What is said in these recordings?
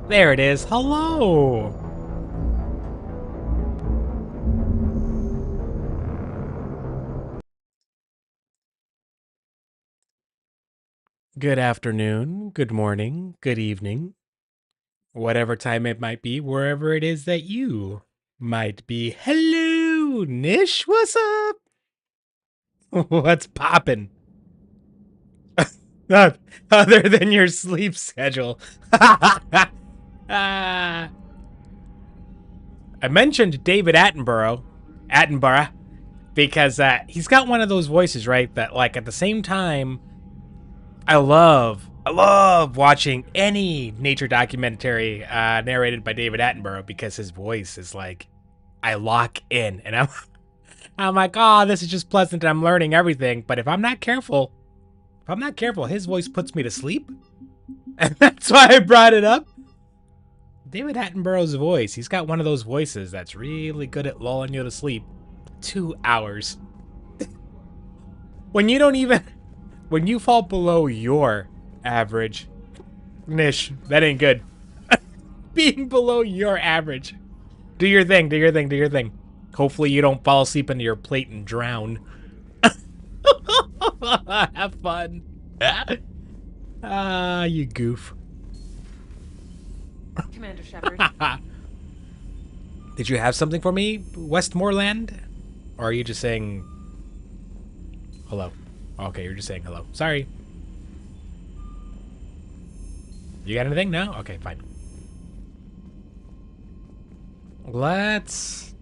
There it is. Hello. Good afternoon, good morning, good evening, whatever time it might be, wherever it is that you might be. Hello, Nish. What's up? What's poppin'? Other than your sleep schedule. I mentioned David Attenborough, because he's got one of those voices, right? That, like, at the same time, I love watching any nature documentary narrated by David Attenborough because his voice is like, I lock in, and I'm like, oh, this is just pleasant, and I'm learning everything. But if I'm not careful, his voice puts me to sleep, and that's why I brought it up. David Attenborough's voice, he's got one of those voices that's really good at lulling you to sleep. 2 hours. When you don't even, when you fall below your average, Nish, that ain't good. Being below your average. Do your thing, do your thing, do your thing. Hopefully you don't fall asleep into your plate and drown. Have fun. You goof. Commander Shepard. Did you have something for me, Westmoreland? Or are you just saying hello? Okay, you're just saying hello. Sorry. You got anything? No? Okay, fine. Let's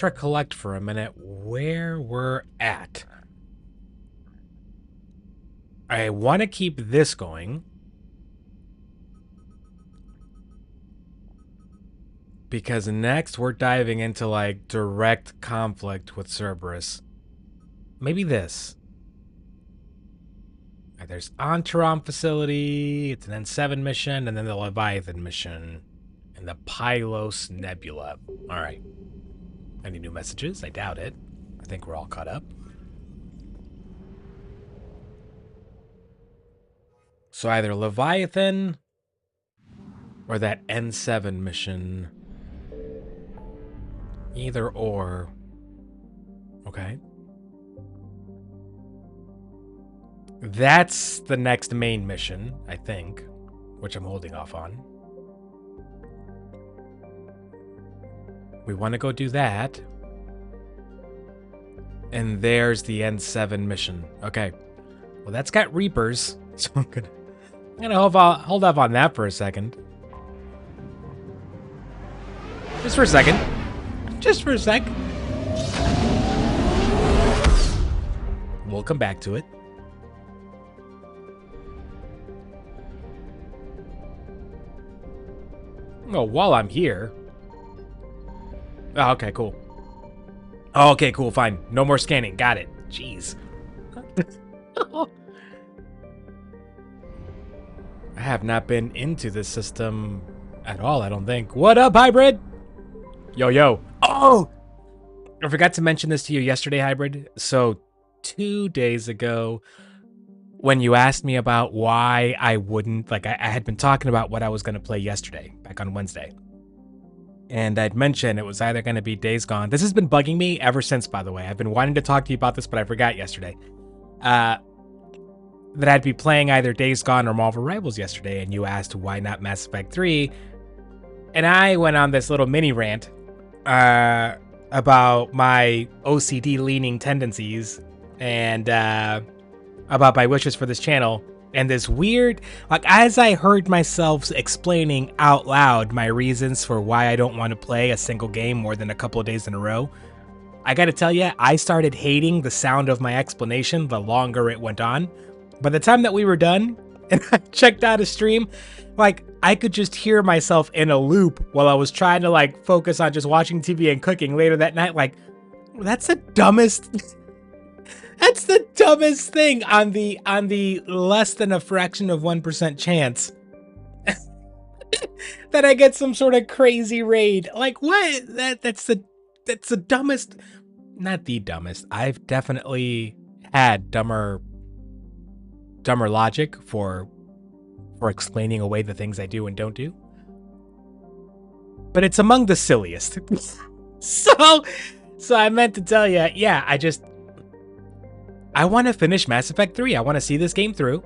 recollect for a minute where we're at. I want to keep this going because next we're diving into like direct conflict with Cerberus. Maybe this. There's Antaron facility, it's an N7 mission, and then the Leviathan mission, and the Pylos Nebula. All right. Any new messages? I doubt it. I think we're all caught up. So either Leviathan or that N7 mission. Either or. Okay. That's the next main mission, I think, which I'm holding off on. We want to go do that. And there's the N7 mission. Okay. Well, that's got Reapers, so I'm gonna hold off on that for a second. Just for a second. Just for a sec. We'll come back to it. Oh, while I'm here. Oh, okay, cool. Oh, okay, cool, fine. No more scanning. Got it. Jeez. I have not been into this system at all, I don't think. What up, Hybrid? Yo, yo. Oh! I forgot to mention this to you yesterday, Hybrid. So, 2 days ago, when you asked me about why I wouldn't, like, I had been talking about what I was going to play yesterday, back on Wednesday. And I'd mentioned it was either going to be Days Gone. This has been bugging me ever since, by the way. I've been wanting to talk to you about this, but I forgot yesterday. That I'd be playing either Days Gone or Marvel Rivals yesterday, and you asked why not Mass Effect 3. And I went on this little mini rant about my OCD-leaning tendencies and about my wishes for this channel. And this weird, like, as I heard myself explaining out loud my reasons for why I don't want to play a single game more than a couple of days in a row, I gotta tell you, I started hating the sound of my explanation the longer it went on. By the time that we were done, and I checked out a stream, like, I could just hear myself in a loop while I was trying to, like, focus on just watching TV and cooking later that night. Like, that's the dumbest... That's the dumbest thing on the less than a fraction of 1% chance that I get some sort of crazy raid. Like, what? That's the dumbest. Not the dumbest. I've definitely had dumber logic for for explaining away the things I do and don't do. But it's among the silliest. So I meant to tell you, yeah, I want to finish Mass Effect 3. I want to see this game through.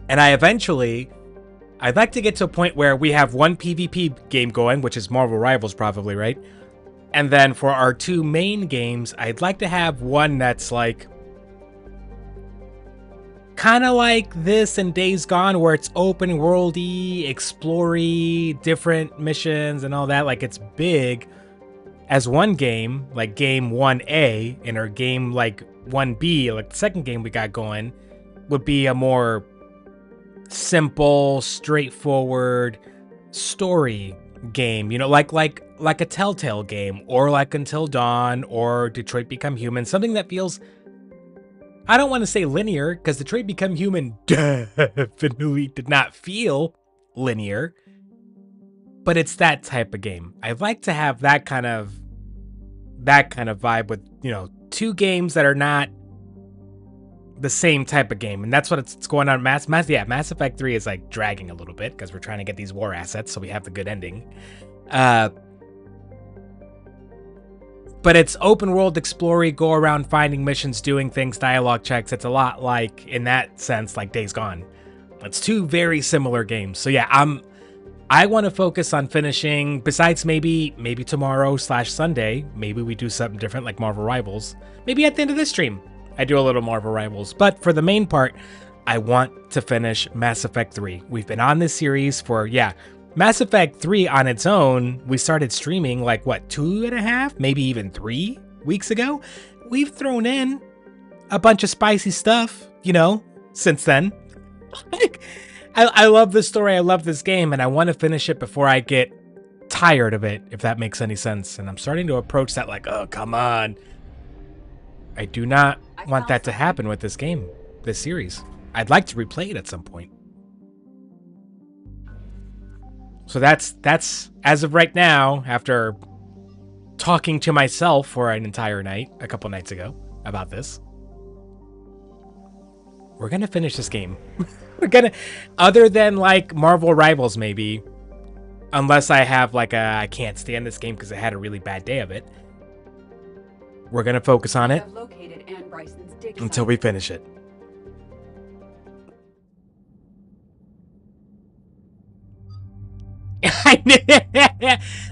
And I'd like to get to a point where we have one PvP game going, which is Marvel Rivals probably, right? And then for our 2 main games, I'd like to have one that's like kind of like this and Days Gone, where it's open worldy, explory, different missions and all that. Like it's big as one game, like game 1A, and our game like 1B, like the second game we got going, would be a more simple, straightforward story game, you know, like a Telltale game, or like Until Dawn, or Detroit Become Human, something that feels, I don't want to say linear, because Detroit Become Human definitely did not feel linear, but it's that type of game. I'd like to have that kind of vibe with, you know, 2 games that are not the same type of game, and that's what it's going on. Mass Effect 3 is like dragging a little bit because we're trying to get these war assets so we have the good ending. But it's open world exploring, go around finding missions, doing things, dialogue checks. It's a lot like, in that sense, like Days Gone. It's 2 very similar games. So yeah, I want to focus on finishing, besides maybe tomorrow/Sunday, maybe we do something different like Marvel Rivals. Maybe at the end of this stream, I do a little Marvel Rivals. But for the main part, I want to finish Mass Effect 3. We've been on this series for, yeah, Mass Effect 3 on its own, we started streaming like, what, 2.5, maybe even 3 weeks ago? We've thrown in a bunch of spicy stuff, you know, since then. I love this story, I love this game, and I want to finish it before I get tired of it, if that makes any sense. And I'm starting to approach that like, oh, come on. I do not want that to happen with this game, this series. I'd like to replay it at some point. So that's as of right now, after talking to myself for an entire night, a couple nights ago, about this. We're gonna finish this game. We're gonna, other than like Marvel Rivals maybe, unless I have like I can't stand this game because I had a really bad day of it. We're gonna focus on it until we finish it.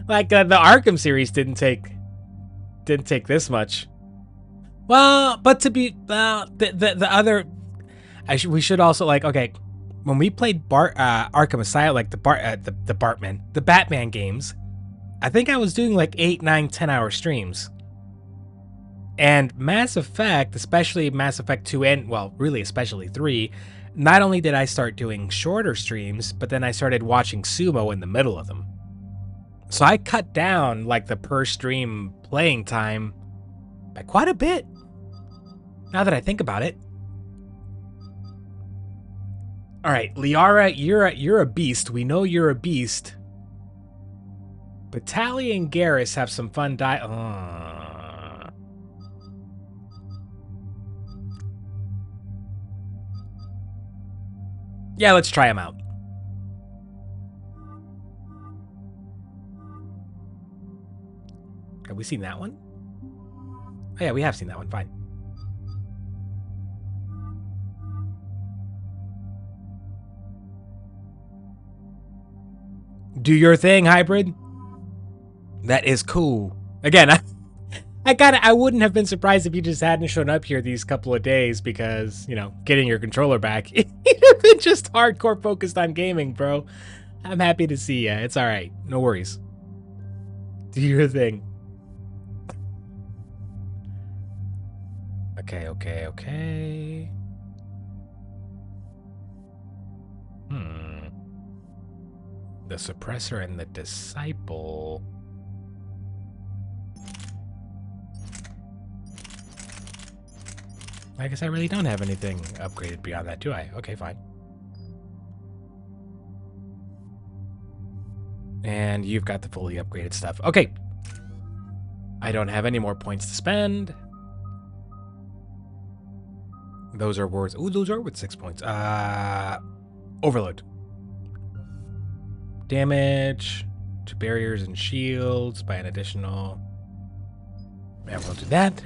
Like the Arkham series didn't take this much. Well, but to be the other, we should also, like, okay, when we played Arkham Asylum, like the Batman games, I think I was doing like 8, 9, 10-hour streams. And Mass Effect, especially Mass Effect 2 and, well, really especially 3, not only did I start doing shorter streams, but then I started watching Sumo in the middle of them. So I cut down like the per stream playing time by quite a bit, now that I think about it. All right, Liara, you're a beast. We know you're a beast. But Tali and Garrus have some fun Yeah, let's try them out. Have we seen that one? Oh yeah, we have seen that one, fine. Do your thing, hybrid. That is cool. Again, I wouldn't have been surprised if you just hadn't shown up here these couple of days because, you know, getting your controller back, you'd have been just hardcore focused on gaming, bro. I'm happy to see ya. It's all right. No worries. Do your thing. Okay. The Suppressor and the Disciple. I guess I really don't have anything upgraded beyond that, do I? Okay, fine. And you've got the fully upgraded stuff. Okay. I don't have any more points to spend. Those are worth... Ooh, those are worth 6 points. Overload. Damage to barriers and shields by an additional... And we'll do that.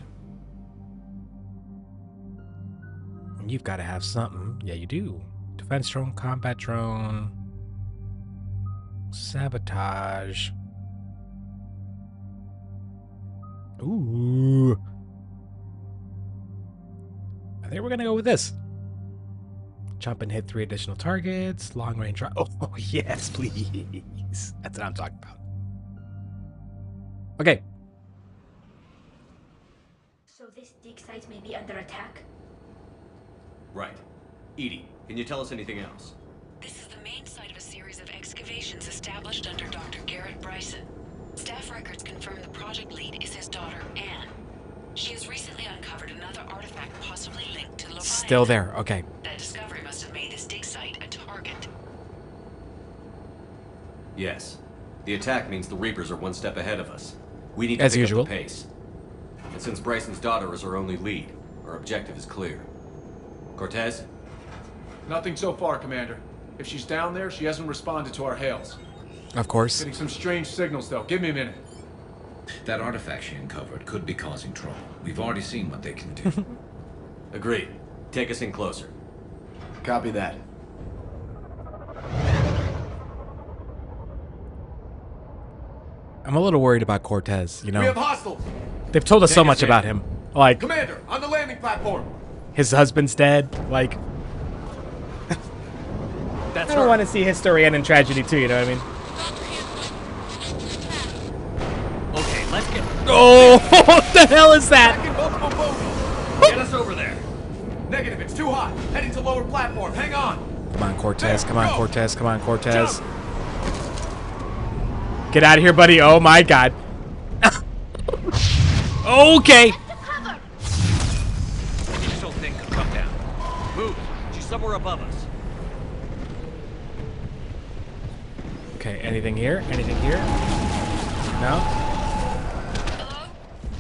And you've got to have something. Yeah, you do. Defense drone, combat drone, sabotage. Ooh. I think we're going to go with this. Jump and hit 3 additional targets. Long range. Oh, yes, please. That's what I'm talking about. Okay. So this dig site may be under attack? Right. Edie, can you tell us anything else? This is the main site of a series of excavations established under Dr. Garrett Bryson. Staff records confirm the project lead is his daughter, Anne. She has recently uncovered another artifact possibly linked to Leviathan. Still there, okay. That discovery must have made this dig site a target. Yes. The attack means the Reapers are one step ahead of us. We need to As pick usual. up the pace. And since Bryson's daughter is our only lead, our objective is clear. Cortez? Nothing so far, Commander. If she's down there, she hasn't responded to our hails. Of course. Getting some strange signals, though. Give me a minute. That artifact she uncovered could be causing trouble. We've already seen what they can do. Agreed. Take us in closer. Copy that. I'm a little worried about Cortez, you know. We have hostiles! They've told us so Take us much in. about him. Like, Commander, on the landing platform! his husband's dead. Like, That's I don't want to see his story end in tragedy too, you know what I mean? Okay, let's get... Oh, what the hell is that? Back in multiple bogies! Get us over there! Negative, it's too hot. Heading to lower platform. Hang on! Come on, Cortez. Come on, Go. Cortez. Come on, Cortez. Jump. Get out of here, buddy. Oh my god. Okay. Digital thing could come down. Move! She's somewhere above us. Okay, anything here? Anything here? No? Hello?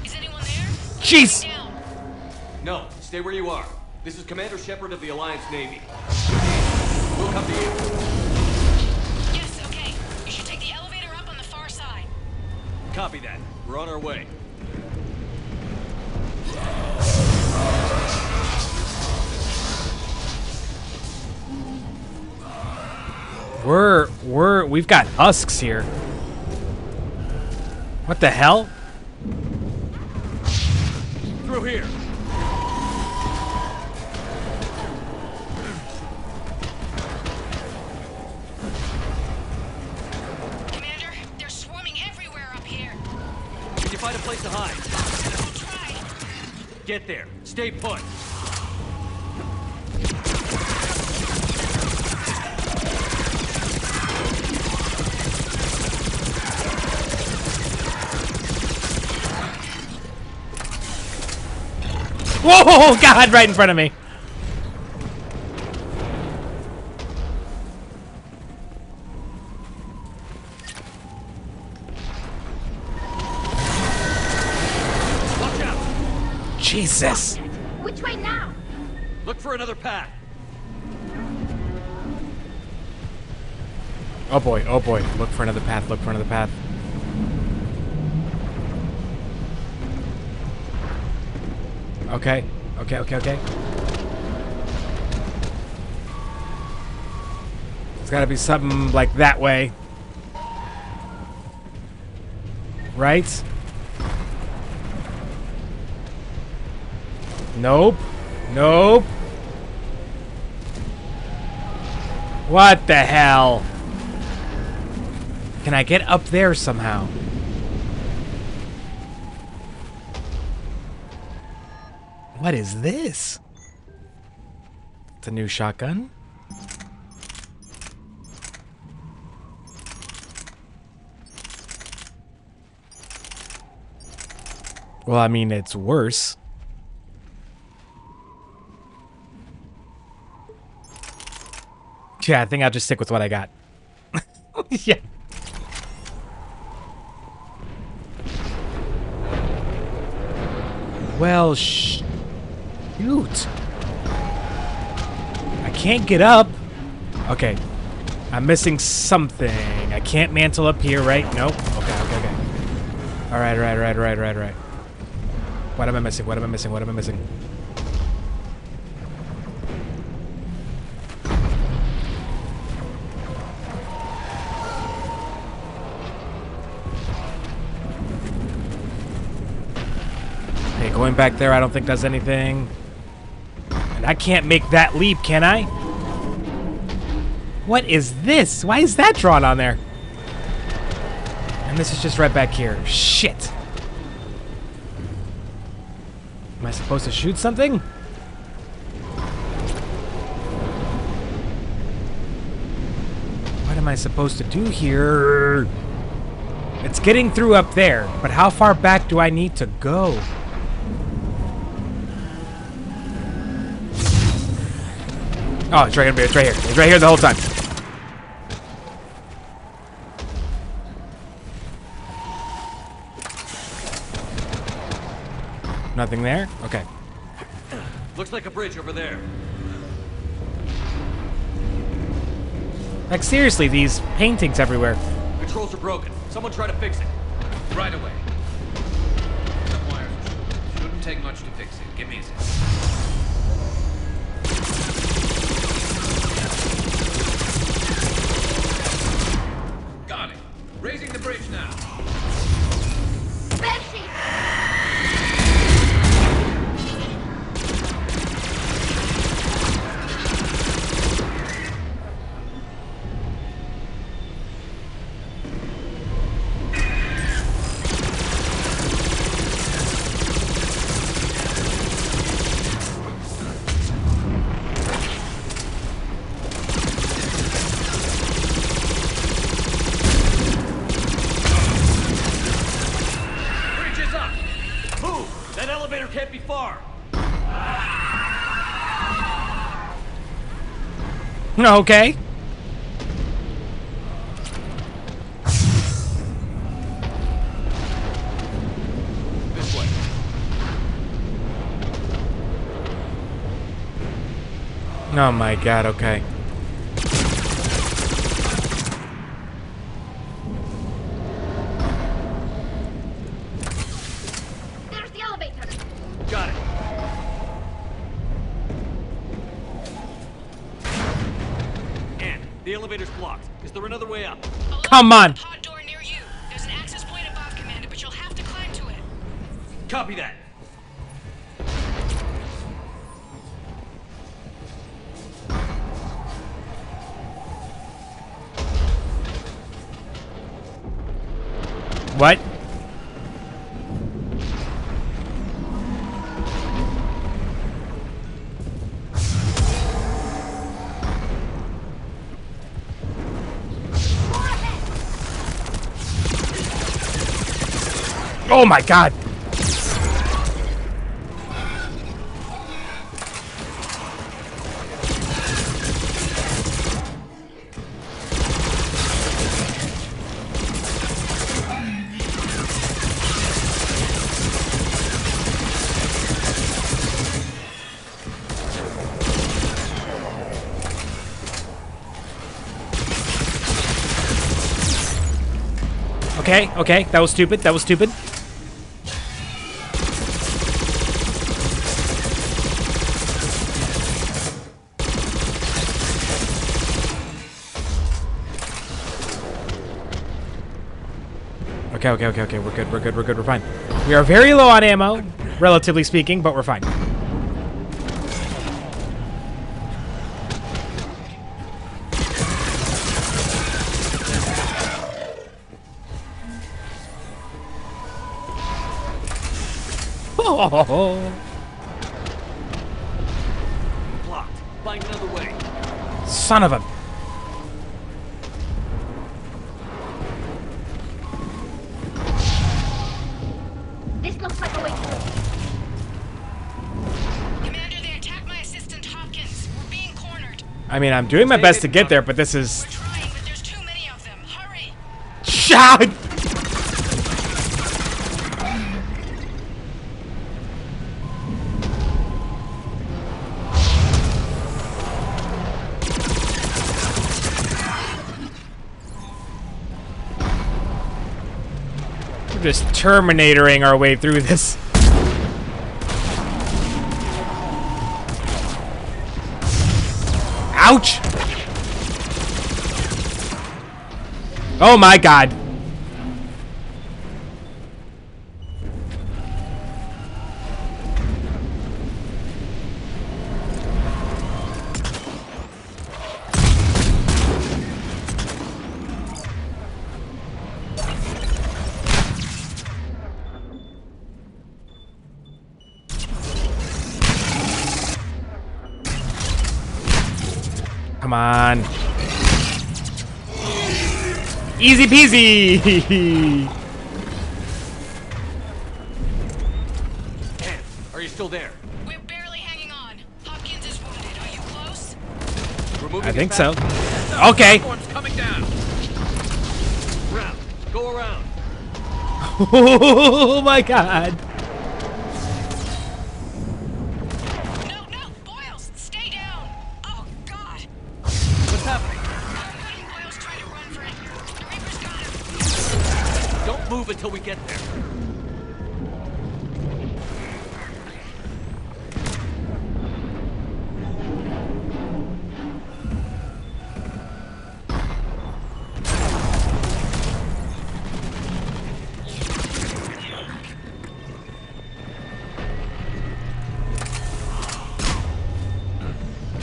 Is anyone there? Jeez! Down. No, stay where you are. This is Commander Shepard of the Alliance Navy. We'll come to you. Yes, okay. You should take the elevator up on the far side. Copy that. We're on our way. We've got husks here. What the hell? Through here. Commander, they're swarming everywhere up here. Can you find a place to hide? I'll try. Get there. Stay put. Whoa, God, right in front of me. Watch out! Jesus. Which way now? Look for another path. Oh boy, oh boy. Look for another path, look for another path. Okay, okay, okay, okay. It's gotta be something like that way. Right? Nope. Nope. What the hell? Can I get up there somehow? What is this? It's a new shotgun. Well, I mean, it's worse. Yeah, I think I'll just stick with what I got. Yeah. Well, shoot. I can't get up. Okay. I'm missing something. I can't mantle up here, right? Nope. Okay. All right. What am I missing? What am I missing? Okay, going back there I don't think does anything. And I can't make that leap, can I? What is this? Why is that drawn on there? And this is just right back here. Shit. Am I supposed to shoot something? What am I supposed to do here? It's getting through up there, but how far back do I need to go? Oh, it's right here. It's right here the whole time. Nothing there? Okay. Looks like a bridge over there. Like, seriously, these paintings everywhere. Controls are broken. Someone try to fix it. Right away. Some wires are short. Shouldn't take much to fix it. Give me a sec. Got it. Raising the bridge now. Betsy! Can't be far. Okay. This way. Oh my god, okay. There's the elevator. Got it. And the elevator's blocked. Is there another way up? Come on. Pod door near you. There's an access point above, Commander, but you'll have to climb to it. Copy that. What? Oh my god. Okay, that was stupid. Okay, we're good, we're fine. We are very low on ammo, relatively speaking, but we're fine. Oh. Blocked. Find another way. Son of a... This looks like a way through. Commander, they attacked my assistant Hopkins. We're being cornered. I mean, I'm doing my best to get there, but this is... We're trying, but there's too many of them. Hurry! Shout! We're just Terminatoring our way through this. Ouch! Oh my god. Come on. Easy peasy! Ann, are you still there? We're barely hanging on. Hopkins is wounded. Are you close? We're moving I as think fast so. as- Okay. One's coming down. Round. Go around. Oh my god. No, no, Boyles, stay down. Oh God. What's happening? Boyles trying to run for it. The Reaper's got him. Don't move until we get there.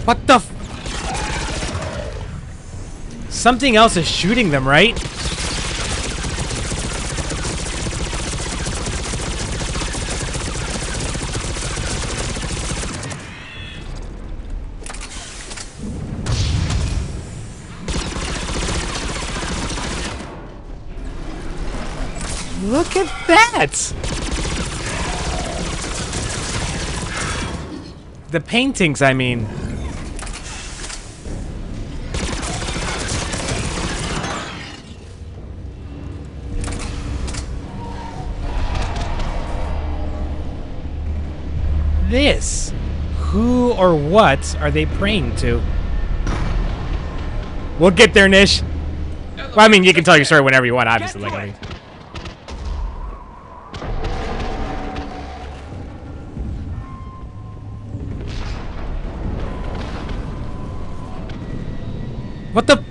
What the f- Something else is shooting them, right? Look at that! The paintings, I mean. This? Who or what are they praying to? We'll get there, Nish. Well, I mean, you can tell your story whenever you want, obviously. Like, I mean. What the?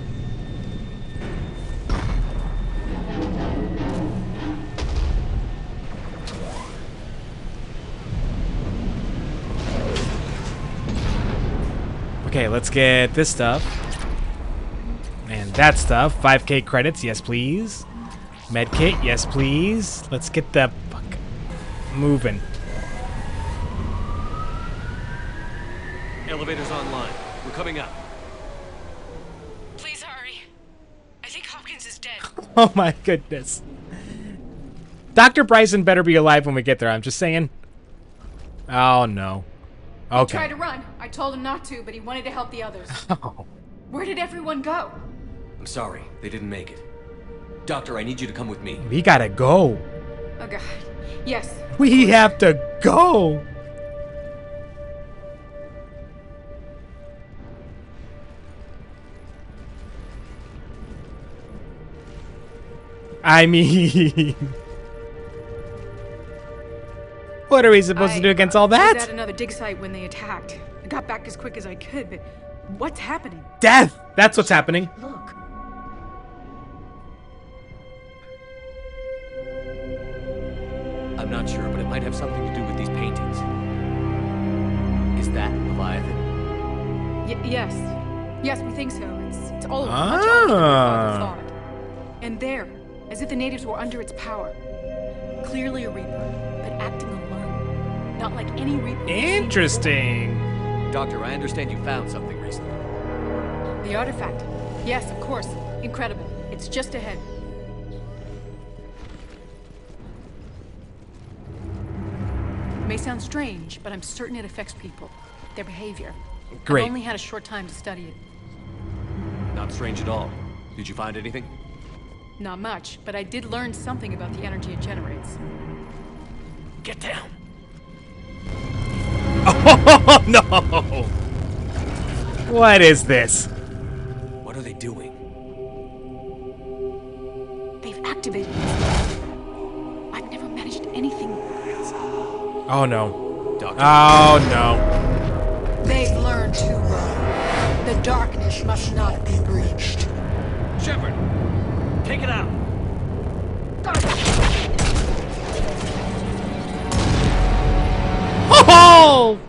Okay, let's get this stuff. And that stuff. 5K credits, yes please. Medkit, yes please. Let's get the fuck moving. Elevator's online. We're coming up. Please hurry. I think Hopkins is dead. Oh my goodness. Dr. Bryson better be alive when we get there, I'm just saying. Oh no. Okay. Tried to run. I told him not to, but he wanted to help the others. Oh. Where did everyone go? I'm sorry, they didn't make it. Doctor, I need you to come with me. We gotta go. Oh god. Yes. We have to go. I mean, what are we supposed to do against all I was that? at another dig site when they attacked. I got back as quick as I could, but what's happening? Death! That's what's happening. Look. I'm not sure, but it might have something to do with these paintings. Is that Leviathan? Yes. Yes, we think so. It's old, much older than my father thought. And there, as if the natives were under its power. Clearly a Reaper, but acting alone. Not like any Reaper we've seen Interesting. Doctor, I understand you found something recently. before. The artifact. Yes, of course. Incredible. It's just ahead. It may sound strange, but I'm certain it affects people. Their behavior. Great. I've only had a short time to study it. Not strange at all. Did you find anything? Not much, but I did learn something about the energy it generates. Get down! Oh no! What is this? What are they doing? They've activated it. Oh no. Doctor. Oh no. They've learned too well. The darkness must not be breached. Shepard, take it out. Oh!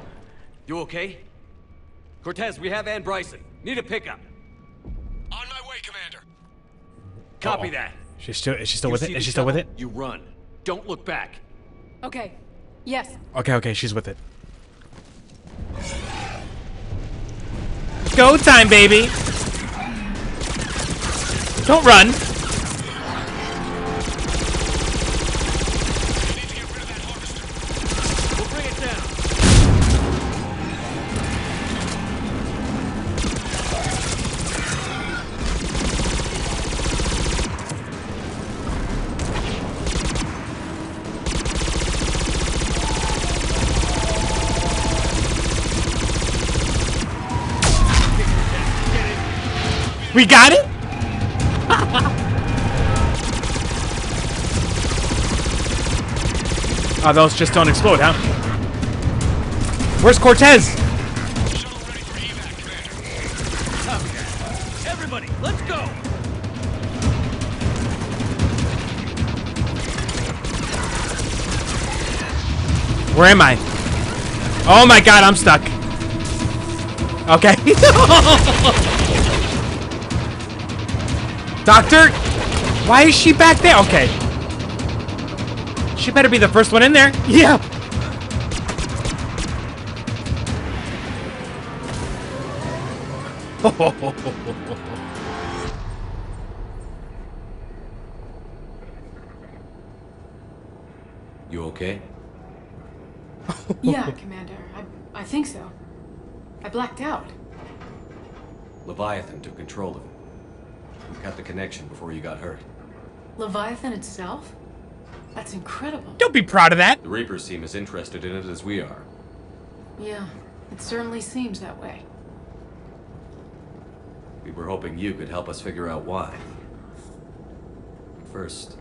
You okay? Cortez, we have Ann Bryson. Need a pickup. On my way, Commander. Copy that. Is she still You with see it? the Is she still with it? shuttle? You run. Don't look back. Okay. Yes. Okay, she's with it. Go time, baby! Don't run! We'll bring it down. We got it? Oh, those just don't explode, huh? Where's Cortez? Shuttle ready for evac, Commander. Everybody, let's go. Where am I? Oh my god, I'm stuck. Okay. Doctor? Why is she back there? Okay. She better be the first one in there. Yeah. You okay? Yeah, Commander. I think so. I blacked out. Leviathan took control of it. We cut the connection before you got hurt. Leviathan itself? That's incredible. Don't be proud of that. The Reapers seem as interested in it as we are. Yeah, it certainly seems that way. We were hoping you could help us figure out why. First,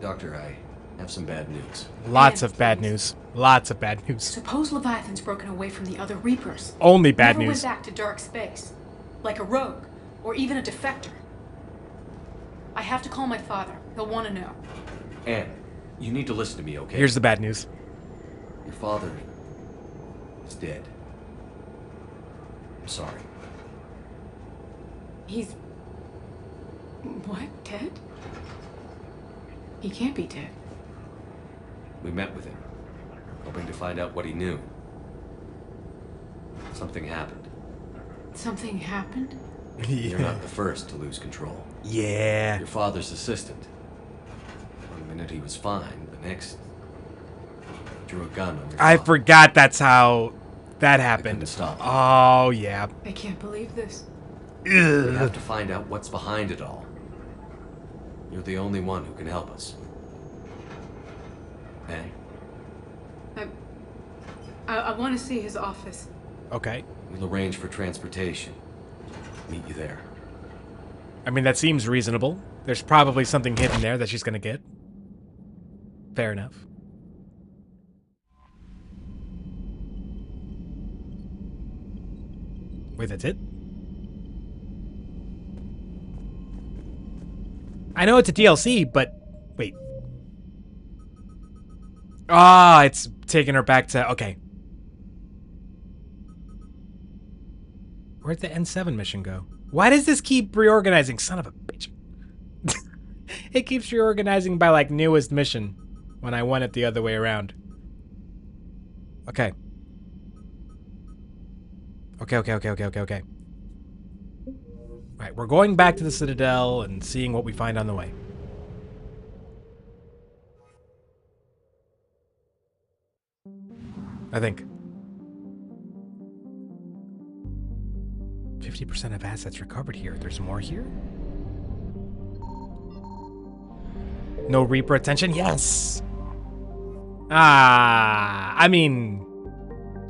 Doctor, I have some bad news. Lots of bad news. Lots of bad news. Suppose Leviathan's broken away from the other Reapers. Only bad Never news. went back to dark space. Like a rogue, or even a defector. I have to call my father. He'll want to know. Anne, you need to listen to me, okay? Here's the bad news. Your father is dead. I'm sorry. He's... What? Dead? He can't be dead. We met with him, hoping to find out what he knew. Something happened. Something happened? You're not the first to lose control. Yeah. Your father's assistant. One minute he was fine, the next drew a gun on your I father. forgot that's how that happened. couldn't stop him. Oh, yeah. I can't believe this. We have to find out what's behind it all. You're the only one who can help us. Eh? I want to see his office. Okay. We'll arrange for transportation. Meet you there. I mean, that seems reasonable. There's probably something hidden there that she's gonna get. Fair enough. Wait, that's it? I know it's a DLC, but... Wait. Ah, it's taking her back to... Okay. Where'd the N7 mission go? Why does this keep reorganizing? Son of a bitch. It keeps reorganizing by, like, newest mission. When I want it the other way around. Okay. Okay. Right, we're going back to the Citadel and seeing what we find on the way. I think. 50% of assets recovered here. There's more here? No Reaper attention? Yes! I mean...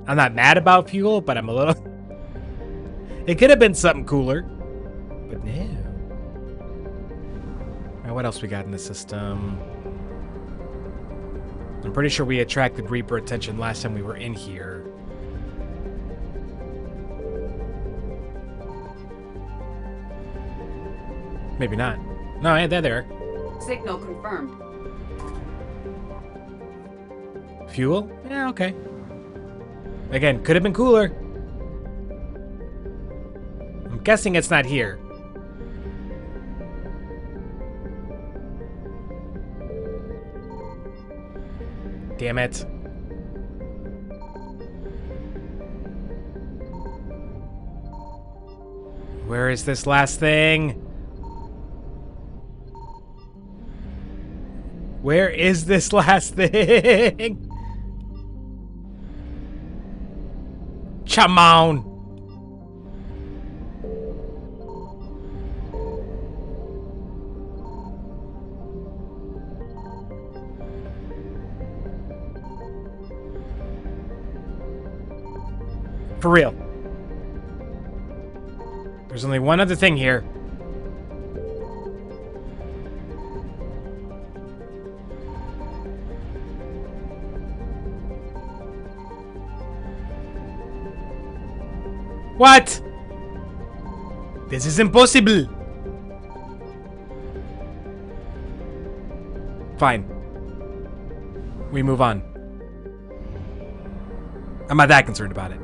I'm not mad about fuel, but I'm a little... It could have been something cooler. But no. Alright, what else we got in the system? I'm pretty sure we attracted Reaper attention last time we were in here. Maybe not. No, yeah, they're there. Signal confirmed. Fuel? Yeah, okay. Again, could have been cooler. I'm guessing it's not here. Damn it. Where is this last thing? Where is this last thing? Come on. For real. There's only one other thing here. What? This is impossible. Fine. We move on. I'm not that concerned about it.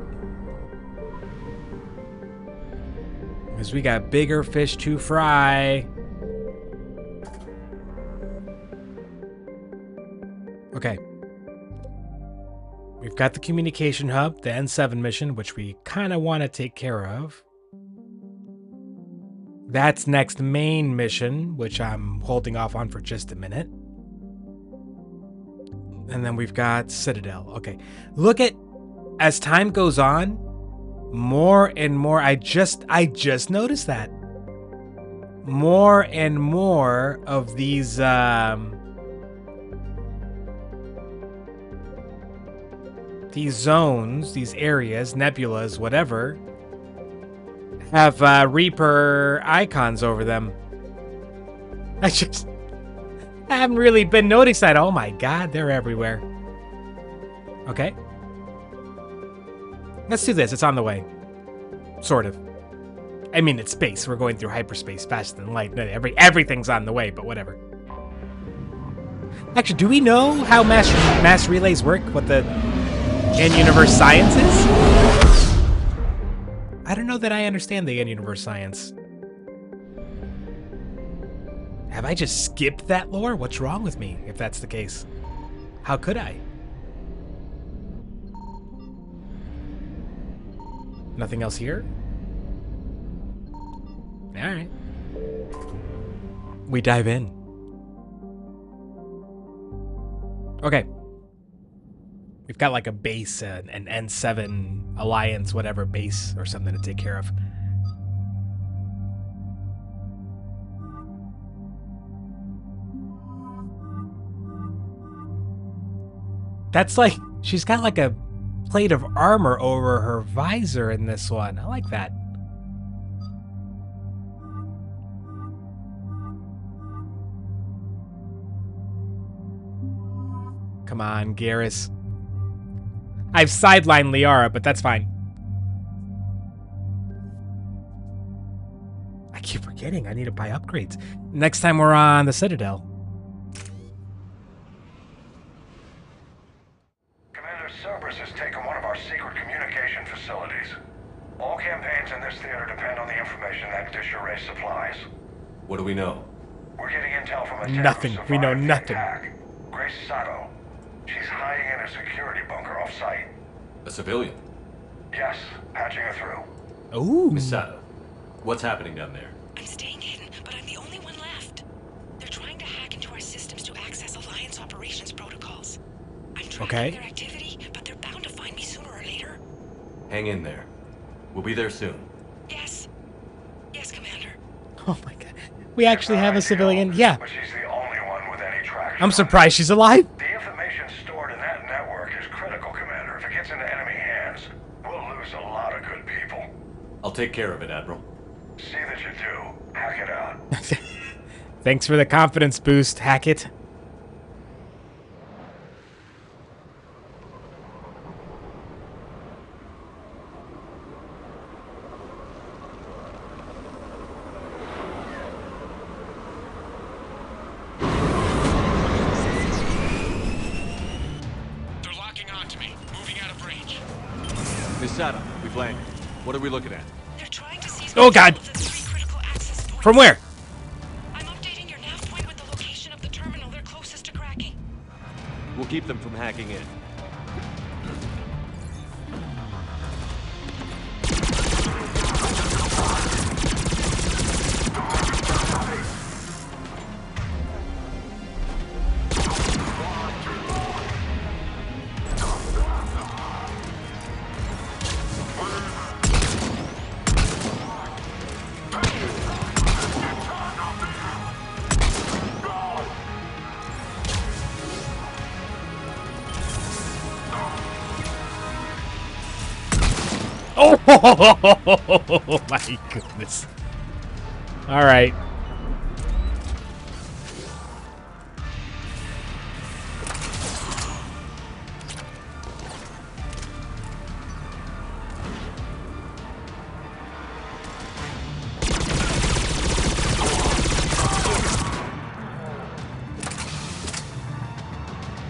Because we got bigger fish to fry. Okay. We've got the communication hub, the N7 mission, which we kind of want to take care of. That's next main mission, which I'm holding off on for just a minute. And then we've got Citadel. Okay. Look at, as time goes on, more and more, I just noticed that. More and more of these, zones, these areas, nebulas, whatever, have Reaper icons over them. I haven't really been noticing that. Oh my god, they're everywhere. Okay. Let's do this. It's on the way. Sort of. I mean, it's space. We're going through hyperspace faster than light. Everything's on the way, but whatever. Actually, do we know how mass relays work? What the in-universe science is? I don't know that I understand the in-universe science. Have I just skipped that lore? What's wrong with me, if that's the case? How could I? Nothing else here? Alright. We dive in. Okay. We've got like a base, an N7 Alliance, whatever base or something to take care of. That's like, she's got like a plate of armor over her visor in this one. I like that. Come on, Garrus. I've sidelined Liara, but that's fine. I keep forgetting I need to buy upgrades. Next time we're on the Citadel. Commander Cerberus has taken one of our secret communication facilities. All campaigns in this theater depend on the information that dish array supplies. What do we know? We're getting intel from a Nothing. We know nothing. Grace Sato. She's hiding in a security bunker off-site. A civilian? Yes, patching her through. Ooh. Miss Sato, what's happening down there? I'm staying hidden, but I'm the only one left. They're trying to hack into our systems to access Alliance operations protocols. I'm tracking their activity, but they're bound to find me sooner or later. Hang in there. We'll be there soon. Yes. Yes, Commander. Oh my god. We actually have a civilian. Yeah. But she's the only one with any traction. I'm surprised she's alive. The information stored in that network is critical, Commander. If it gets into enemy hands, we'll lose a lot of good people. I'll take care of it, Admiral. See that you do. Hack it out. Thanks for the confidence boost, Hackett. Misato, we've landed. What are we looking at? They're trying to seize Oh, God. control of the 3 critical access points. From where? I'm updating your nav point with the location of the terminal they're closest to cracking. We'll keep them from hacking in. Oh my goodness. All right.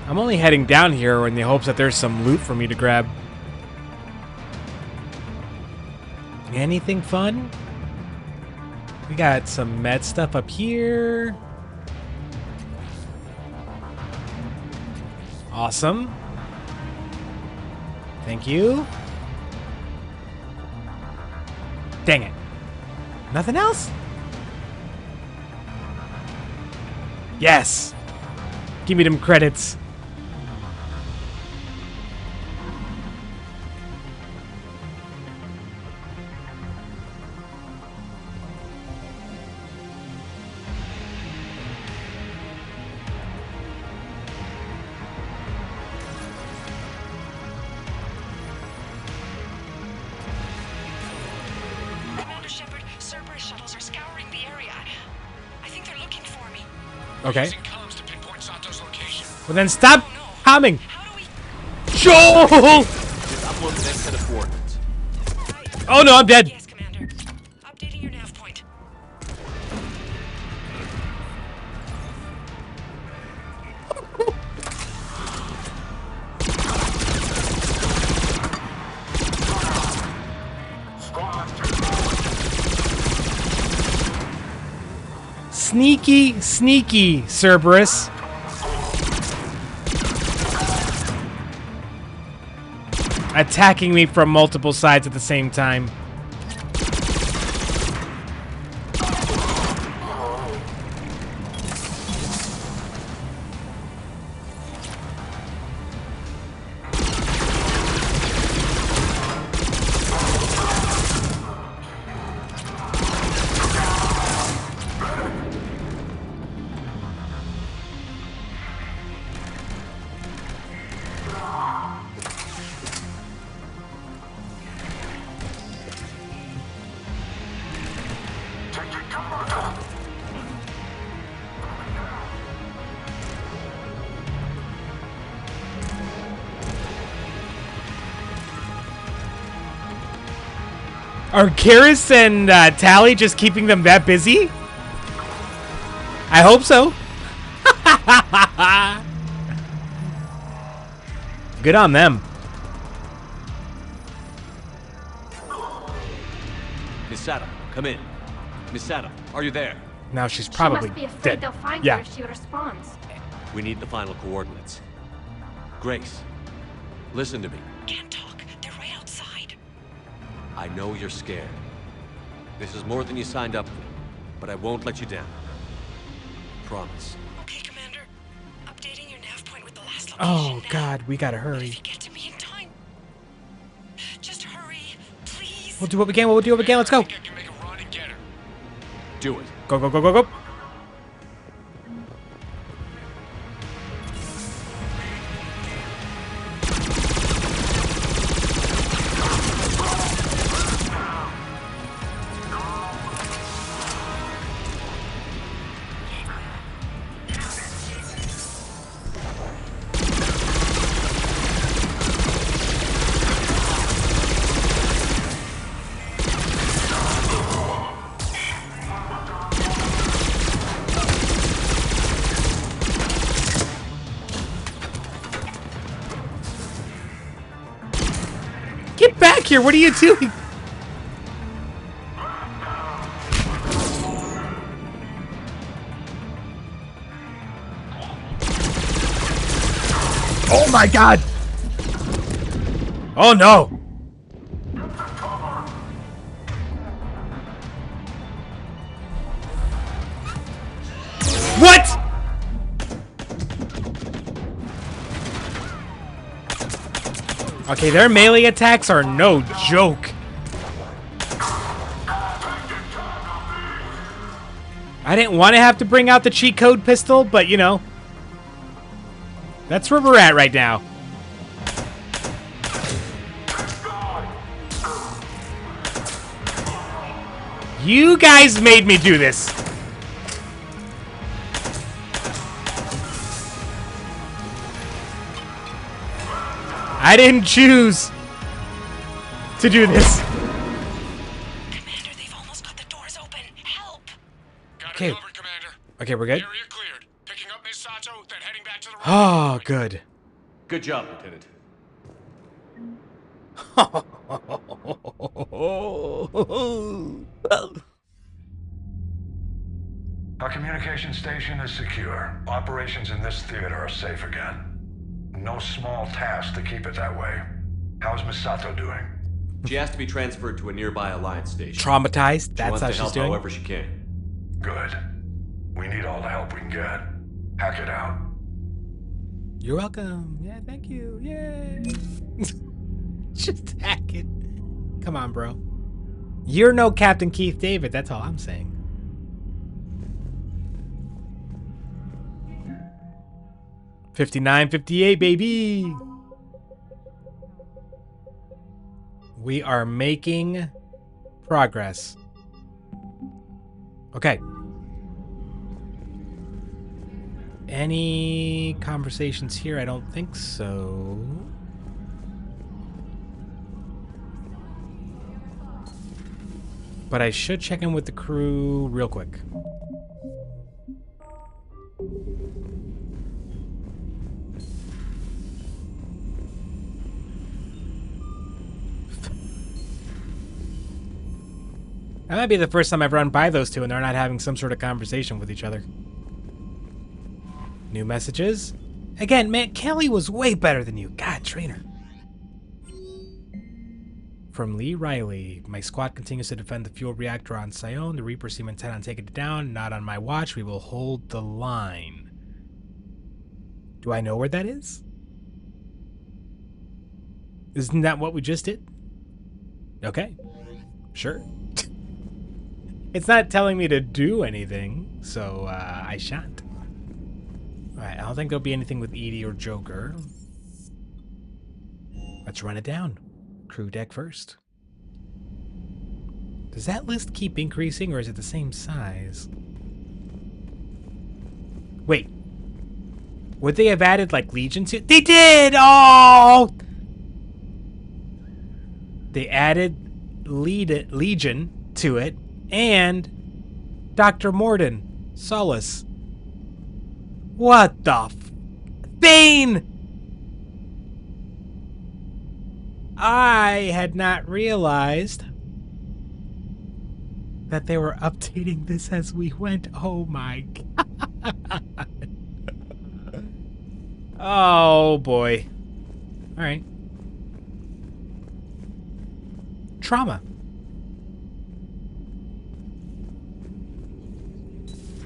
I'm only heading down here in the hopes that there's some loot for me to grab. Anything fun? We got some med stuff up here. Awesome. Thank you. Dang it. Nothing else? Yes. Give me them credits. Commander Shepard, Cerberus shuttles are scouring the area. I think they're looking for me. Okay. Using comms to pinpoint Sato's location. Well then stop Oh, no. humming. How do we... Joel! Just upload the next set of coordinates. Oh no, I'm dead. Yes, Commander. Updating your nav point. Sneaky, sneaky, Cerberus. Attacking me from multiple sides at the same time. Are Karis and Tally just keeping them that busy? I hope so. Good on them. Misato, come in. Misato, are you there? Now she's She probably must be afraid dead. they'll find Yeah. her if she responds. We need the final coordinates. Grace, listen to me. Can't talk. They're right outside. I know you're scared. This is more than you signed up for, but I won't let you down. Promise. Okay, Commander. Updating your nav point with the last location Oh now. God, we gotta If hurry. you get to me in time, just hurry, please. We'll do what we can. We'll do what we can. Let's go. I think I can make a run and get her. Do it. Go, go, go, go, go. here. What are you doing? Oh my god! Oh no! What? Okay, their melee attacks are no joke. I didn't want to have to bring out the cheat code pistol, but you know. That's where we're at right now. You guys made me do this. I didn't choose to do this. Commander, they've almost got the doors open. Help! Got Okay. it covered, Commander. Okay, we're good. Area cleared. Picking up Miss Sato, then heading back to the Oh, good. Good job, Lieutenant. Our communication station is secure. Operations in this theater are safe again. No small task to keep it that way. How's Miss Sato doing? She has to be transferred to a nearby Alliance station. Traumatized. She That's wants how to she's help doing. however she can. Good. We need all the help we can get. Hack it out. You're welcome. Yeah, thank you. Yay. Just hack it. Come on, bro. You're no Captain Keith David. That's all I'm saying. $59.58, baby. We are making progress. Okay. Any conversations here? I don't think so. But I should check in with the crew real quick. That might be the first time I've run by those two and they're not having some sort of conversation with each other. New messages? Again, man, Kelly was way better than you. God, trainer. From Lee Riley. My squad continues to defend the fuel reactor on Sion. The Reapers seem intent on taking it down. Not on my watch. We will hold the line. Do I know where that is? Isn't that what we just did? Okay. Sure. It's not telling me to do anything, so I shan't. Alright, I don't think there'll be anything with Edie or Joker. Let's run it down. Crew deck first. Does that list keep increasing, or is it the same size? Wait. Would they have added, like, Legion to... They did! Oh! They added Legion to it. And Dr. Morden, Solace. What the f... Bane! I had not realized that they were updating this as we went. Oh my god. Oh boy. Alright. Trauma.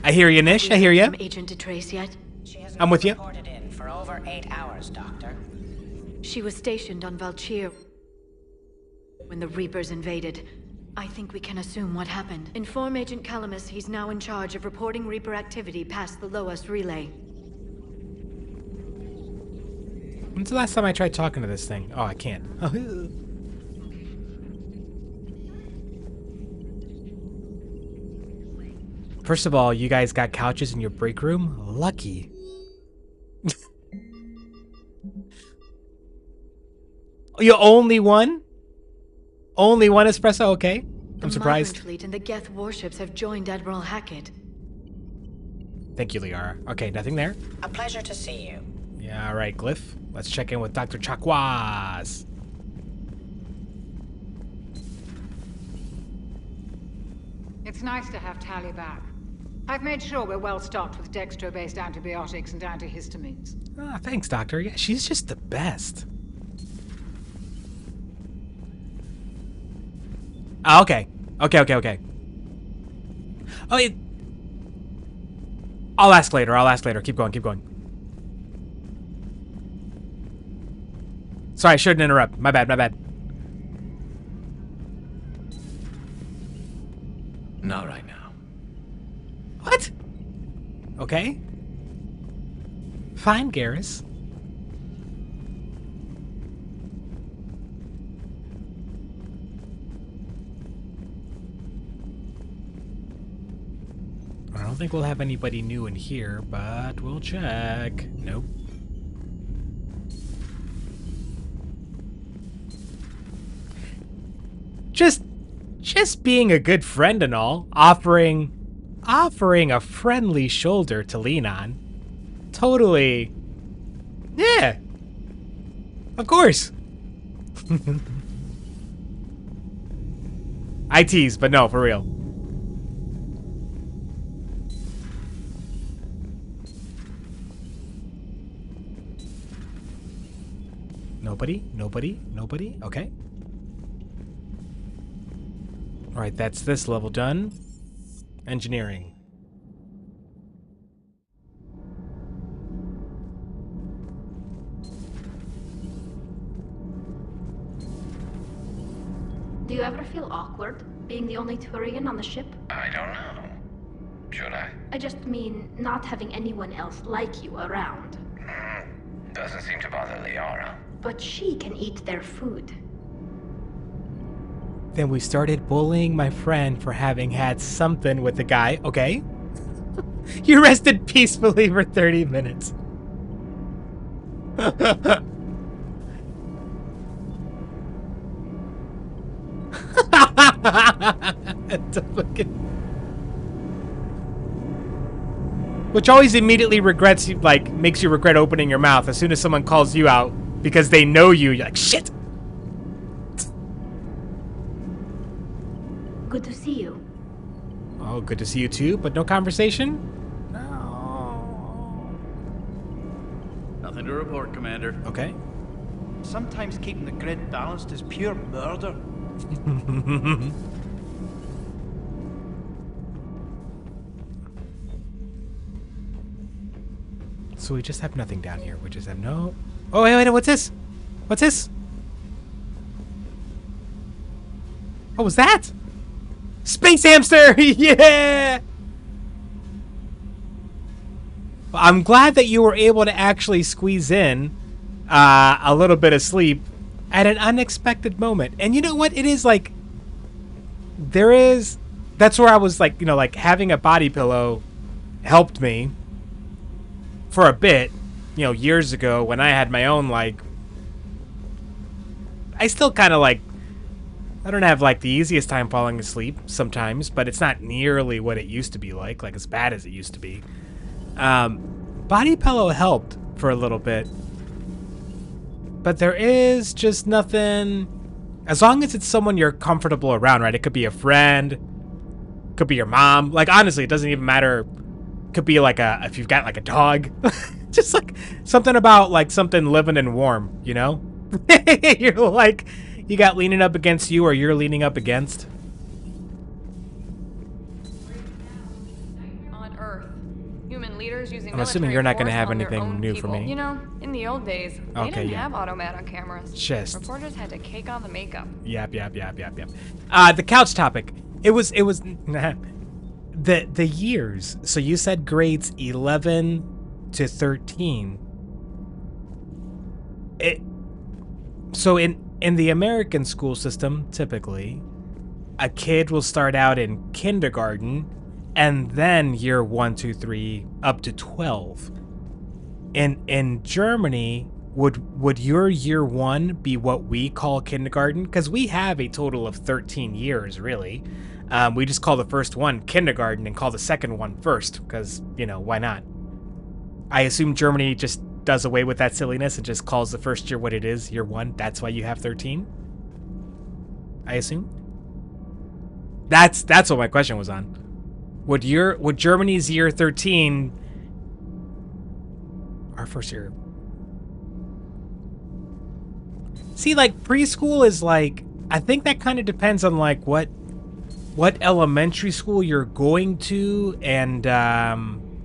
I hear you, Nish. I hear you. From Agent DeTrace yet? I'm with you. Reported in for over 8 hours, Doctor. She was stationed on Valchir when the Reapers invaded. I think we can assume what happened. Inform Agent Calamus he's now in charge of reporting Reaper activity past the Loas relay. When's the last time I tried talking to this thing? Oh, I can't. First of all, you guys got couches in your break room? Lucky. You only one? Only one espresso? Okay. I'm surprised. The Migrant Fleet and the Geth warships have joined Admiral Hackett. Thank you, Liara. Okay, nothing there. A pleasure to see you. Yeah, all right, Glyph. Let's check in with Dr. Chakwas. It's nice to have Tally back. I've made sure we're well stocked with dextro-based antibiotics and antihistamines. Ah, thanks, Doctor. Yeah, she's just the best. Oh, okay. Okay. Oh, I'll ask later. Keep going. Sorry, I shouldn't interrupt. My bad. Not right now. What? Okay. Fine, Garrus. I don't think we'll have anybody new in here, but we'll check. Nope. Just being a good friend and all, offering a friendly shoulder to lean on. Totally. Yeah. Of course. I tease, but no, for real. Nobody. Okay. All right, that's this level done. Engineering. Do you ever feel awkward being the only Turian on the ship? I don't know. Should I? I just mean not having anyone else like you around. Doesn't seem to bother Liara. But she can eat their food. Then we started bullying my friend for having had something with the guy. Okay. You rested peacefully for 30 minutes. Which always immediately regrets you, like, makes you regret opening your mouth as soon as someone calls you out because they know you. You're like, shit. Good to see you. Oh, good to see you too, but no conversation? No. Nothing to report, Commander. Okay. Sometimes keeping the grid balanced is pure murder. So we just have nothing down here. We just have no... Oh, wait, what's this? What's this? What was that? Space hamster! Yeah! Well, I'm glad that you were able to actually squeeze in a little bit of sleep at an unexpected moment. And you know what? It is like... That's where I was like, you know, like having a body pillow helped me for a bit, you know, years ago when I had my own, like... I still kind of like... I don't have like the easiest time falling asleep sometimes, but it's not nearly what it used to be like as bad as it used to be. Body pillow helped for a little bit, but there is just nothing, as long as it's someone you're comfortable around, right? It could be a friend, could be your mom. Like, honestly, it doesn't even matter. Could be like if you've got like a dog, just like something about like something living and warm, you know? You're like, you got leaning up against you or you're leaning up against. On Earth, human leaders using I'm assuming you're not going to have anything new for me. You know, in the old days, they didn't have automatic cameras. Just. Reporters had to cake on the makeup. Yep. The couch topic. It was the years. So you said grades 11 to 13. So in the American school system, typically, a kid will start out in kindergarten and then year 1, 2, 3 up to 12. In Germany, would your year 1 be what we call kindergarten? Because we have a total of 13 years, really. We just call the first one kindergarten and call the second one first, because, you know, why not? I assume Germany just does away with that silliness and just calls the first year what it is, year 1. That's why you have 13? I assume? That's what my question was on. Would Germany's year 13 our first year? See, like preschool is like, I think that kind of depends on like what elementary school you're going to and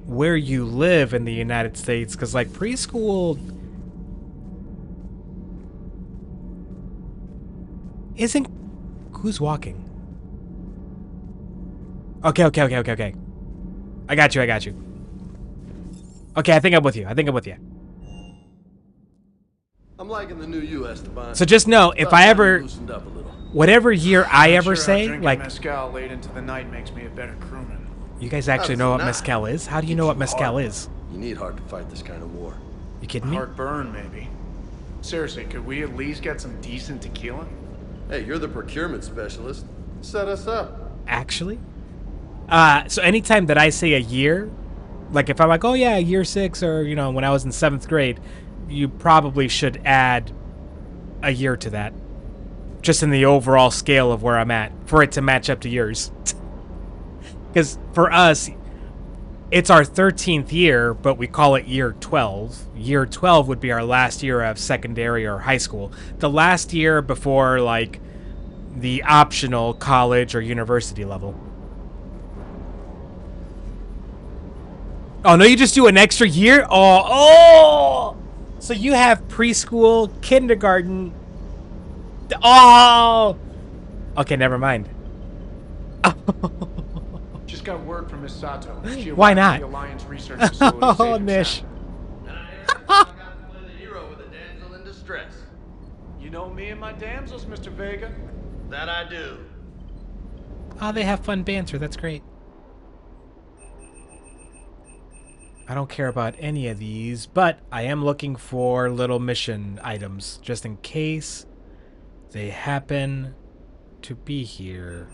where you live in the United States, because like preschool isn't. Who's walking? Okay. I got you. Okay, I think I'm with you. I'm liking the new you, Esteban. So just know, if I ever, loosened up a little. whatever year I ever Sure, say, drinking like, mezcal late into the night makes me a better crewman. you guys actually know what mezcal is? How do you know what mezcal is? You need heart to fight this kind of war. You kidding me? Heartburn, maybe. Seriously, could we at least get some decent tequila? Hey, you're the procurement specialist. Set us up. Actually? So anytime that I say a year, like if I'm like, oh yeah, year 6, or, you know, when I was in 7th grade, you probably should add a year to that. Just in the overall scale of where I'm at, for it to match up to yours. Because for us, it's our 13th year, but we call it year 12. Year 12 would be our last year of secondary or high school. The last year before, like, the optional college or university level. Oh, no, you just do an extra year? Oh! So you have preschool, kindergarten. Oh! Okay, never mind. Just got word from Miss Sato. She Why arrived at not? the Alliance Research Facility safe Oh, and Nish. sound. You know me and my damsels, Mr. Vega. That I do. Oh, they have fun banter. That's great. I don't care about any of these, but I am looking for little mission items, just in case they happen to be here.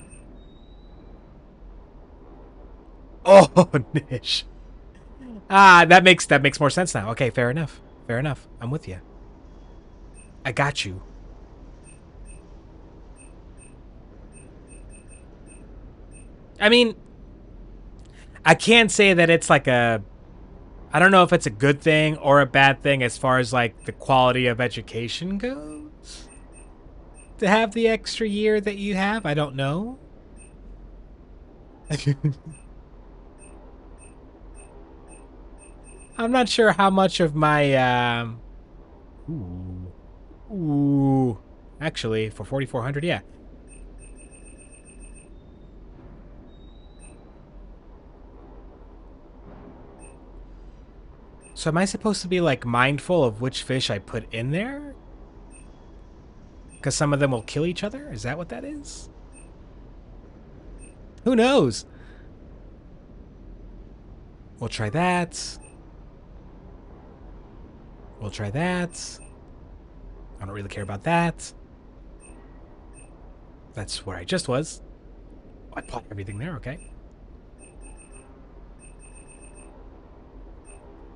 Oh, Nish. Ah, that makes more sense now. Okay, fair enough. I'm with you. I got you. I mean, I can't say that it's like a... I don't know if it's a good thing or a bad thing as far as like the quality of education goes. To have the extra year that you have, I don't know. I'm not sure how much of my ooh. Actually, for 4,400, yeah. So am I supposed to be like mindful of which fish I put in there? Because some of them will kill each other? Is that what that is? Who knows? We'll try that. We'll try that. I don't really care about that. That's where I just was. Oh, I bought everything there, okay.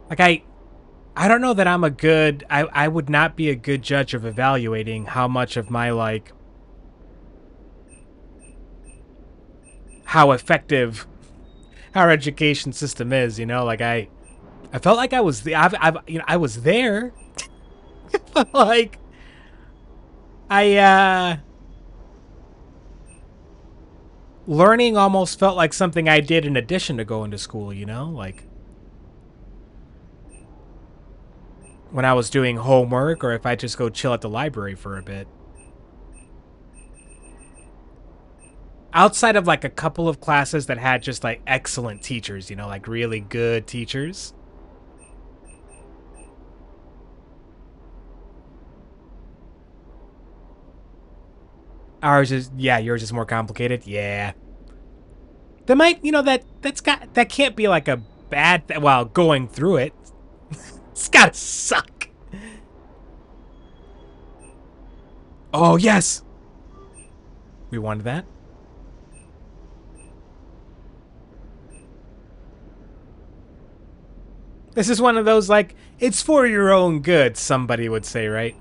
Like, I don't know that I'm a good... I would not be a good judge of evaluating how much of my, like... how effective our education system is, you know? Like, I felt like I was... I was there. But, like... learning almost felt like something I did in addition to going to school, you know? Like... when I was doing homework, or if I just go chill at the library for a bit. Outside of like a couple of classes that had just like excellent teachers, you know, like really good teachers. Ours is, yeah, yours is more complicated. Yeah. That might, you know, that can't be like a bad, well, going through it. It's gotta suck. Oh, yes. We wanted that. This is one of those, like, it's for your own good, somebody would say, right?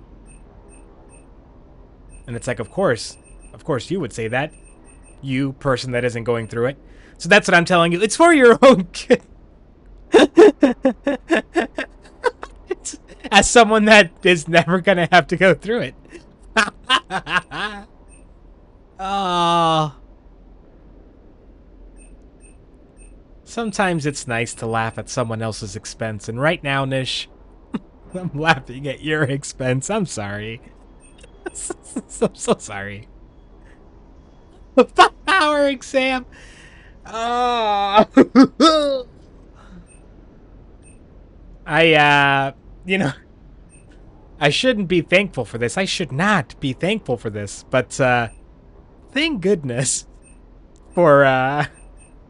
And it's like, of course you would say that. You, person that isn't going through it. So that's what I'm telling you. It's for your own good. As someone that is never going to have to go through it. Oh. Sometimes it's nice to laugh at someone else's expense. And right now, Nish, I'm laughing at your expense. I'm sorry. So sorry. 5-hour exam. Oh. You know, I shouldn't be thankful for this. I should not be thankful for this. But, thank goodness for,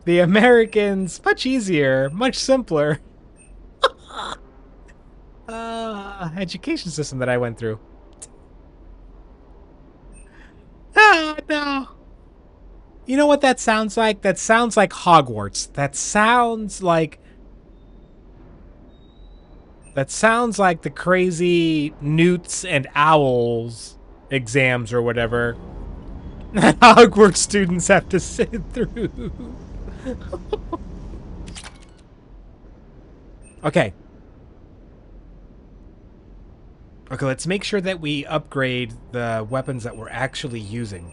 the Americans. Much easier, much simpler. Education system that I went through. Oh, no. You know what that sounds like? That sounds like Hogwarts. That sounds like the crazy newts and owls exams or whatever that Hogwarts students have to sit through. Okay. Okay, let's make sure that we upgrade the weapons that we're actually using.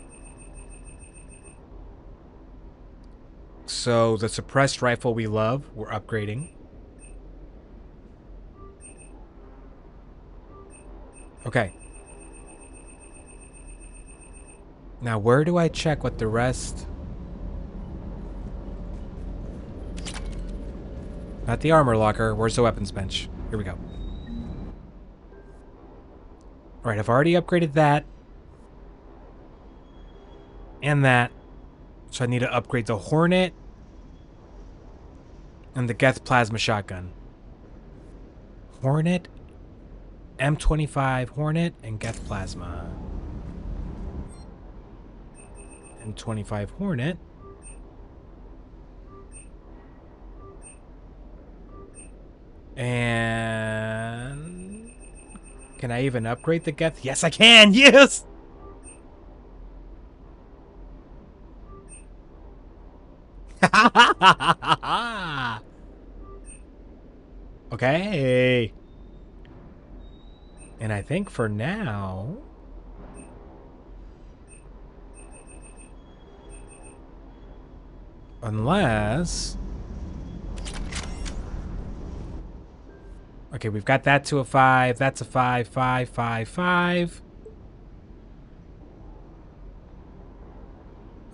So, the suppressed rifle we love, we're upgrading. Okay. Now, where do I check what the rest... Not the armor locker. Where's the weapons bench? Here we go. Alright, I've already upgraded that. And that. So I need to upgrade the Hornet. And the Geth Plasma Shotgun. Hornet. M25 Hornet and Geth Plasma. M25 Hornet. And can I even upgrade the Geth? Yes, I can. Yes. Okay. And I think for now, unless... Okay, we've got that to a 5. That's a 5, 5, 5, 5.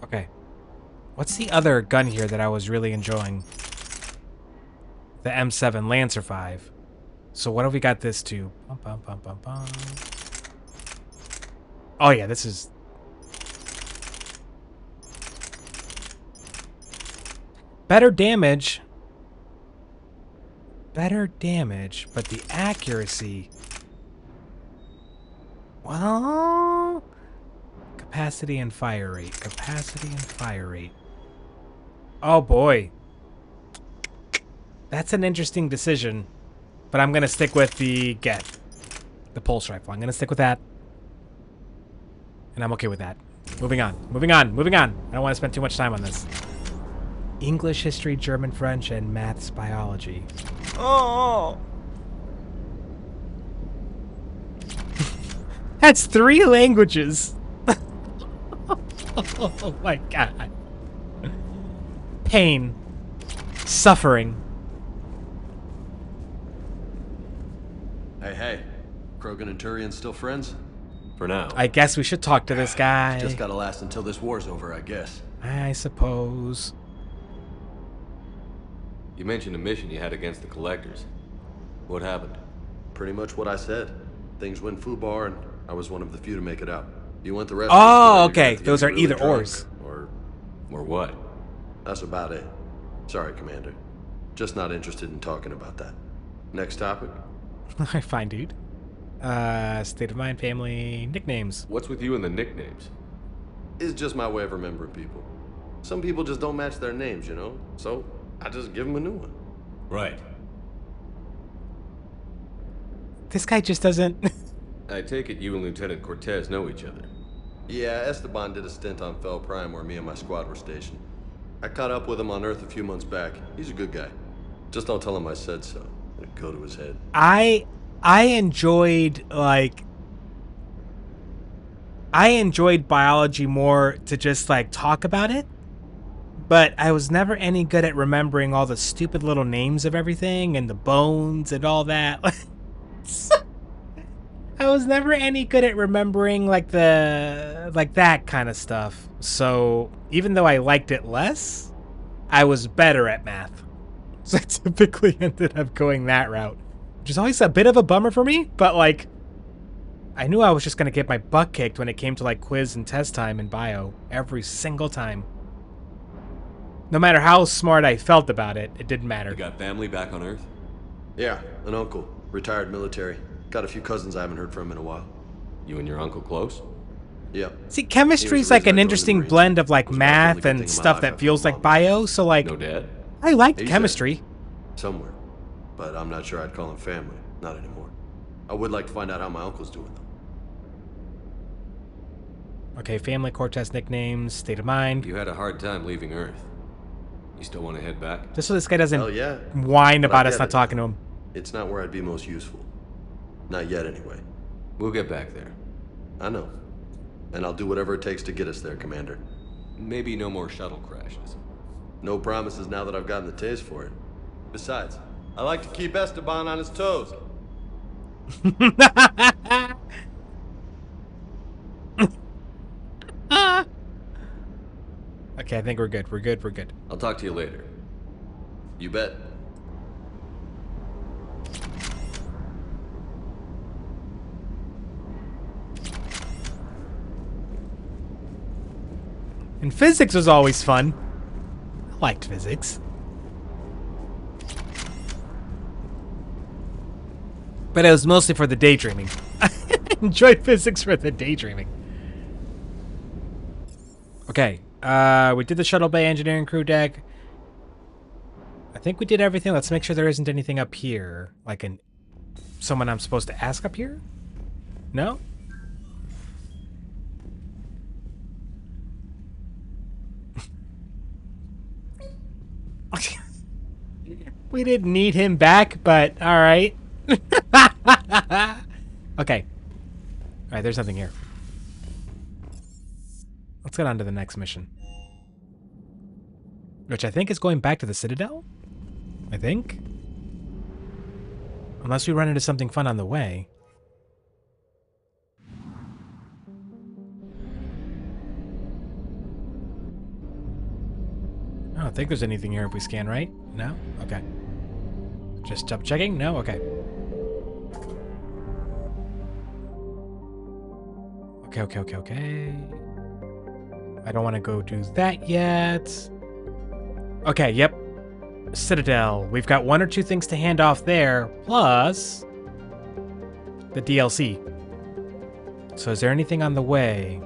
Okay. What's the other gun here that I was really enjoying? The M7 Lancer 5. So what have we got this to? Bum, bum, bum, bum, bum. Oh yeah, this is... Better damage. Better damage, but the accuracy... Well... Capacity and fire rate. Capacity and fire rate. Oh boy. That's an interesting decision. But I'm going to stick with the Geth. The pulse rifle. I'm going to stick with that. And I'm okay with that. Moving on. Moving on. Moving on. I don't want to spend too much time on this. English, history, German, French, and maths, biology. Oh! That's 3 languages. Oh my god. Pain. Suffering. Hey. Krogan and Turian still friends? For now. I guess we should talk to this guy. Just gotta last until this war's over, I guess. I suppose. You mentioned a mission you had against the Collectors. What happened? Pretty much what I said. Things went foobar, and I was one of the few to make it out. You went the rest Oh, of the okay. Those are either ors. Or what? That's about it. Sorry, Commander. Just not interested in talking about that. Next topic? Fine, dude. State of mind, family, nicknames. What's with you and the nicknames? It's just my way of remembering people. Some people just don't match their names, you know? So, I just give them a new one. Right. This guy just doesn't... I take it you and Lieutenant Cortez know each other. Yeah, Esteban did a stint on Fel Prime where me and my squad were stationed. I caught up with him on Earth a few months back. He's a good guy. Just don't tell him I said so. It'll go to his head. I enjoyed, like... I enjoyed biology more to just, like, talk about it. But I was never any good at remembering all the stupid little names of everything and the bones and all that. I was never any good at remembering like that kind of stuff. So even though I liked it less, I was better at math. So I typically ended up going that route, which is always a bit of a bummer for me. But like, I knew I was just gonna get my butt kicked when it came to like quiz and test time in bio every single time. No matter how smart I felt about it, it didn't matter. You got family back on Earth? Yeah, an uncle, retired military. Got a few cousins I haven't heard from in a while. You and your uncle close? Yep. See, chemistry's like an interesting blend of like math and stuff that feels like bio, so like... No dad? I liked chemistry. Somewhere. But I'm not sure I'd call him family. Not anymore. I would like to find out how my uncle's doing, though. Okay, family, Cortez nicknames, state of mind. You had a hard time leaving Earth. You still want to head back? Just so this guy doesn't whine But about I us get not it. talking to him. It's not where I'd be most useful. Not yet, anyway. We'll get back there. I know. And I'll do whatever it takes to get us there, Commander. Maybe no more shuttle crashes. No promises now that I've gotten the taste for it. Besides, I like to keep Esteban on his toes. Okay, I think we're good. We're good. We're good. I'll talk to you later. You bet. And physics was always fun. I liked physics. But it was mostly for the daydreaming. I enjoyed physics for the daydreaming. Okay, we did the shuttle bay engineering crew deck. I think we did everything. Let's make sure there isn't anything up here. Like someone I'm supposed to ask up here? No? We didn't need him back, but alright. Okay. Alright, there's nothing here. Let's get on to the next mission. Which I think is going back to the Citadel? I think? Unless we run into something fun on the way. I don't think there's anything here if we scan right. No? Okay. Just double checking? No? Okay. Okay. I don't want to go do that yet. Okay, yep. Citadel. We've got one or two things to hand off there, plus the DLC. So is there anything on the way?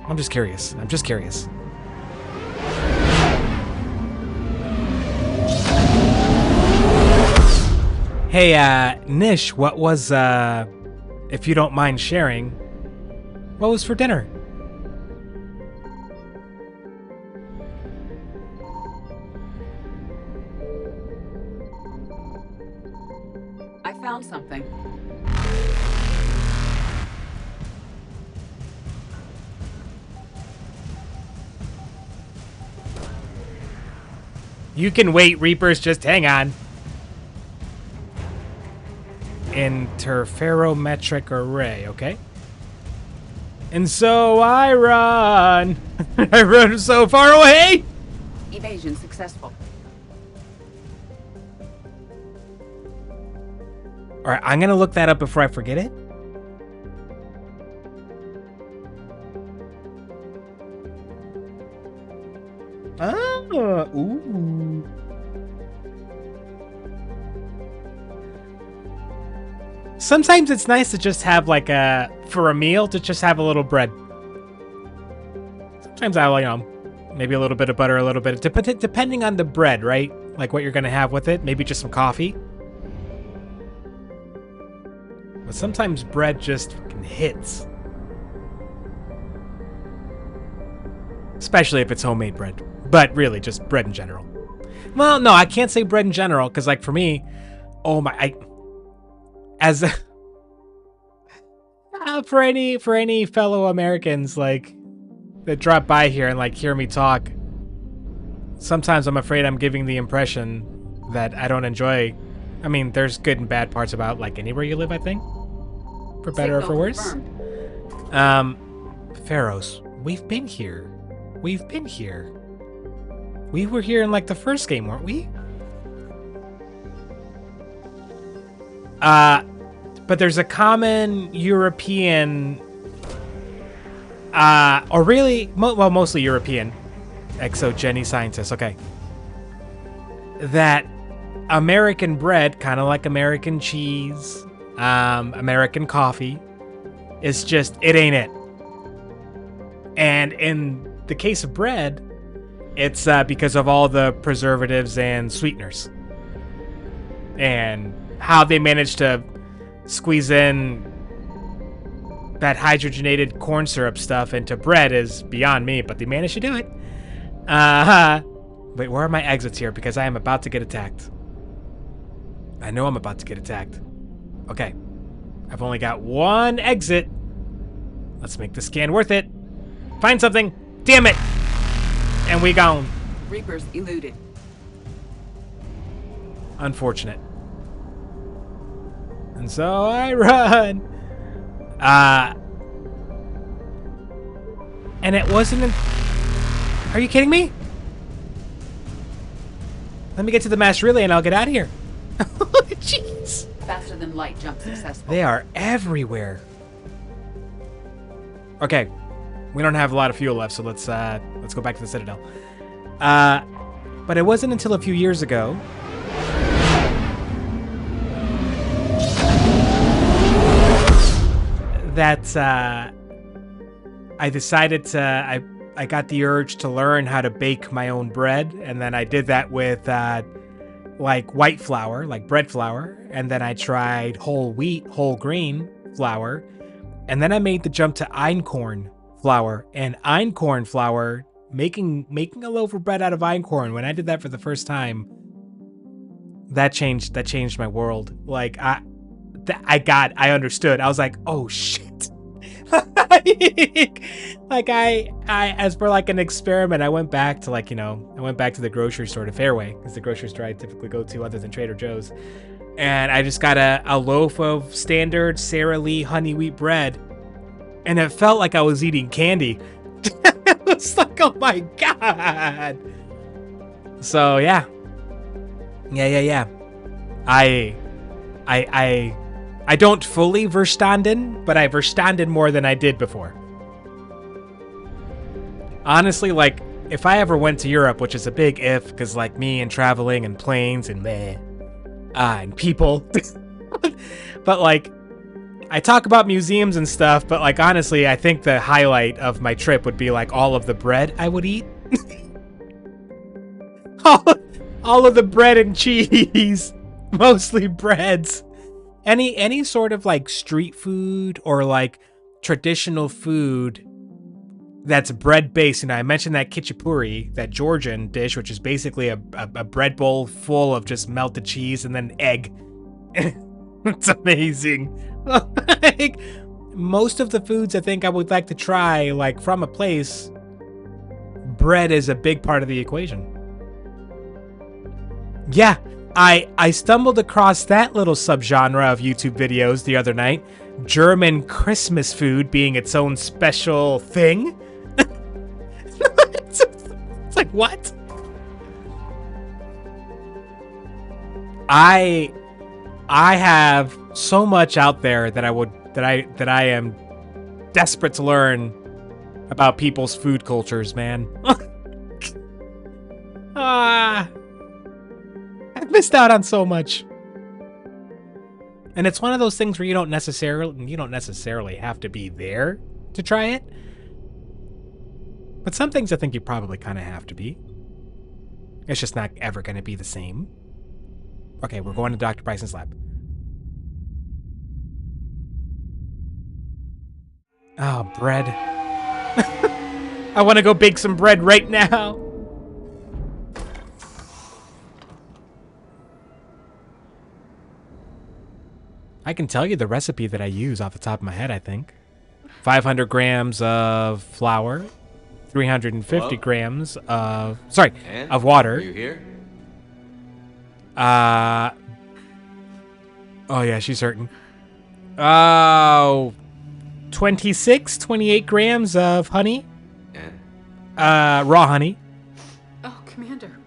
I'm just curious. Hey, Nish, what was, if you don't mind sharing, what was for dinner? I found something. You can wait, Reapers, just hang on. Interferometric array, okay. And so I run. I run so far away. Evasion successful. All right, I'm gonna look that up before I forget it. Ah, ooh. Sometimes it's nice to just have like for a meal, to just have a little bread. Sometimes I'll, maybe a little bit of butter, a little bit, depending on the bread, right? Like what you're gonna have with it. Maybe just some coffee. But sometimes bread just fucking hits. Especially if it's homemade bread. But really, just bread in general. Well, no, I can't say bread in general, because, like, for me, oh my, for any fellow Americans, like, that drop by here and, like, hear me talk, sometimes I'm afraid I'm giving the impression that I don't enjoy. I mean, there's good and bad parts about, like, anywhere you live, I think. For better or for worse. Pharaohs, we've been here. We've been here. We were here in, like, the first game, weren't we? But there's a common European, or really, well, mostly European, exogeny scientists, okay, that American bread, kind of like American cheese, American coffee, is just, it ain't it. And in the case of bread, it's because of all the preservatives and sweeteners. And how they managed to squeeze in that hydrogenated corn syrup stuff into bread is beyond me, but they managed to do it. Wait, where are my exits here? Because I am about to get attacked. I know I'm about to get attacked. Okay. I've only got one exit. Let's make the scan worth it. Find something. Damn it! And we gone. Reapers eluded. Unfortunate. And so I run. And it wasn't. Are you kidding me? Let me get to the mass relay and I'll get out of here. Jeez. Faster than light jump successful. They are everywhere. Okay. We don't have a lot of fuel left, so let's go back to the Citadel. But it wasn't until a few years ago that I decided to, I got the urge to learn how to bake my own bread, and then I did that with like white flour, like bread flour, and then I tried whole wheat, whole grain flour, and then I made the jump to einkorn flour. And einkorn flour, making a loaf of bread out of einkorn, when I did that for the first time, that changed my world. Like I understood. I was like, oh shit. Like I as for like an experiment, I went back to the grocery store, to Fairway, because the grocery store I typically go to other than Trader Joe's, and I just got a loaf of standard Sara Lee honey wheat bread, and it felt like I was eating candy. It was like, oh my god. So yeah. I don't fully verstanden, but I verstanden more than I did before. Honestly, like, if I ever went to Europe, which is a big if, because, like, me and traveling and planes and and people. But, like, I talk about museums and stuff, but, like, honestly, I think the highlight of my trip would be, like, all of the bread I would eat. all of the bread and cheese. Mostly breads. Any sort of, like, street food or, like, traditional food that's bread-based. You know, I mentioned that khachapuri, that Georgian dish, which is basically a bread bowl full of just melted cheese and then egg. It's amazing. Like, most of the foods I think I would like to try, like, from a place, bread is a big part of the equation. Yeah. I stumbled across that little subgenre of YouTube videos the other night. German Christmas food being its own special thing. It's like, what? I have so much out there that I am desperate to learn about people's food cultures, man. I've missed out on so much. And it's one of those things where you don't necessarily have to be there to try it. But some things I think you probably kind of have to be. It's just not ever going to be the same. Okay, we're going to Dr. Bryson's lab. Oh, bread. I want to go bake some bread right now. I can tell you the recipe that I use off the top of my head, I think. 500 grams of flour, 350 grams of, sorry, Anne, of water. Are you here? Oh yeah, she's certain. Oh, 28 grams of honey. Raw honey. Oh, Commander.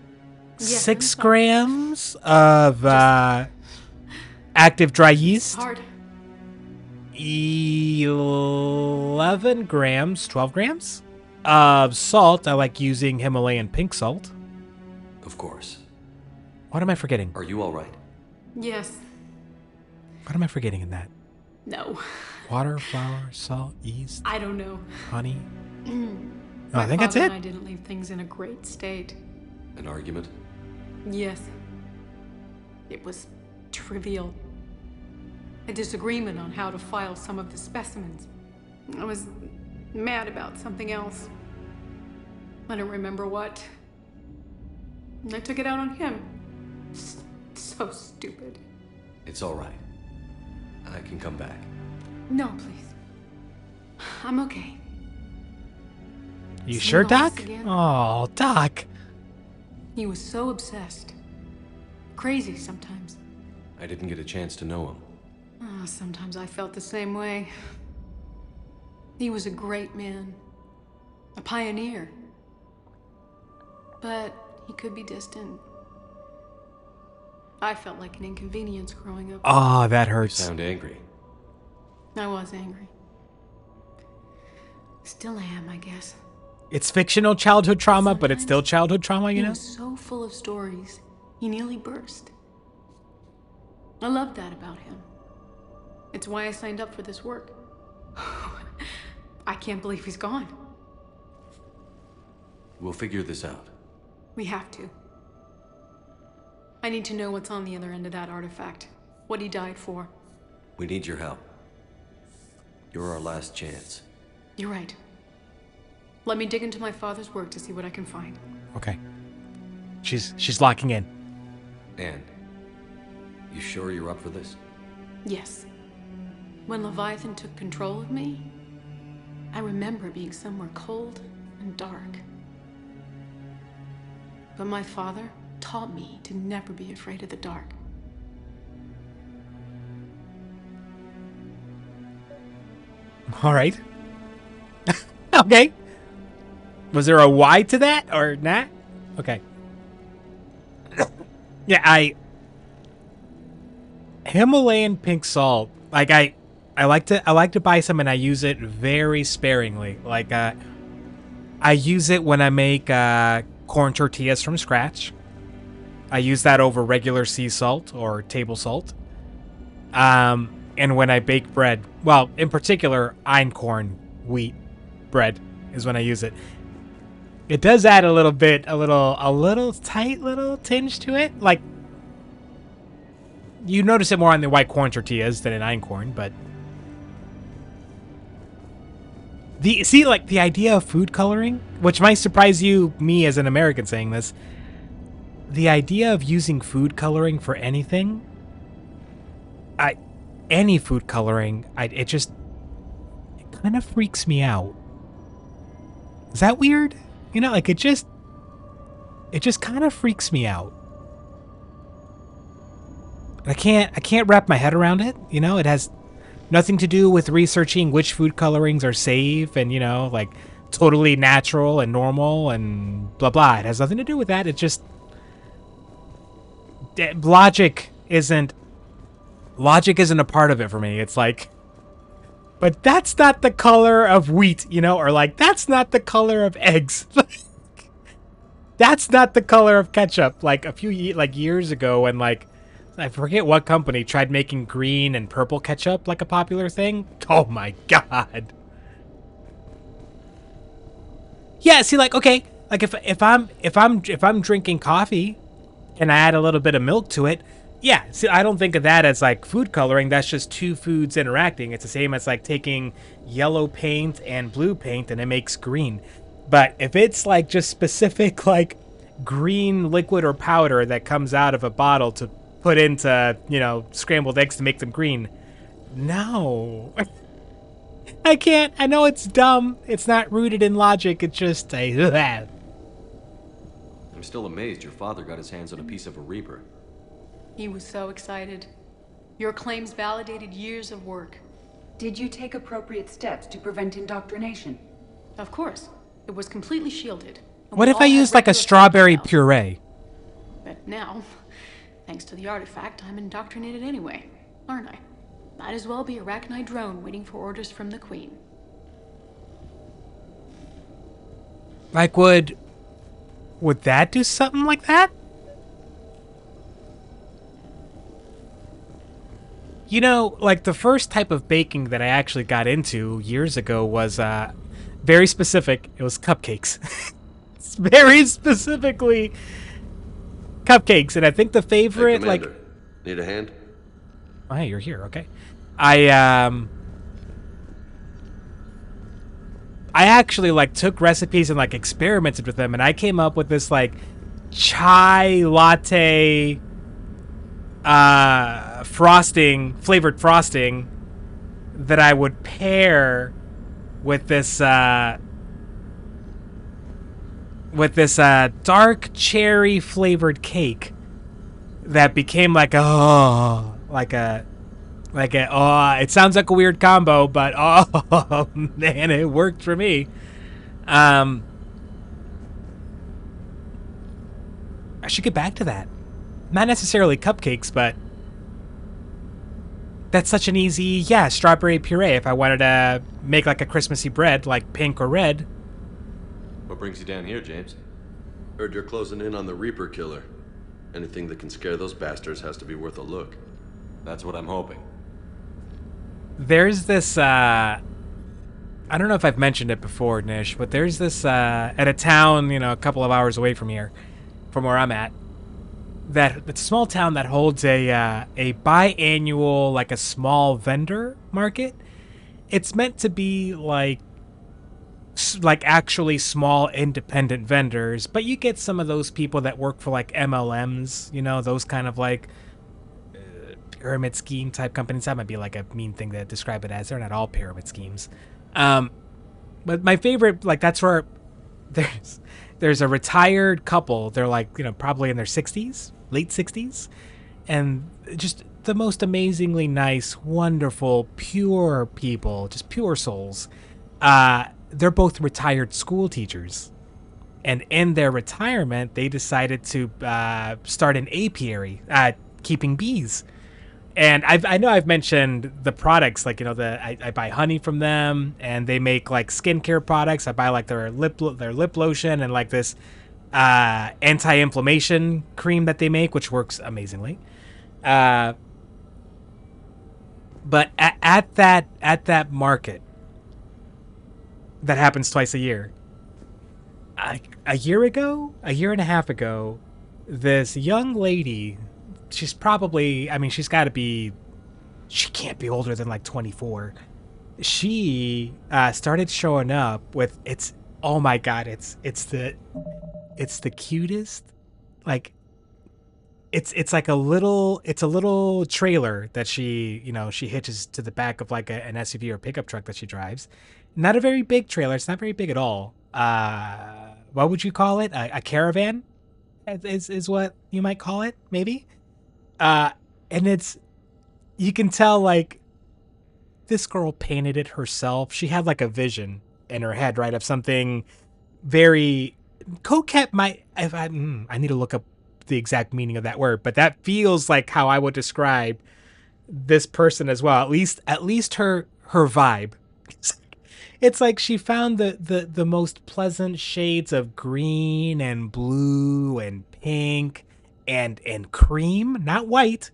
6 grams of active dry yeast. Hard. 11 grams, 12 grams of salt. I like using Himalayan pink salt. Of course. What am I forgetting? Are you all right? Yes. What am I forgetting in that? No. Water, flour, salt, yeast. I don't know. Honey. My I think that's father it. and I didn't leave things in a great state. An argument? Yes. It was trivial. A disagreement on how to file some of the specimens. I was mad about something else. I don't remember what. And I took it out on him. So stupid. It's all right. I can come back. No, please. I'm okay. You See sure, the loss Doc? again? Oh, Doc. He was so obsessed. Crazy sometimes. I didn't get a chance to know him. Oh, sometimes I felt the same way. He was a great man. A pioneer. But he could be distant. I felt like an inconvenience growing up. Oh, that hurts. You sound angry. I was angry. Still am, I guess. It's fictional childhood trauma, but it's still childhood trauma, you He know? was so full of stories, he nearly burst. I loved that about him. It's why I signed up for this work. I can't believe he's gone. We'll figure this out. We have to. I need to know what's on the other end of that artifact. What he died for. We need your help. You're our last chance. You're right. Let me dig into my father's work to see what I can find. Okay. She's locking in. Anne, you sure you're up for this? Yes. When Leviathan took control of me, I remember being somewhere cold and dark. But my father taught me to never be afraid of the dark. All right. Okay. Was there a why to that or not? Okay. Yeah, Himalayan pink salt. Like I like to buy some and I use it very sparingly. Like I use it when I make corn tortillas from scratch. I use that over regular sea salt or table salt. And when I bake bread, well, in particular, einkorn wheat bread is when I use it. It does add a little bit, a little tight little tinge to it. Like, you notice it more on the white corn tortillas than in einkorn, but the idea of food coloring, which might surprise you, me as an American saying this, the idea of using food coloring for anything, any food coloring, it kind of freaks me out. Is that weird? You know, like it just kind of freaks me out. I can't wrap my head around it. You know, it has nothing to do with researching which food colorings are safe and, you know, like totally natural and normal and blah blah. It has nothing to do with that. It just logic isn't a part of it for me. It's like, but that's not the color of wheat, you know, or like that's not the color of eggs. That's not the color of ketchup. Like a few years ago when like I forget what company tried making green and purple ketchup like a popular thing. Oh my god. Yeah, see, like, okay, like if I'm drinking coffee and I add a little bit of milk to it, Yeah, see, I don't think of that as like food coloring. That's just two foods interacting. It's the same as like taking yellow paint and blue paint and it makes green. But if it's like just specific like green liquid or powder that comes out of a bottle to put into, scrambled eggs to make them green, no. I can't. I know it's dumb. It's not rooted in logic. It's just I'm still amazed your father got his hands on a piece of a Reaper. He was so excited. Your claims validated years of work. Did you take appropriate steps to prevent indoctrination? Of course. It was completely shielded. What if I used like a strawberry puree? But now, thanks to the artifact, I'm indoctrinated anyway, aren't I? Might as well be a Arachnite drone waiting for orders from the Queen. Like, would that do something like that? Like the first type of baking that I actually got into years ago was very specific. It was cupcakes. It's very specifically cupcakes, and I think the favorite, hey, need a hand? Oh, hey, you're here. Okay. I actually like took recipes and like experimented with them, and I came up with this like chai latte flavored frosting that I would pair with this dark cherry flavored cake that became it sounds like a weird combo, but oh man, it worked for me. I should get back to that. Not necessarily cupcakes, but that's such an easy, strawberry puree if I wanted to make like a Christmassy bread, like pink or red. What brings you down here, James? Heard you're closing in on the Reaper killer. Anything that can scare those bastards has to be worth a look. That's what I'm hoping. There's this, I don't know if I've mentioned it before, Nish, but there's this, at a town, a couple of hours away from here, from where I'm at, it's a small town that holds a biannual, like a small vendor market. It's meant to be like actually small independent vendors, but you get some of those people that work for like MLMs, those kind of like pyramid scheme type companies. That might be like a mean thing to describe it as. They're not all pyramid schemes. But my favorite, like that's where there's a retired couple. They're like, probably in their 60s, late 60s, and just the most amazingly nice, wonderful, pure people, just pure souls. They're both retired school teachers, and in their retirement, they decided to start an apiary, keeping bees. And I know I've mentioned the products, like I buy honey from them, and they make like skincare products. I buy like their lip lotion and like this anti-inflammation cream that they make, which works amazingly. But at that market that happens twice a year, a year and a half ago, this young lady, she's probably, she can't be older than like 24. She started showing up with oh my god, it's the cutest, like it's like a little trailer that she she hitches to the back of like an SUV or pickup truck that she drives. Not a very big trailer. It's not very big at all. What would you call it? A caravan is what you might call it, maybe. And you can tell like this girl painted it herself. She had like a vision in her head, right, of something very coquette. I need to look up the exact meaning of that word, but that feels like how I would describe this person as well. At least her vibe. It's like she found the most pleasant shades of green and blue and pink and cream, not white,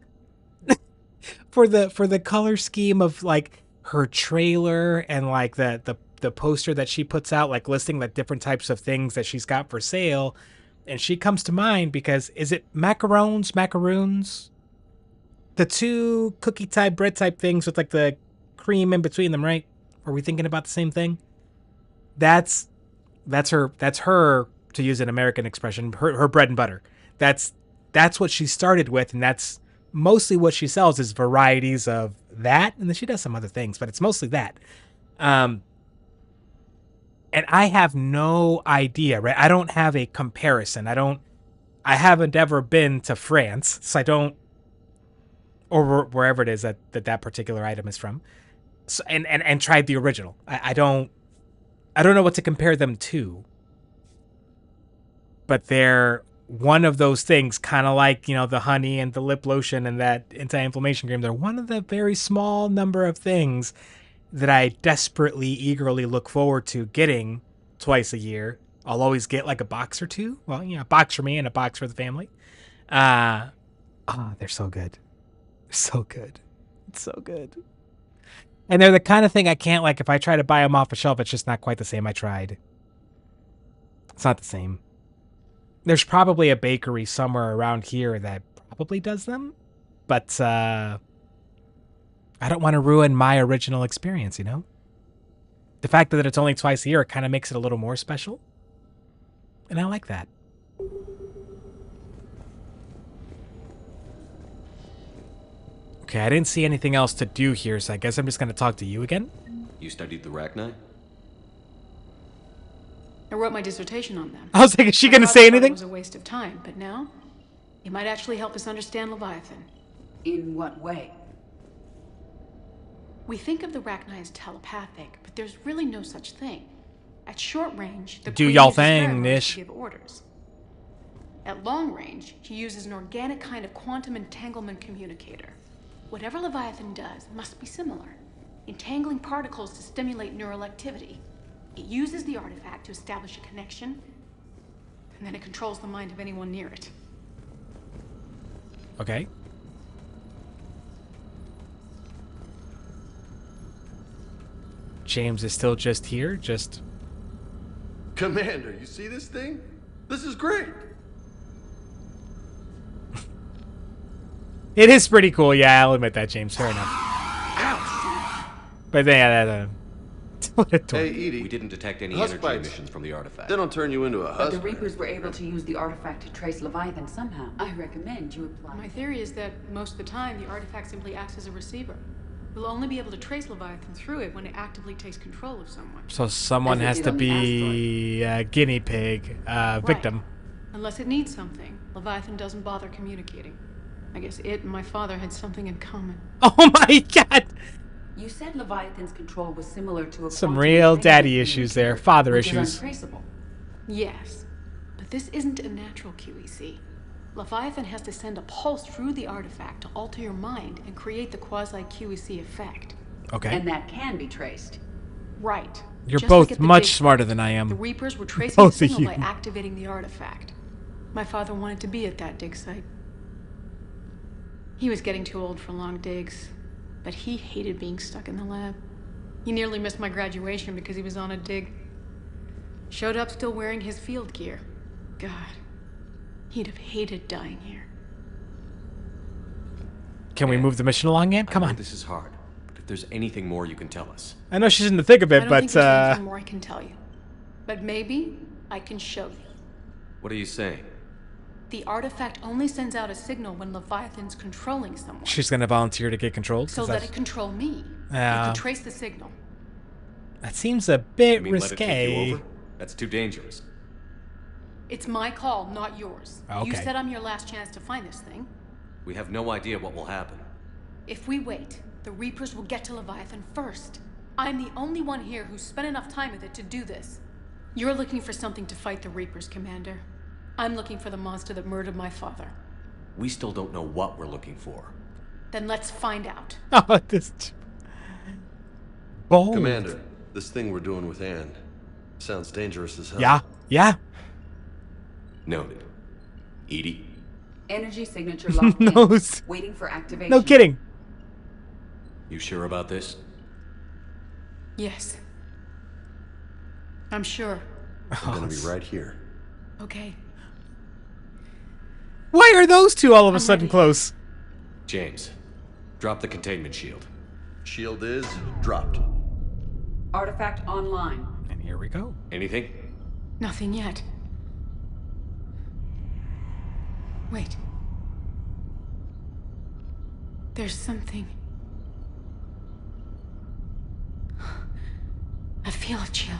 for the color scheme of like her trailer and like the poster that she puts out, like listing like different types of things that she's got for sale. And she comes to mind because, is it macaroons? The two cookie type bread type things with like the cream in between them, right? Are we thinking about the same thing? That's her, to use an American expression, her bread and butter. That's what she started with, and that's mostly what she sells is varieties of that, and then she does some other things, but it's mostly that. And I have no idea, right? I don't have a comparison. I haven't ever been to France, so I don't, or wherever it is that particular item is from, so, and tried the original. I don't know what to compare them to, but they're one of those things, kind of like, the honey and the lip lotion and that anti-inflammation cream. They're one of the very small number of things that I desperately, eagerly look forward to getting twice a year. I'll always get like a box or two. Well, a box for me and a box for the family. They're so good. They're so good. It's so good. And they're the kind of thing I can't, like, if I try to buy them off a shelf, it's just not quite the same. I tried. It's not the same. There's probably a bakery somewhere around here that probably does them, but I don't want to ruin my original experience, The fact that it's only twice a year, it kind of makes it a little more special, and I like that. Okay, I didn't see anything else to do here, so I guess I'm just going to talk to you again. You studied the Rachni? I wrote my dissertation on them. I was like, is she going to say anything? It was a waste of time, but now it might actually help us understand Leviathan. In what way? We think of the Rachni as telepathic, but there's really no such thing. At short range, the do Queen y'all uses thing, pheromones Nish. to give orders. At long range, she uses an organic kind of quantum entanglement communicator. Whatever Leviathan does must be similar, entangling particles to stimulate neural activity. It uses the artifact to establish a connection, and then it controls the mind of anyone near it. Okay. James is still just here, just... Commander, you see this thing? This is great. It is pretty cool, yeah, I'll admit that, James. Fair enough. But yeah, hey, Edie. We didn't detect any energy emissions from the artifact. They don't turn you into a But the husband. Reapers were able to use the artifact to trace Leviathan somehow. I recommend you apply. My theory is that most of the time, the artifact simply acts as a receiver. We'll only be able to trace Leviathan through it when it actively takes control of someone. So someone has to be a guinea pig victim. Right. Unless it needs something, Leviathan doesn't bother communicating. I guess it and my father had something in common. Oh my god! You said Leviathan's control was similar to a some real daddy issues there. Father which issues. Is untraceable. Yes, but this isn't a natural QEC. Leviathan has to send a pulse through the artifact to alter your mind and create the quasi-QEC effect. Okay. And that can be traced. Right. You're Just both like at the much dig smarter site, than I am. The Reapers were tracing Both the of signal you. by activating the artifact. My father wanted to be at that dig site. He was getting too old for long digs, but he hated being stuck in the lab. He nearly missed my graduation because he was on a dig. Showed up still wearing his field gear. God, he'd have hated dying here. Can we move the mission along, Ann? Come I know on. this is hard, but if there's anything more you can tell us. I know she's in the thick of I it, don't but think there's anything more I can tell you. But maybe I can show you. What are you saying? The artifact only sends out a signal when Leviathan's controlling someone. she's gonna volunteer to get controlled. So Is let that- it control me. Yeah. It could trace the signal. That seems a bit You mean let it take you risque. over? That's too dangerous. It's my call, not yours. You Okay. said I'm your last chance to find this thing. We have no idea what will happen. If we wait, the Reapers will get to Leviathan first. I'm the only one here who's spent enough time with it to do this. You're looking for something to fight the Reapers, Commander. I'm looking for the monster that murdered my father. We still don't know what we're looking for. Then let's find out. Oh, this... Bold. Commander, this thing we're doing with Anne sounds dangerous as hell. Yeah, yeah. Noted. Edie? Energy signature locked No, in. s- Waiting for activation. No kidding. You sure about this? Yes. I'm sure. I'm gonna be right here. Okay. Why are those two all of a I'm sudden ready. close? James, Drop the containment shield. Shield is dropped. Artifact online. And here we go. Anything? Nothing yet. Wait. There's something. I feel a chill.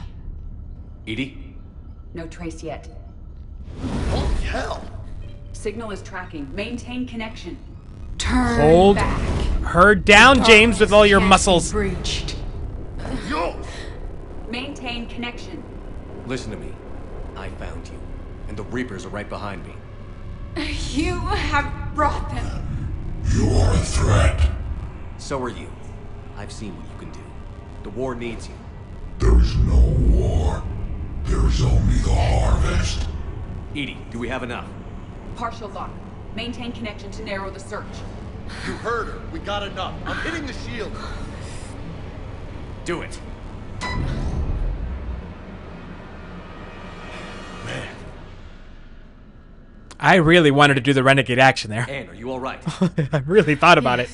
Edie? No trace yet. Holy hell! Signal is tracking. Maintain connection. Turn Hold back. her down, James, with all your muscles. Breached. Yo! Maintain connection. Listen to me. I found you, and the Reapers are right behind me. You have brought them. You are a threat. So are you. I've seen what you can do. The war needs you. There is no war. There is only the harvest. Edie, do we have enough? Partial lock. Maintain connection to narrow the search. You heard her. We got enough. I'm hitting the shield. Do it. Man. I really wanted to do the renegade action there. Anne, are you all right? I really thought about it.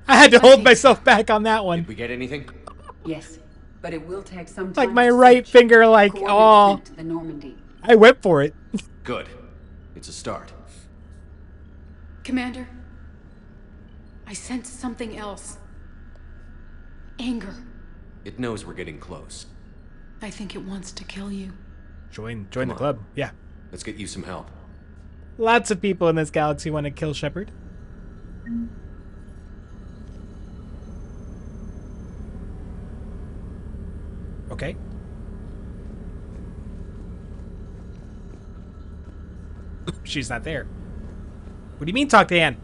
I had to hold myself back on that one. Did we get anything? Yes, but it will take some time. Like my to right search. finger, like, Coordinates oh. sent to the Normandy. I went for it. Good. It's a start. Commander, I sense something else. Anger. It knows we're getting close. I think it wants to kill you. Join the club. Yeah. Let's get you some help. Lots of people in this galaxy want to kill Shepard. Okay. She's not there. What do you mean talk to Anne?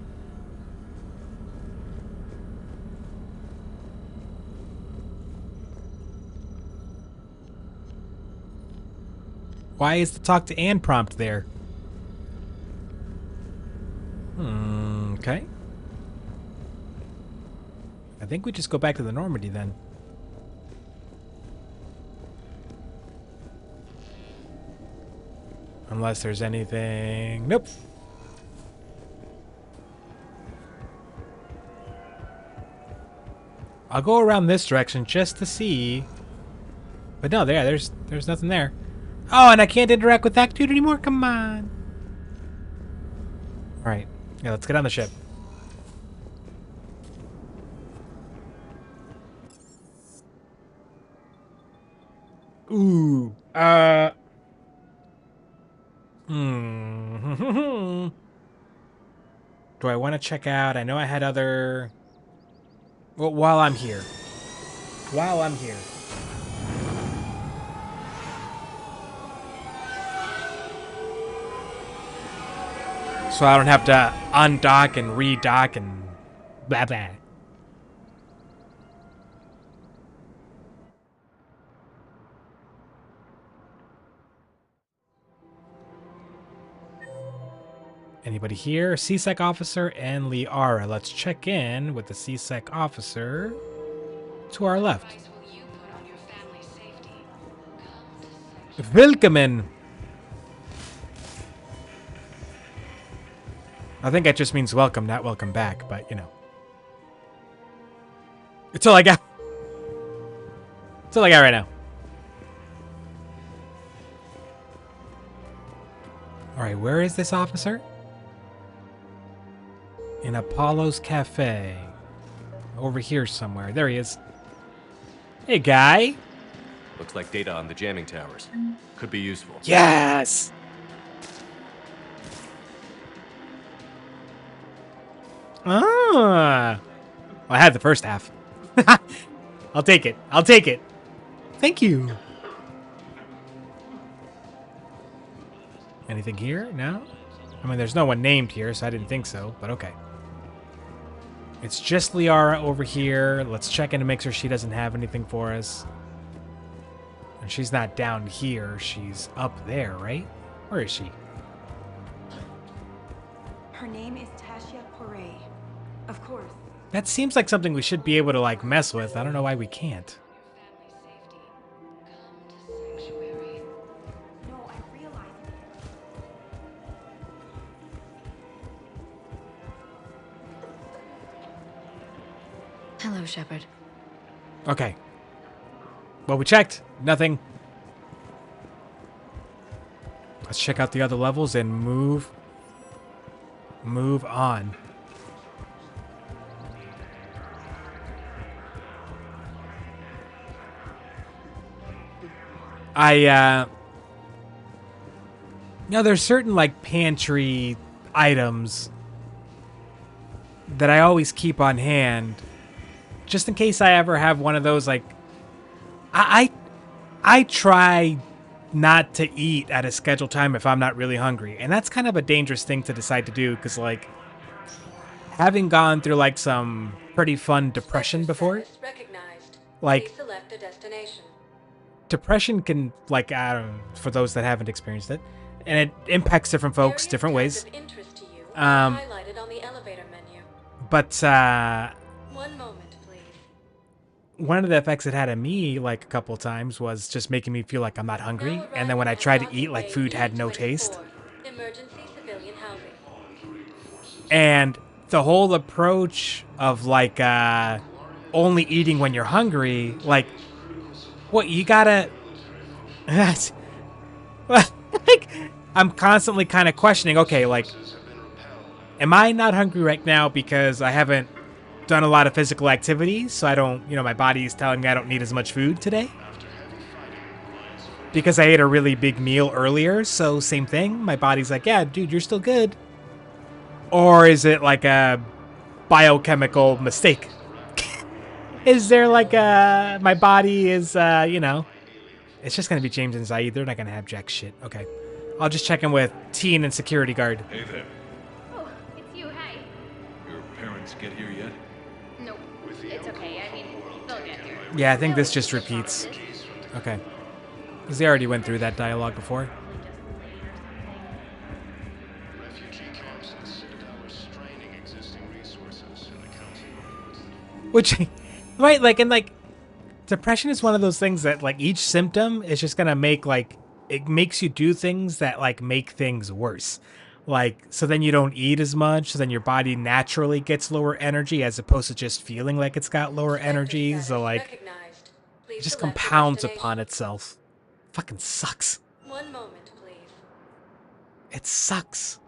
Why is the talk to Anne prompt there? Okay. I think we just go back to the Normandy then. Unless there's anything... Nope. I'll go around this direction just to see. But no, there's nothing there. Oh, and I can't interact with that dude anymore? Come on. Alright. Yeah, let's get on the ship. Ooh. Do I want to check out? I know I had other... Well, while I'm here. So I don't have to undock and redock and blah blah. Anybody here? CSEC officer and Liara. Let's check in with the CSEC officer to our left. Willkommen. I think that just means welcome, not welcome back, but you know. It's all I got. It's all I got right now. Alright, where is this officer? In Apollo's Cafe. Over here somewhere. There he is. Hey, guy. Looks like data on the jamming towers. Could be useful. Yes! Ah. Well, I had the first half. I'll take it. I'll take it. Thank you. Anything here? No? I mean, there's no one named here, so I didn't think so, but okay. It's just Liara over here. Let's check in to make sure she doesn't have anything for us. And she's not down here. She's up there, right? Where is she? Her name is Tasha Poray. Of course. That seems like something we should be able to, like, mess with. I don't know why we can't. Hello, Shepard. Okay. Well, we checked. Nothing. Let's check out the other levels and move on. There's certain like pantry items that I always keep on hand just in case I ever have one of those. Like I try not to eat at a scheduled time if I'm not really hungry, and that's kind of a dangerous thing to decide to do, because like having gone through like some pretty fun depression before, like depression can, like, I don't know, for those that haven't experienced it, and it impacts different folks different ways. But one of the effects it had on me, like a couple times, was just making me feel like I'm not hungry, and then when I tried to eat, like food had no taste. And the whole approach of like only eating when you're hungry, like, what, you gotta like, I'm constantly kind of questioning, okay, like, am I not hungry right now because I haven't done a lot of physical activity, so I don't, my body is telling me I don't need as much food today? Because I ate a really big meal earlier, so same thing, my body's like, yeah, dude, you're still good. Or is it like a biochemical mistake? Is there like my body is, it's just going to be James and Zaid. They're not going to have jack shit. Okay. I'll just check in with Teen and security guard. Hey there. Oh, it's you, hey. Your parents get here yet? Nope. It's okay. I mean, they'll get here. Yeah, I think this just repeats. Okay. Because they already went through that dialogue before. Which, right, like, and like, depression is one of those things that, like, each symptom is just gonna make, like, it makes you do things that, like, make things worse. Like, so then you don't eat as much, so then your body naturally gets lower energy as opposed to just feeling like it's got lower energy. So, like, it just compounds upon itself. Fucking sucks. 1 moment, please. It sucks.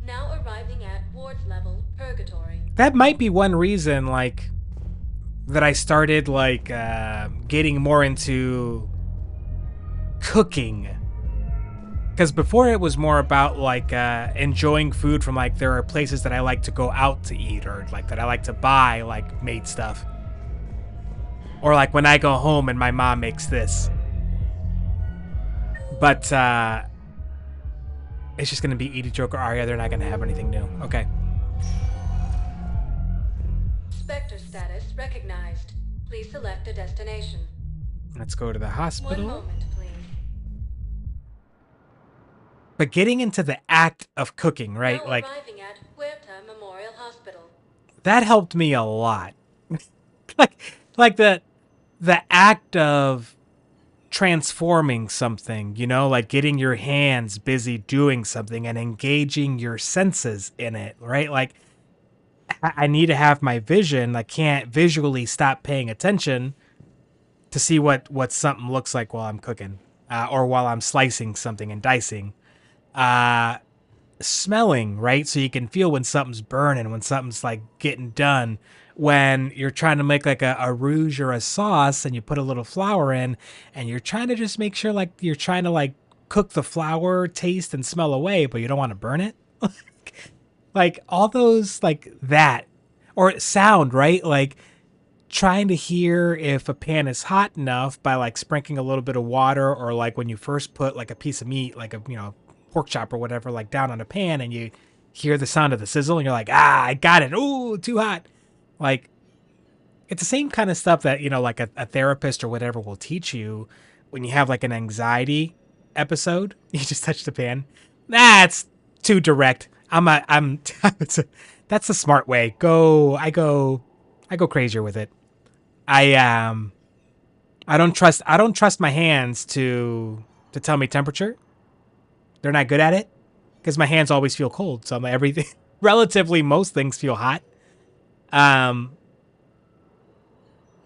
Now arriving at ward level purgatory. That might be one reason, like, that I started, like, getting more into cooking. Because before it was more about, like, enjoying food from, like, there are places that I like to go out to eat, or, like, that I like to buy, like, made stuff. Or, like, when I go home and my mom makes this. But, it's just going to be Edie, Joker, Arya. They're not going to have anything new. Okay. Spectre status recognized. Please select a destination. Let's go to the hospital. 1 moment, please. But getting into the act of cooking, right? Now like, arriving at Huerta Memorial Hospital. That helped me a lot. like the act of transforming something, like getting your hands busy doing something and engaging your senses in it, right? Like, I need to have my vision. I can't visually stop paying attention to see what something looks like while I'm cooking, or while I'm slicing something and dicing. Smelling, right? So you can feel when something's burning, when something's like getting done. When you're trying to make like a rouge or a sauce and you put a little flour in and you're trying to just make sure, like, you're trying to like cook the flour taste and smell away, but you don't want to burn it. Like all those, like that, or sound, right? Like trying to hear if a pan is hot enough by like sprinkling a little bit of water, or like when you first put like a piece of meat, like a, pork chop or whatever, like down on a pan, and you hear the sound of the sizzle and you're like, I got it. Ooh, too hot. Like, it's the same kind of stuff that, like a therapist or whatever will teach you when you have like an anxiety episode. You just touch the pan. That's too direct. That's the smart way. I go crazier with it. I don't trust my hands to tell me temperature. They're not good at it because my hands always feel cold. So everything, relatively most things feel hot.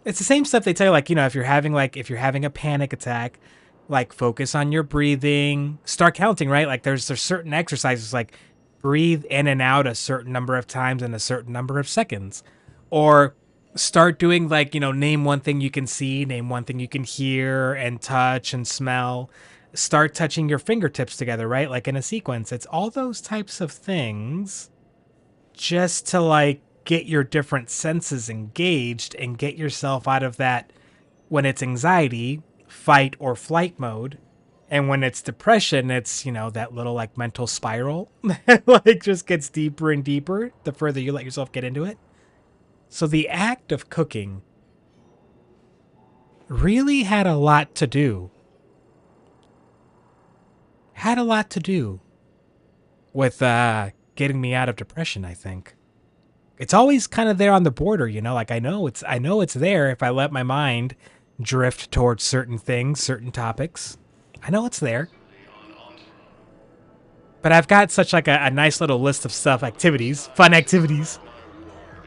It's the same stuff they tell you, like, if you're having a panic attack, like focus on your breathing, start counting, right? Like there's certain exercises like breathe in and out a certain number of times in a certain number of seconds. Or start doing like, name one thing you can see, name one thing you can hear and touch and smell. Start touching your fingertips together, right? Like in a sequence. It's all those types of things just to like get your different senses engaged and get yourself out of that, when it's anxiety, fight or flight mode. And when it's depression, it's, that little like mental spiral that like just gets deeper and deeper the further you let yourself get into it. So the act of cooking really had a lot to do. With getting me out of depression, I think. It's always kind of there on the border, like I know it's there if I let my mind drift towards certain things, certain topics. I know it's there. But I've got such like a nice little list of fun activities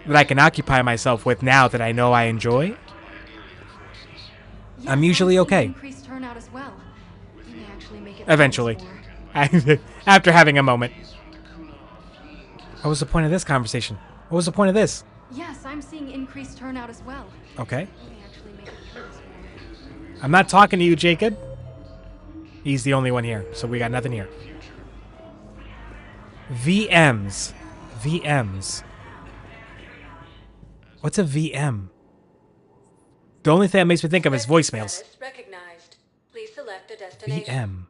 that I can occupy myself with now that I know I enjoy. Yes, I'm usually okay. Increased turnout as well. You may actually make it Eventually. After having a moment. What was the point of this conversation? What was the point of this? Yes, I'm seeing increased turnout as well. Okay. You may actually make it through this war. I'm not talking to you, Jacob. He's the only one here, so we got nothing here. VMs. What's a VM? The only thing that makes me think of is voicemails. Recognized. Please select a destination. VM.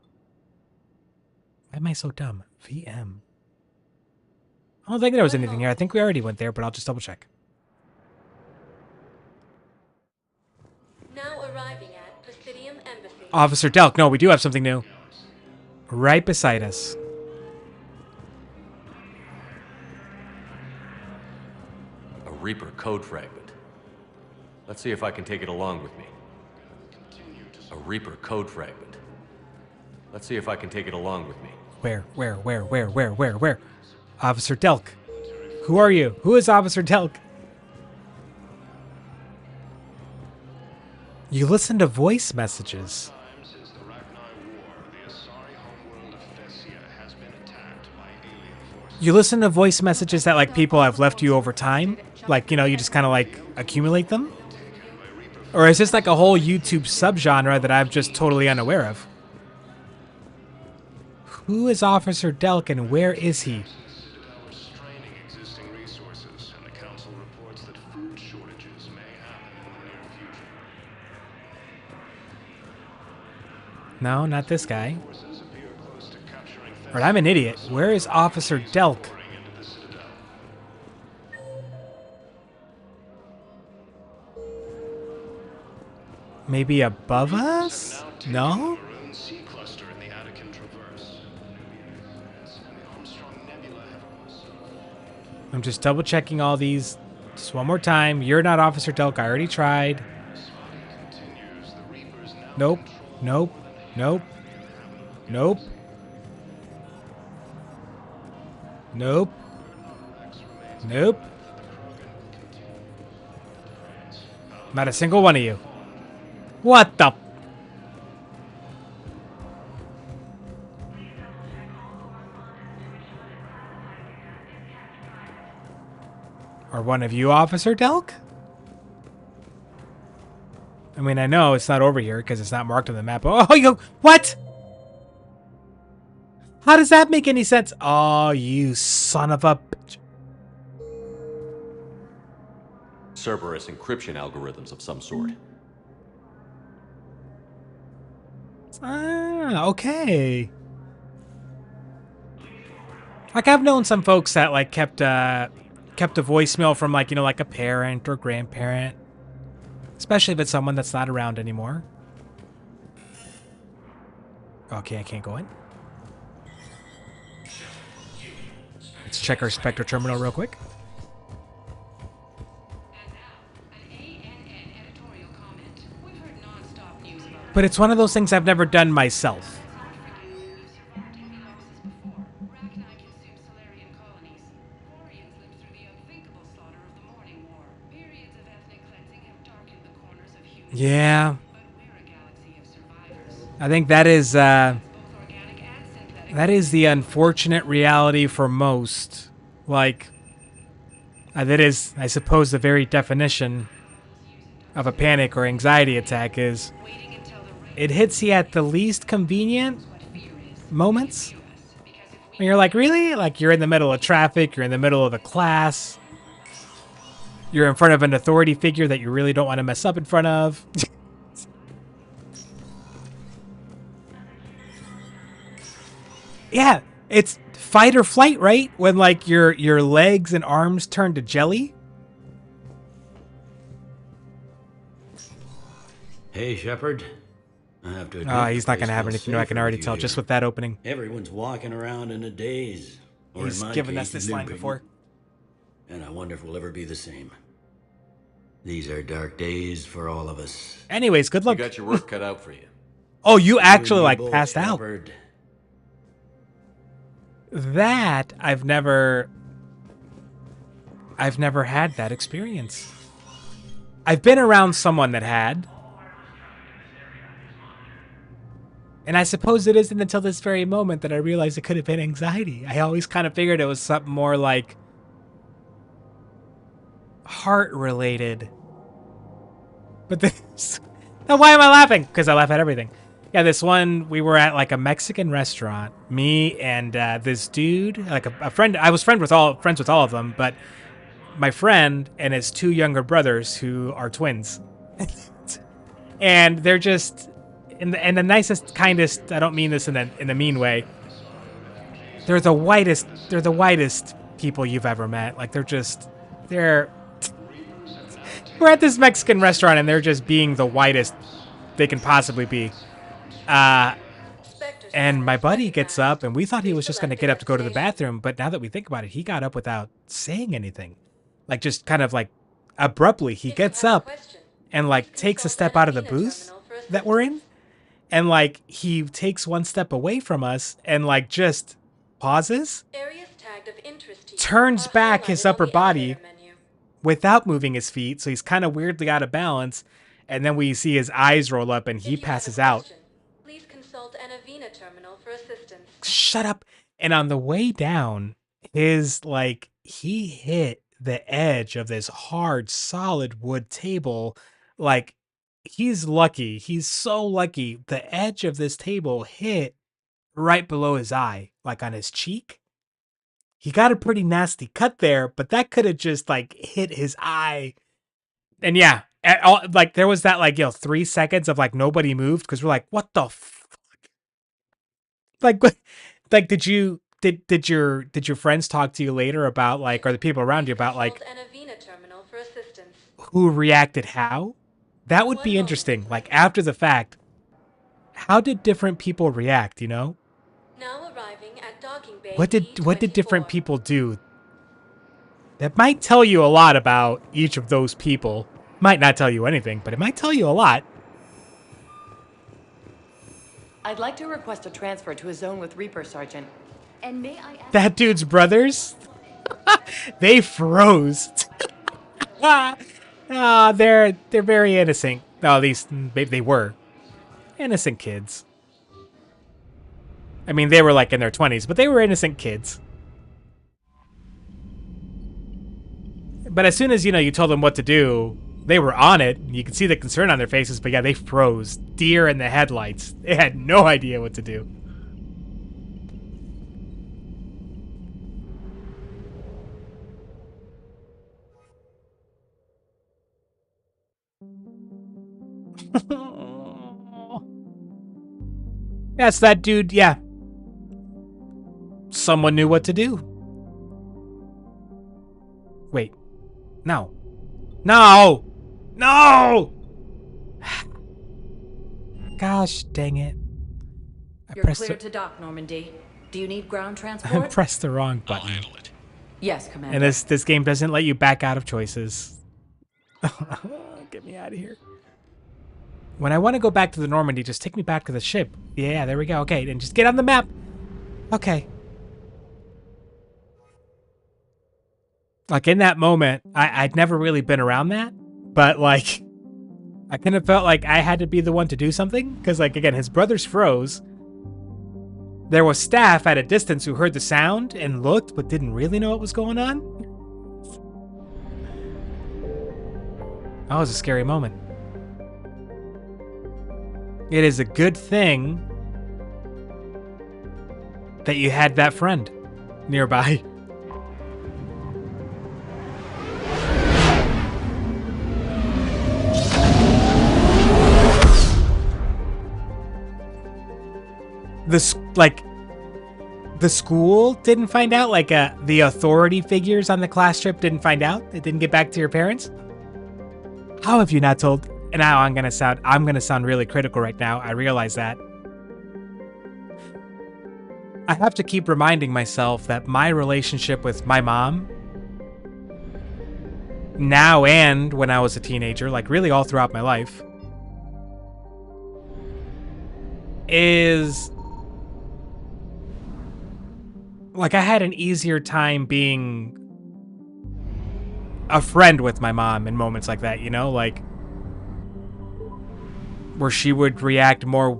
Why am I so dumb? VM. I don't think there was anything here. I think we already went there, but I'll just double check. Now arriving at Presidium Embassy. Officer Delk. No, we do have something new. Right beside us. A Reaper code fragment. Let's see if I can take it along with me. A Reaper code fragment. Let's see if I can take it along with me. Where? Officer Delk. Who are you? Who is Officer Delk? You listen to voice messages. You listen to voice messages that like people have left you over time? Like, you just kind of like accumulate them? Or is this like a whole YouTube subgenre that I'm just totally unaware of? Who is Officer Delk and where is he? No, not this guy. But I'm an idiot. Where is Officer Delk? Maybe above us? No? I'm just double checking all these. Just one more time. You're not Officer Delk. I already tried. Nope. Nope. Nope. Nope. Nope. Nope. Not a single one of you. What the? Are one of you Officer Delk? I mean, I know it's not over here because it's not marked on the map. Oh, you... What? How does that make any sense? Oh, you son of a bitch. Cerberus encryption algorithms of some sort. Ah, okay. Like, I've known some folks that, like, kept a voicemail from, like, like a parent or grandparent. Especially if it's someone that's not around anymore. Okay, I can't go in. Let's check our Spectre terminal real quick. But it's one of those things I've never done myself. Yeah. I think that is the unfortunate reality for most. Like, that is, I suppose, the very definition of a panic or anxiety attack is it hits you at the least convenient moments. And you're like, really? Like, you're in the middle of traffic, you're in the middle of a class, you're in front of an authority figure that you really don't want to mess up in front of. Yeah, it's fight or flight, right? When like your legs and arms turn to jelly. Hey, Shepard. I have to admit, He's not going to have anything new. I can already tell just with that opening. Everyone's walking around in a daze. Or He's in my given case, us this looping. line before. And I wonder if we'll ever be the same. These are dark days for all of us. Anyways, good luck. You got your work cut out for you. Oh, you actually like both, passed out. Shepard. That I've never had that experience. I've been around someone that had. And I suppose it isn't until this very moment that I realized it could have been anxiety. I always kind of figured it was something more like heart related. But this, now why am I laughing? Because I laugh at everything. Yeah, this one, we were at like a Mexican restaurant. Me and this dude, like a friend. I was friends with all of them, but my friend and his two younger brothers who are twins. And they're just in the nicest, kindest. I don't mean this in a mean way. They're the whitest people you've ever met. Like we're at this Mexican restaurant and they're just being the whitest they can possibly be. And my buddy gets up, and we thought he was just going to get up to go to the bathroom, but now that we think about it, he got up without saying anything. Like, just kind of like abruptly, he gets up and like takes a step out of the booth that we're in, and like he takes one step away from us and like just pauses, turns back his upper body without moving his feet, so he's kind of weirdly out of balance, and then we see his eyes roll up and he passes out. Please consult an Avena terminal for assistance. Shut up. And on the way down, he hit the edge of this hard, solid wood table. Like, he's lucky. He's so lucky. The edge of this table hit right below his eye, like on his cheek. He got a pretty nasty cut there, but that could have just like hit his eye. And yeah, like there was that 3 seconds of like nobody moved because we're like, what the fuck? Like did your friends talk to you later about like, or the people around you about like who reacted how? That would be interesting. Like after the fact, how did different people react, you know? Now arriving at docking bay What did different people do? That might tell you a lot about each of those people. Might not tell you anything, but it might tell you a lot. I'd like to request a transfer to a zone with Reaper, Sergeant. And may I ask That dude's brothers, they froze. They're very innocent. Well, at least they were innocent kids. I mean, they were like in their 20s, but they were innocent kids. But as soon as, you told them what to do, they were on it. You could see the concern on their faces, but yeah, they froze. Deer in the headlights. They had no idea what to do. Yes, that dude, yeah. Someone knew what to do. Wait. No. No! No! Gosh dang it. You're cleared to dock, Normandy. Do you need ground I transport? pressed the wrong button. I'll handle it. Yes, Commander. And this game doesn't let you back out of choices. Get me out of here. When I want to go back to the Normandy, just take me back to the ship. Yeah, there we go. Okay, and just get on the map. Okay. Like in that moment, I'd never really been around that, but like I kind of felt like I had to be the one to do something, because, like, again, his brothers froze. There was staff at a distance who heard the sound and looked, but didn't really know what was going on. That was a scary moment. It is a good thing that you had that friend nearby. The school didn't find out, like, the authority figures on the class trip didn't find out? It didn't get back to your parents? How have you not told? And now I'm gonna sound really critical right now. I realize that. I have to keep reminding myself that my relationship with my mom, now and when I was a teenager, like really all throughout my life, is like I had an easier time being a friend with my mom in moments like that, you know, like where she would react more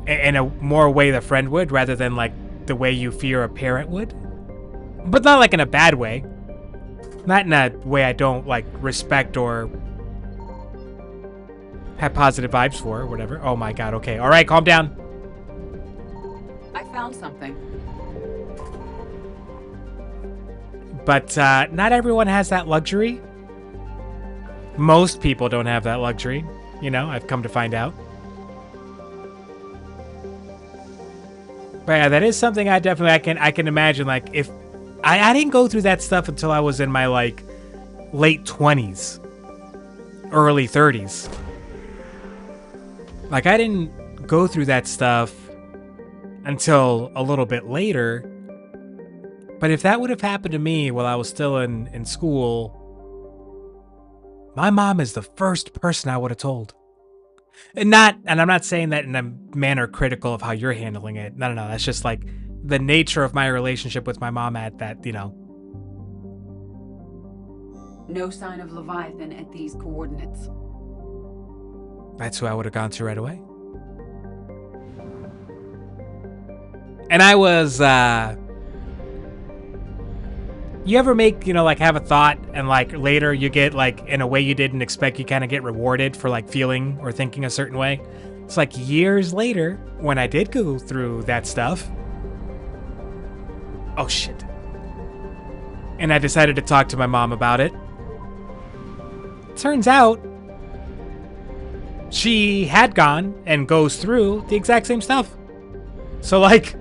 in a more way the friend would, rather than like the way you fear a parent would. But not like in a bad way. Not in a way I don't like respect or have positive vibes for or whatever. Oh my god, okay. All right, calm down. I found something. But not everyone has that luxury. Most people don't have that luxury. You know, I've come to find out. But yeah, that is something I definitely, I can imagine, like, if I didn't go through that stuff until I was in my, like, late 20s, early 30s. Like, I didn't go through that stuff until a little bit later. But if that would have happened to me while I was still in school, my mom is the first person I would have told. And I'm not saying that in a manner critical of how you're handling it. No, that's just like the nature of my relationship with my mom at that, you know. No sign of Leviathan at these coordinates. That's who I would have gone to right away. And I was, you ever make, you know, like have a thought and like later you get like in a way you didn't expect, you kind of get rewarded for like feeling or thinking a certain way? It's like years later when I did go through that stuff. Oh shit. And I decided to talk to my mom about it. Turns out she had gone and goes through the exact same stuff. So like,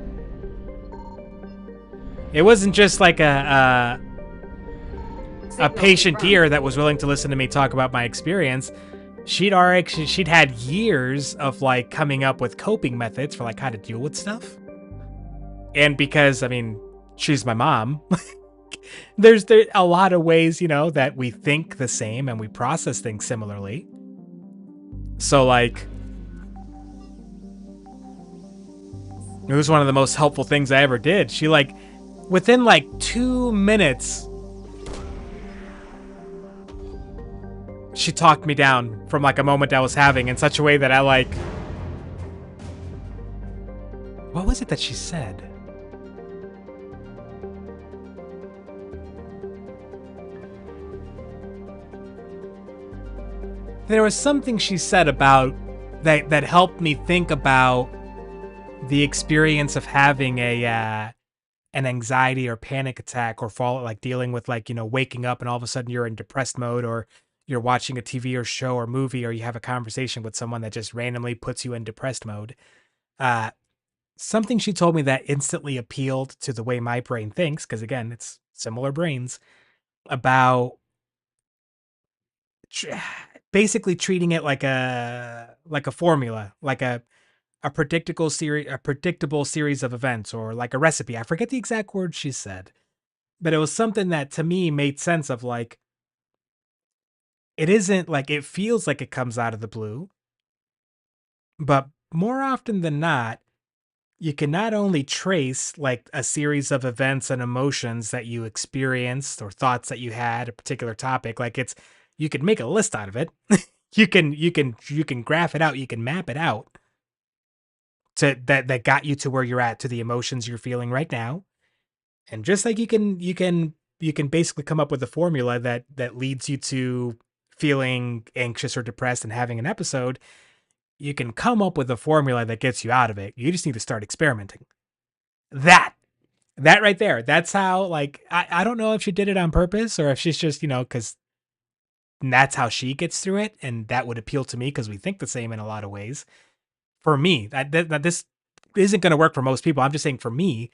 it wasn't just like a patient ear that was willing to listen to me talk about my experience. She'd had years of like coming up with coping methods for like how to deal with stuff. And because, I mean, she's my mom, there's a lot of ways, you know, that we think the same and we process things similarly. So like, it was one of the most helpful things I ever did. She like, within like 2 minutes, she talked me down from like a moment I was having in such a way that I like... What was it that she said? There was something she said about that helped me think about the experience of having an anxiety or panic attack, or like dealing with like, you know, waking up and all of a sudden you're in depressed mode, or you're watching a TV or show or movie, or you have a conversation with someone that just randomly puts you in depressed mode. Something she told me that instantly appealed to the way my brain thinks, because again, it's similar brains, about basically treating it like a formula, like a predictable series of events, or like a recipe. I forget the exact word she said, but it was something that to me made sense of like, it isn't like, it feels like it comes out of the blue, but more often than not, you can not only trace like a series of events and emotions that you experienced or thoughts that you had, a particular topic, like you could make a list out of it. you can graph it out, you can map it out to that got you to where you're at, to the emotions you're feeling right now. And just like you can basically come up with a formula that leads you to feeling anxious or depressed and having an episode, you can come up with a formula that gets you out of it. You just need to start experimenting. That right there. That's how, like, I don't know if she did it on purpose or if she's just, because that's how she gets through it. And that would appeal to me because we think the same in a lot of ways. For me, that this isn't going to work for most people. I'm just saying for me,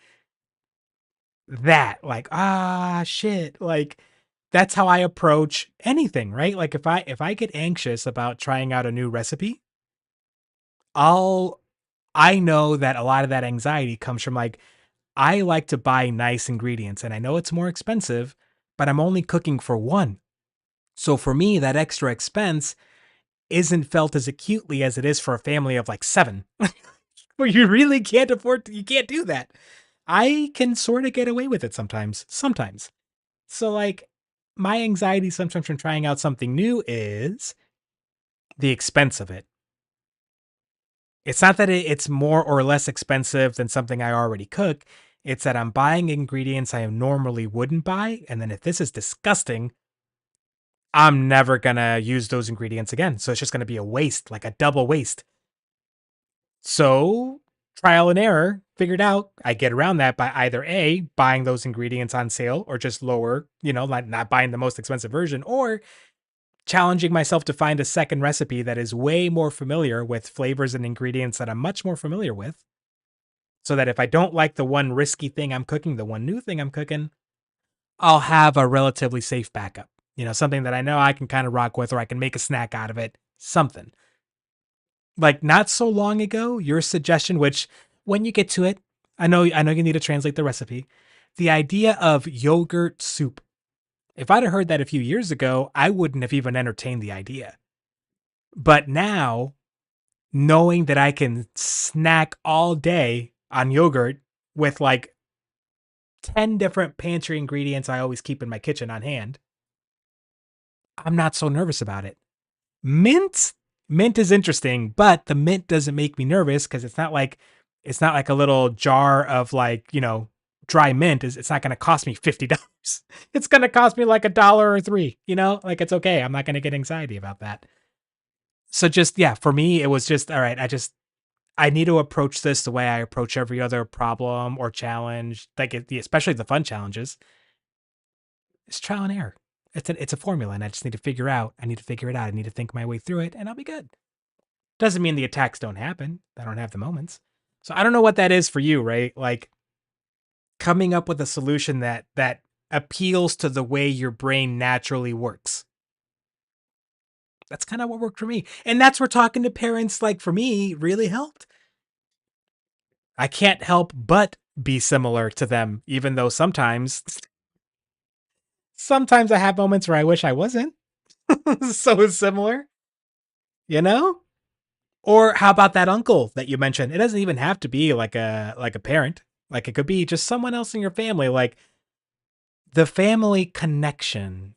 that, like, shit, like, that's how I approach anything, right? Like if I get anxious about trying out a new recipe, I know that a lot of that anxiety comes from, like, I like to buy nice ingredients and I know it's more expensive, but I'm only cooking for one. So for me, that extra expense isn't felt as acutely as it is for a family of like 7. Where you really can't afford you can't do that. I can sort of get away with it sometimes. So, like, my anxiety sometimes from trying out something new is the expense of it. It's not that it's more or less expensive than something I already cook. It's that I'm buying ingredients I normally wouldn't buy. And then if this is disgusting, I'm never going to use those ingredients again. So it's just going to be a waste, like a double waste. So trial and error, figured out I get around that by either A, buying those ingredients on sale or just lower, like not buying the most expensive version, or challenging myself to find a second recipe that is way more familiar with flavors and ingredients that I'm much more familiar with. So that if I don't like the one risky thing I'm cooking, the one new thing I'm cooking, I'll have a relatively safe backup. Something that I know I can kind of rock with, or I can make a snack out of it, something. Like not so long ago, your suggestion, which when you get to it, I know you need to translate the recipe, the idea of yogurt soup. If I'd have heard that a few years ago, I wouldn't have even entertained the idea. But now, knowing that I can snack all day on yogurt with like 10 different pantry ingredients I always keep in my kitchen on hand, I'm not so nervous about it. Mint is interesting, but the mint doesn't make me nervous because it's not like a little jar of like, dry mint. It's not going to cost me $50. It's going to cost me like $1 or $3, like it's okay. I'm not going to get anxiety about that. So just, yeah, for me, it was just, all right, I need to approach this the way I approach every other problem or challenge, like especially the fun challenges. It's trial and error. It's a formula, and I just need to figure it out. I need to think my way through it, and I'll be good. Doesn't mean the attacks don't happen. I don't have the moments. So I don't know what that is for you, right? Like coming up with a solution that appeals to the way your brain naturally works. That's kind of what worked for me. And that's where talking to parents, like for me, really helped. I can't help but be similar to them, even though sometimes I have moments where I wish I wasn't so similar, Or how about that uncle that you mentioned? It doesn't even have to be like a parent. Like it could be just someone else in your family, like the family connection.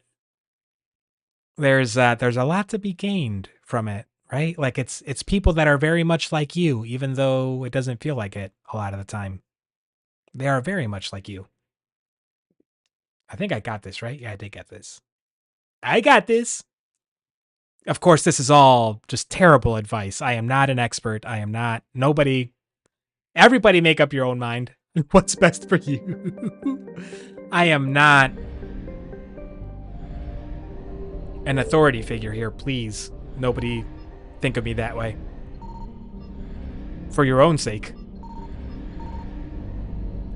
There's a lot to be gained from it, right? Like it's people that are very much like you, even though it doesn't feel like it a lot of the time. They are very much like you. I think I got this, right? Yeah, I did get this. I got this. Of course, this is all just terrible advice. I am not an expert. I am not. Nobody. Everybody make up your own mind. What's best for you? I am not an authority figure here. Please, nobody think of me that way. For your own sake.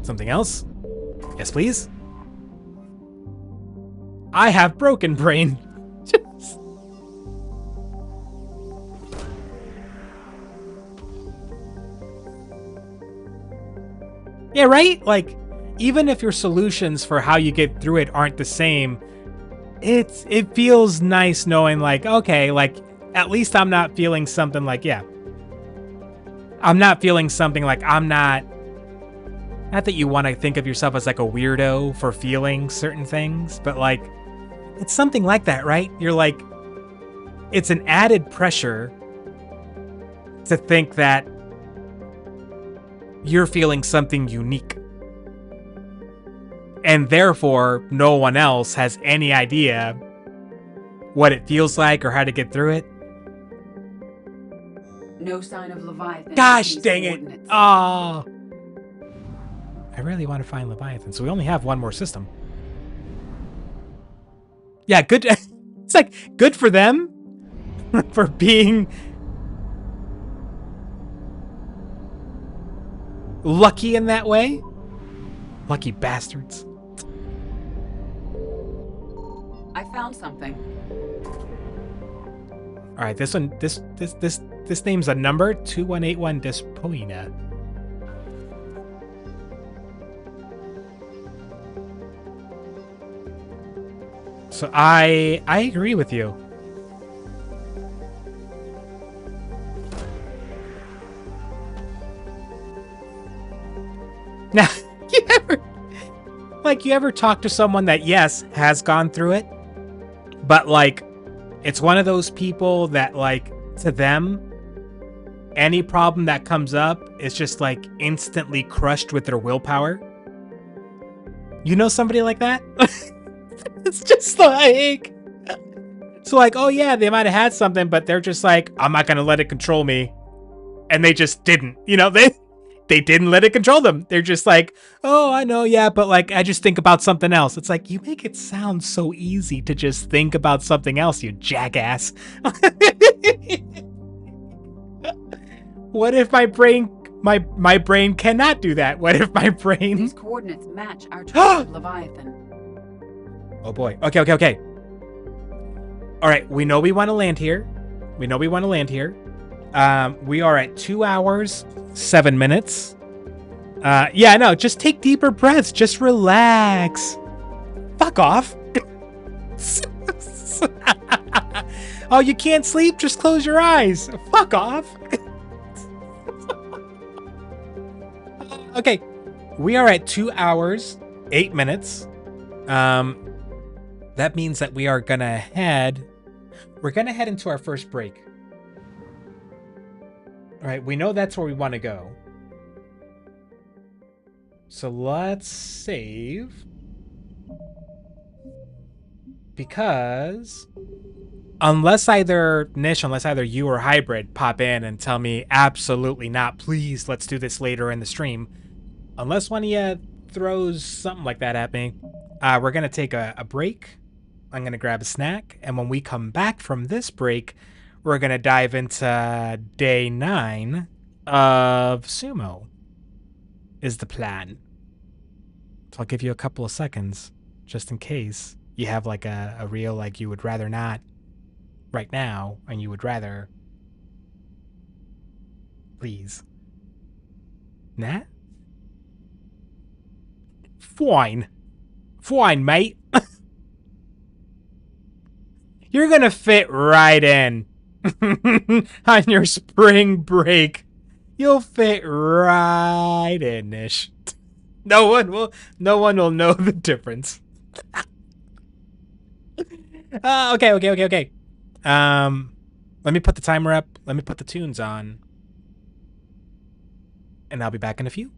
Something else? Yes, please. I have broken brain. Yeah, right? Like, even if your solutions for how you get through it aren't the same, it feels nice knowing, like, okay, like, at least I'm not feeling something like, yeah. I'm not feeling something like not that you want to think of yourself as like a weirdo for feeling certain things, but like, it's something like that, right? You're like, it's an added pressure to think that you're feeling something unique. And therefore, no one else has any idea what it feels like or how to get through it. No sign of Leviathan. Gosh dang it. Oh. I really want to find Leviathan, so we only have one more system. Yeah, good. It's like, good for them for being lucky in that way. Lucky bastards. I found something. All right, this one, this name's a number 2181 Despoina. So I agree with you. Now, you ever talk to someone that, yes, has gone through it, but like, it's one of those people that, like, to them, any problem that comes up is just like instantly crushed with their willpower. You know somebody like that? It's just like, so like, oh yeah, they might have had something, but they're just like, I'm not gonna let it control me, and they just didn't. You know, they didn't let it control them. They're just like, oh, I know, yeah, but like, I just think about something else. It's like, you make it sound so easy to just think about something else, you jackass. What if my brain, my brain cannot do that? What if my brain? These coordinates match our trace of Leviathan. Oh boy. Okay. All right, we know we want to land here. We are at 2 hours, 7 minutes. Yeah, no, just take deeper breaths. Just relax. Fuck off. Oh, you can't sleep? Just close your eyes. Fuck off. Okay, we are at 2 hours, 8 minutes. That means that we're gonna head into our first break. All right, we know that's where we want to go. So let's save. Because unless either you or Hybrid pop in and tell me absolutely not, please, let's do this later in the stream. Unless one of you throws something like that at me, we're going to take a break. I'm going to grab a snack. And when we come back from this break, we're going to dive into day 9 of Sumo, is the plan. So I'll give you a couple of seconds, just in case you have like a real, like, you would rather not right now, and you would rather, please. Nah? Fine, mate. You're gonna fit right in on your spring break. You'll fit right in, Nish. No one will know the difference. Okay. Let me put the timer up. Let me put the tunes on. And I'll be back in a few.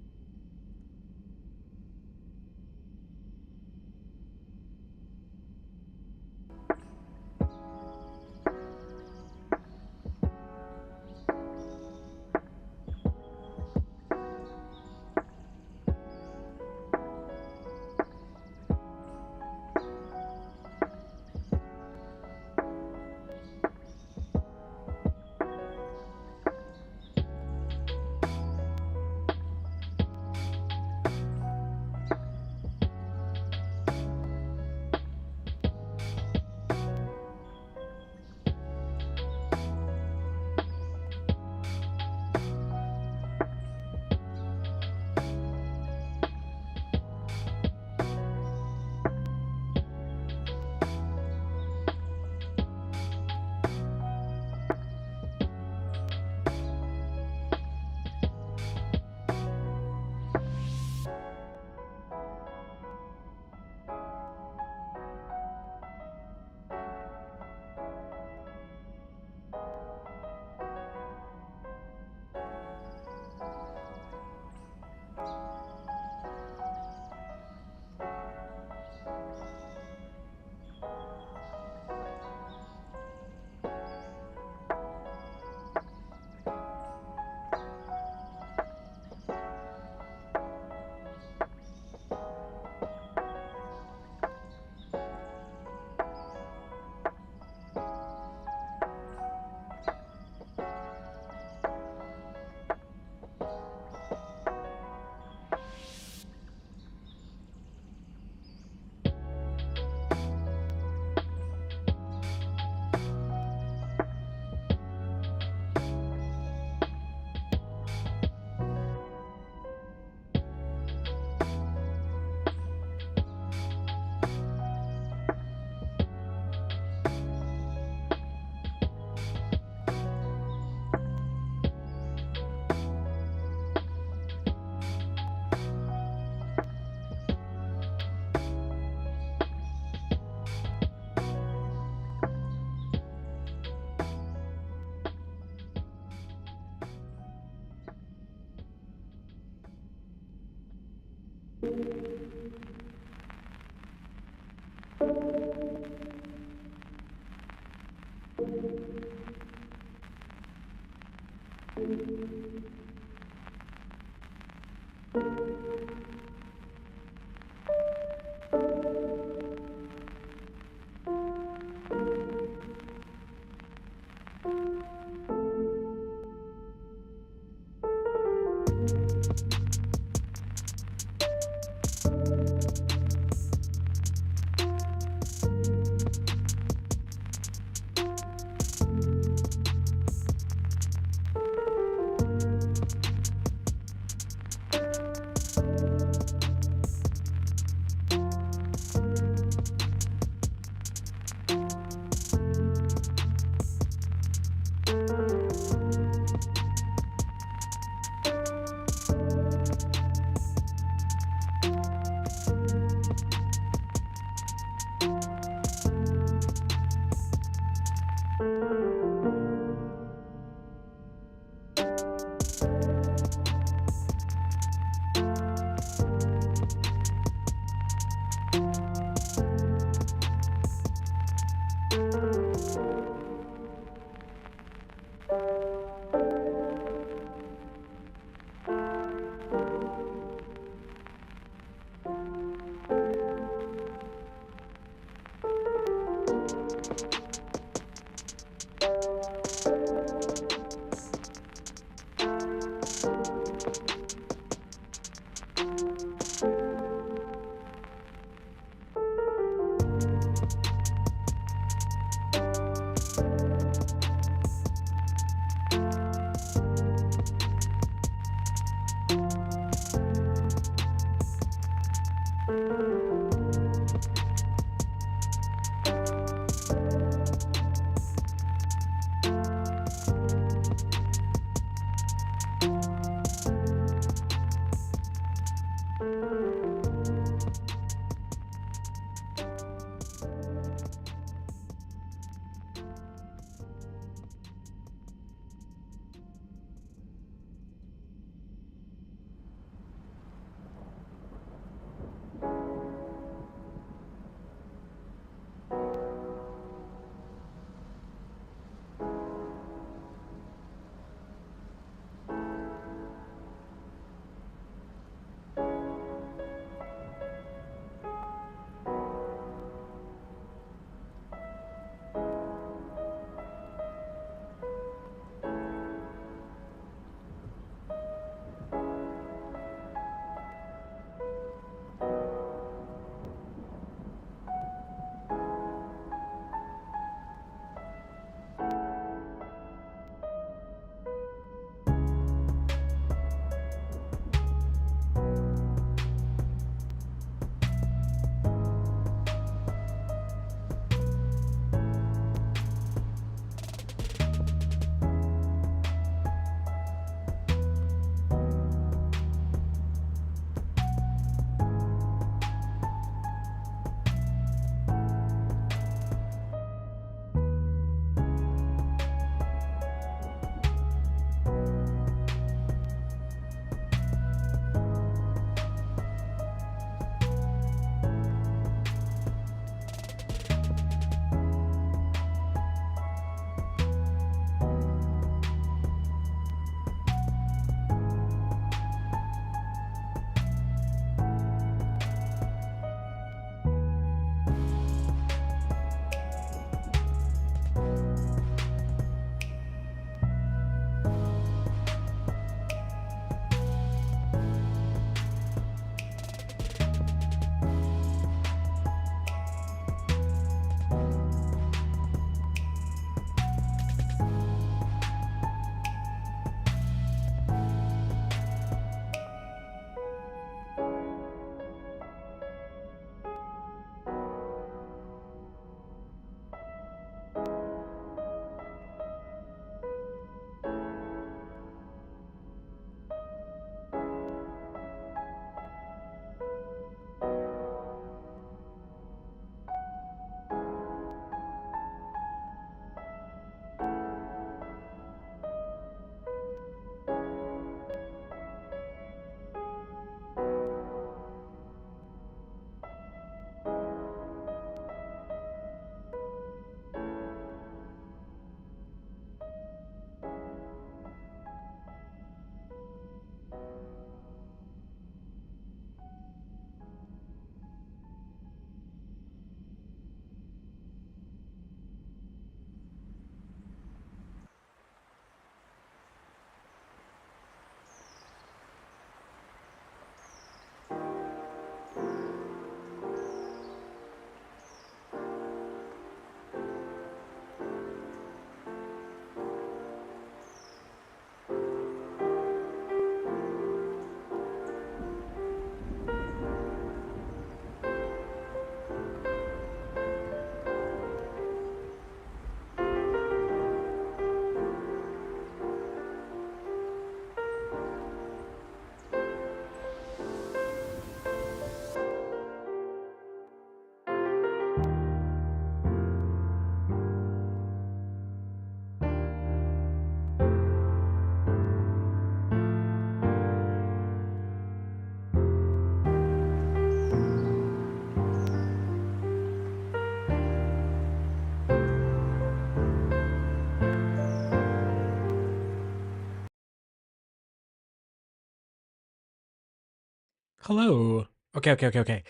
Hello. Okay.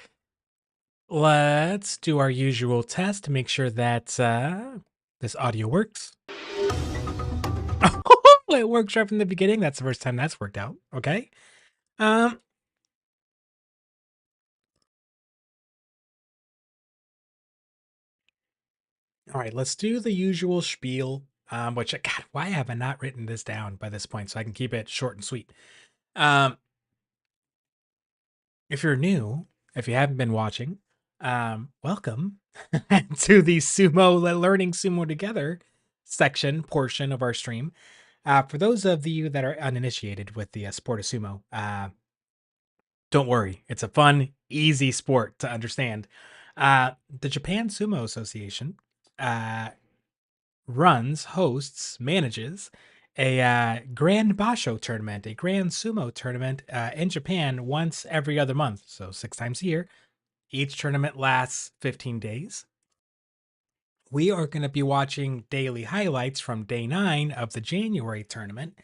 Let's do our usual test to make sure that this audio works. It works right from the beginning. That's the first time that's worked out. Okay. All right, let's do the usual spiel. Which God, why have I not written this down by this point so I can keep it short and sweet? If you're new, if you haven't been watching, welcome to the Learning Sumo Together portion of our stream. For those of you that are uninitiated with the sport of sumo, don't worry. It's a fun, easy sport to understand. The Japan Sumo Association hosts, manages a Grand Basho tournament, a Grand Sumo tournament in Japan once every other month, so 6 times a year. Each tournament lasts 15 days. We are going to be watching daily highlights from day 9 of the January tournament.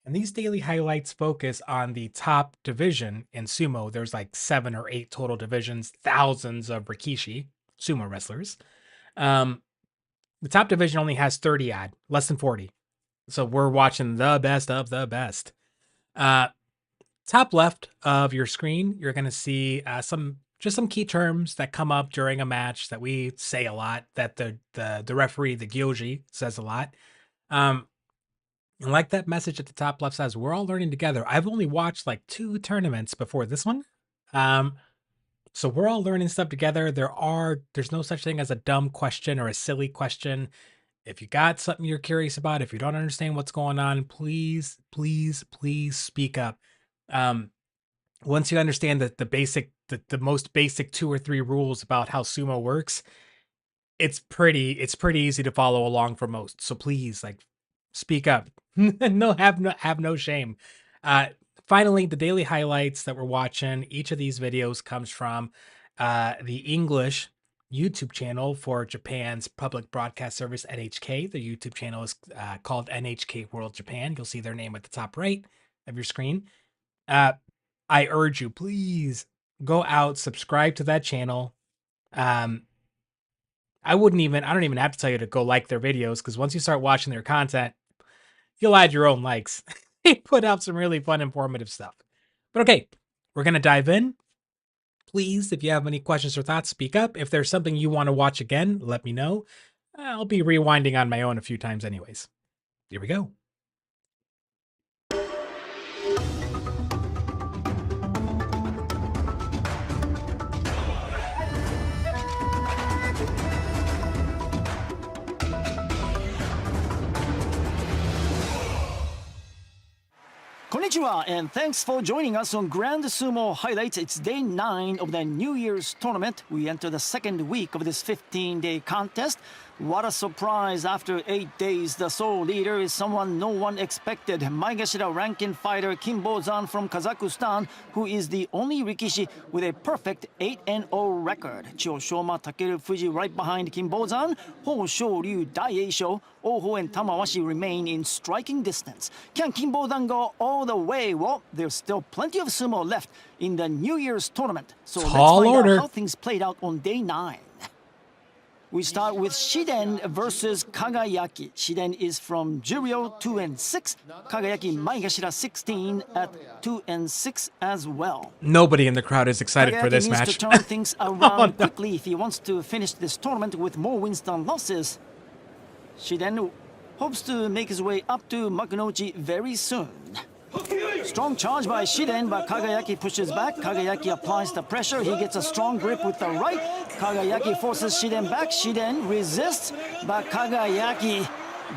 And these daily highlights focus on the top division in sumo. There's like 7 or 8 total divisions, thousands of rikishi, sumo wrestlers. The top division only has 30 odd, less than 40. So we're watching the best of the best. Top left of your screen, you're going to see some key terms that come up during a match that we say a lot, that the referee, the gyoji, says a lot. And like that message at the top left says, we're all learning together. I've only watched like 2 tournaments before this one. So we're all learning stuff together. There's no such thing as a dumb question or a silly question. If you got something you're curious about, if you don't understand what's going on, please speak up. Once you understand the most basic 2 or 3 rules about how sumo works, it's pretty easy to follow along for most. So please, like, speak up. Have no shame. Finally, the daily highlights that we're watching, each of these videos comes from the English YouTube channel for Japan's public broadcast service, NHK. The YouTube channel is called NHK World Japan. You'll see their name at the top right of your screen. I urge you, please go out, subscribe to that channel. I don't even have to tell you to go like their videos, because once you start watching their content, you'll add your own likes. They put out some really fun, informative stuff. But okay, we're going to dive in. Please, if you have any questions or thoughts, speak up. If there's something you want to watch again, let me know. I'll be rewinding on my own a few times anyways. Here we go. Konnichiwa, and thanks for joining us on Grand Sumo Highlights. It's day 9 of the New Year's tournament. We enter the second week of this 15-day contest. What a surprise! After 8 days, the sole leader is someone no one expected. Maegashira ranking fighter Kim Bo-zan from Kazakhstan, who is the only rikishi with a perfect 8-0 record. Chiyoshoma Takeru Fuji right behind Kim Bo-zan. Ho Shoryu Daieisho, Oho and Tamawashi remain in striking distance. Can Kim Bo-zan go all the way? Well, there's still plenty of sumo left in the New Year's tournament. So let's find out how things played out on day 9. We start with Shiden versus Kagayaki. Shiden is from Juryo, 2-6. Kagayaki Maegashira 16 at 2-6 as well. Nobody in the crowd is excited for this match. match. To turn things around quickly if he wants to finish this tournament with more wins than losses. Shiden hopes to make his way up to Makunouchi very soon. Strong charge by Shiden, but Kagayaki pushes back. Kagayaki applies the pressure. He gets a strong grip with the right. Kagayaki forces Shiden back. Shiden resists, but Kagayaki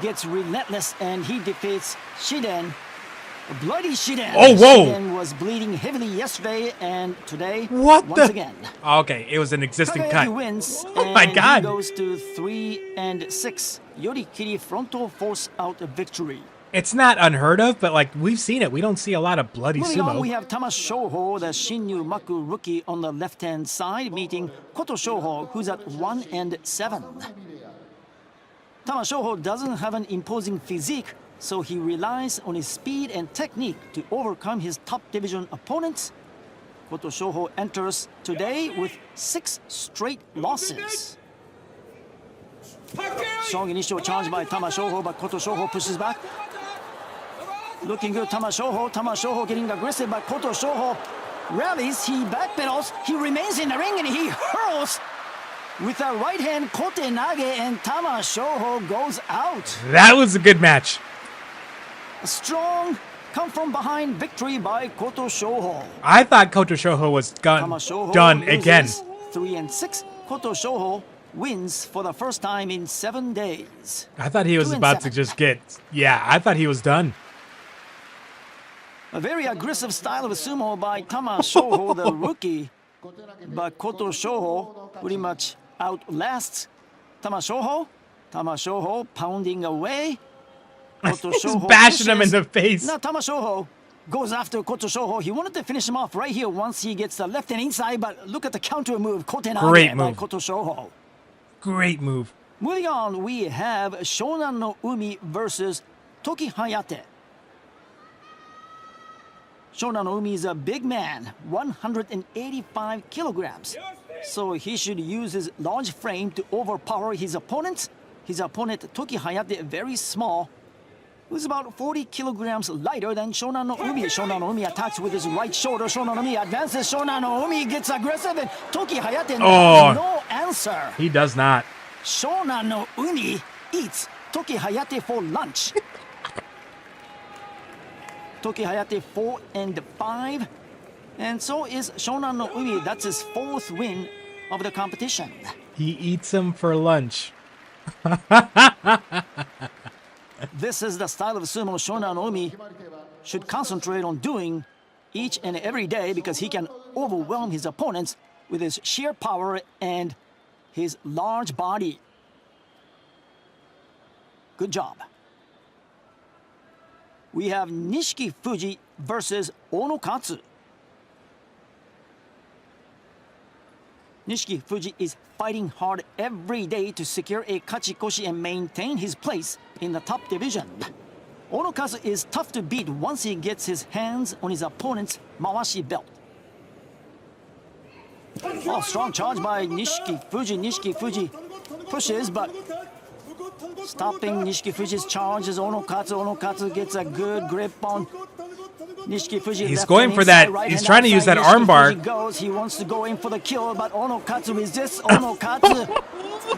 gets relentless and he defeats Shiden. Bloody Shiden. Oh, whoa! Shiden was bleeding heavily yesterday and today once again. Okay, it was an existing Kagayaki cut. Wins, oh my God! He goes to 3-6. Yorikiri frontal force out a victory. It's not unheard of, but like we've seen it. We don't see a lot of bloody Moving sumo. On, we have Tama Shoho, the Shinyu Maku rookie, on the left-hand side, meeting Koto Shoho, who's at 1-7. Tama Shoho doesn't have an imposing physique, so he relies on his speed and technique to overcome his top division opponents. Koto Shoho enters today with 6 straight losses. Strong initial charge by Tama Shoho, but Koto Shoho pushes back. Looking good, Tama Shoho. Tama Shoho getting aggressive, but Koto Shoho rallies. He backpedals. He remains in the ring, and he hurls with a right hand kote nage, and Tama Shoho goes out. That was a good match. A strong come from behind victory by Koto Shoho. I thought Koto Shoho was Tama Shoho done loses again. 3-6. Koto Shoho wins for the first time in 7 days. I thought he was about to just get... Yeah, I thought he was done. A very aggressive style of sumo by Tama Shoho, the rookie. But Koto Shoho pretty much outlasts Tama Shoho. Tama Shoho pounding away. Koto He's Shoho bashing him in pushes. the face. Now Tama Shoho goes after Koto Shoho. He wanted to finish him off right here once he gets the left and inside, but look at the counter move. Kote nage Great by move. Koto Shoho. Great move. Moving on, we have Shonan no Umi versus Toki Hayate. Shonan no Umi is a big man, 185 kilograms. So he should use his large frame to overpower his opponents. His opponent, Toki Hayate, very small, who's about 40 kilograms lighter than Shonan no Umi. Shonan no Umi attacks with his right shoulder. Shonan no Umi advances. Shonan no Umi gets aggressive, and Toki Hayate has no answer. He does not. Shonan no Umi eats Toki Hayate for lunch. Toki Hayate 4-5, and so is Shonan no Umi. That's his 4th win of the competition. He eats him for lunch. This is the style of sumo Shonan no Umi should concentrate on doing each and every day, because he can overwhelm his opponents with his sheer power and his large body. Good job. We have Nishiki Fuji versus Ono Katsu. Nishiki Fuji is fighting hard every day to secure a kachikoshi and maintain his place in the top division. Ono Katsu is tough to beat once he gets his hands on his opponent's mawashi belt. Oh, strong charge by Nishiki Fuji. Nishiki Fuji pushes, but stopping Nishiki Fuji's charge is Ono Katsu. Ono Katsu gets a good grip on Nishiki Fuji. He's going for that. He's trying to use that armbar. He wants to go in for the kill, but Ono Katsu resists. Ono Katsu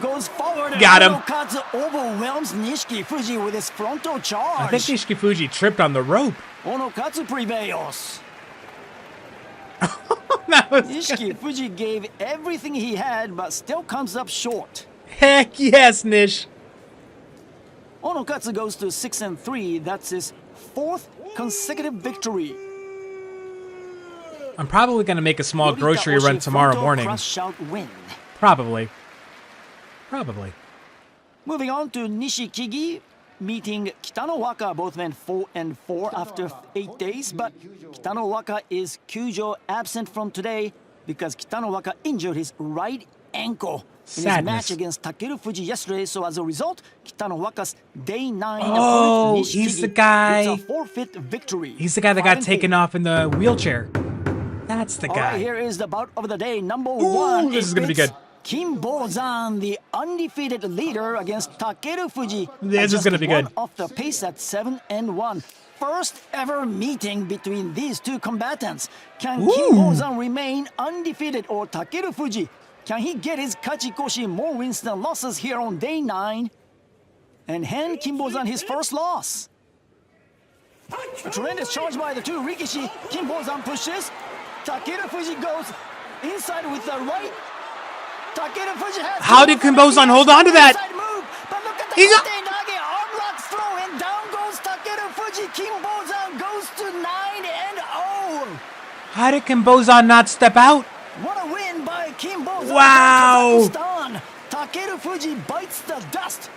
goes forward. Got him. Ono Katsu overwhelms Nishiki Fuji with his frontal charge. I think Nishiki Fuji tripped on the rope. Ono Katsu prevails. Nishiki Fuji gave everything he had, but still comes up short. Heck yes, Nish. Ono Katsu goes to 6-3. That's his 4th consecutive victory. I'm probably going to make a small grocery run tomorrow morning. Win. Probably. Moving on to Nishikigi, meeting Kitanowaka. Both men 4-4 after 8 days, but Kitanowaka is Kyujo absent from today because Kitanowaka injured his right ankle in his match against Takeru Fuji yesterday. So as a result, Kitanowaka's day 9 opponent Nishikigi he's the guy. gets a forfeit victory. He's the guy that got taken off in the wheelchair. That's the guy. All right, here is the bout of the day. Number 1. This is going to be good. Kinbozan, the undefeated leader, against Takeru Fuji. This is going to be good. Off the pace at 7-1. First ever meeting between these two combatants. Can Kinbozan remain undefeated, or Takeru Fuji, can he get his kachikoshi more wins than losses here on day 9 and hand Kinbozan his first loss? A tremendous charge by the two Rikishi. Kinbozan pushes. Takeru Fuji goes inside with the right. Takeru Fuji has. How did Kinbozan hold on to that? Move, but look at the Kote-nage, arm lock throw, and down goes Takeru Fuji. Kinbozan goes to 9-0. How did Kinbozan not step out? What a win by Kinbozan. Wow. Takeru Fuji bites the dust.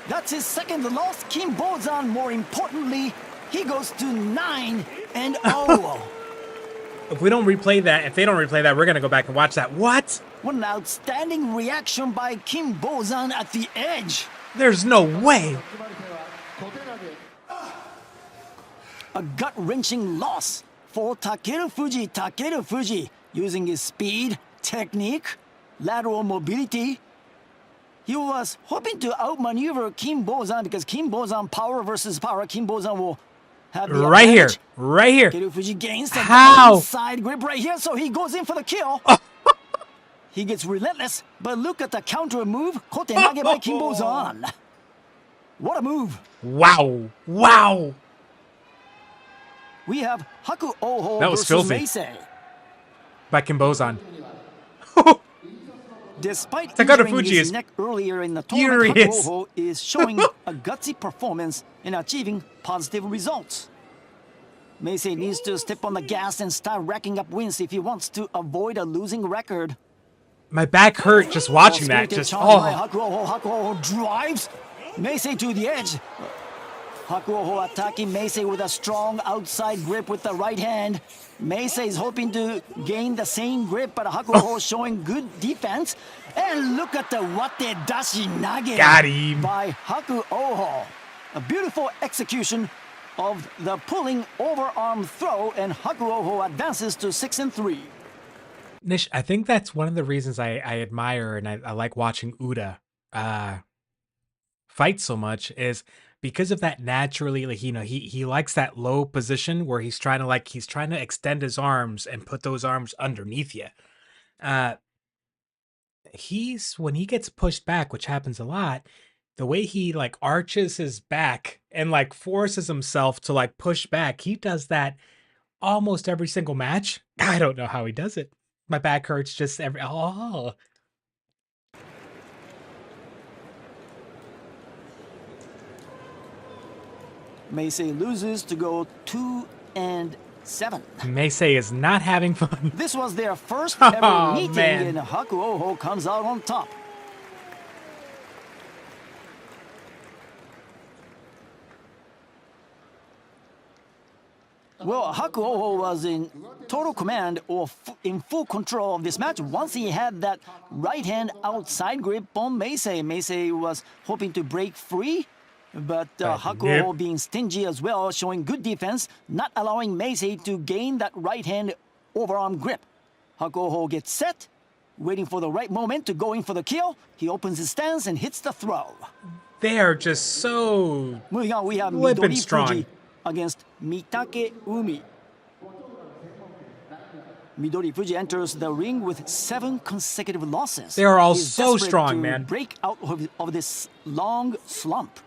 That's his 2nd loss. Kinbozan, more importantly, he goes to 9-0. If we don't replay that, if they don't replay that, we're going to go back and watch that. What? What an outstanding reaction by Kinbozan at the edge. There's no way. A gut-wrenching loss for Takeru Fuji, using his speed, technique, lateral mobility. He was hoping to outmaneuver Kim Bozan because Kim Bozan, power versus power, Kim Bozan will have the Right here. advantage. Right here. Takeru Fuji gains the How? side grip right here, so he goes in for the kill. He gets relentless, but look at the counter move, Kote Nage by Kim Bozan. What a move. Wow. Wow. We have Haku Oho That was versus filthy. Meisei. By Kim Bozan. Despite Takara injuring Fuji his is neck earlier in the tournament, furious. Haku Oho is showing a gutsy performance and achieving positive results. Meisei needs to step on the gas and start racking up wins if he wants to avoid a losing record. My back hurt just watching that. Just Haku Oho drives Meisei to the edge. Haku Oho attacking Meisei with a strong outside grip with the right hand. Meisei is hoping to gain the same grip, but Haku Oho showing good defense. And look at the Wate Dashi Nage Got him. by Haku Oho. A beautiful execution of the pulling overarm throw, and Haku Oho advances to 6-3. Nish, I think that's one of the reasons I admire and I like watching Uda fight so much is because of that naturally, like, he likes that low position where he's trying to extend his arms and put those arms underneath you. When he gets pushed back, which happens a lot, the way he like arches his back and like forces himself to like push back, he does that almost every single match. I don't know how he does it. My back hurts just Meisei loses to go 2-7. Meisei is not having fun. This was their first ever meeting, man. and Haku Oho comes out on top. Well, Haku Oho was in total command or in full control of this match once he had that right hand outside grip on Meisei. Meisei was hoping to break free, but Haku Oho being stingy as well, showing good defense, not allowing Meisei to gain that right hand overarm grip. Haku Oho gets set, waiting for the right moment to go in for the kill. He opens his stance and hits the throw. They are just so moving on, we have Midori Midori Fuji against Mitake Umi. Midori Fuji enters the ring with 7 consecutive losses. They are all He's so desperate strong, to man. Break out of this long slump.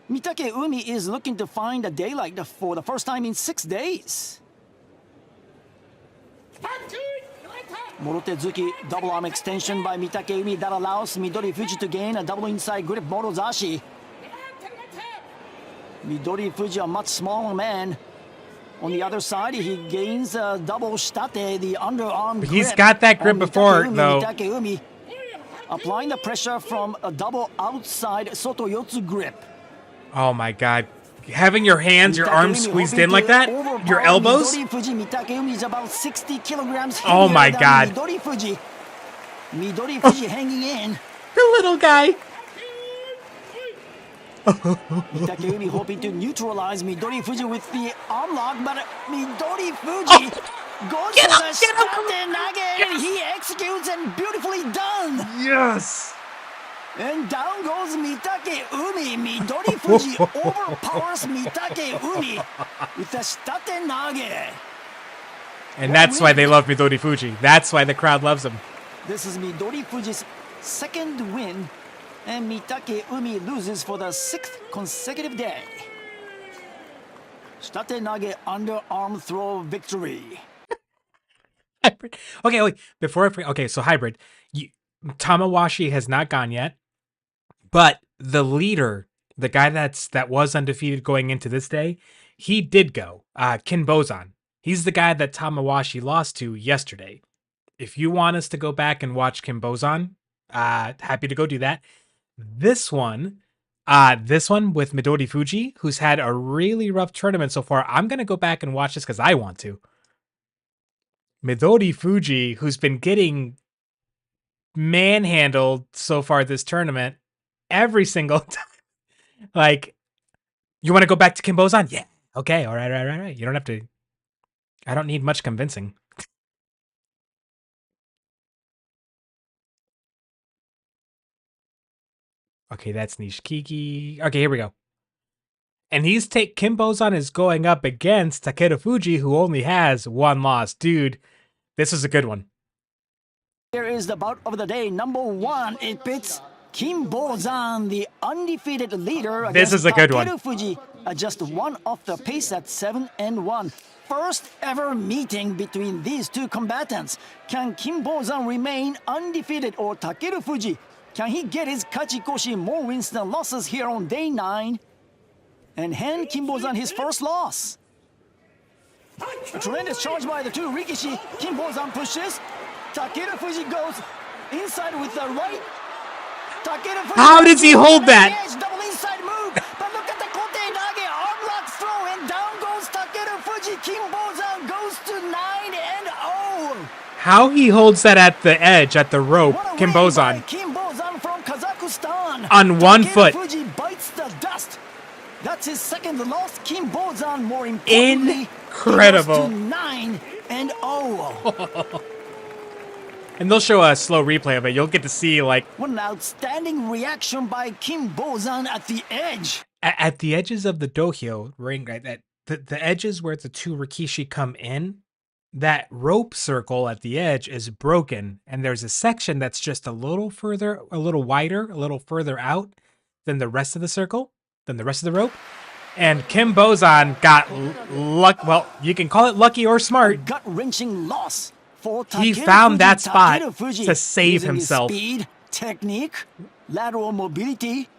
Mitake Umi is looking to find a daylight for the first time in 6 days. Morotezuki double arm extension by Mitake Umi that allows Midori Fuji to gain a double inside grip Morozashi. Midori Fuji, a much smaller man. On the other side, he gains a double shtate, the underarm grip. He's got that grip before, though. Mitake Umi applying the pressure from a double outside Soto Yotsu grip. Oh my god. Having your hands, your arms squeezed in like that? Your elbows? Midori Fuji, Mitake Umi is about 60 kilograms Oh my heavier god. than Midori Fuji. Midori Fuji hanging in. The little guy. Mitake Umi hoping to neutralize Midori Fuji with the arm lock, but Midori Fuji goes for the shtate nage, and he executes and beautifully done. Yes. And down goes Mitake Umi. Midori Fuji overpowers Mitake Umi with the shtate nage. And that's why they love Midori Fuji. That's why the crowd loves him. This is Midori Fuji's second win, and Mitake Umi loses for the 6th consecutive day. Shtate nage underarm throw victory. Okay, wait. Before I forget, okay, so hybrid. Tamawashi has not gone yet, but the leader, the guy that was undefeated going into this day, he did go. Kin Bozan. He's the guy that Tamawashi lost to yesterday. If you want us to go back and watch Kin Bozan, happy to go do that. This one with Midori Fuji, who's had a really rough tournament so far. I'm gonna go back and watch this because I want to. Midori Fuji, who's been getting manhandled so far this tournament every single time. Like, you want to go back to Kin Bozan? Yeah. Okay. All right. You don't have to I don't need much convincing. Okay, that's Nishikiki. Okay, here we go. And Kim Bozan is going up against Takeru Fuji, who only has one loss. Dude, this is a good one. Here is the bout of the day. Number 1, it pits Kim Bozan, the undefeated leader, this is a good Takeru one. Fuji, just one off the pace at 7-1. First ever meeting between these two combatants. Can Kim Bozan remain undefeated, or Takeru Fuji, can he get his Kachikoshi more wins than losses here on day 9 and hand Kim Bozan his first loss? A tremendous charge by the two Rikishi. Kim Bozan pushes. Takeru Fuji goes inside with the right. Takeru Fuji. How does he hold that? Double inside move. But look at the Kote Nage arm lock throw, and down goes Takeru Fuji. Kim Bozan goes to 9-0. How he holds that at the edge, at the rope, Kim Bozan. Kim Bozan from Kazakhstan. On one foot. Fuji bites the dust. That's his second loss. Kim Bozan, more importantly, incredible. He goes to 9-0. And they'll show a slow replay of it. You'll get to see, like... What an outstanding reaction by Kim Bozan at the edge. At the edges of the dohyo ring, right? The edges where the two Rikishi come in, that rope circle at the edge is broken. And there's a section that's just a little further, a little wider, a little further out than the rest of the circle, than the rest of the rope. And Kim Bozan got luck. Well, you can call it lucky or smart. Gut-wrenching loss. He found that spot to save himself. Speed, technique, lateral mobility.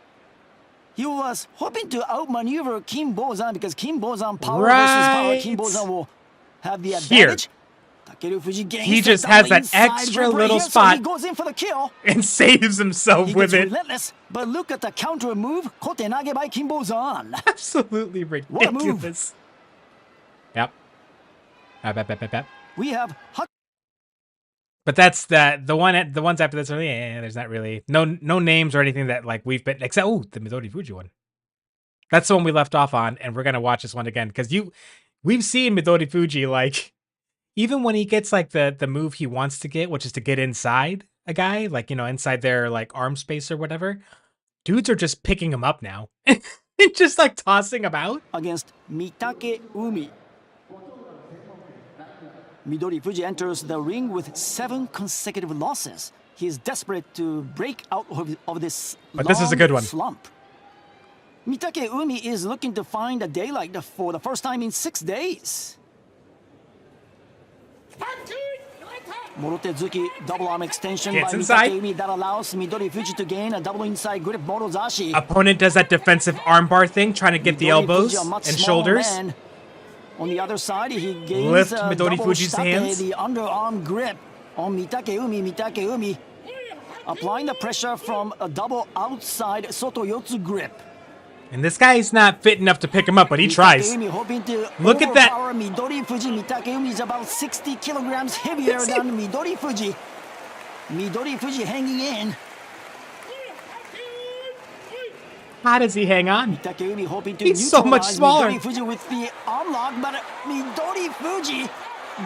He was hoping to outmaneuver Kim Bozan because Kim Bozan power versus power. Kim Bozan will have the advantage. Takeru Fuji gains he just has that extra little spot, so he goes in for the kill and saves himself with it. Relentless, but look at the counter move, Kote Nage by Kim Bozan. Absolutely ridiculous. Yep. We have. But that's the ones after this. Yeah, there's not really no names or anything that like we've been except the Midori Fuji one. That's the one we left off on, and we're gonna watch this one again because we've seen Midori Fuji like even when he gets like the move he wants to get, which is to get inside a guy, like inside their like arm space or whatever. Dudes are just picking him up now and just like tossing him out against Mitake Umi. Midori Fuji enters the ring with 7 consecutive losses. He is desperate to break out of this but this is a good one. Slump. Mitake Umi is looking to find a daylight for the first time in 6 days. Morotezuki double arm extension gets by inside. Mitake Umi that allows Midori Fuji to gain a double inside grip Morozashi. Opponent does that defensive armbar thing, trying to get the elbows and shoulders. Man. On the other side, he gains lift a Midori Fuji's hands. The underarm grip on Mitake Umi. Mitake Umi applying the pressure from a double outside Soto Yotsu grip. And this guy's not fit enough to pick him up, but he tries. Look at that. Midori Fuji. Mitake Umi is about 60 kilograms heavier than Midori Fuji. Midori Fuji hanging in. How does he hang on? Hoping to He's so much smaller. Midori Fuji with the arm lock, but Midori Fuji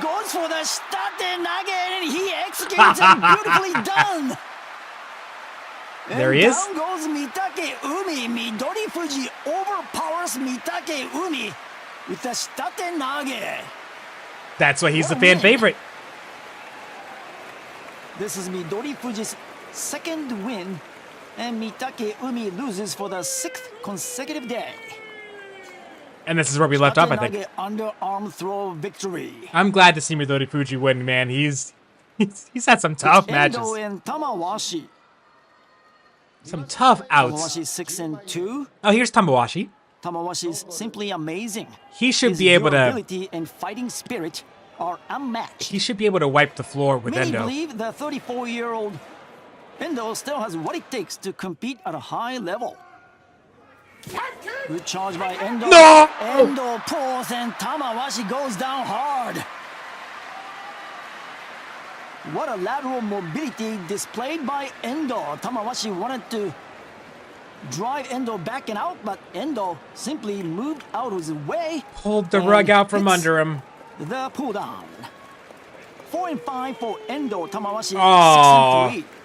goes for the Shtate Nage and he executes it. Beautifully done. There he is. Down goes Mitake Umi. Midori Fuji overpowers Mitake Umi with the Shtate Nage. That's why he's the fan favorite. This is Midori Fuji's second win. And Mitake Umi loses for the 6th consecutive day. And this is where we left off, I think. Underarm throw victory. I'm glad to see Midori Fuji win, man. He's had some tough matches. Endo and Tamawashi. Some tough outs. Tamawashi 6-2. Oh, here's Tamawashi. Tamawashi is simply amazing. He should be able to. Ability and fighting spirit are unmatched. He should be able to wipe the floor with Endo. Many believe the 34-year-old Endo still has what it takes to compete at a high level. Good charge by Endo. No! Endo pulls and Tamawashi goes down hard. What a lateral mobility displayed by Endo. Tamawashi wanted to drive Endo back and out, but Endo simply moved out of his way. Pulled the rug out from under him. the pull down. 4 and 5 for Endo Tamawashi. Oh. 6 and 3.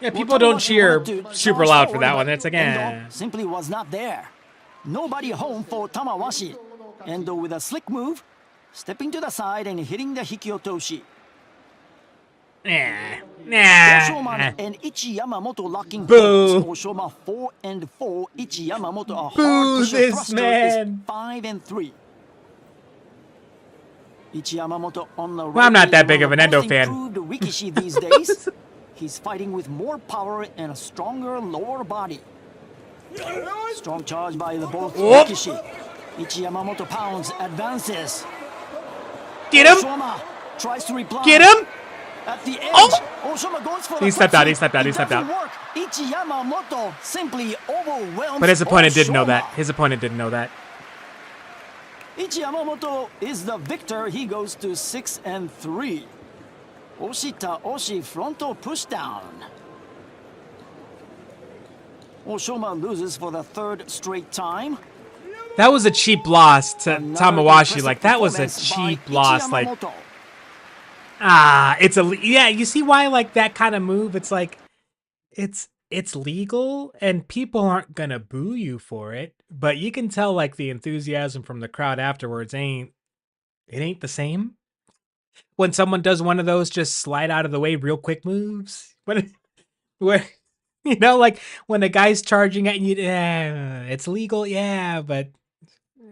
Yeah, people don't cheer super loud for that one. It's like, Endo simply was not there. Nobody home for Tamawashi. Endo with a slick move, stepping to the side and hitting the Hikiotoshi. Oshoma and Ichi Yamamoto locking Boo. horns. Oshoma 4 and 4. Ichi Yamamoto a hard Boo pusher this thruster man. is 5 and 3. Ichi Yamamoto on the Well, I'm not that big of an Endo fan. Rikishi these days. He's fighting with more power and a stronger lower body. Strong charge by the both Rikishi. Ichi Yamamoto pounds, advances. Get him! Oshoma tries to reply. Get him! At the edge, Oshoma goes for He stepped out, he stepped out, he stepped out. Ichi Yamamoto simply overwhelmed. But his opponent didn't know Oshoma. that. His opponent didn't know that. Ichi Yamamoto is the victor. He goes to 6 and 3. Oshita Oshi frontal pushdown. Oshoma loses for the 3rd straight time. That was a cheap loss to Tamawashi. Like, that was a cheap loss. Like, it's a, yeah, you see why, like, that kind of move, it's like, it's legal and people aren't gonna boo you for it, but you can tell, like, the enthusiasm from the crowd afterwards ain't the same. When someone does one of those just slide out of the way real quick moves, where you know, like when a guy's charging at you, it's legal, yeah, but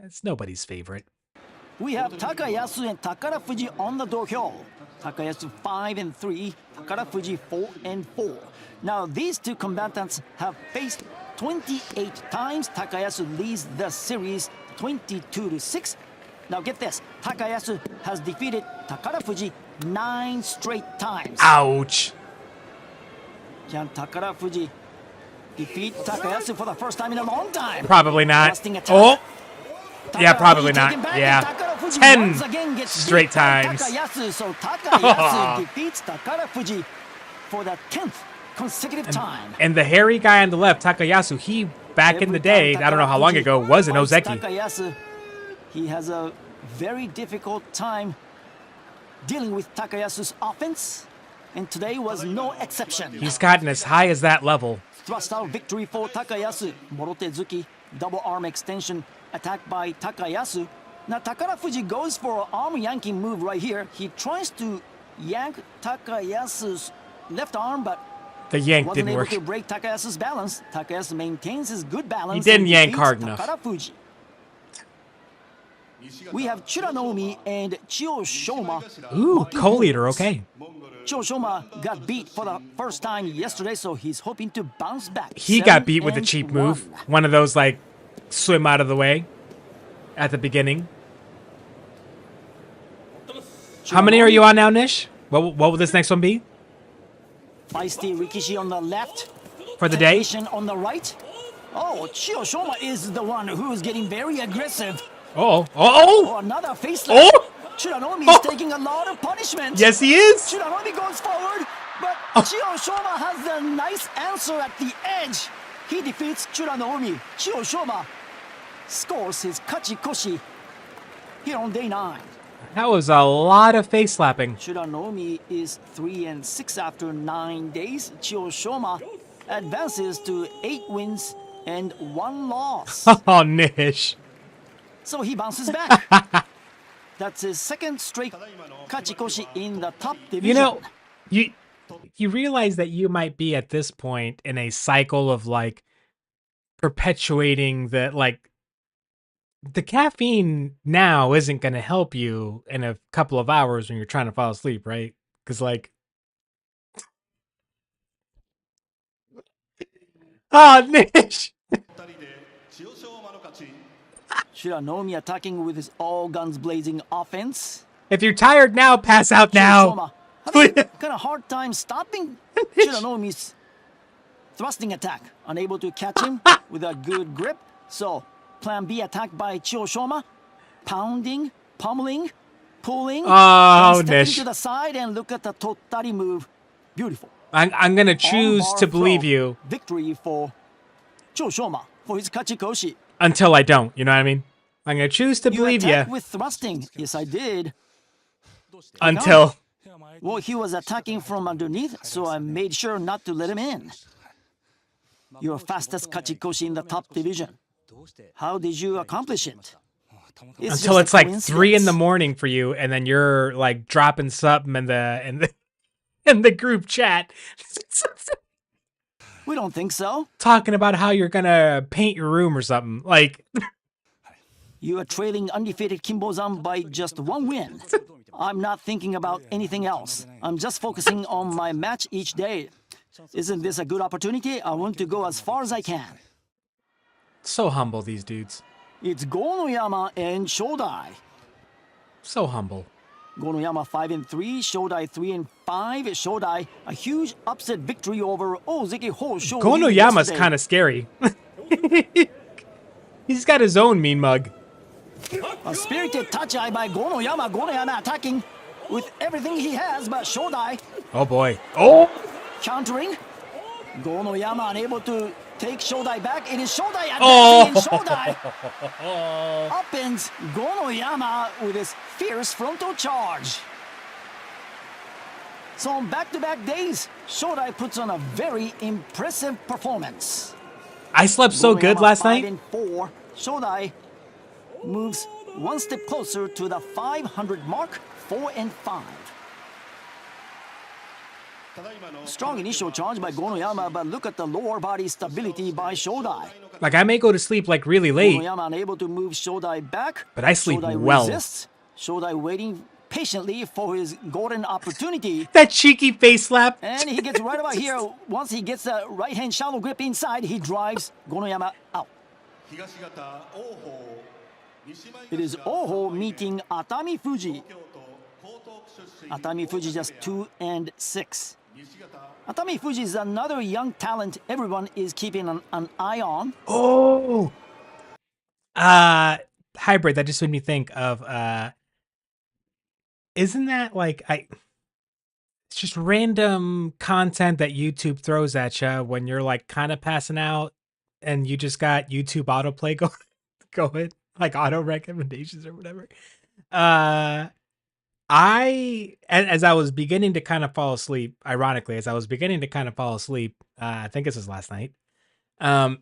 it's nobody's favorite. We have Takayasu and Takarafuji on the dohyo. Takayasu 5 and 3, Takarafuji 4 and 4. Now these two combatants have faced 28 times. Takayasu leads the series 22 to 6. Now get this, Takayasu has defeated Takarafuji 9 straight times. Ouch. Can Takarafuji defeat Takayasu for the first time in a long time? Probably not. Oh. Yeah, probably not. Yeah. 10 straight times. Takayasu, so Takayasu defeats Takarafuji for the 10th consecutive time. And the hairy guy on the left, Takayasu, he, back in the day, I don't know how long ago, was an Ozeki. Takayasu, he has a very difficult time dealing with Takayasu's offense, and today was no exception. He's gotten as high as that level. Thrust out victory for Takayasu. Morotezuki, double arm extension, attack by Takayasu. Now Takarafuji goes for an arm yanking move right here. He tries to yank Takayasu's left arm, but the yank wasn't didn't able work. to break Takayasu's balance. Takayasu maintains his good balance. He didn't and yank defeats hard enough. Takarafuji. We have Chiranomi and Chiyoshoma. Ooh, co-leader, okay. Chiyoshoma got beat for the first time yesterday, so he's hoping to bounce back. He got beat with a cheap move. One of those, like, swim out of the way at the beginning. How many are you on now, Nish? What will this next one be? Feisty Rikishi on the left. For the day? On the right. Oh, Chiyoshoma is the one who's getting very aggressive. Another face slap. Chiranomi is taking a lot of punishment. Yes, he is. Chiranomi goes forward, but Chiyoshoma has a nice answer at the edge. He defeats Chiranomi. Chiyoshoma scores his Kachikoshi here on day 9. That was a lot of face slapping. Chiranomi is 3 and 6 after 9 days. Chiyoshoma advances to 8 wins and 1 loss. Oh, Nish. So he bounces back. That's his 2nd straight Kachikoshi in the top division. You know, you realize that you might be at this point in a cycle of like perpetuating that, like, the caffeine now isn't going to help you in a couple of hours when you're trying to fall asleep, right? Because, like, oh, Nish. Chiranomi attacking with his all guns blazing offense. If you're tired now, pass out now. Having kind of hard time stopping Chiranomi's thrusting attack. Unable to catch him with a good grip. So, plan B attack by Chiyoshoma. Pounding, pummeling, pulling. Oh, stepping Nish. to the side and look at the Totari move. Beautiful. I'm going to choose to believe you. Victory for Chiyoshoma for his Kachikoshi. Until I don't, you know what I mean? I'm gonna choose to believe you. With thrusting. Yes, I did. Until. Well, he was attacking from underneath, so I made sure not to let him in. You're fastest Kachikoshi in the top division. How did you accomplish it? Until it's like 3 in the morning for you, and then you're like dropping something in the group chat. We don't think so. Talking about how you're gonna paint your room or something. Like you are trailing undefeated Kimbo-san by just 1 win. I'm not thinking about anything else. I'm just focusing on my match each day. Isn't this a good opportunity? I want to go as far as I can. So humble, these dudes. It's Gonoyama and Shodai. So humble. Gonoyama 5-3, Shodai 3-5. Shodai, a huge upset victory over Ozeki Hosho. Gonoyama's kind of scary. He's got his own mean mug. A spirited touch-eye by Gonoyama. Gonoyama attacking with everything he has, but Shodai... Oh boy. Oh! Countering. Gonoyama unable to take Shodai back. It is Shodai advancing, and Shodai upends Gonoyama with his fierce frontal charge. So on back-to-back days, Shodai puts on a very impressive performance. I slept so Gonoyama good last night. 5-4. Shodai moves 1 step closer to the 500 mark, 4-5. Strong initial charge by Gonoyama, but look at the lower body stability by Shodai. Like, I may go to sleep like really late. Gonoyama unable to move Shodai back. But I sleep Shodai well. Resists. Shodai waiting patiently for his golden opportunity. That cheeky face slap. And he gets right about here. Once he gets the right hand shallow grip inside, he drives Gonoyama out. It is Oho meeting Atami Fuji. Atami Fuji just 2-6. Atami Fuji is another young talent everyone is keeping an eye on. Oh! Hybrid, that just made me think of, isn't that like, it's just random content that YouTube throws at you when you're like kind of passing out and you just got YouTube autoplay going, like auto recommendations or whatever. As I was beginning to kind of fall asleep, ironically, as I was beginning to kind of fall asleep, I think this was last night. I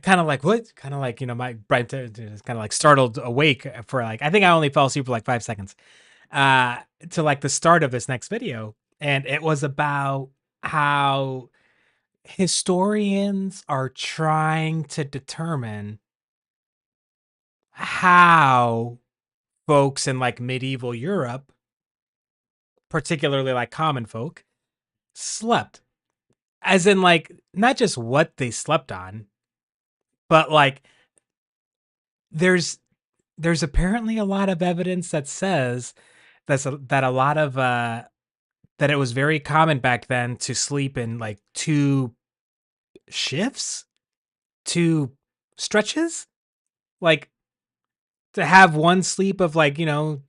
kind of like, what? Kind of like, my brain is kind of like startled awake for like, I think I only fell asleep for like 5 seconds, to like the start of this next video. And it was about how historians are trying to determine how folks in like medieval Europe, particularly like common folk, slept. As in like, not just what they slept on, but like there's apparently a lot of evidence that says that a lot of that it was very common back then to sleep in like 2 shifts, 2 stretches, like to have one sleep of like 4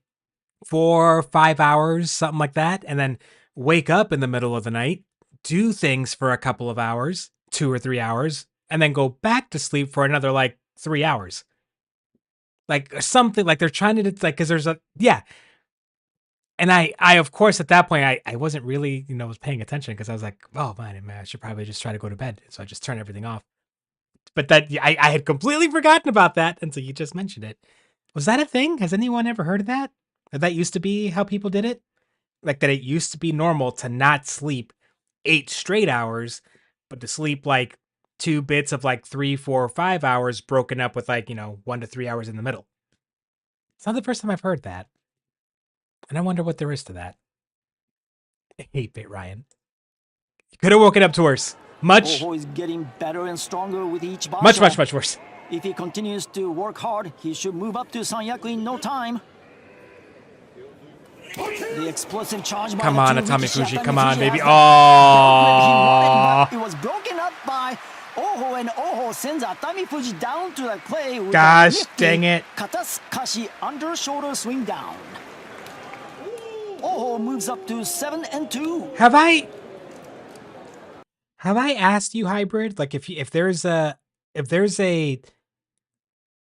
or 5 hours, something like that, and then wake up in the middle of the night, do things for a couple of hours, 2 or 3 hours, and then go back to sleep for another like 3 hours. Like something like they're trying to like, because there's and I of course at that point I wasn't really was paying attention because I was like, oh man, I should probably just try to go to bed, so I just turned everything off. But that I had completely forgotten about that until you just mentioned it. Was that a thing? Has anyone ever heard of that? That used to be how people did it? Like that it used to be normal to not sleep 8 straight hours, but to sleep like 2 bits of like 3, 4, or 5 hours broken up with like, 1 to 3 hours in the middle. It's not the first time I've heard that. And I wonder what there is to that. I hate Bait Ryan. You could have woken up to worse. Much. Oho is getting better and stronger with each basho. Much worse. If he continues to work hard, he should move up to Sanyaku in no time. The explosive charge by come on, Atami Fuji. Come on, baby. Oh! It was broken up by Oho, and Oho sends Atami Fuji down to the clay with gosh dang it. Katasukashi under shoulder swing down. Oho moves up to 7-2. Have I asked you, Hybrid, like if there's a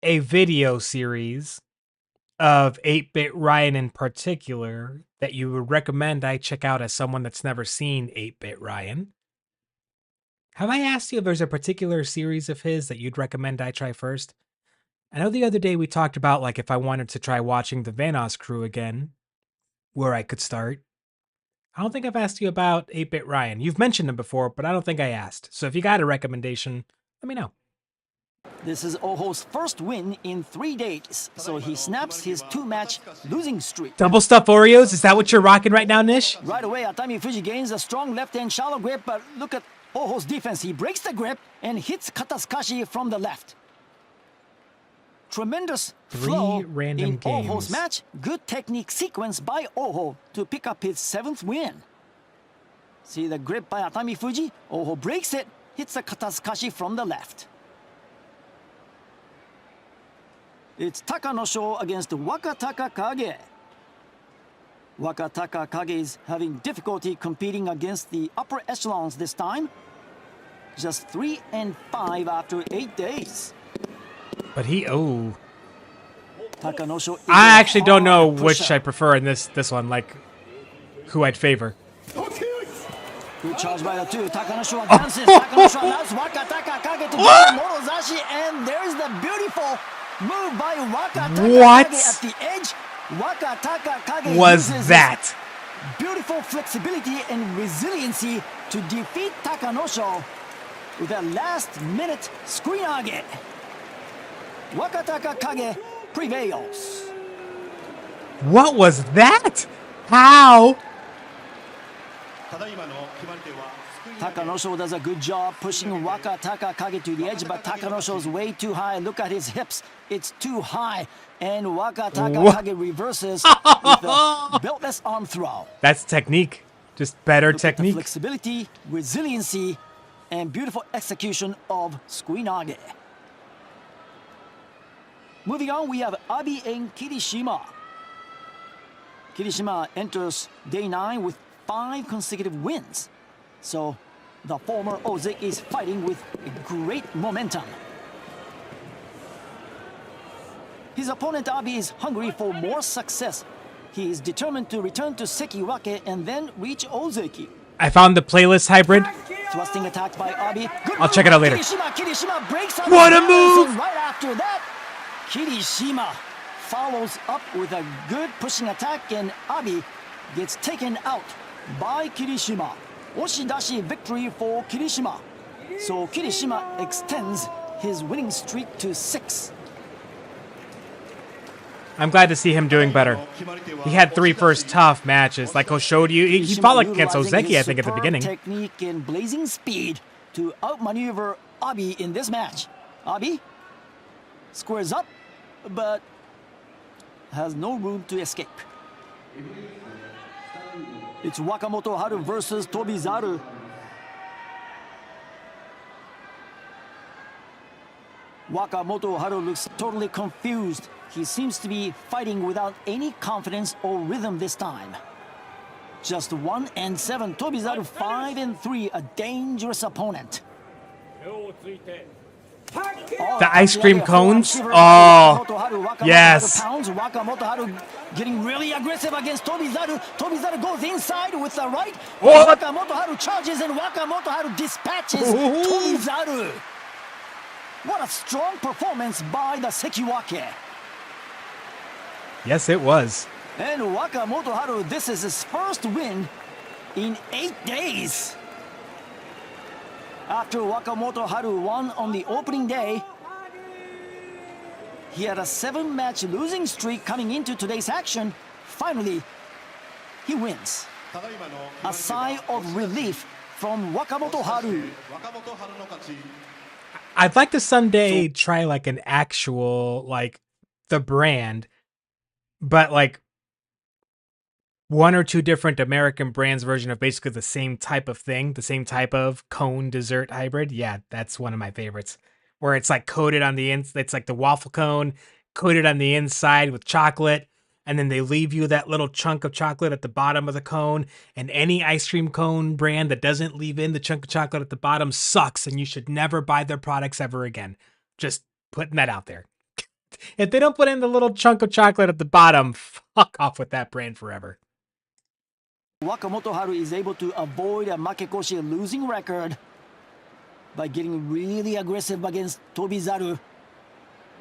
a video series of 8-Bit Ryan in particular that you would recommend I check out as someone that's never seen 8-Bit Ryan. Have I asked you if there's a particular series of his that you'd recommend I try first? I know the other day we talked about like if I wanted to try watching the Vanoss crew again, where I could start. I don't think I've asked you about 8-Bit Ryan. You've mentioned him before, but I don't think I asked. So if you got a recommendation, let me know. This is Oho's first win in 3 days, so he snaps his 2-match losing streak. Double stuffed Oreos? Is that what you're rocking right now, Nish? Right away, Atami Fuji gains a strong left-hand shallow grip, but look at Oho's defense. He breaks the grip and hits Katasukashi from the left. Tremendous flow in Oho's match. Good technique sequence by Oho to pick up his 7th win. See the grip by Atami Fuji? Oho breaks it, hits a Katasukashi from the left. It's Takanosho against Wakataka Kage. Wakataka Kage is having difficulty competing against the upper echelons this time. Just 3 and 5 after 8 days. But Takanosho I actually don't know which I prefer in this one, like who I'd favor. Good charge by the two. Takanosho advances. Takanosho allows Wakataka Kage to get Morozashi, and there's the beautiful move by Wakataka Kage at the edge. Wakataka Kage was that? Beautiful flexibility and resiliency to defeat Takanosho with a last-minute screenage. Wakataka Kage prevails. What was that? How? Takanosho does a good job pushing Wakataka Kage to the edge, but Takanosho's way too high. Look at his hips. It's too high. And Wakataka Kage reverses with a beltless arm throw. That's technique. Just better technique. Flexibility, resiliency, and beautiful execution of Suinage. Moving on, we have Abi and Kirishima. Kirishima enters day 9 with 5 consecutive wins. So the former Ozeki is fighting with great momentum. His opponent Abi is hungry for more success. He is determined to return to Sekiwake and then reach Ozeki. I found the playlist hybrid. Thrusting attack by Abi. I'll check it out later. Kirishima breaks up. What a move! Right after that, Kirishima follows up with a good pushing attack, and Abi gets taken out by Kirishima. Oshidashi victory for Kirishima. So Kirishima extends his winning streak to 6. I'm glad to see him doing better. He had 3 first tough matches, like I showed you. He fought like against Ozeki, I think, at the beginning. Technique and blazing speed to outmaneuver Abi in this match. Abi squares up, but has no room to escape. It's Wakamoto Haru versus Tobizaru. Wakamoto Haru looks totally confused. He seems to be fighting without any confidence or rhythm this time. Just 1 and 7. Tobizaru 5 and 3. A dangerous opponent. The ice cream cones? Oh, yes. Wakamoto Haru getting really aggressive against Tobizaru. Tobizaru goes inside with the right. What? Wakamoto Haru charges and Wakamoto Haru dispatches Tobizaru. What a strong performance by the Sekiwake. Yes, it was. And Wakamoto Haru, this is his first win in 8 days. After Wakamoto Haru won on the opening day, he had a 7-match losing streak coming into today's action. Finally, he wins. A sigh of relief from Wakamoto Haru. I'd like to someday try like an actual, like the brand, but like 1 or 2 different American brands version of basically the same type of thing, the same type of cone dessert hybrid. Yeah, that's one of my favorites. Where it's like coated on the inside, it's like the waffle cone coated on the inside with chocolate, and then they leave you that little chunk of chocolate at the bottom of the cone. And any ice cream cone brand that doesn't leave in the chunk of chocolate at the bottom sucks, and you should never buy their products ever again. Just putting that out there. If they don't put in the little chunk of chocolate at the bottom, fuck off with that brand forever. Wakamoto Haru is able to avoid a Makekoshi losing record by getting really aggressive against Tobizaru,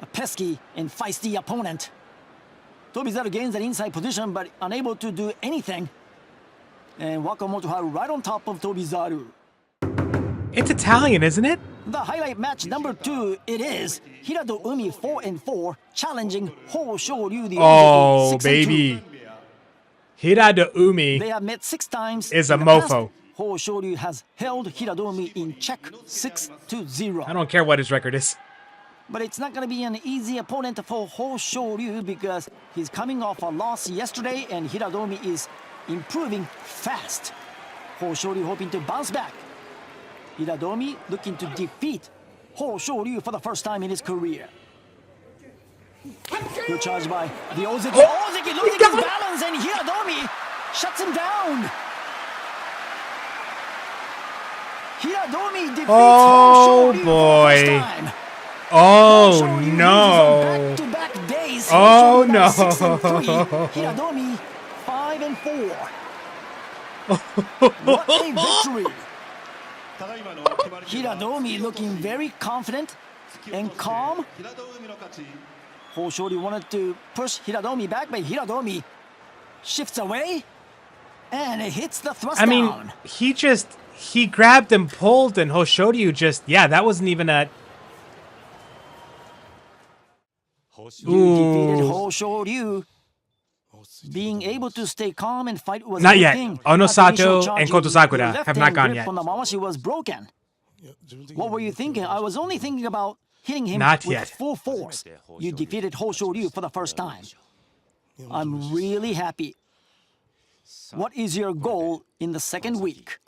a pesky and feisty opponent. Tobizaru gains an inside position but unable to do anything. And Wakamoto Haru right on top of Tobizaru. It's Italian, isn't it? The highlight match number 2, it is Hirado Umi 4-4 challenging Ho Shoryu the Oh, baby. Hirado Umi they have met 6 times is a in the past. mofo. Ho Shoryu has held Hirado Umi in check 6-0. I don't care what his record is. But it's not going to be an easy opponent for Ho Shoryu because he's coming off a loss yesterday and Hirado Umi is improving fast. Ho Shoryu hoping to bounce back. Hirado Umi looking to defeat Ho Shoryu for the first time in his career. Good charge by the Ozeki. Ozeki losing his balance and Hirado Umi shuts him down. Hirado Umi defeats Ho Shoryu for the first time. Oh no! Back-to-back days. Oh no! 6-3. Hirado Umi 5-4. What a victory! Hirado Umi looking very confident and calm. Ho Shoryu wanted to push Hirado Umi back, but Hirado Umi shifts away and it hits the thrust down. I mean, he grabbed and pulled, and Ho Shoryu just, that wasn't even a. You defeated Ho Shoryu. Being able to stay calm and fight was not a yet. thing. Onosato and Koto Sakura have not gone yet. From the Mamashi was broken. What were you thinking? I was only thinking about hitting him Not with yet. full force. You defeated Ho Shoryu for the first time. I'm really happy. What is your goal in the second week?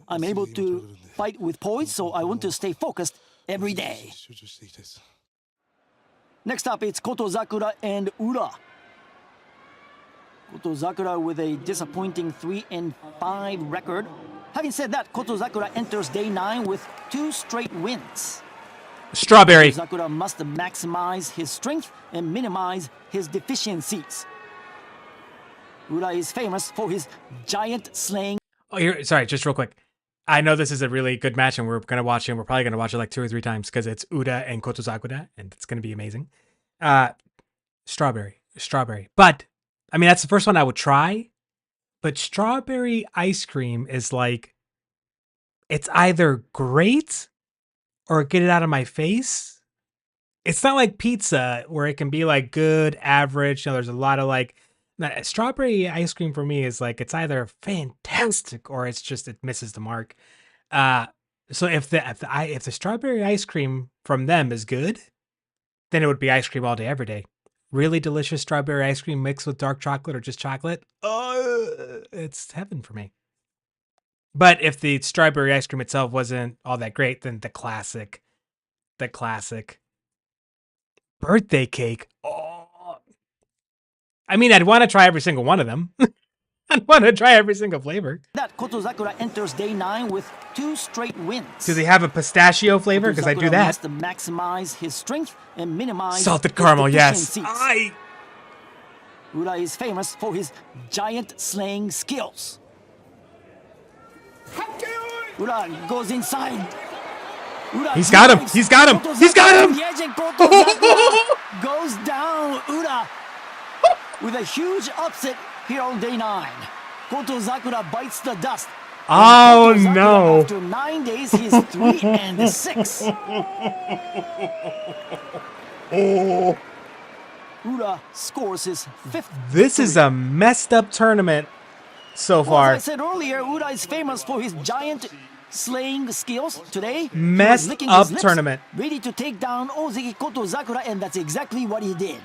I'm able to fight with poise, so I want to stay focused every day. Next up, it's Kotozakura and Ura. Kotozakura with a disappointing 3-5 record. Having said that, Kotozakura enters day 9 with 2 straight wins. Strawberry. Kotozakura must maximize his strength and minimize his deficiencies. Ura is famous for his giant slaying. Oh, sorry, just real quick. I know this is a really good match, and we're gonna watch it. We're probably gonna watch it like 2 or 3 times because it's Uda and Kotozakura, and it's gonna be amazing. Strawberry. But I mean, that's the first one I would try. But strawberry ice cream is like, it's either great or get it out of my face. It's not like pizza where it can be like good, average. There's a lot of like. Strawberry ice cream for me is like, it's either fantastic or it's just, it misses the mark. So if the strawberry ice cream from them is good, then it would be ice cream all day, every day. Really delicious strawberry ice cream mixed with dark chocolate or just chocolate. It's heaven for me. But if the strawberry ice cream itself wasn't all that great, then the classic birthday cake. I mean, I'd want to try every single one of them. I'd want to try every single flavor. That Kotozakura enters day 9 with 2 straight wins. Do they have a pistachio flavor? Because I do that. Must maximize his strength and minimize salted caramel. Yes. Ura is famous for his giant slaying skills. Ura goes inside. He's got him. He's got him. He's got him. Goes down. Ura with a huge upset here on day 9. Kotozakura bites the dust. Oh no. After 9 days, he's 3-6. Ura scores his 5th. This is a messed up tournament so far. As I said earlier, Ura is famous for his giant slaying skills. Today, messed up tournament. Ready to take down Ozeki Kotozakura, and that's exactly what he did.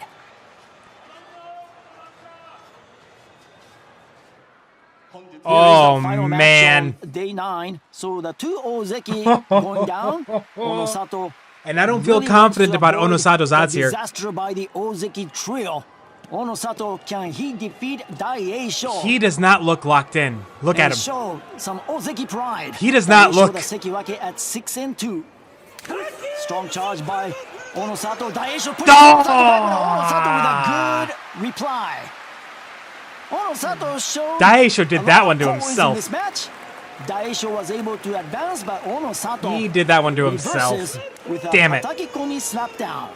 Oh man! Day 9, so the 2 Ozeki going down. Onosato, and I don't feel confident about Onosato's odds here. Disaster by the Ozeki trio. Onosato, can he defeat Daieisho? He does not look locked in. Look at him. Show some Ozeki pride. He does not look. The Sekiwake at 6-2. strong charge by Onosato. Daisho pushes Onosato back, but Onosato with a good reply. Onosato showed Daisho did that one to in himself. this match. Daisho was able to advance, but Onosato He did that one to himself. With a Damn it. Hatakikomi slapdown.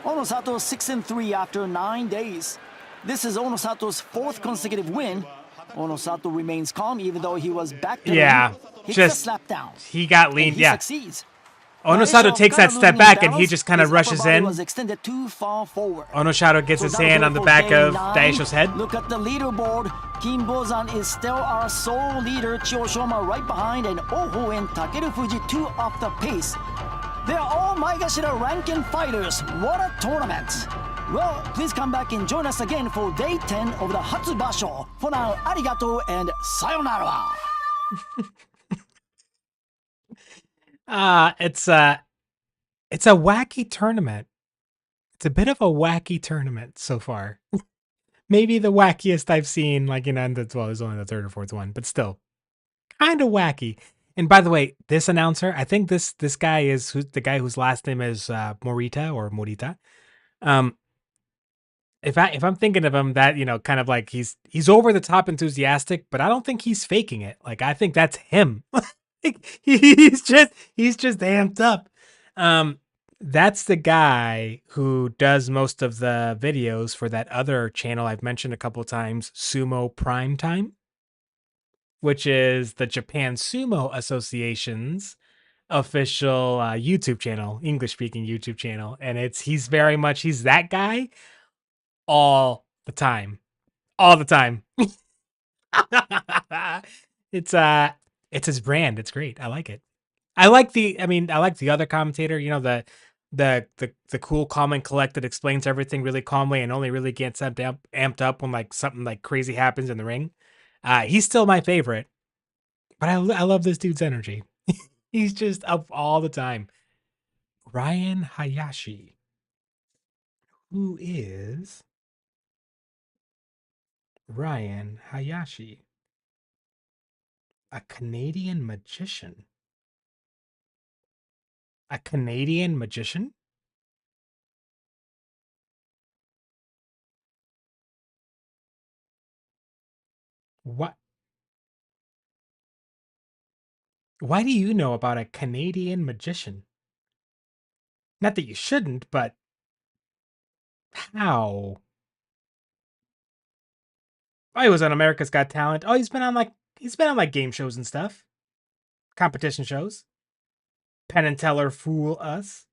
Onosato 6-3 after 9 days. This is Onosato's 4th consecutive win. Onosato remains calm even though he was back to just slapdown. He got leaned. He succeeds. Onosato takes that step back and he just kind of rushes in. Was extended too far forward. Onosato gets his hand on the back of Daisho's head. Look at the leaderboard. Kinbozan is still our sole leader. Chiyoshima right behind, and Oho and Takeru Fuji 2 off the pace. They're all Maegashira ranking fighters. What a tournament! Well, please come back and join us again for day 10 of the Hatsu Basho. For now, arigato and sayonara. It's a wacky tournament. It's a bit of a wacky tournament so far. Maybe the wackiest I've seen, like, you know, it was only the 3rd or 4th one, but still kind of wacky. And by the way, this announcer, I think this guy is the guy whose last name is Morita or Morita. If I'm thinking of him, that, you know, kind of like he's over the top enthusiastic, but I don't think he's faking it. Like, I think that's him. he's just amped up. That's the guy who does most of the videos for that other channel I've mentioned a couple of times, Sumo Prime Time, which is the Japan Sumo Association's official YouTube channel, English-speaking YouTube channel, and he's that guy all the time. It's his brand. It's great. I like it. I like the other commentator, you know, the cool, calm, and collected, explains everything really calmly and only really gets amped up when like something like crazy happens in the ring. He's still my favorite, but I love this dude's energy. He's just up all the time. Ryan Hayashi, who is Ryan Hayashi, a Canadian magician. A Canadian magician? What? Why do you know about a Canadian magician? Not that you shouldn't, but how? Oh, he was on America's Got Talent. Oh, he's been on like game shows and stuff. Competition shows. Penn and Teller Fool Us.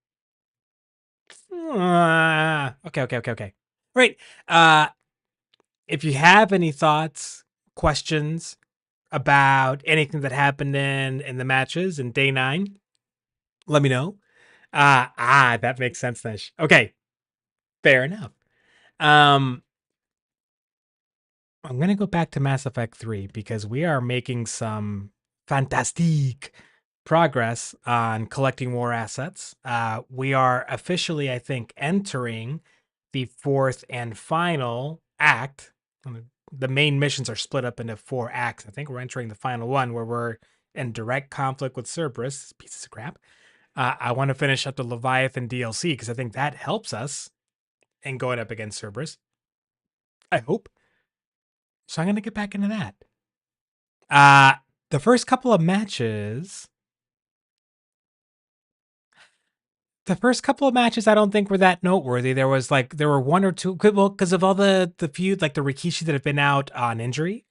Okay. Right. If you have any thoughts, questions about anything that happened in the matches in day 9, let me know. That makes sense, Nish. Okay. Fair enough. I'm going to go back to Mass Effect 3 because we are making some fantastique progress on collecting more assets. We are officially, I think, entering the 4th and final act. The main missions are split up into 4 acts. I think we're entering the final one where we're in direct conflict with Cerberus, pieces of crap. I want to finish up the Leviathan DLC because I think that helps us in going up against Cerberus. I hope. So I'm going to get back into that. The first couple of matches... I don't think were that noteworthy. There were 1 or 2, well, because of all the feud, like the Rikishi that have been out on injury,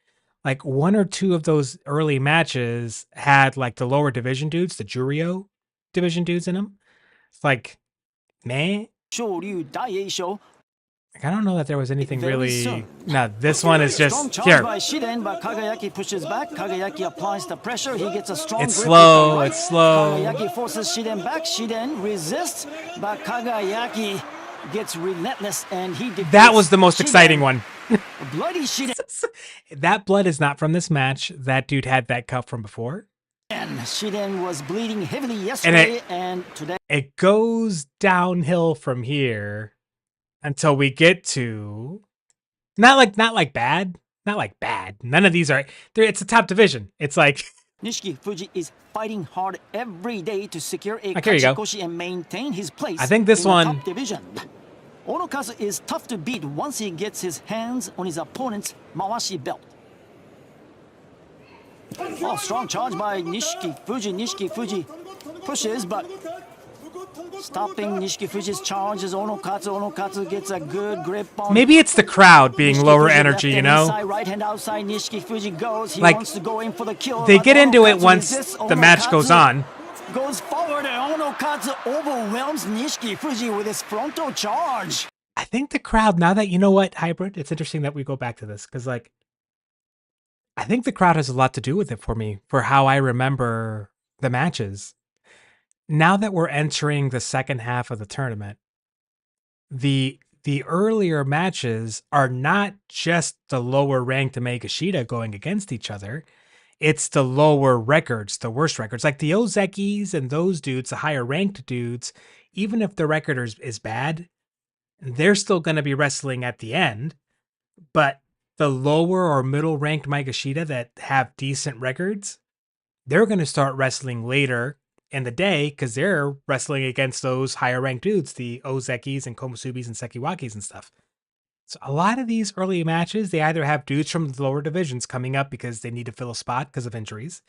like 1 or 2 of those early matches had like the lower division dudes, the Jurio division dudes in them. It's like, man. I don't know that there was anything really. No, this one is just here. By Shiden, but Kagayaki pushes back. Kagayaki applies the pressure. He gets a strong grip. It's slow. Kagayaki forces Shiden back. Shiden resists, but Kagayaki gets relentless, and he. That was the most exciting one. Bloody Shiden. That blood is not from this match. That dude had that cut from before. And Shiden was bleeding heavily yesterday, and today. It goes downhill from here. Until we get to not like bad. None of these are it's a top division. It's like Nishiki Fuji is fighting hard every day to secure a here you go. Kachikoshi and maintain his place I think this in the one top division. Onokazu is tough to beat once he gets his hands on his opponent's Mawashi belt. Oh, strong charge by Nishiki Fuji. Nishiki Fuji pushes, but stopping Nishiki Fuji's charge is Onokazu. Onokazu gets a good grip on. Maybe it's the crowd being Nishiki lower Fuji energy, left you and know? Inside, right hand outside, Nishiki Fuji goes. He Like, wants to go in for the kill. they but get into it Onokazu once resists. the match goes on. Goes forward and Onokazu overwhelms Nishiki Fuji with his frontal charge. I think the crowd, now that, you know what, Hybrid, it's interesting that we go back to this, because, like, I think the crowd has a lot to do with it for me, for how I remember the matches. Now that we're entering the second half of the tournament, the earlier matches are not just the lower ranked Megashida going against each other. It's the lower records, the worst records, like the Ozekis and those dudes, the higher ranked dudes. Even if the record is bad, they're still going to be wrestling at the end. But the lower or middle ranked Megashida that have decent records, they're going to start wrestling later in the day because they're wrestling against those higher ranked dudes, the Ozekis and Komosubis and Sekiwakis and stuff. So a lot of these early matches, they either have dudes from the lower divisions coming up because they need to fill a spot because of injuries,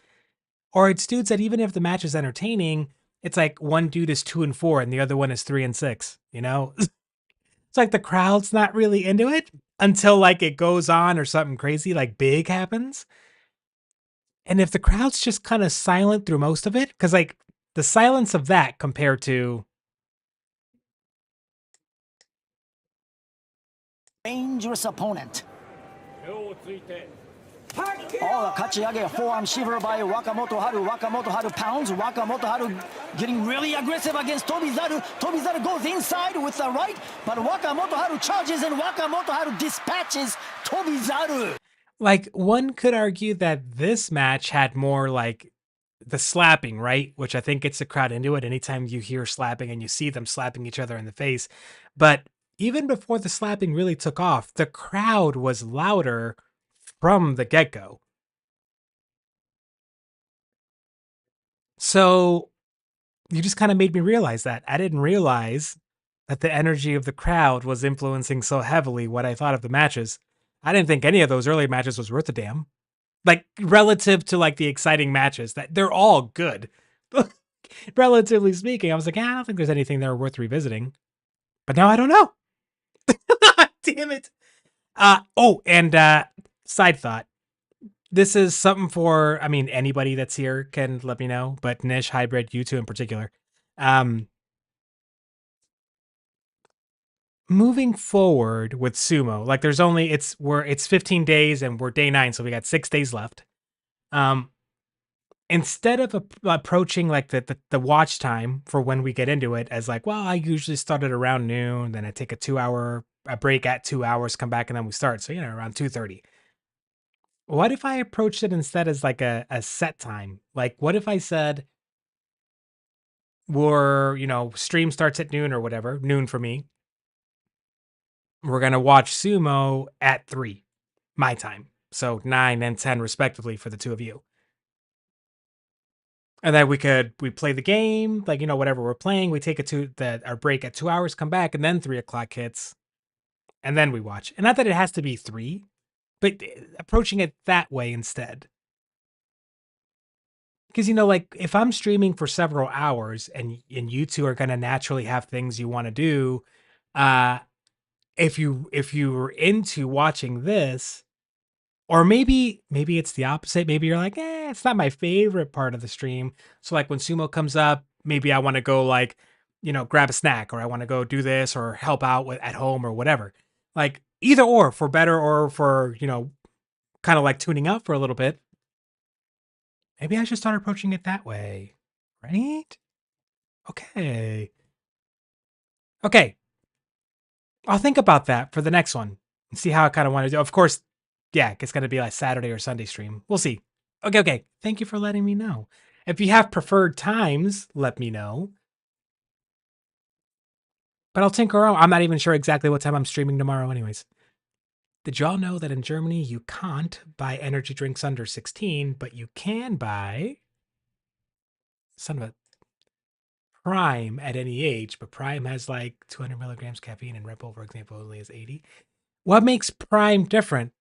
or it's dudes that even if the match is entertaining, it's like one dude is 2-4 and the other one is 3-6, you know? It's like the crowd's not really into it until like it goes on or something crazy like big happens. And if the crowd's just kind of silent through most of it, because like the silence of that compared to dangerous opponent. Oh, the Kachiage forearm shiver by Wakamoto Haru. Wakamoto Haru pounds. Wakamoto Haru getting really aggressive against Tobizaru. Tobizaru goes inside with the right, but Wakamoto Haru charges and Wakamoto Haru dispatches Tobizaru. Like, one could argue that this match had more like the slapping, right? Which I think gets the crowd into it anytime you hear slapping and you see them slapping each other in the face. But even before the slapping really took off, the crowd was louder from the get-go. So you just kind of made me realize that. I didn't realize that the energy of the crowd was influencing so heavily what I thought of the matches. I didn't think any of those early matches was worth a damn. Like, relative to like the exciting matches, that they're all good. Relatively speaking, I was like, I don't think there's anything there worth revisiting. But now I don't know. Damn it. Side thought. This is something for, I mean, anybody that's here can let me know, but Nish, Hybrid, you two in particular. Moving forward with Sumo, like there's only, it's 15 days and we're day 9, so we got 6 days left. Instead of approaching like the watch time for when we get into it as like, well, I usually start at around noon, then I take a break at 2 hours, come back, and then we start. So, around 2:30. What if I approached it instead as like a set time? Like, what if I said, stream starts at noon or whatever, noon for me. We're going to watch Sumo at 3, my time. So 9 and 10 respectively for the two of you. And then we play the game, like, whatever we're playing, we take our break at 2 hours, come back, and then 3 o'clock hits. And then we watch. And not that it has to be 3, but approaching it that way instead. Because, like, if I'm streaming for several hours and you two are going to naturally have things you want to do, if you're into watching this, or maybe it's the opposite. Maybe you're like, it's not my favorite part of the stream. So like when Sumo comes up, maybe I want to go like, grab a snack, or I want to go do this or help out at home or whatever. Like either or, for better or for, kind of like tuning out for a little bit. Maybe I should start approaching it that way, right? Okay. I'll think about that for the next one and see how I kind of want to do. Of course, yeah, it's going to be like Saturday or Sunday stream. We'll see. Okay. Thank you for letting me know. If you have preferred times, let me know. But I'll tinker around. I'm not even sure exactly what time I'm streaming tomorrow anyways. Did y'all know that in Germany you can't buy energy drinks under 16, but you can buy son of a Prime at any age, but Prime has like 200 milligrams caffeine and Red Bull, for example, only has 80. What makes Prime different?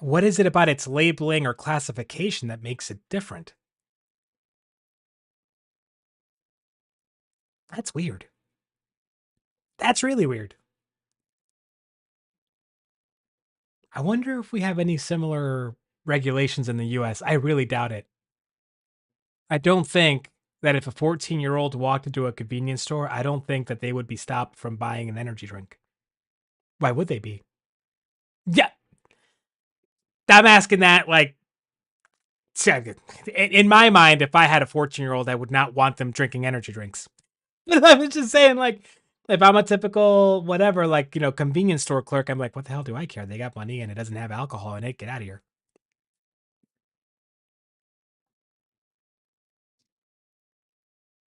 What is it about its labeling or classification that makes it different? That's weird. That's really weird. I wonder if we have any similar regulations in the US. I really doubt it. I don't think that if a 14-year-old walked into a convenience store, I don't think that they would be stopped from buying an energy drink. Why would they be? Yeah. I'm asking that like in my mind, if I had a 14-year-old, I would not want them drinking energy drinks. I was just saying, like, if I'm a typical whatever, like, convenience store clerk, I'm like, what the hell do I care? They got money and it doesn't have alcohol in it. Get out of here.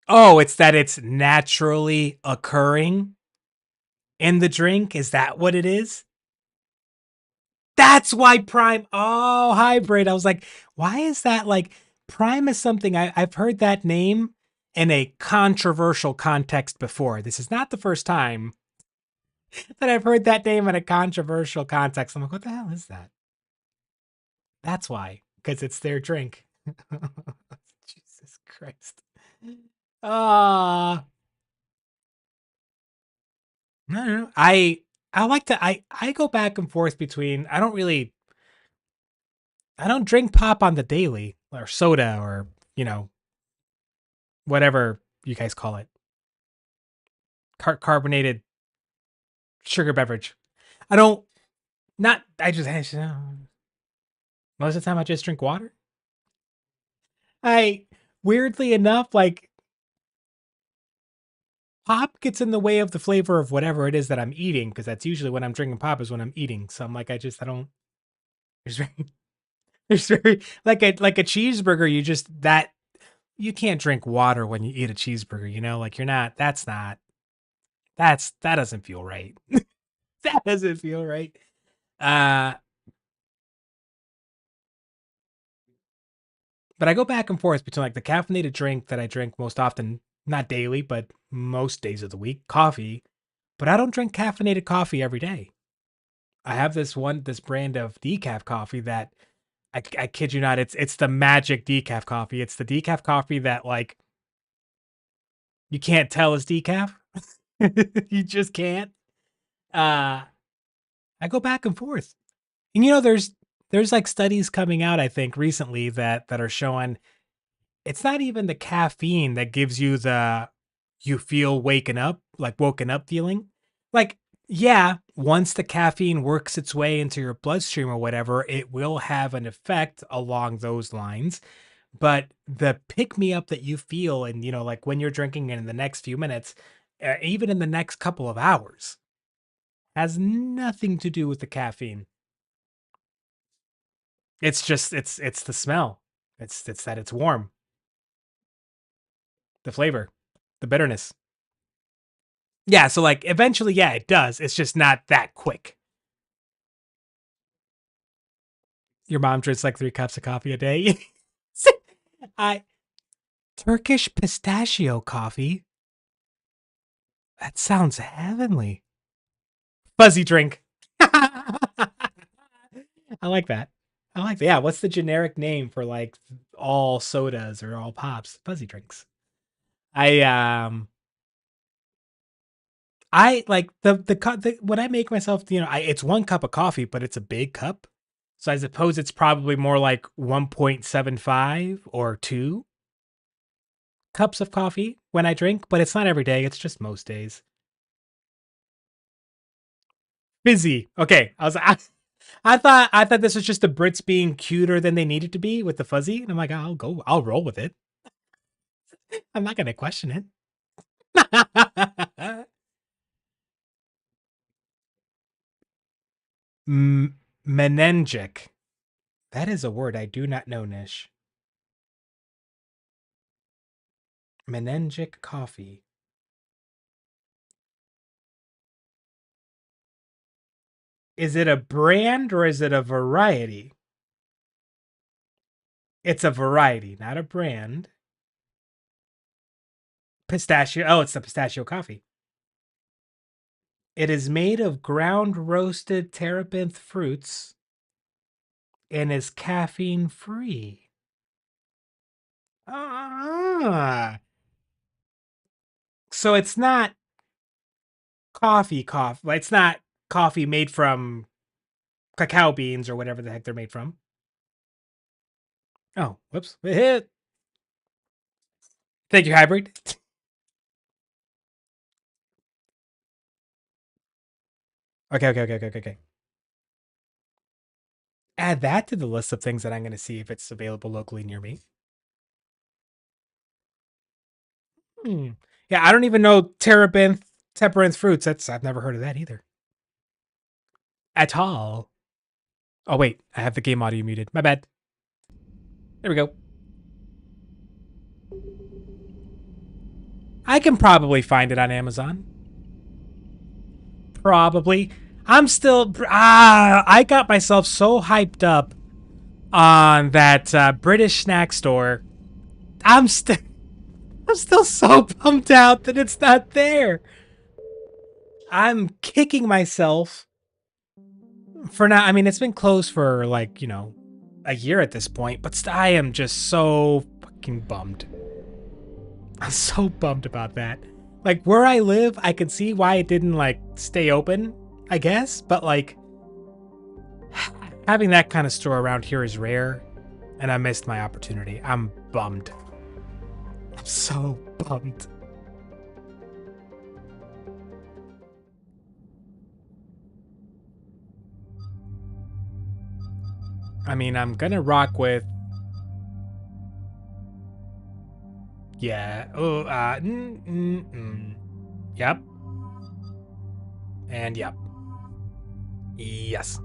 Oh, it's that it's naturally occurring in the drink. Is that what it is? That's why Prime. Oh, hybrid. I was like, why is that like Prime is something I've heard that name in a controversial context before. This is not the first time that I've heard that name in a controversial context. I'm like, what the hell is that? That's why, because it's their drink. Jesus Christ. No. I like to I go back and forth between I don't drink pop on the daily or soda or, whatever you guys call it. Carbonated sugar beverage. I don't not I just most of the time I just drink water. I weirdly enough like pop gets in the way of the flavor of whatever it is that I'm eating because that's usually when I'm drinking pop is when I'm eating. So I'm like I don't there's very there's very like a cheeseburger you just that you can't drink water when you eat a cheeseburger, like you're not that doesn't feel right. That doesn't feel right. Uh but I go back and forth between like the caffeinated drink that I drink most often, not daily, but most days of the week, coffee. But I don't drink caffeinated coffee every day. I have this brand of decaf coffee that I kid you not, it's the magic decaf coffee. It's the decaf coffee that like you can't tell is decaf. You just can't. Uh I go back and forth. And there's like studies coming out I think recently that are showing it's not even the caffeine that gives you the you feel woken up feeling. Like, yeah, once the caffeine works its way into your bloodstream or whatever, it will have an effect along those lines. But the pick me up that you feel, and like when you're drinking in the next few minutes, even in the next couple of hours, has nothing to do with the caffeine. It's just it's the smell. It's that it's warm, the flavor, the bitterness. Yeah, so like eventually, yeah, it does. It's just not that quick. Your mom drinks like 3 cups of coffee a day. I Turkish pistachio coffee. That sounds heavenly. Fuzzy drink. I like that. I like that. Yeah, what's the generic name for like all sodas or all pops? Fuzzy drinks. I I like the when I make myself, it's 1 cup of coffee, but it's a big cup. So I suppose it's probably more like 1.75 or 2 cups of coffee when I drink, but it's not every day. It's just most days. Fizzy. Okay. I thought this was just the Brits being cuter than they needed to be with the fuzzy. And I'm like, I'll roll with it. I'm not gonna question it. Meningic. That is a word I do not know, Nish. Meningic coffee. Is it a brand or is it a variety? It's a variety, not a brand. Pistachio. Oh, it's the pistachio coffee. It is made of ground roasted terebinth fruits and is caffeine free. Ah. So it's not coffee. It's not coffee made from cacao beans or whatever the heck they're made from. Oh, whoops. Thank you, Hybrid. Okay. Add that to the list of things that I'm going to see if it's available locally near me. Yeah, I don't even know terebinth fruits. I've never heard of that either. At all. Oh, wait. I have the game audio muted. My bad. There we go. I can probably find it on Amazon. Probably. I'm still... I got myself so hyped up on that British snack store. I'm still so bummed out that it's not there. I'm kicking myself for not... I mean, it's been closed for, like, you know, a year at this point, but I am just so fucking bummed. I'm so bummed about that. Like, where I live, I can see why it didn't, like, stay open, I guess, but, like, having that kind of store around here is rare, and I missed my opportunity. I'm bummed. I'm so bummed. I mean, I'm gonna rock with... Yeah. Oh, Yep. And yep. Yes.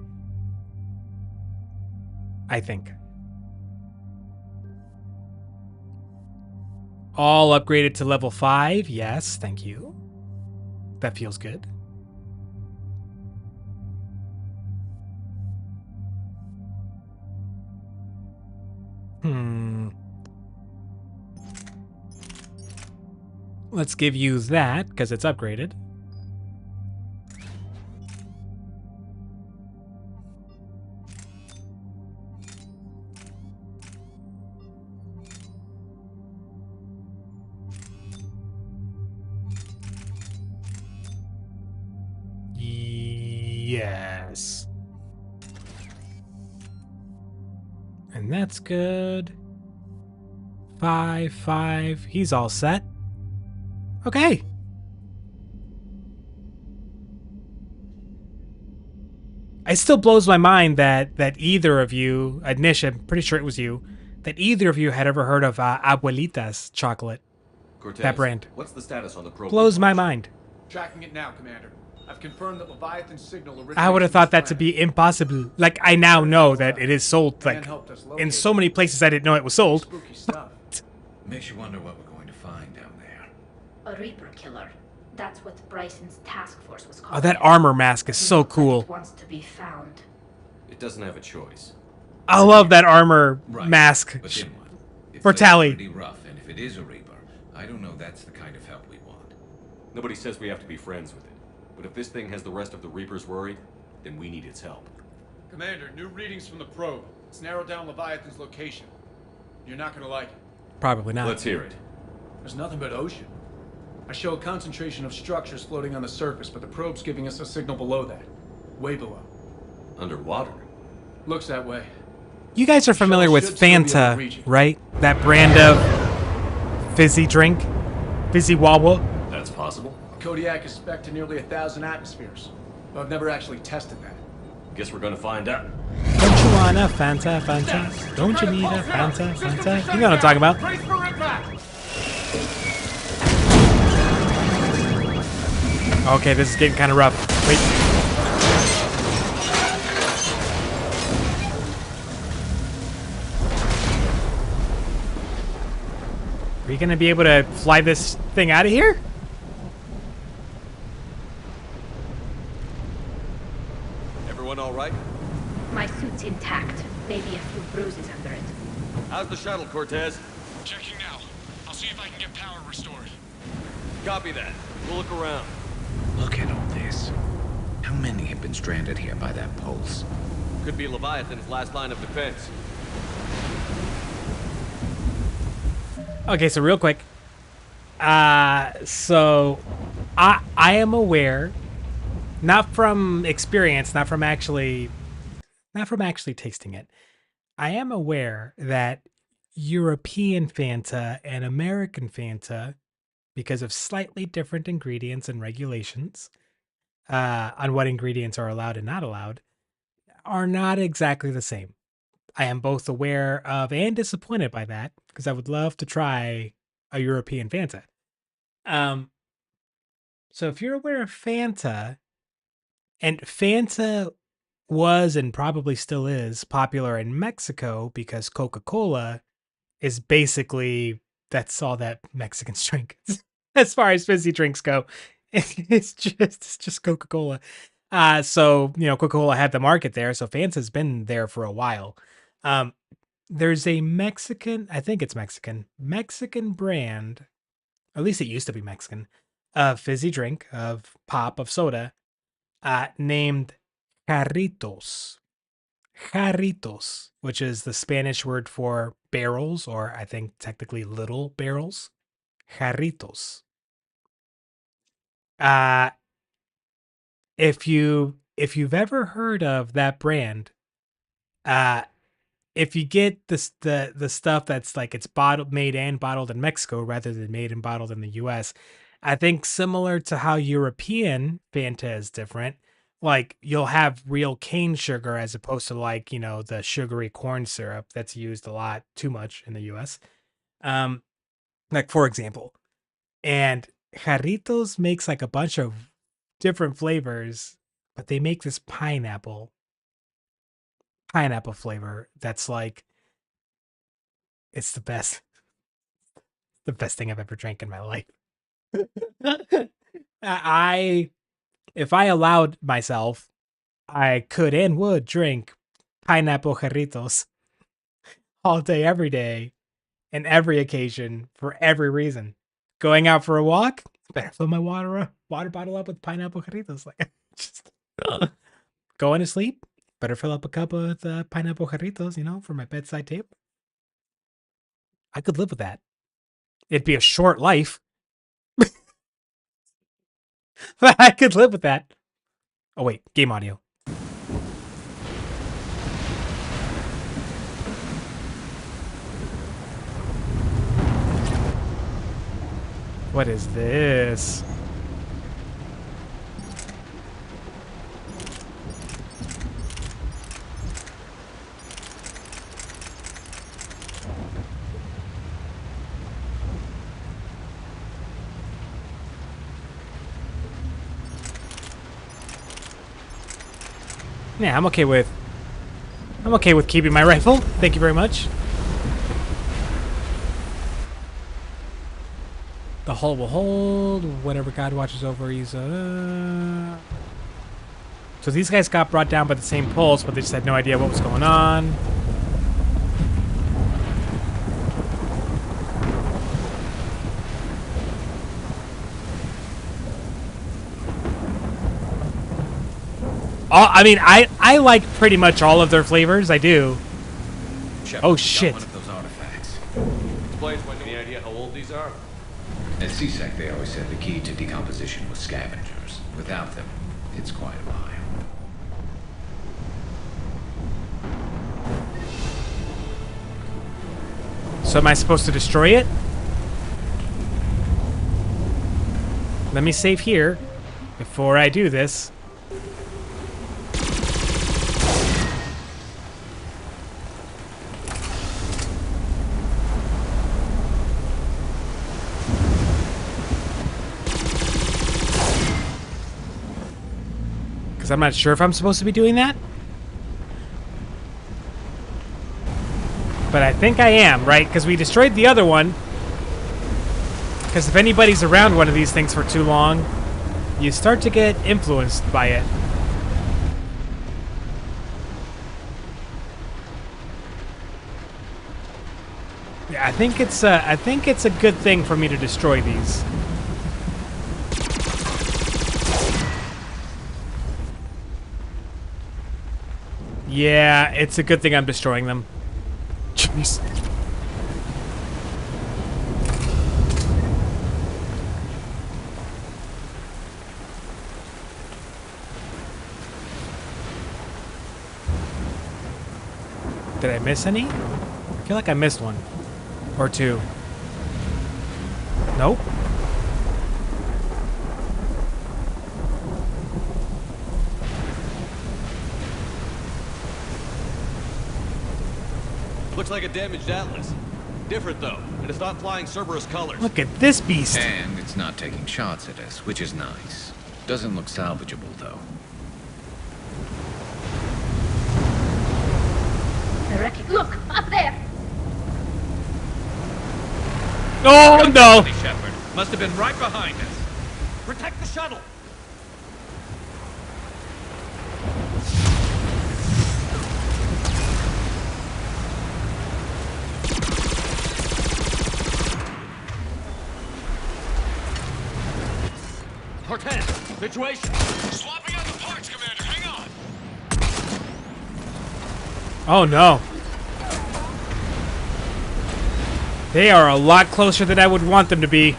I think. All upgraded to level 5. Yes, thank you. That feels good. Let's give you that, because it's upgraded. Yes. And that's good. 5. He's all set. Okay. It still blows my mind that either of you, Nish, I'm pretty sure it was you, that either of you had ever heard of Abuelita's chocolate. Cortez, that brand. What's the status on the probe? Blows my mind. Tracking it now, Commander. I've confirmed that Leviathan's signal originates. I would have thought that to be impossible. Like, I now know that it is sold, like, in so many places I didn't know it was sold. Spooky stuff. Makes you wonder what we're going to find down there. A Reaper killer. That's what Bryson's task force was called. Oh, that armor mask is so cool. It wants to be found. It doesn't have a choice. I love that armor mask for Tally. Pretty rough, and if it is a Reaper, I don't know that's the kind of help we want. Nobody says we have to be friends with it. But if this thing has the rest of the Reapers worried, then we need its help. Commander, new readings from the probe. It's narrowed down Leviathan's location. You're not gonna like it. Probably not. Let's hear it. There's nothing but ocean. I show a concentration of structures floating on the surface, but the probe's giving us a signal below that. Way below. Underwater? Looks that way. You guys are familiar with Fanta, right? That brand of fizzy drink? Fizzy Wawa? That's possible. Kodiak is spec'd to nearly 1,000 atmospheres. But I've never actually tested that. Guess we're gonna find out. Don't you want a Fanta? Don't you need a Fanta? You know what I'm talking about. Okay, this is getting kind of rough. Wait. Are you gonna be able to fly this thing out of here? shuttle, Cortez. Checking now. I'll see if I can get power restored. Copy that. We'll look around. Look at all this. How many have been stranded here by that pulse? Could be Leviathan's last line of defense. Okay, so real quick. So I am aware, not from experience, not from actually tasting it. I am aware that European Fanta and American Fanta, because of slightly different ingredients and regulations on what ingredients are allowed and not allowed, are not exactly the same. I am both aware of and disappointed by that because I would love to try a European Fanta. So if you're aware of Fanta, and Fanta was and probably still is popular in Mexico because Coca-Cola is basically, that's all that Mexicans drink as far as fizzy drinks go. It's just Coca-Cola. So, you know, Coca-Cola had the market there, so Fanta's been there for a while. There's a Mexican, I think it's Mexican brand, at least it used to be Mexican, of fizzy drink, of pop, of soda, named Jarritos. Jarritos, which is the Spanish word for barrels, or I think technically little barrels. Jarritos. If you've ever heard of that brand, if you get the stuff that's like it's made and bottled in Mexico rather than made and bottled in the US, I think similar to how European Fanta is different, like you'll have real cane sugar as opposed to like, you know, the sugary corn syrup that's used a lot too much in the US. Like for example, and Jarritos makes like a bunch of different flavors, but they make this pineapple flavor that's like, it's the best thing I've ever drank in my life. If I allowed myself, I could and would drink pineapple Jarritos all day, every day, and every occasion for every reason. Going out for a walk, better fill my water bottle up with pineapple Jarritos. Like, just going to sleep, better fill up a cup of pineapple Jarritos, you know, for my bedside table. I could live with that. It'd be a short life, but I could live with that. Oh wait, game audio. What is this? Yeah, I'm okay with keeping my rifle. Thank you very much. The hull will hold. Whatever God watches over, he's So these guys got brought down by the same pulse, but they just had no idea what was going on. I mean, I like pretty much all of their flavors. I do. Shepard, oh shit! One of those artifacts. Explains when any idea how old these are. At CSEC, they always said the key to decomposition was scavengers. Without them, it's quite a mile. So am I supposed to destroy it? Let me save here before I do this. Because I'm not sure if I'm supposed to be doing that. But I think I am, right? Because we destroyed the other one. Because if anybody's around one of these things for too long, you start to get influenced by it. I think it's a good thing for me to destroy these. Yeah, it's a good thing I'm destroying them. Jeez. Did I miss any? I feel like I missed one. Or two. Nope. Looks like a damaged Atlas. Different though, and it's not flying Cerberus colors. Look at this beast. And it's not taking shots at us, which is nice. Doesn't look salvageable though. Look, up there! Oh no! Shepard must have been right behind us. Protect the shuttle. Cortez, situation. Swapping out the parts, Commander. Hang on. Oh no. They are a lot closer than I would want them to be.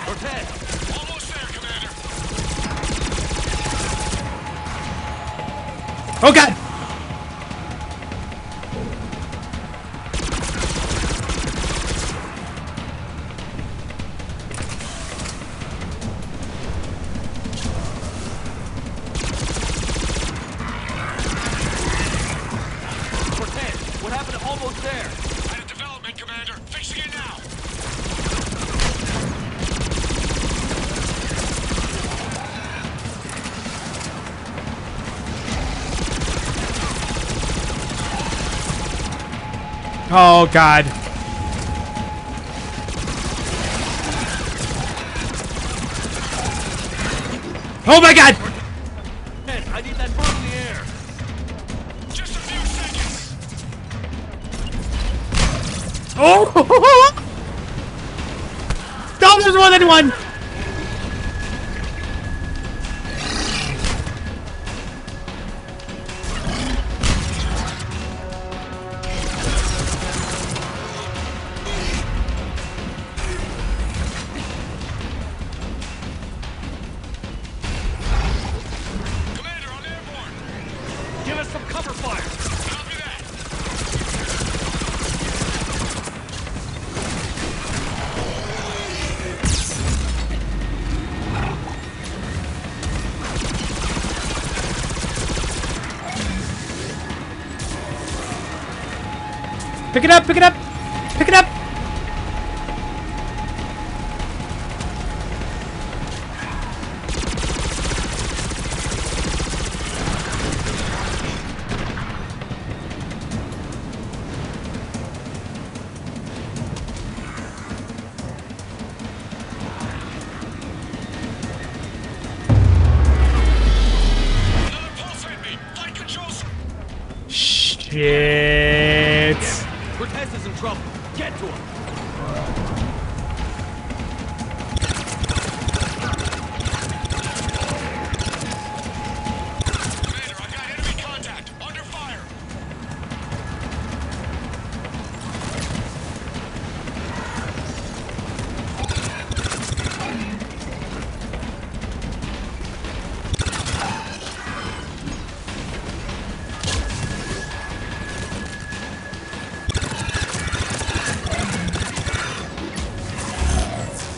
Cortez, almost there, Commander. Oh god! Oh god. Oh my god! Ed, I need that bird in the air. Just a few seconds. Oh! No, there's more than one! Give us some cover fire. Copy that. Pick it up, pick it up! Pick it up! Shit. Cortez is in trouble. Get to him. Commander, I've got enemy contact. Under fire.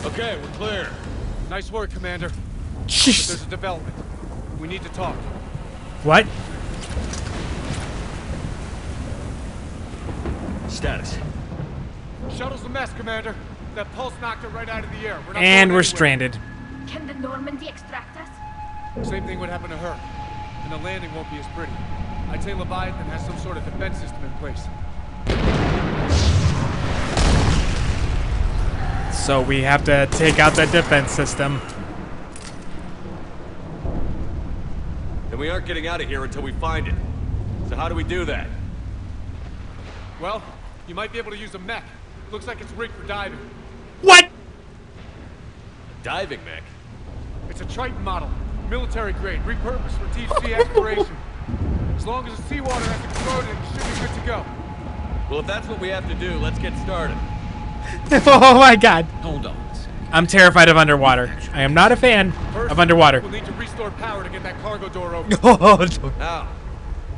Okay, we're clear. Nice work, Commander. But there's a development. We need to talk. What? Status. Shuttle's a mess, Commander. That pulse knocked it right out of the air. We're not And going we're anywhere. stranded. Can the Normandy extract us? Same thing would happen to her. And the landing won't be as pretty. I'd say Leviathan has some sort of defense system in place. So we have to take out that defense system. And we aren't getting out of here until we find it. So how do we do that? Well, you might be able to use a mech. Looks like it's rigged for diving. What? Diving mech? It's a Triton model. Military grade, repurposed for deep sea exploration. As long as the seawater hasn't corroded, it should be good to go. Well, if that's what we have to do, let's get started. Oh my god. Hold on. I'm terrified of underwater. I am not a fan of underwater. We'll need to restore power to get that cargo door open. How?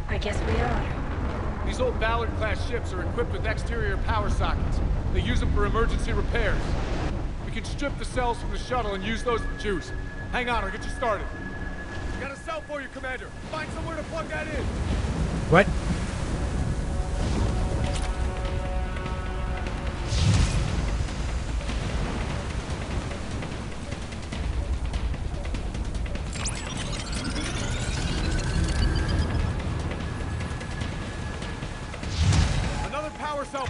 I guess we are. These old Ballard-class ships are equipped with exterior power sockets. They use them for emergency repairs. We can strip the cells from the shuttle and use those for juice. Hang on, I'll get you started. Got a cell for you, Commander. Find somewhere to plug that in. What? Another power cell.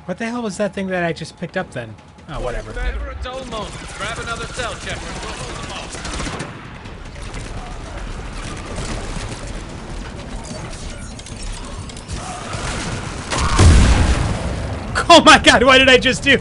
What the hell was that thing that I just picked up then? Oh, whatever. Never a dull moment. Grab another cell, Shepard. We'll hold them off. Oh my god, what did I just do?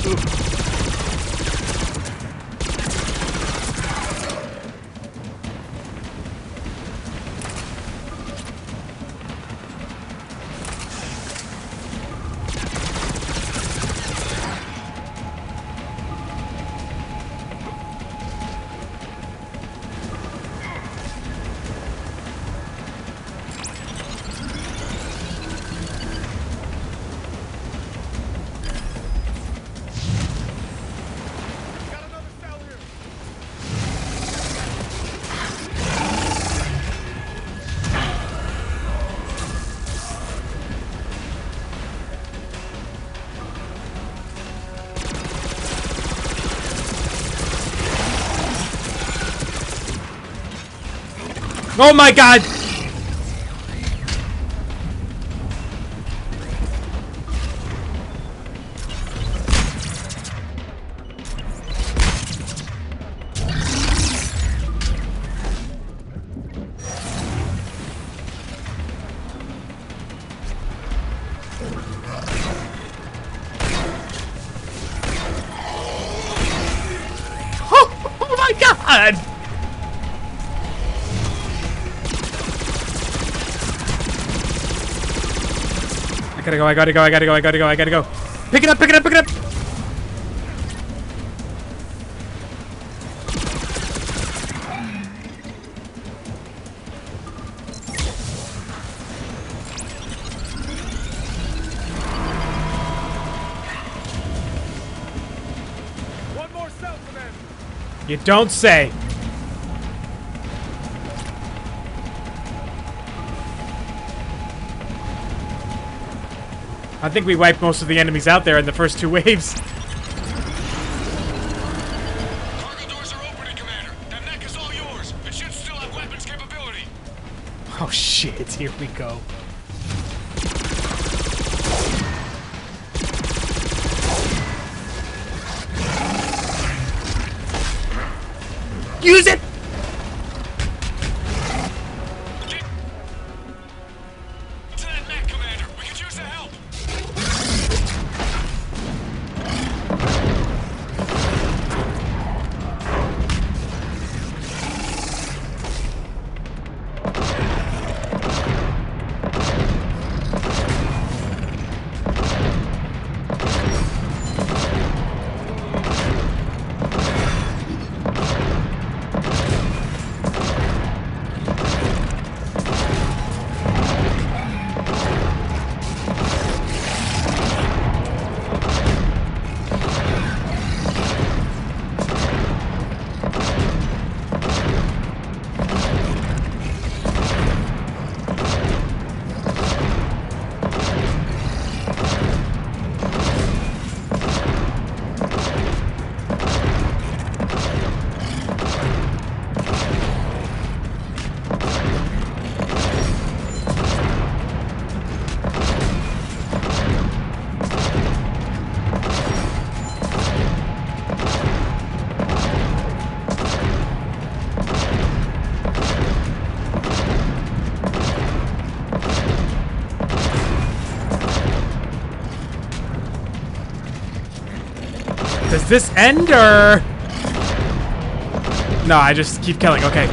Oh my god! Oh my god! I gotta go, I gotta go, I gotta go, I gotta go, I gotta go. Pick it up, pick it up, pick it up! One more cell, Commander. You don't say. I think we wiped most of the enemies out there in the first two waves. Cargo doors are opening, Commander. That mech is all yours. It should still have weapons capability. Oh shit, here we go. Use it! To that mech, Commander. We could use the help. this end or? No, I just keep killing. Okay.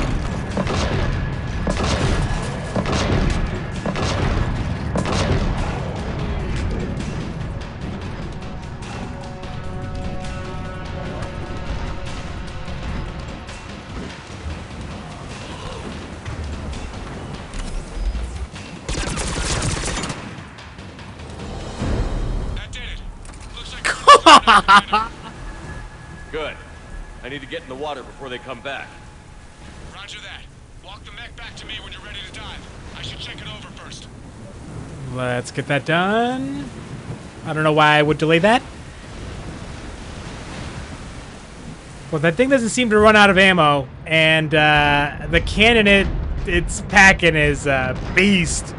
Good. I need to get in the water before they come back. Roger that. Walk the mech back to me when you're ready to dive. I should check it over first. Let's get that done. I don't know why I would delay that. Well, that thing doesn't seem to run out of ammo, and the cannon it's packing is beast.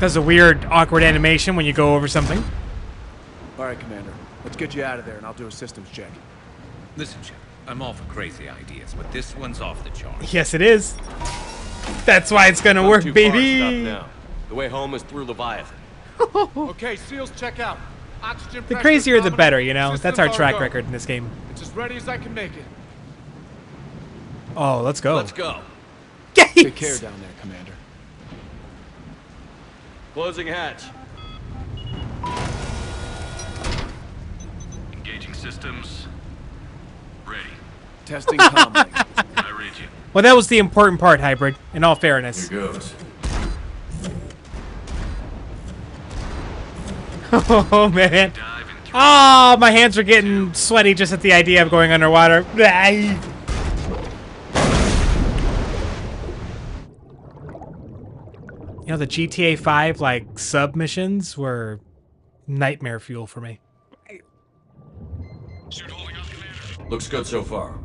Does a weird, awkward animation when you go over something. All right, Commander. Let's get you out of there, and I'll do a systems check. Listen, Chip, I'm all for crazy ideas, but this one's off the charts. Yes, it is. That's why it's gonna work, baby. Stop now. The way home is through Leviathan. Okay, SEALs, check out. Oxygen The pressure crazier, the thermometer, better, you know? That's our systems track are go. record in this game. It's as ready as I can make it. Oh, let's go. Let's go. Take care down there, Commander. Closing hatch. Engaging systems. Ready. Testing comm link. I read you. Well, that was the important part, Hybrid, in all fairness. Here goes. Oh, man. Oh, my hands are getting sweaty just at the idea of going underwater. You know, the GTA 5, like, submissions were nightmare fuel for me. Looks good so far.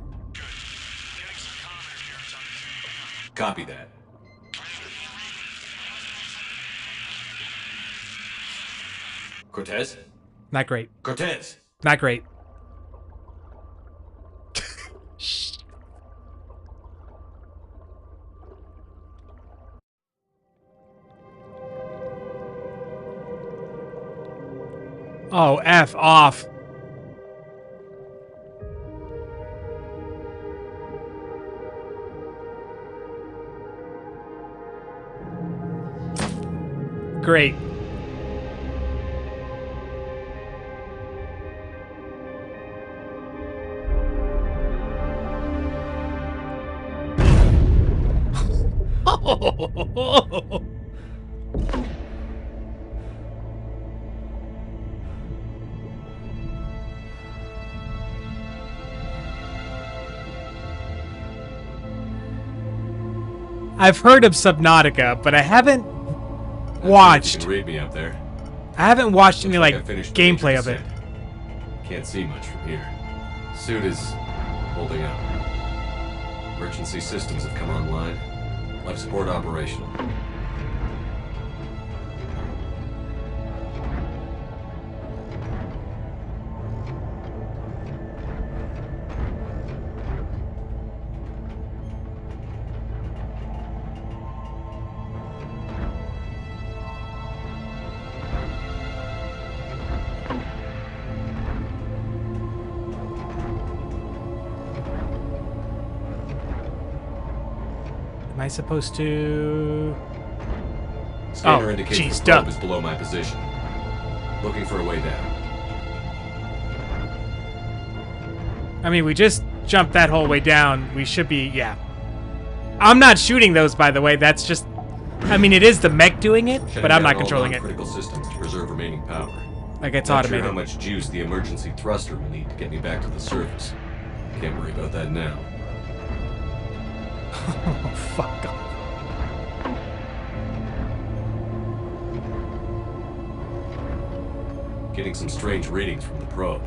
Copy that. Cortez? Not great. Cortez! Not great. Oh, F off. Great. I've heard of Subnautica, but I haven't watched. You can read me up there. I haven't watched any like I finished the gameplay major of it. descent. Can't see much from here. Suit is holding up. Emergency systems have come online. Life support operational. Am I supposed to? Scanner indicates geez, the probe is below my position. Looking for a way down. I mean, we just jumped that whole way down. We should be, yeah. I'm not shooting those, by the way. That's just, I mean, it is the mech doing it, but I'm not controlling it. Critical systems to preserve remaining power. Like it's Not automated. sure how much juice the emergency thruster will need to get me back to the surface. Can't worry about that now. Oh, fuck off. Getting some strange readings from the probe.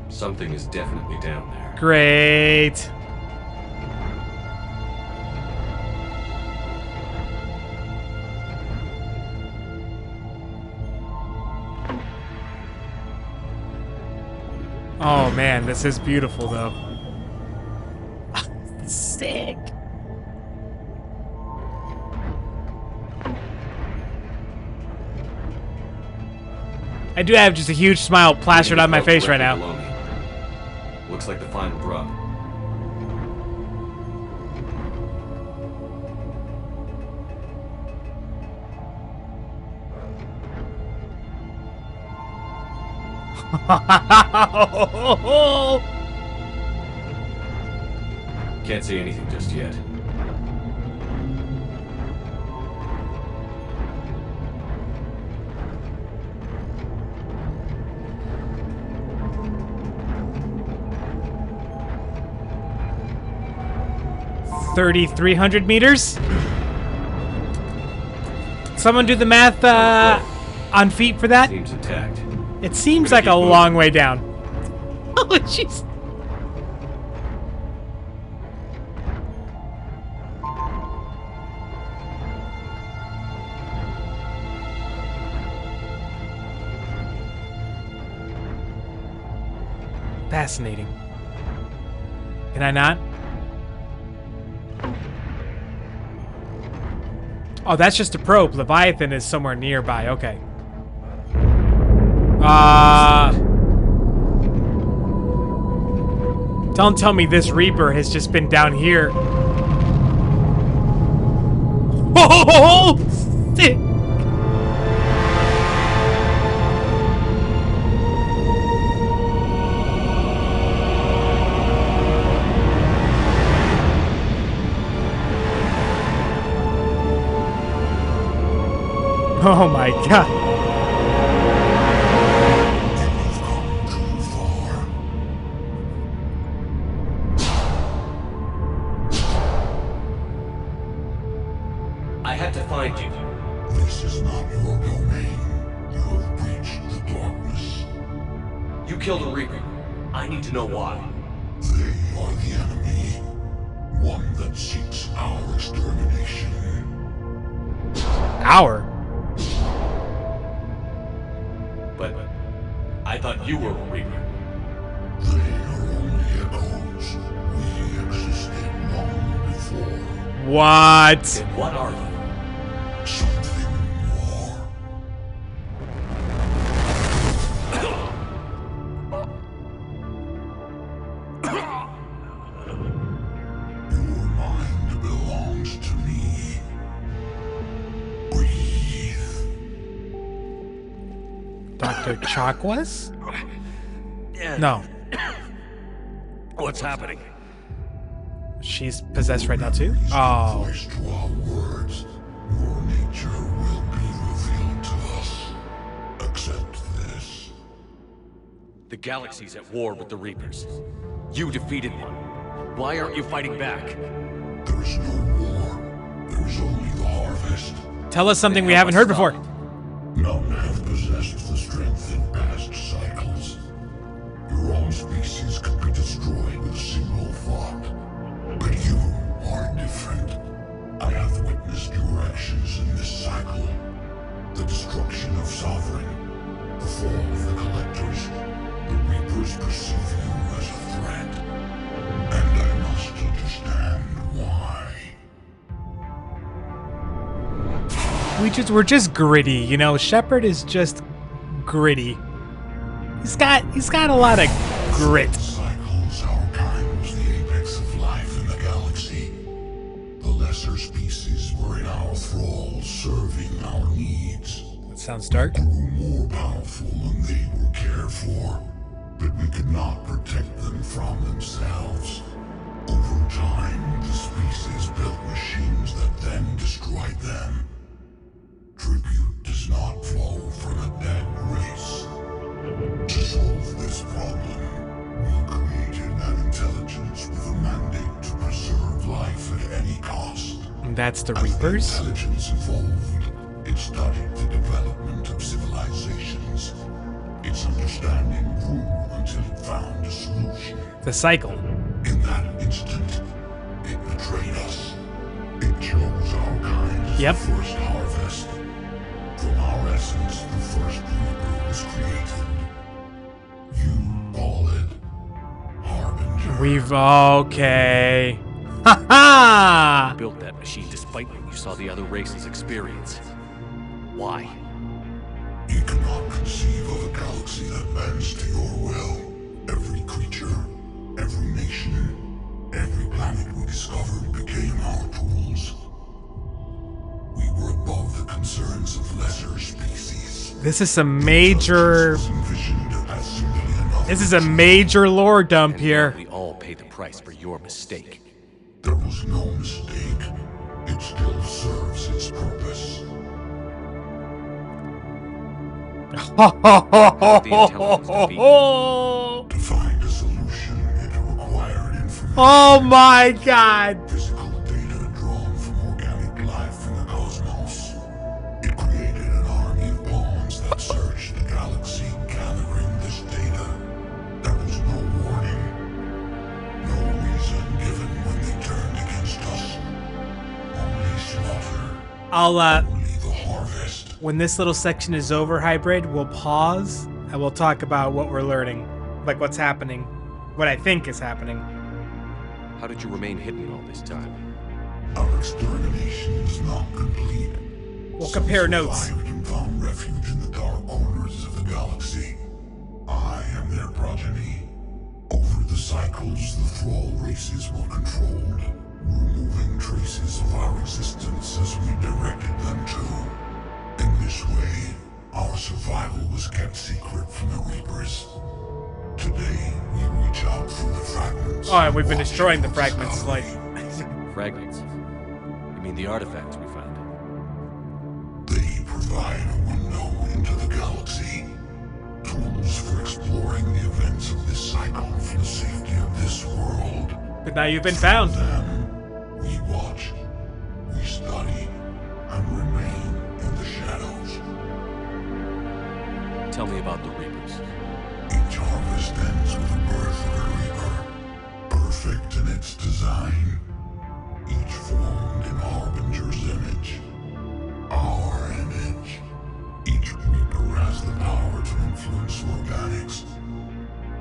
Something is definitely down there. Great. Oh man, this is beautiful though. Sick. I do have just a huge smile plastered on my face right now. Looks like the final drop. Can't see anything just yet. $3,300 meters. Someone do the math on feet for that. Seems intact. It seems like a long way down. Oh jeez. Fascinating. Can I not? Oh, that's just a probe. Leviathan is somewhere nearby. Okay. Don't tell me this Reaper has just been down here. Oh, sick. Oh my god. I had to find you. This is not your domain. You have breached the darkness. You killed a Reaper. I need to know why. They are the enemy. One that seeks our extermination. Our? But I thought you were a Reaper. They are only echoes. We existed long before. What? Then what are you? Something more. Your mind belongs to me. Breathe. Dr. Chakwas? No. What's happening? She's possessed right now too? Oh. Voice to our words. Your nature will be revealed to us. Accept this. The galaxy's at war with the Reapers. You defeated them. Why aren't you fighting back? There is no war. There is only the harvest. Tell us something we haven't heard before. None have possessed the strength in past cycles. Your own species could be destroyed with a single thought. But you are different. I have witnessed your actions in this cycle. The destruction of Sovereign, the fall of the Collectors. The Reapers perceive you as a threat. And I must understand why. We're just gritty, you know. Shepard is just gritty. He's got a lot of grit. Cycles, our kind was the apex of life in the galaxy. The lesser species were in our thrall, serving our needs. That sounds dark. Grew more powerful and they were cared for, but we could not protect them from themselves. Over time, the species built machines that then destroyed them. Tribute does not flow from a dead race. To solve this problem, we created an intelligence with a mandate to preserve life at any cost. And that's the As Reapers? the intelligence evolved, it studied the development of civilizations. Its understanding grew until it found a solution. The cycle. In that instant, it betrayed us. It chose our kind as Yep. the first harvest. From our essence, the first Reaper was created. You call it We've okay. Ha ha! Built that machine despite what you saw the other races experience. Why? You cannot conceive of a galaxy that bends to your will. Every creature, every nation, every planet we discovered became our tools. We were above the concerns of lesser species. This is some major... This is a major lore dump here. We all pay the price for your mistake. There was no mistake. It still serves its purpose. To find a solution, it required information. Oh my god! Physical data drawn from organic life in the cosmos. It created an army of pawns that searched the galaxy, gathering this data. There was no warning, no reason given when they turned against us. Only slaughter. Only the harvest. When this little section is over, Hybrid, we'll pause and we'll talk about what we're learning. Like what's happening. What I think is happening. How did you remain hidden all this time? Our extermination is not complete. We'll compare notes. Survived and found refuge in the dark corners of the galaxy. I am their progeny. Over the cycles, the Thrall races were controlled, removing traces of our existence as we directed them to. In this way, our survival was kept secret from the Reapers. Today, we reach out through the fragments. Oh, and we've been destroying the fragments, like... Fragments? You mean the artifacts we found? They provide a window into the galaxy. Tools for exploring the events of this cycle for the safety of this world. But now you've been found. We watch, we study, and remain in the shadows. Tell me about the Reapers. Each harvest ends with the birth of a Reaper, perfect in its design, each formed in Harbinger's image, our image. Each Reaper has the power to influence organics.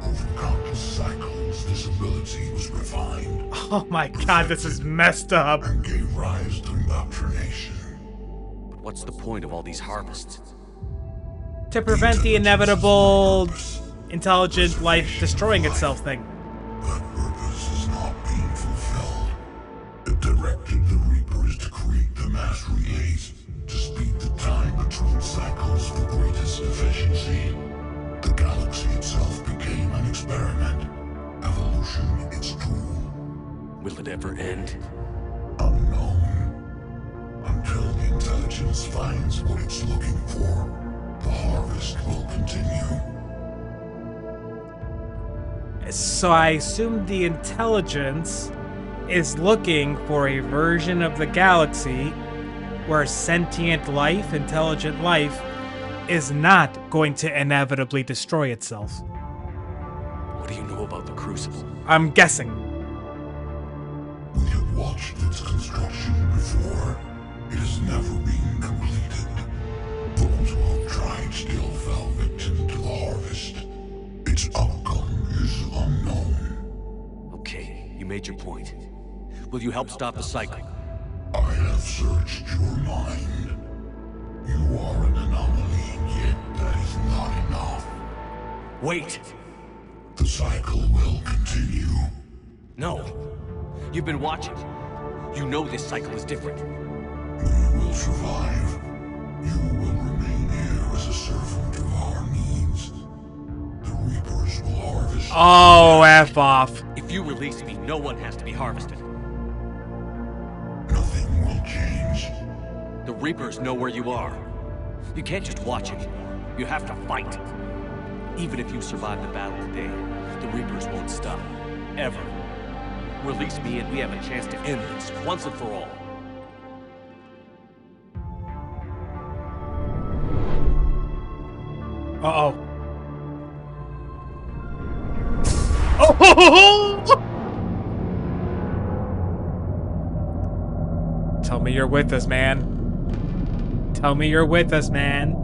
Over countless cycles, this ability was refined. Oh my god, this is messed up. And gave rise to indoctrination. But what's the point of all these harvests? To prevent the inevitable intelligent life destroying itself thing. That purpose is not being fulfilled. It directed the Reapers to create the mass relays to speed the time between cycles for greatest efficiency. The galaxy itself became an experiment. Evolution its tool. Will it ever end? Unknown. Until the intelligence finds what it's looking for, the harvest will continue. So I assume the intelligence is looking for a version of the galaxy where sentient life, intelligent life, is not going to inevitably destroy itself. What do you know about the Crucible? I'm guessing. We have watched its construction before. It has never been completed. Those who have tried still fell victim to the harvest. Its outcome is unknown. Okay, you made your point. Will you help stop the cycle? I have searched your mind. You are an anomaly, yet that is not enough. Wait! The cycle will continue. No. You've been watching. You know this cycle is different. We will survive. You will remain here as a servant of our needs. The Reapers will harvest. Oh, F off. If you release me, no one has to be harvested. Nothing will change. The Reapers know where you are. You can't just watch it. You have to fight. Even if you survive the battle today, the Reapers won't stop. Ever. Release me and we have a chance to end this, once and for all. Uh-oh. Oh! Tell me you're with us, man. Tell me you're with us, man.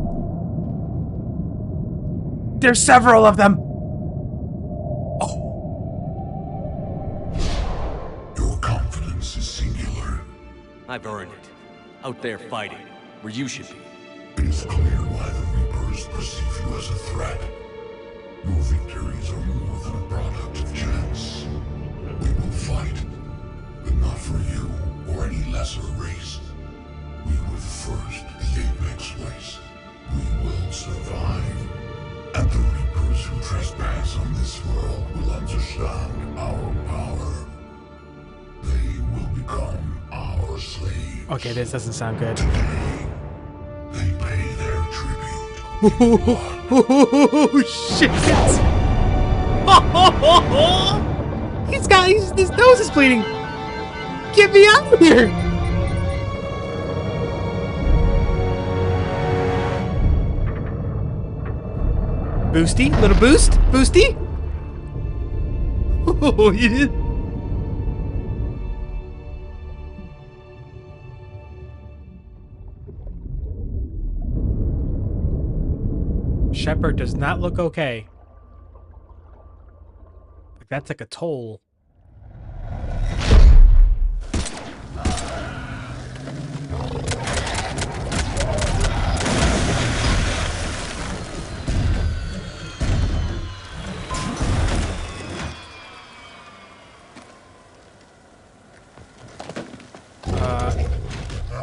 There's several of them. Oh. This is singular. I've earned it. Out there fighting, where you should be. It is clear why the Reapers perceive you as a threat. Your victories are more than a product of chance. We will fight, but not for you or any lesser race. We were the first, the Apex race. We will survive. And the Reapers who trespass on this world will understand our power. They will become our slaves. Okay, this doesn't sound good. They pay their tribute. Oh shit! His nose is bleeding. Get me out of here! Boosty, little boost, boosty. Oh yeah. Shepard does not look okay. Like that took a toll.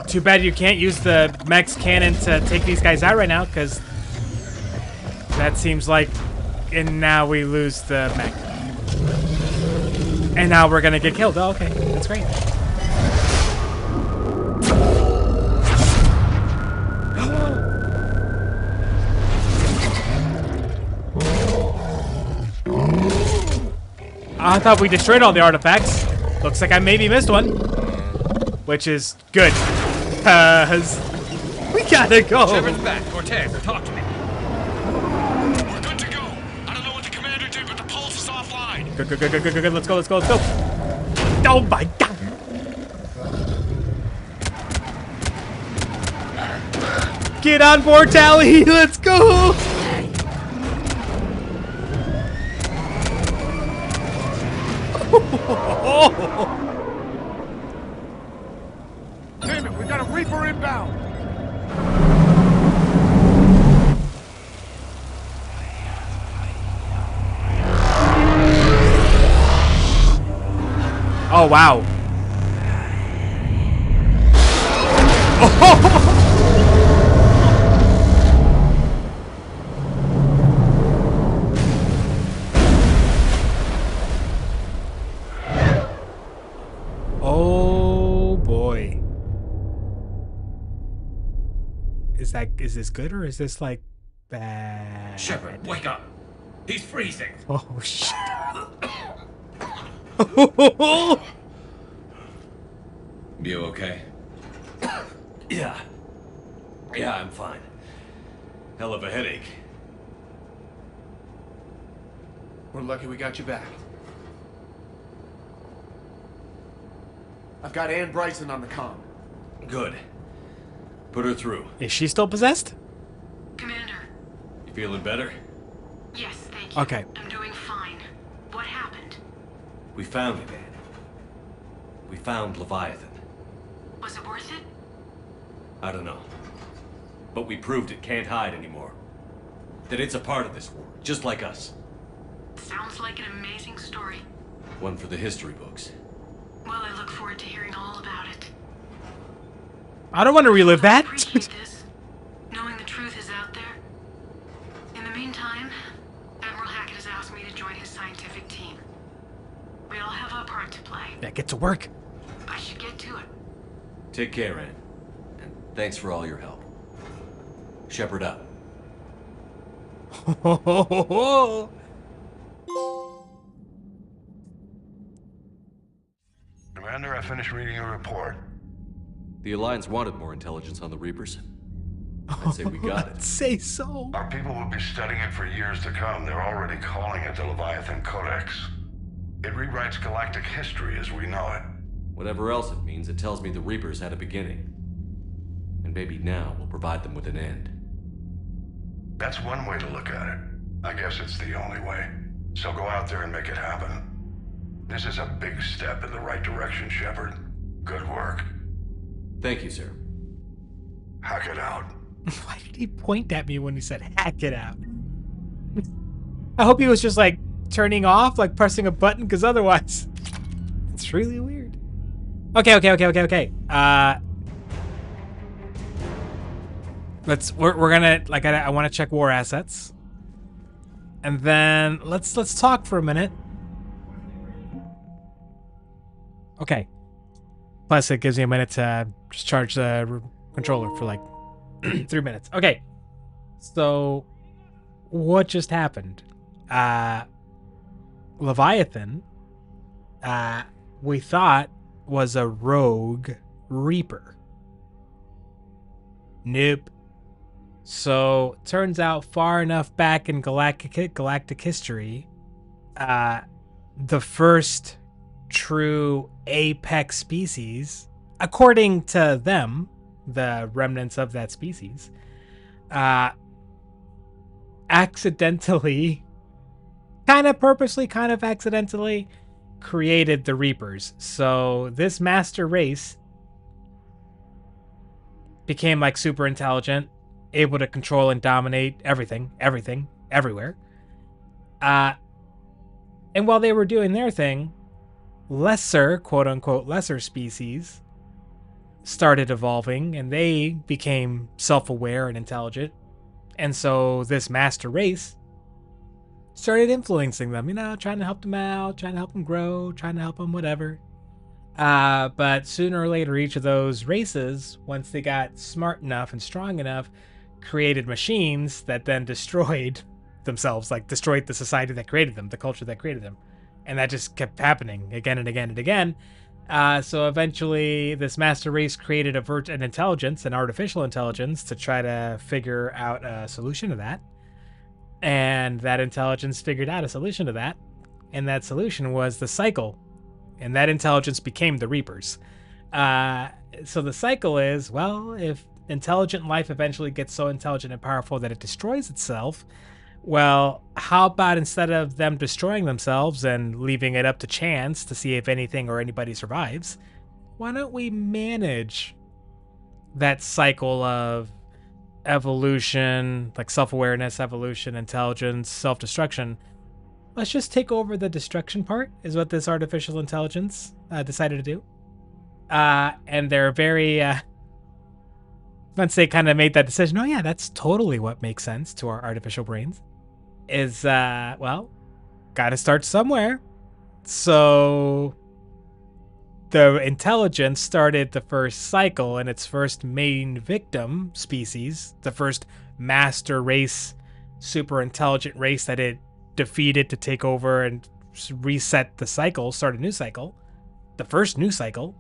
Too bad you can't use the mech's cannon to take these guys out right now, because that seems like... And now we lose the mech. And now we're gonna get killed. Oh, okay. That's great. I thought we destroyed all the artifacts. Looks like I maybe missed one. Which is good. Because we gotta go. Shepard's back. Cortez, talk to me. We're good to go. I don't know what the commander did, but the pulse is offline. Good. Let's go. Oh my god. Get on board, Tally. Let's go. Damn it, we got a Reaper inbound! Oh, wow. Oh, boy. Is this good or is this like bad? Shepard, wake up. He's freezing. Oh shit. You okay? Yeah, I'm fine. Hell of a headache. We're lucky we got you back. I've got Ann Bryson on the comm. Good. Put her through. Is she still possessed? Commander. You feeling better? Yes, thank you. Okay. I'm doing fine. What happened? We found it, Ann. We found Leviathan. Was it worth it? I don't know. But we proved it can't hide anymore. That it's a part of this war, just like us. Sounds like an amazing story. One for the history books. Well, I look forward to hearing all about it. I don't want to relive that. I appreciate this, knowing the truth is out there. In the meantime, Admiral Hackett has asked me to join his scientific team. We all have our part to play. Yeah, get to work. I should get to it. Take care, Ann. And thanks for all your help. Shepard up. Commander, I finished reading your report. The Alliance wanted more intelligence on the Reapers. I'd say we got it. Say so. Our people will be studying it for years to come. They're already calling it the Leviathan Codex. It rewrites galactic history as we know it. Whatever else it means, it tells me the Reapers had a beginning. And maybe now we'll provide them with an end. That's one way to look at it. I guess it's the only way. So go out there and make it happen. This is a big step in the right direction, Shepard. Good work. Thank you, sir. Hack it out. Why did he point at me when he said hack it out? I hope he was just like turning off, like pressing a button, because otherwise it's really weird. Okay. We're gonna, like, I want to check war assets. And then let's talk for a minute. Okay. Plus, it gives me a minute to just charge the controller for like 3 minutes. Okay. So, what just happened? Leviathan, we thought was a rogue Reaper. Nope. So, turns out far enough back in galactic history, the first true apex species, according to them, the remnants of that species, accidentally, kind of purposely, kind of accidentally, created the Reapers. So this master race became like super intelligent, able to control and dominate everything, everywhere. And while they were doing their thing, lesser, quote unquote, lesser species started evolving, and they became self-aware and intelligent. And so this master race started influencing them, trying to help them out, trying to help them grow, trying to help them whatever. But sooner or later, each of those races, once they got smart enough and strong enough, created machines that then destroyed themselves, like destroyed the society that created them, the culture that created them. And that just kept happening again and again and again. So eventually this master race created an intelligence, an artificial intelligence, to try to figure out a solution to that. And that intelligence figured out a solution to that. And that solution was the cycle. And that intelligence became the Reapers. So the cycle is, well, if intelligent life eventually gets so intelligent and powerful that it destroys itself, well, how about instead of them destroying themselves and leaving it up to chance to see if anything or anybody survives, why don't we manage that cycle of evolution, like self-awareness, evolution, intelligence, self-destruction? Let's just take over the destruction part, is what this artificial intelligence decided to do. And they're very, once they kind of made that decision, oh yeah, that's totally what makes sense to our artificial brains, is, well, gotta start somewhere. So the intelligence started the first cycle, and its first main victim species, the first master race, super intelligent race that it defeated to take over and reset the cycle, start a new cycle. The first new cycle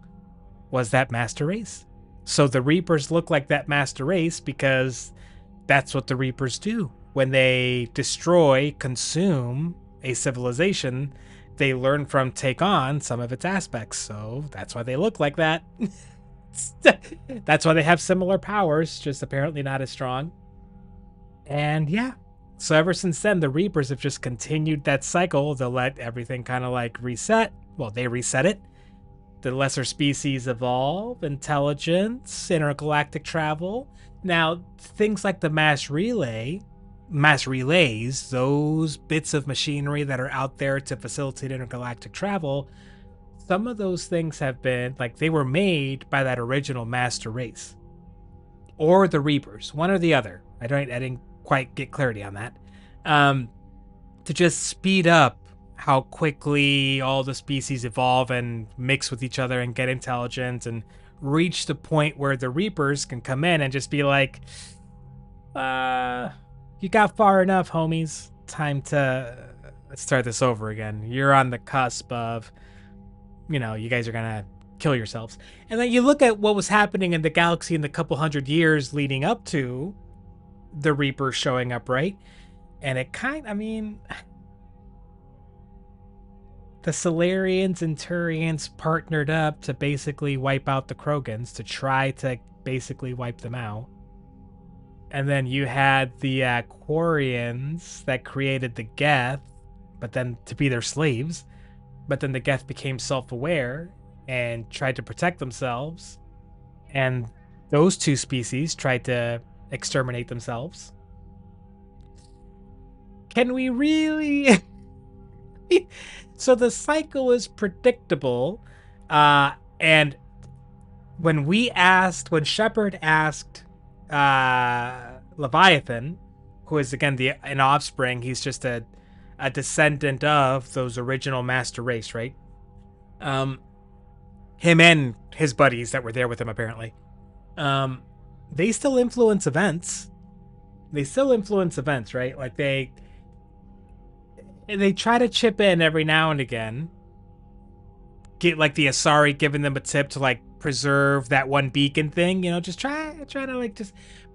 was that master race. So the Reapers look like that master race because that's what the Reapers do. When they destroy, consume a civilization, they learn from, take on some of its aspects. So that's why they look like that. That's why they have similar powers, just apparently not as strong. And yeah, so ever since then, the Reapers have just continued that cycle. They'll let everything kind of like reset. Well, they reset it. The lesser species evolve, intelligence, intergalactic travel. Now, things like the mass relays, those bits of machinery that are out there to facilitate intergalactic travel, some of those things have been, like, they were made by that original master race. Or the Reapers, one or the other. I didn't quite get clarity on that. To just speed up how quickly all the species evolve and mix with each other and get intelligent and reach the point where the Reapers can come in and just be like, you got far enough, homies. Time to start this over again. You're on the cusp of, you guys are gonna kill yourselves. And then you look at what was happening in the galaxy in the couple hundred years leading up to the Reapers showing up, right? And it the Solarians and Turians partnered up to basically wipe out the Krogans, to try to basically wipe them out. And then you had the Quarians that created the Geth, but then to be their slaves. But then the Geth became self-aware, and tried to protect themselves, and those two species tried to exterminate themselves. Can we really? So the cycle is predictable, and when Shepard asked Leviathan, who is again an offspring, he's just a descendant of those original master race, right? Him and his buddies that were there with him, apparently. They still influence events. Right? Like they try to chip in every now and again. Get like the Asari giving them a tip to like preserve that one beacon thing, just try to like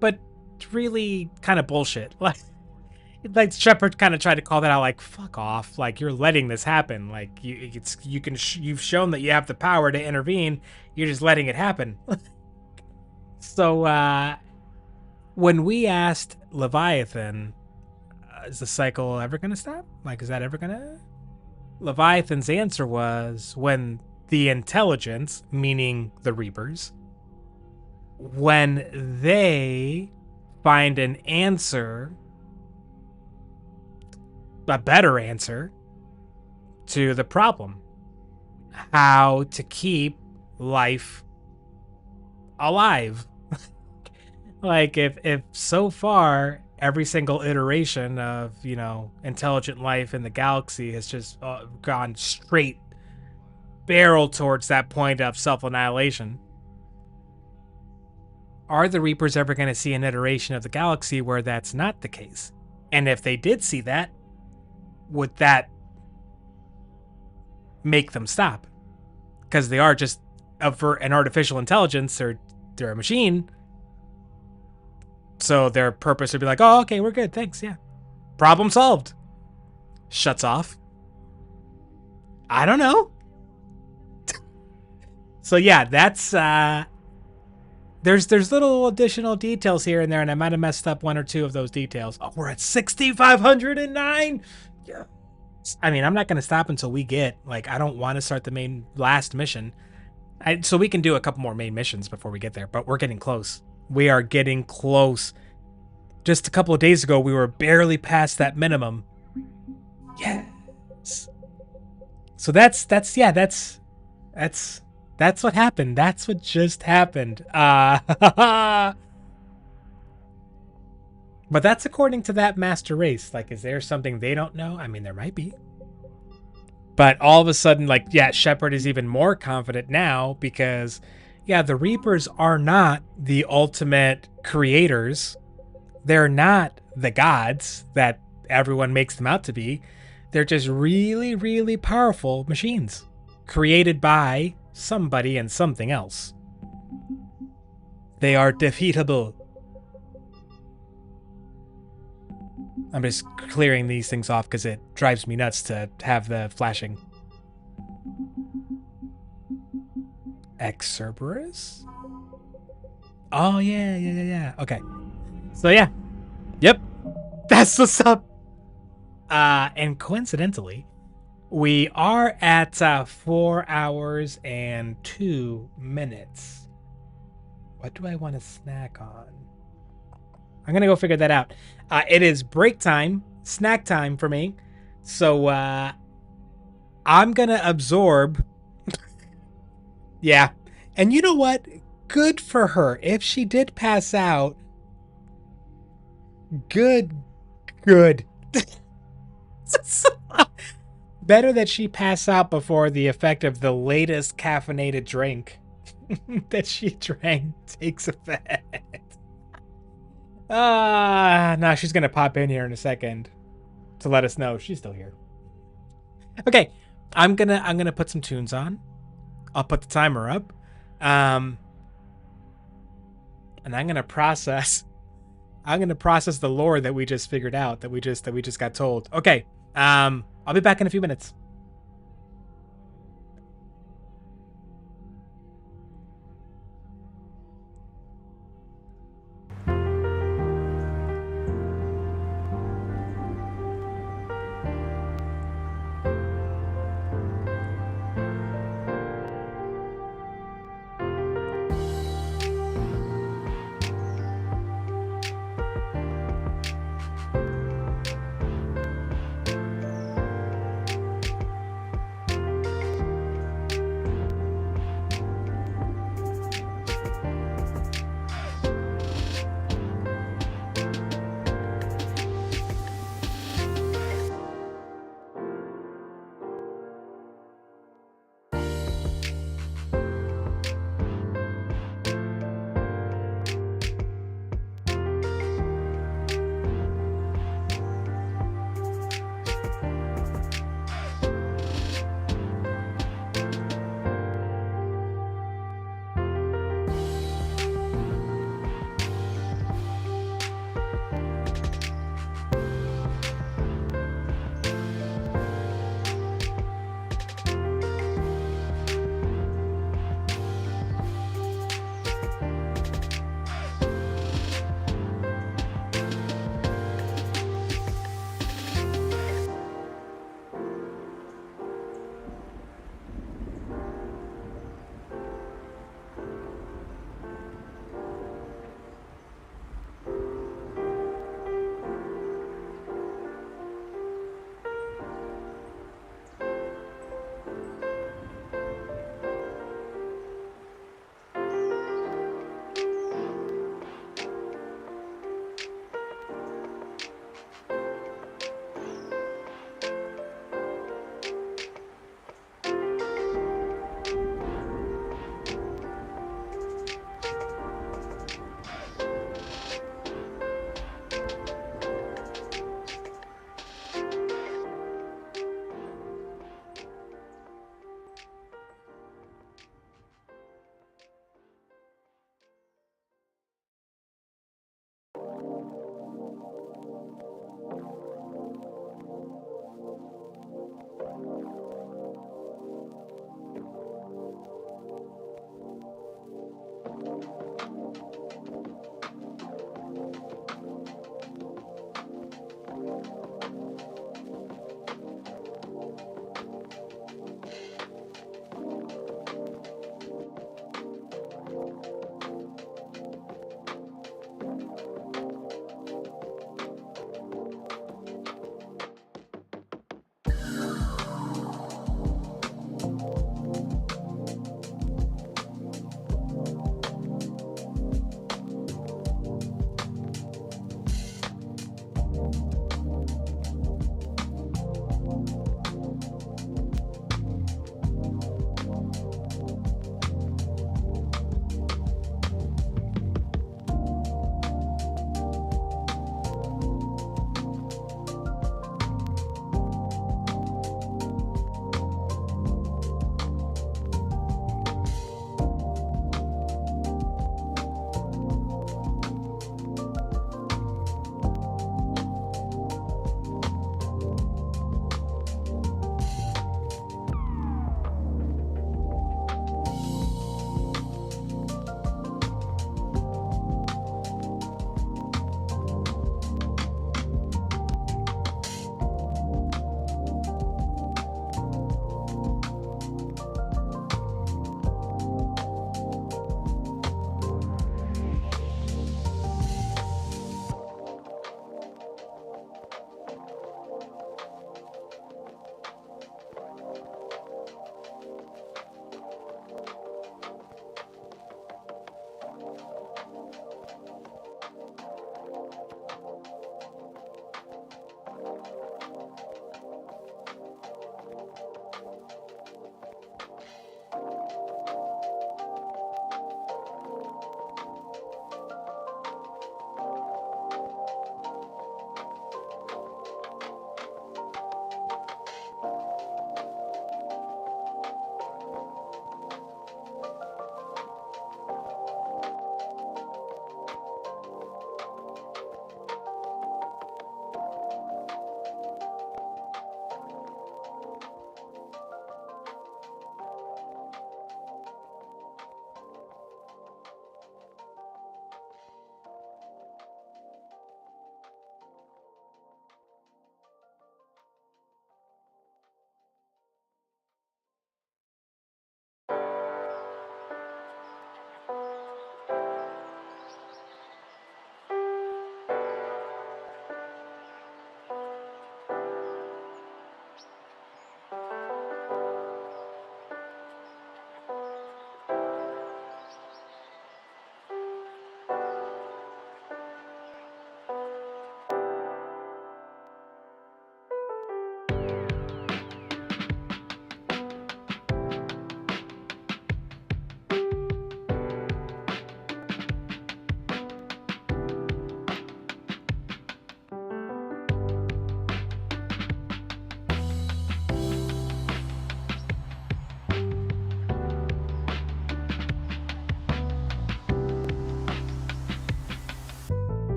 but it's really kind of bullshit. Like Shepard kind of tried to call that out, like fuck off, like you're letting this happen, like you've shown that you have the power to intervene, you're just letting it happen. So when we asked Leviathan, is the cycle ever gonna stop? Like, is that ever gonna? Leviathan's answer was, when the intelligence, meaning the Reapers, when they find an answer, a better answer to the problem, how to keep life alive. Like if so far every single iteration of intelligent life in the galaxy has just gone straight barrel towards that point of self-annihilation, are the Reapers ever going to see an iteration of the galaxy where that's not the case? And if they did see that, would that make them stop? Because they are just an artificial intelligence, or they're a machine. So their purpose would be like, oh, okay, we're good, thanks, yeah. Problem solved. Shuts off. I don't know. So yeah, that's there's little additional details here and there, and I might have messed up one or two of those details. Oh, we're at 6,509. Yeah. I mean, I'm not gonna stop until we get, like, I don't want to start the last mission. So we can do a couple more main missions before we get there, but we're getting close. We are getting close. Just a couple of days ago, we were barely past that minimum. Yes. So that's what happened. That's what just happened. But that's according to that master race. Like, is there something they don't know? I mean, there might be. But all of a sudden, like, yeah, Shepard is even more confident now because, yeah, the Reapers are not the ultimate creators. They're not the gods that everyone makes them out to be. They're just really, really powerful machines created by somebody and something else. They are defeatable. I'm just clearing these things off because it drives me nuts to have the flashing. Cerberus? Oh, yeah. Okay. So, yeah. Yep. That's what's up. And coincidentally, we are at 4 hours and 2 minutes. What do I want to snack on? I'm going to go figure that out. It is break time, snack time for me. So I'm going to absorb. Yeah. And you know what? Good for her. If she did pass out, good. Better that she pass out before the effect of the latest caffeinated drink that she drank takes effect. Nah, she's gonna pop in here in a second to let us know she's still here. Okay, I'm gonna put some tunes on. I'll put the timer up, and I'm gonna process the lore that we just figured out, that we just got told. Okay, I'll be back in a few minutes.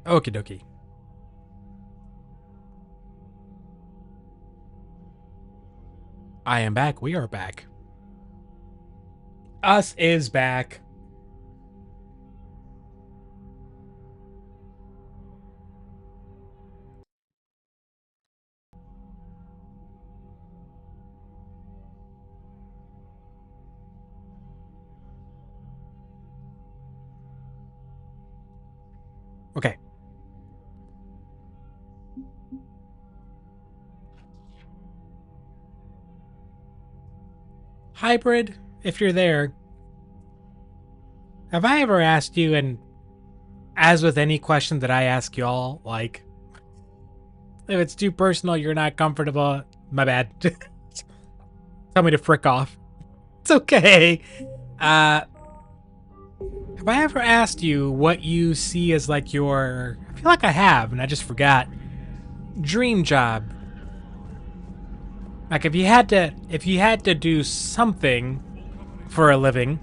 Okie dokie. I am back. We are back. Us is back. Okay. Hybrid, if you're there, have I ever asked you, and as with any question that I ask y'all, like, if it's too personal, you're not comfortable, my bad. Tell me to frick off. It's okay. Have I ever asked you what you see as like your, I feel like I have, and I just forgot, dream job? Like if you had to do something for a living,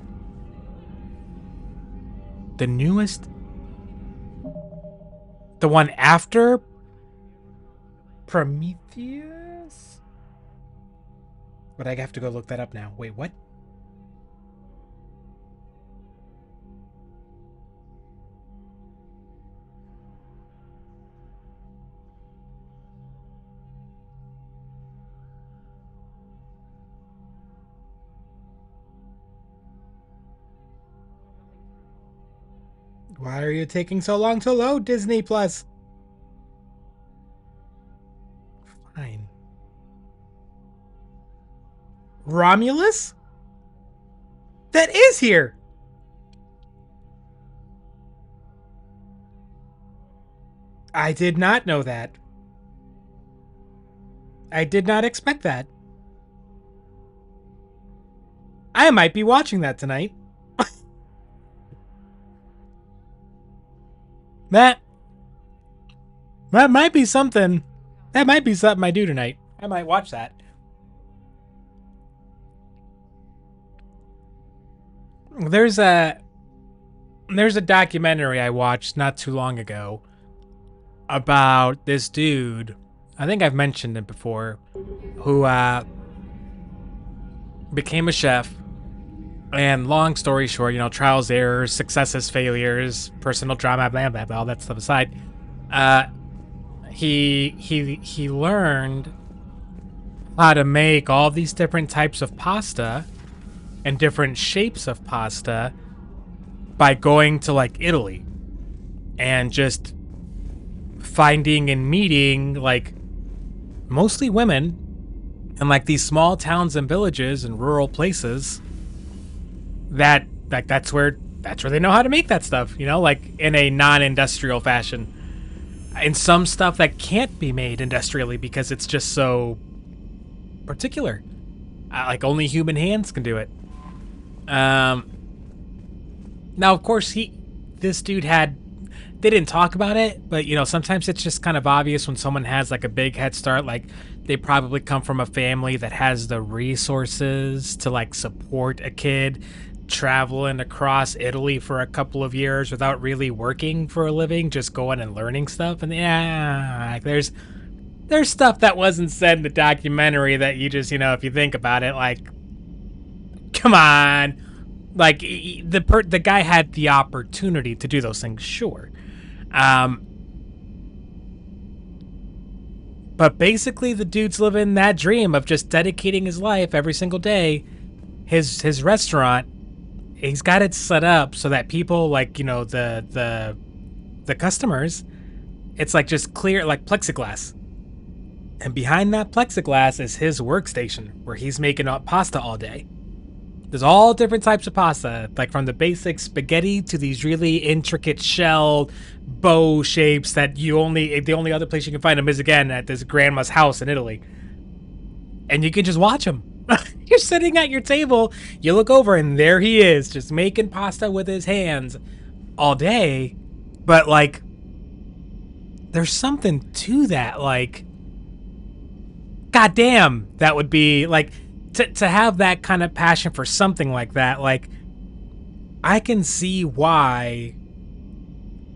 the newest, the one after Prometheus? But I have to go look that up now. Wait, what? Why are you taking so long to load, Disney Plus? Fine. Romulus? That is here! I did not know that. I did not expect that. I might be watching that tonight. That might be something. That might be something I do tonight. I might watch that. There's a documentary I watched not too long ago about this dude. I think I've mentioned it before, who became a chef. And long story short, you know, trials, errors, successes, failures, personal drama, blah blah blah, all that stuff aside, he learned how to make all these different types of pasta and different shapes of pasta by going to like Italy and just finding and meeting like mostly women in like these small towns and villages and rural places that like that's where they know how to make that stuff, you know, like in a non-industrial fashion. And some stuff that can't be made industrially because it's just so particular. Like only human hands can do it. Now of course this dude they didn't talk about it, but you know, sometimes it's just kind of obvious when someone has like a big head start, like they probably come from a family that has the resources to like support a kid traveling across Italy for a couple of years without really working for a living, just going and learning stuff. And yeah, like there's stuff that wasn't said in the documentary that you just, you know, if you think about it, like, come on, like the guy had the opportunity to do those things, sure. But basically the dude's living that dream of just dedicating his life every single day. His restaurant, he's got it set up so that people like, you know, the customers, it's like just clear like plexiglass. And behind that plexiglass is his workstation where he's making pasta all day. There's all different types of pasta, like from the basic spaghetti to these really intricate shell bow shapes that the only other place you can find them is again at this grandma's house in Italy. And you can just watch him. You're sitting at your table, you look over and there he is just making pasta with his hands all day. But like there's something to that, like goddamn, that would be like to have that kind of passion for something like that. Like I can see why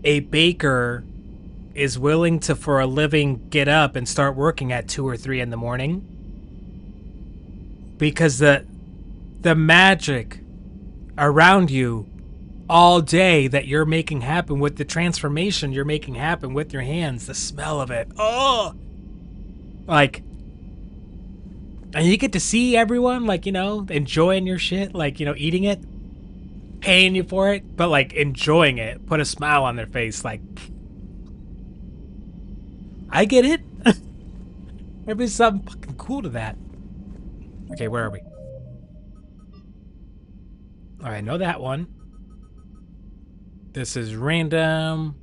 a baker is willing to, for a living, get up and start working at 2 or 3 in the morning. Because the magic around you all day that you're making happen with the transformation you're making happen with your hands, the smell of it, oh, like, and you get to see everyone, like, you know, enjoying your shit, like, you know, eating it, paying you for it, but like enjoying it, put a smile on their face, like, I get it. There'd something fucking cool to that. Okay, where are we? All right, I know that one. This is random.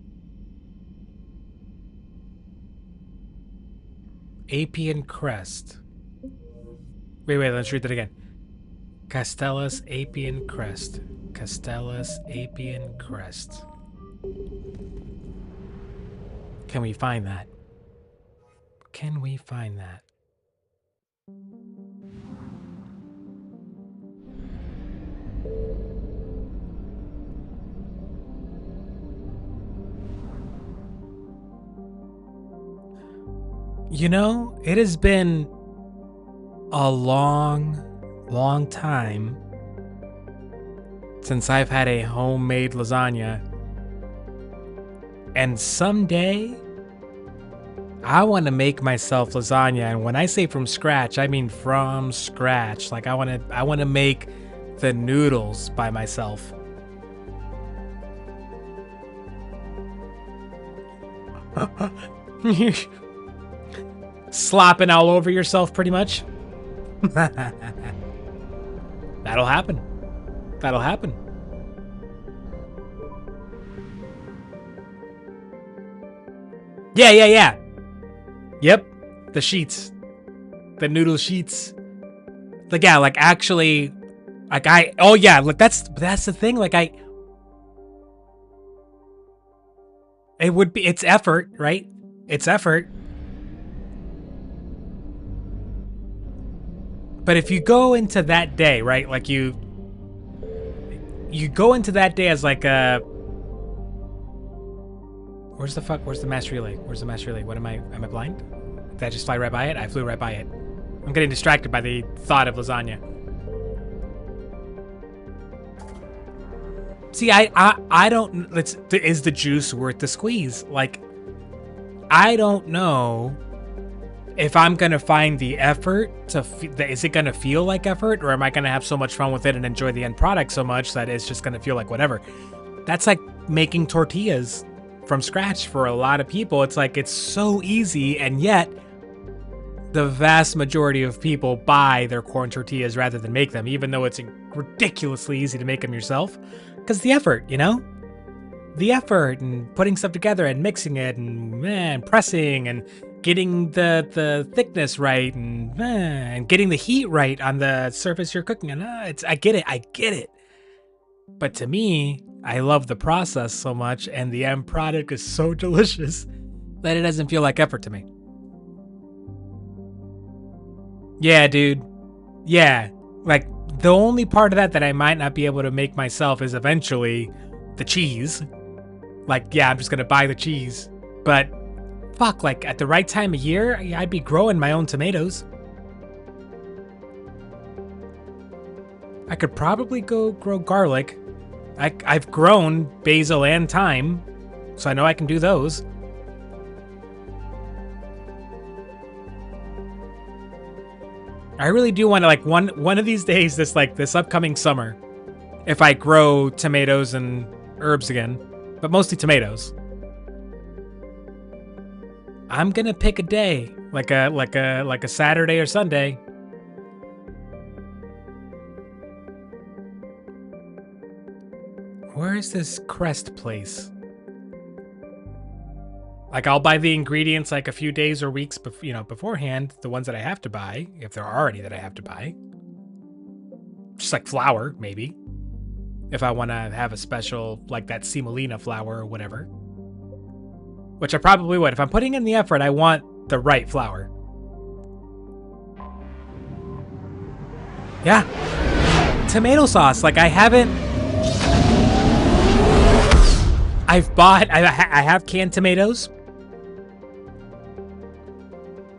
Apian Crest. Wait, let's read that again. Castellus Apian Crest. Castellus Apian Crest. Can we find that? Can we find that? You know, it has been a long time since I've had a homemade lasagna. And someday, I want to make myself lasagna. And when I say from scratch, I mean from scratch. Like, I want to make the noodles by myself. Slopping all over yourself, pretty much. That'll happen. That'll happen. Yeah. Yep. The sheets. The noodle sheets. Like, yeah, like, actually, like, oh yeah, like, that's the thing, like, it's effort, right? It's effort. But if you go into that day, right, like, you go into that day as like a... Where's the mass relay? Where's the mass relay? What am I blind? Did I just fly right by it? I flew right by it. I'm getting distracted by the thought of lasagna. See, I don't... Is the juice worth the squeeze? Like, I don't know if I'm gonna find the effort to... Is it gonna feel like effort? Or am I gonna have so much fun with it and enjoy the end product so much that it's just gonna feel like whatever? That's like making tortillas from scratch for a lot of people. It's like, it's so easy, and yet the vast majority of people buy their corn tortillas rather than make them, even though it's ridiculously easy to make them yourself. Because the effort, you know? The effort and putting stuff together and mixing it and pressing and getting the thickness right and getting the heat right on the surface you're cooking on. I get it. But to me, I love the process so much, and the end product is so delicious that it doesn't feel like effort to me. Yeah, dude. Yeah. Like, the only part of that I might not be able to make myself is eventually the cheese. Like, yeah, I'm just gonna buy the cheese. But, fuck, like, at the right time of year, I'd be growing my own tomatoes. I could probably go grow garlic. I've grown basil and thyme, so I know I can do those. I really do want to, like, one of these days, this upcoming summer, if I grow tomatoes and herbs again, but mostly tomatoes, I'm gonna pick a day, like a Saturday or Sunday. Where is this Crest place? Like, I'll buy the ingredients like a few days or weeks beforehand, the ones that I have to buy, if there are any that I have to buy. Just like flour, maybe. If I want to have a special, like that semolina flour or whatever. Which I probably would. If I'm putting in the effort, I want the right flour. Yeah. Tomato sauce, like, I haven't... I have canned tomatoes.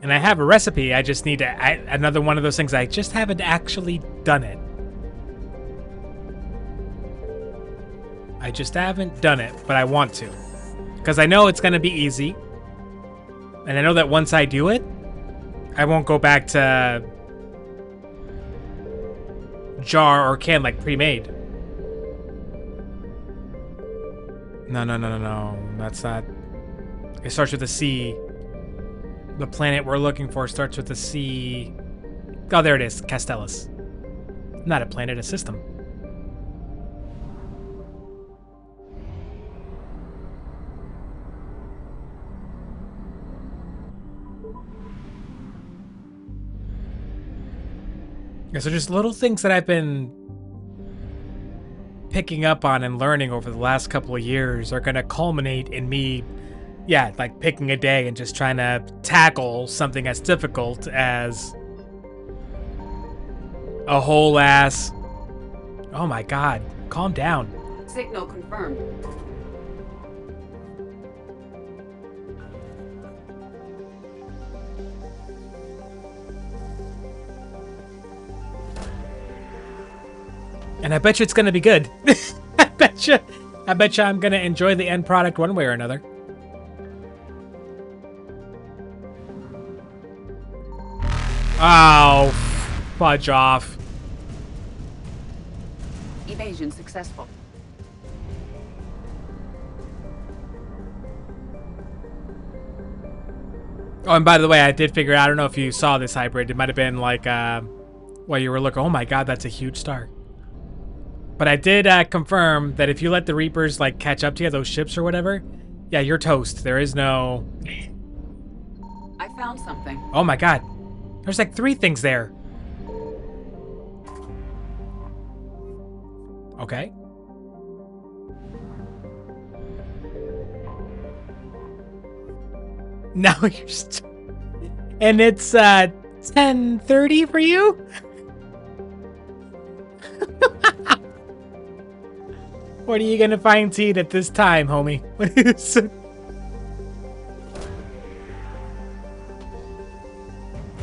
And I have a recipe, I just need to... another one of those things, I just haven't actually done it. I just haven't done it, but I want to. Because I know it's going to be easy. And I know that once I do it, I won't go back to jar or can like pre-made. No. That's not... It starts with a C. The planet we're looking for starts with a C. Oh, there it is. Castellus. Not a planet, a system. Yeah, so just little things that I've been picking up on and learning over the last couple of years are going to culminate in me, yeah, like picking a day and just trying to tackle something as difficult as a whole ass... Oh my god, calm down. Signal confirmed. And I bet you it's gonna be good. I bet you I'm gonna enjoy the end product one way or another. Oh, fudge off. Evasion successful. Oh, and by the way, I did figure out, I don't know if you saw this hybrid. It might have been like, while you were looking, oh my god, that's a huge star. But I did confirm that if you let the Reapers like catch up to you, those ships or whatever, yeah, you're toast. There is no... I found something. Oh my god. There's like 3 things there. Okay. Now you're and it's 10:30 for you? What are you gonna find to eat at this time, homie? What is it?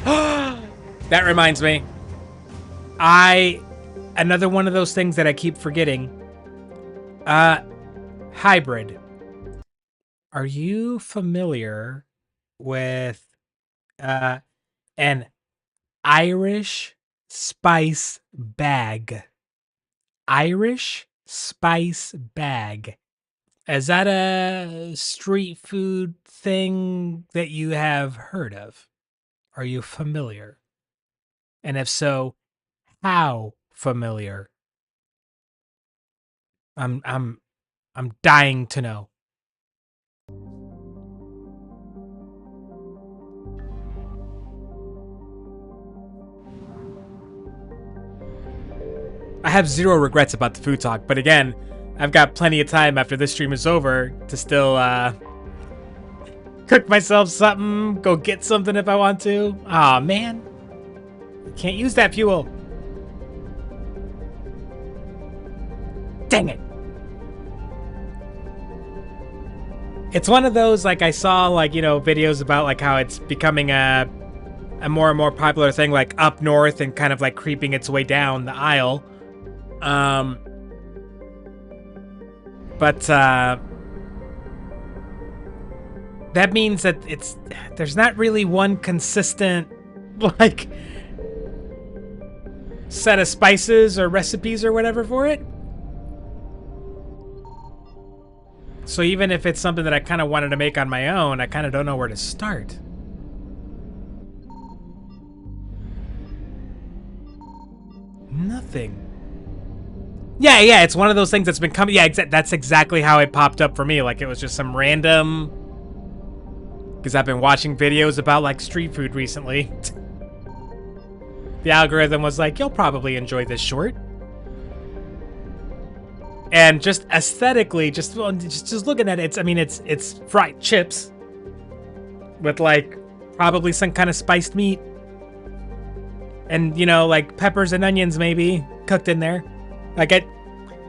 That reminds me. Another one of those things that I keep forgetting. Hybrid. Are you familiar with an Irish spice bag? Irish spice bag. Is that a street food thing that you have heard of? Are you familiar? And if so, how familiar? I'm dying to know. I have 0 regrets about the food talk, but again, I've got plenty of time after this stream is over to still cook myself something, go get something if I want to. Aw, man. Can't use that fuel. Dang it. It's one of those, like, I saw, like, you know, videos about, like, how it's becoming a more and more popular thing, like, up north and kind of, like, creeping its way down the aisle. That means that there's not really one consistent, like, set of spices or recipes or whatever for it. So even if it's something that I kind of wanted to make on my own, I kind of don't know where to start. Nothing. Yeah, it's one of those things that's been coming. Yeah, that's exactly how it popped up for me. Like, it was just some random... Because I've been watching videos about, like, street food recently. The algorithm was like, you'll probably enjoy this short. And just aesthetically, just looking at it, it's fried chips. With, like, probably some kind of spiced meat. And, you know, like, peppers and onions maybe cooked in there. Like,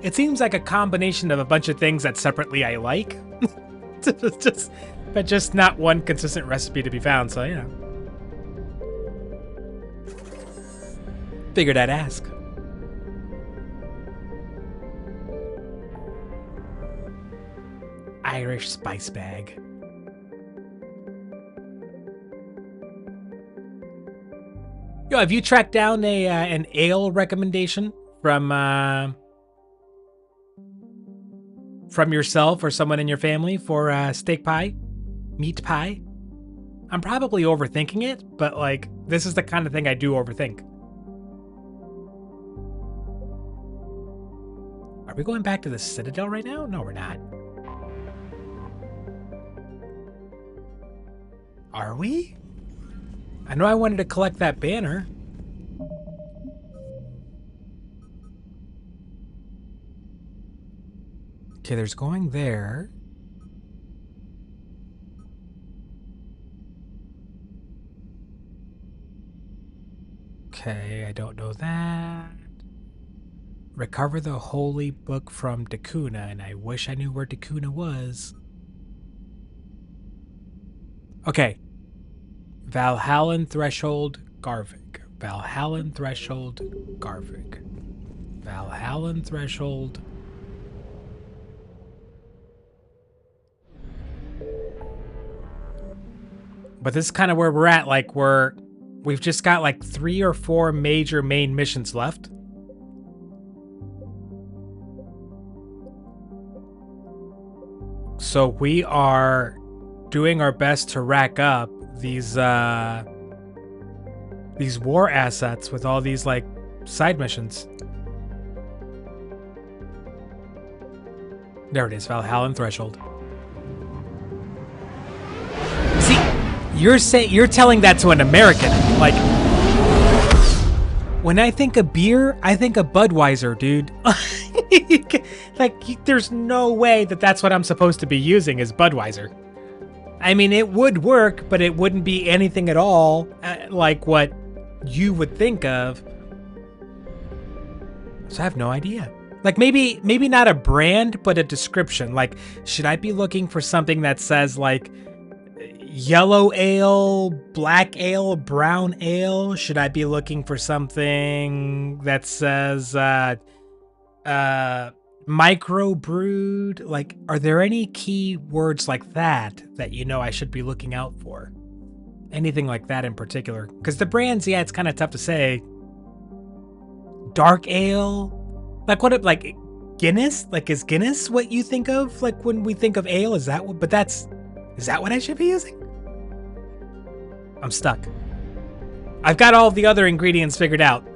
it seems like a combination of a bunch of things that separately I like. But just not one consistent recipe to be found, so, you know. Figured I'd ask. Irish spice bag. Yo, have you tracked down an ale recommendation from yourself or someone in your family for steak pie, meat pie? I'm probably overthinking it, but like this is the kind of thing I do overthink. Are we going back to the Citadel right now? No, we're not. Are we? I know I wanted to collect that banner. Okay, there's going there. Okay, I don't know that. Recover the holy book from Dakuna, and I wish I knew where Dakuna was. Okay. Valhallan Threshold, Garvik. Valhallan Threshold, Garvik. Valhallan Threshold. But this is kind of where we're at. Like, we've just got like 3 or 4 major main missions left. So we are doing our best to rack up these war assets with all these like side missions. There it is, Valhallan Threshold. See, you're telling that to an American. Like, when I think of beer, I think of Budweiser, dude. Like, there's no way that that's what I'm supposed to be using is Budweiser. I mean, it would work, but it wouldn't be anything at all like what you would think of. So I have no idea. Like, maybe not a brand, but a description. Like, should I be looking for something that says, like, yellow ale, black ale, brown ale? Should I be looking for something that says, micro brewed? Like, are there any key words like that you know I should be looking out for? Anything like that in particular? Because the brands, yeah, it's kind of tough to say. Dark ale? Like, what, like, Guinness? Like, is Guinness what you think of? Like, when we think of ale, is that what, but is that what I should be using? I'm stuck. I've got all the other ingredients figured out.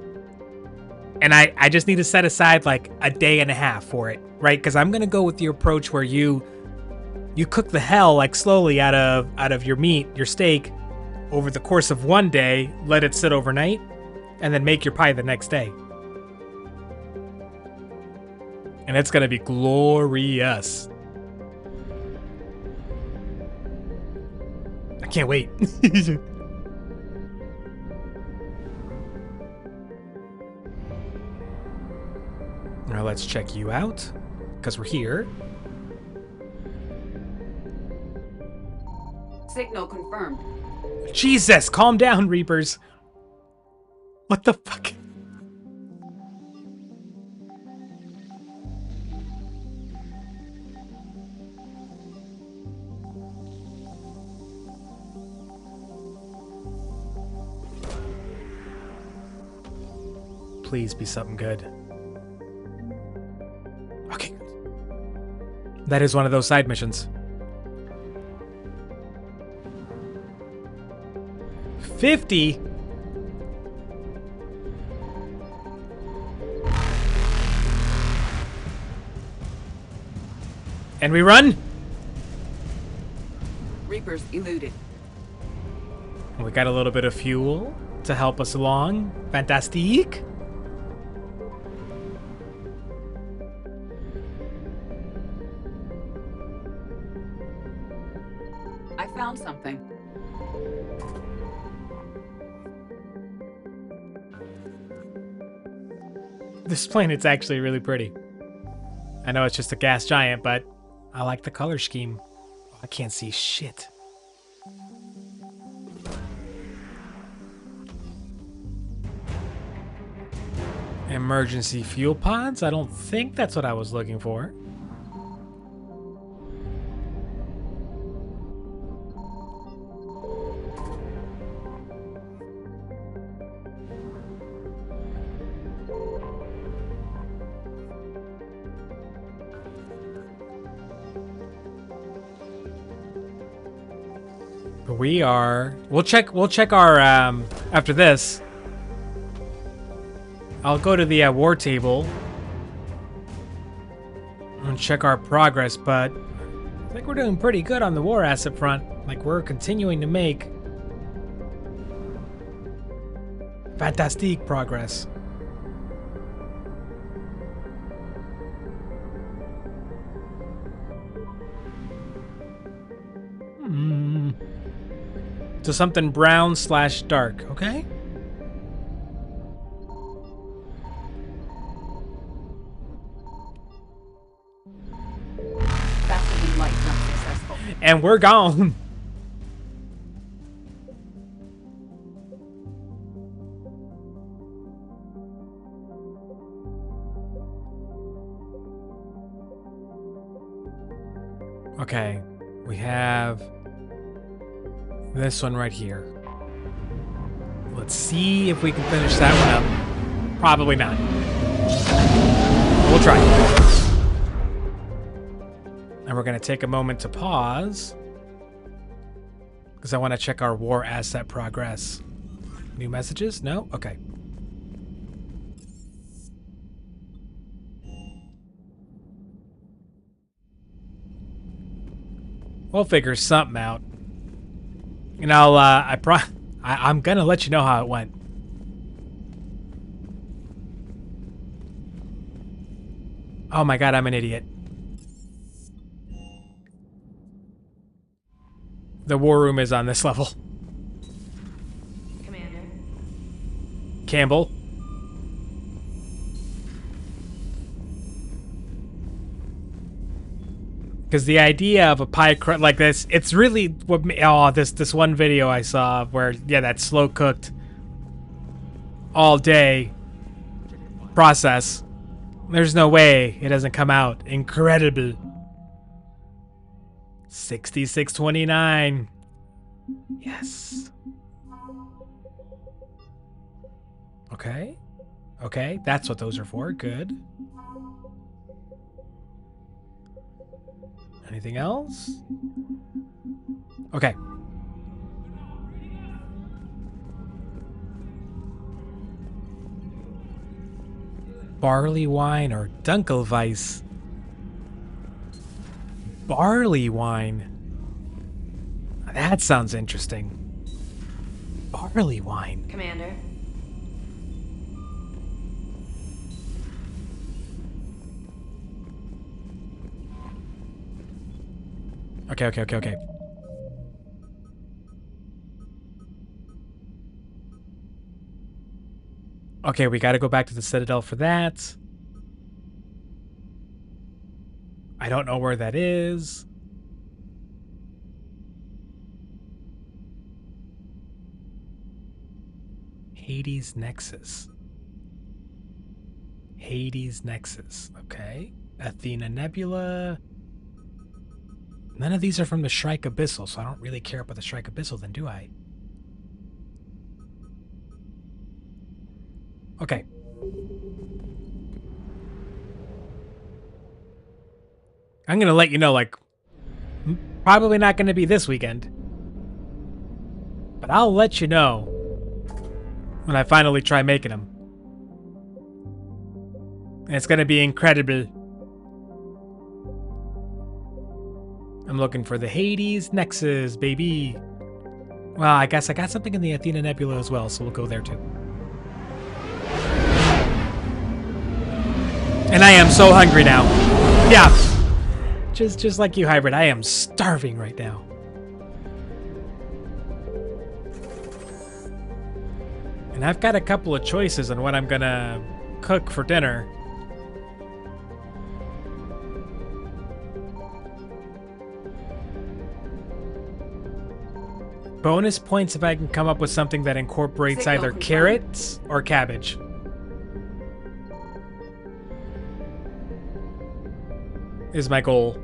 And I just need to set aside like a day and a half for it, right? Because I'm gonna go with the approach where you cook the hell like slowly out of your meat, your steak, over the course of one day, let it sit overnight, and then make your pie the next day. And it's gonna be glorious. I can't wait. Now let's check you out, because we're here. Signal confirmed. Jesus, calm down, Reapers. What the fuck? Please be something good. Okay. That is one of those side missions. 50? And we run? Reapers eluded. We got a little bit of fuel to help us along. Fantastique. I found something. This planet's actually really pretty. I know it's just a gas giant, but I like the color scheme. Oh, I can't see shit. Emergency fuel pods? I don't think that's what I was looking for. We'll check our after this. I'll go to the war table and check our progress, but I think we're doing pretty good on the war asset front. Like, we're continuing to make fantastic progress. So something brown / dark, okay? Faster than light, not successful. And we're gone. Okay, we have this one right here. Let's see if we can finish that one up. Probably not. We'll try. And we're going to take a moment to pause because I want to check our war asset progress. New messages? No? Okay. We'll figure something out. And I'm gonna let you know how it went. Oh my god, I'm an idiot. The war room is on this level. Commander. Campbell. Because the idea of a pie crust like this, it's really what. Oh, this one video I saw where, yeah, that slow cooked all day process. There's no way it doesn't come out incredible. 6629. Yes. Okay. Okay, that's what those are for. Good. Anything else? Okay. Barley wine or Dunkelweiss? Barley wine. That sounds interesting. Barley wine. Commander. Okay. Okay, we gotta go back to the Citadel for that. I don't know where that is. Hades Nexus. Hades Nexus, okay. Athena Nebula. None of these are from the Shrike Abyssal, so I don't really care about the Shrike Abyssal then, do I? Okay. I'm gonna let you know, like, probably not gonna be this weekend. But I'll let you know when I finally try making them. And it's gonna be incredible. I'm looking for the Hades Nexus, baby. Well, I guess I got something in the Athena Nebula as well, so we'll go there too. And I am so hungry now. Yeah. Just like you, Hybrid, I am starving right now. And I've got a couple of choices on what I'm gonna cook for dinner. Bonus points if I can come up with something that incorporates either carrots or cabbage. is my goal.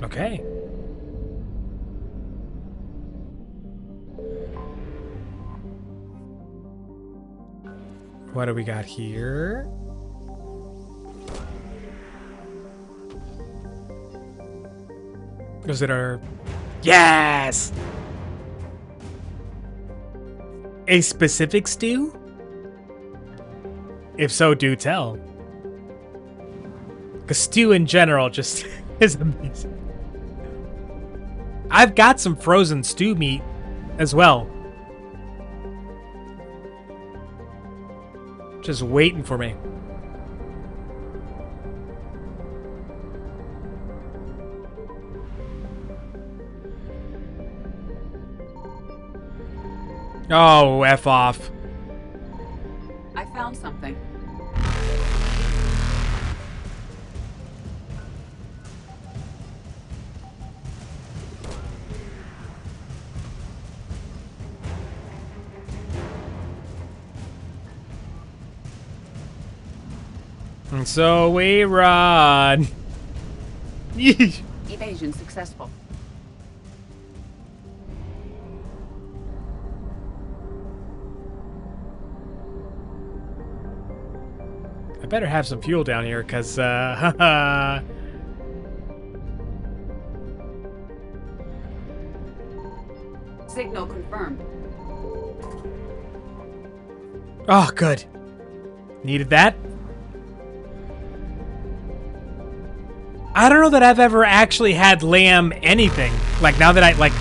Okay. What do we got here? Is it our... Yes! A specific stew? If so, do tell. Because stew in general just is amazing. I've got some frozen stew meat as well. Just waiting for me. Oh, F off. I found something. And so we run. Yeesh. Evasion successful. I better have some fuel down here, because, Signal confirmed. Oh, good. Needed that. I don't know that I've ever actually had lamb anything. Like, now that I, like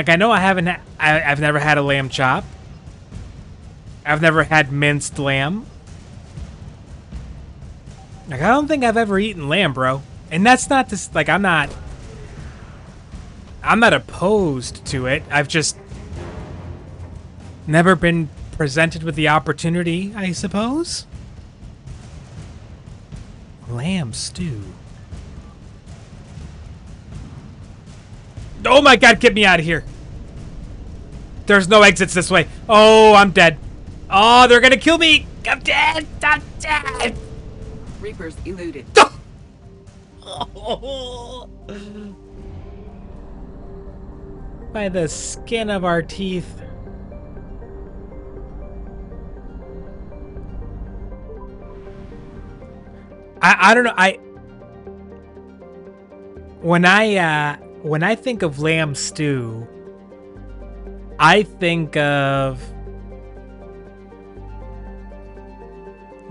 I know I haven't, I've never had a lamb chop. I've never had minced lamb. Like, I don't think I've ever eaten lamb, bro. And that's not this, like, I'm not opposed to it. I've just never been presented with the opportunity, I suppose. Lamb stew. Oh my god, get me out of here. There's no exits this way. Oh, I'm dead. Oh, they're gonna kill me. I'm dead. I'm dead. Reapers eluded. By the skin of our teeth. I don't know. When I think of lamb stew, I think of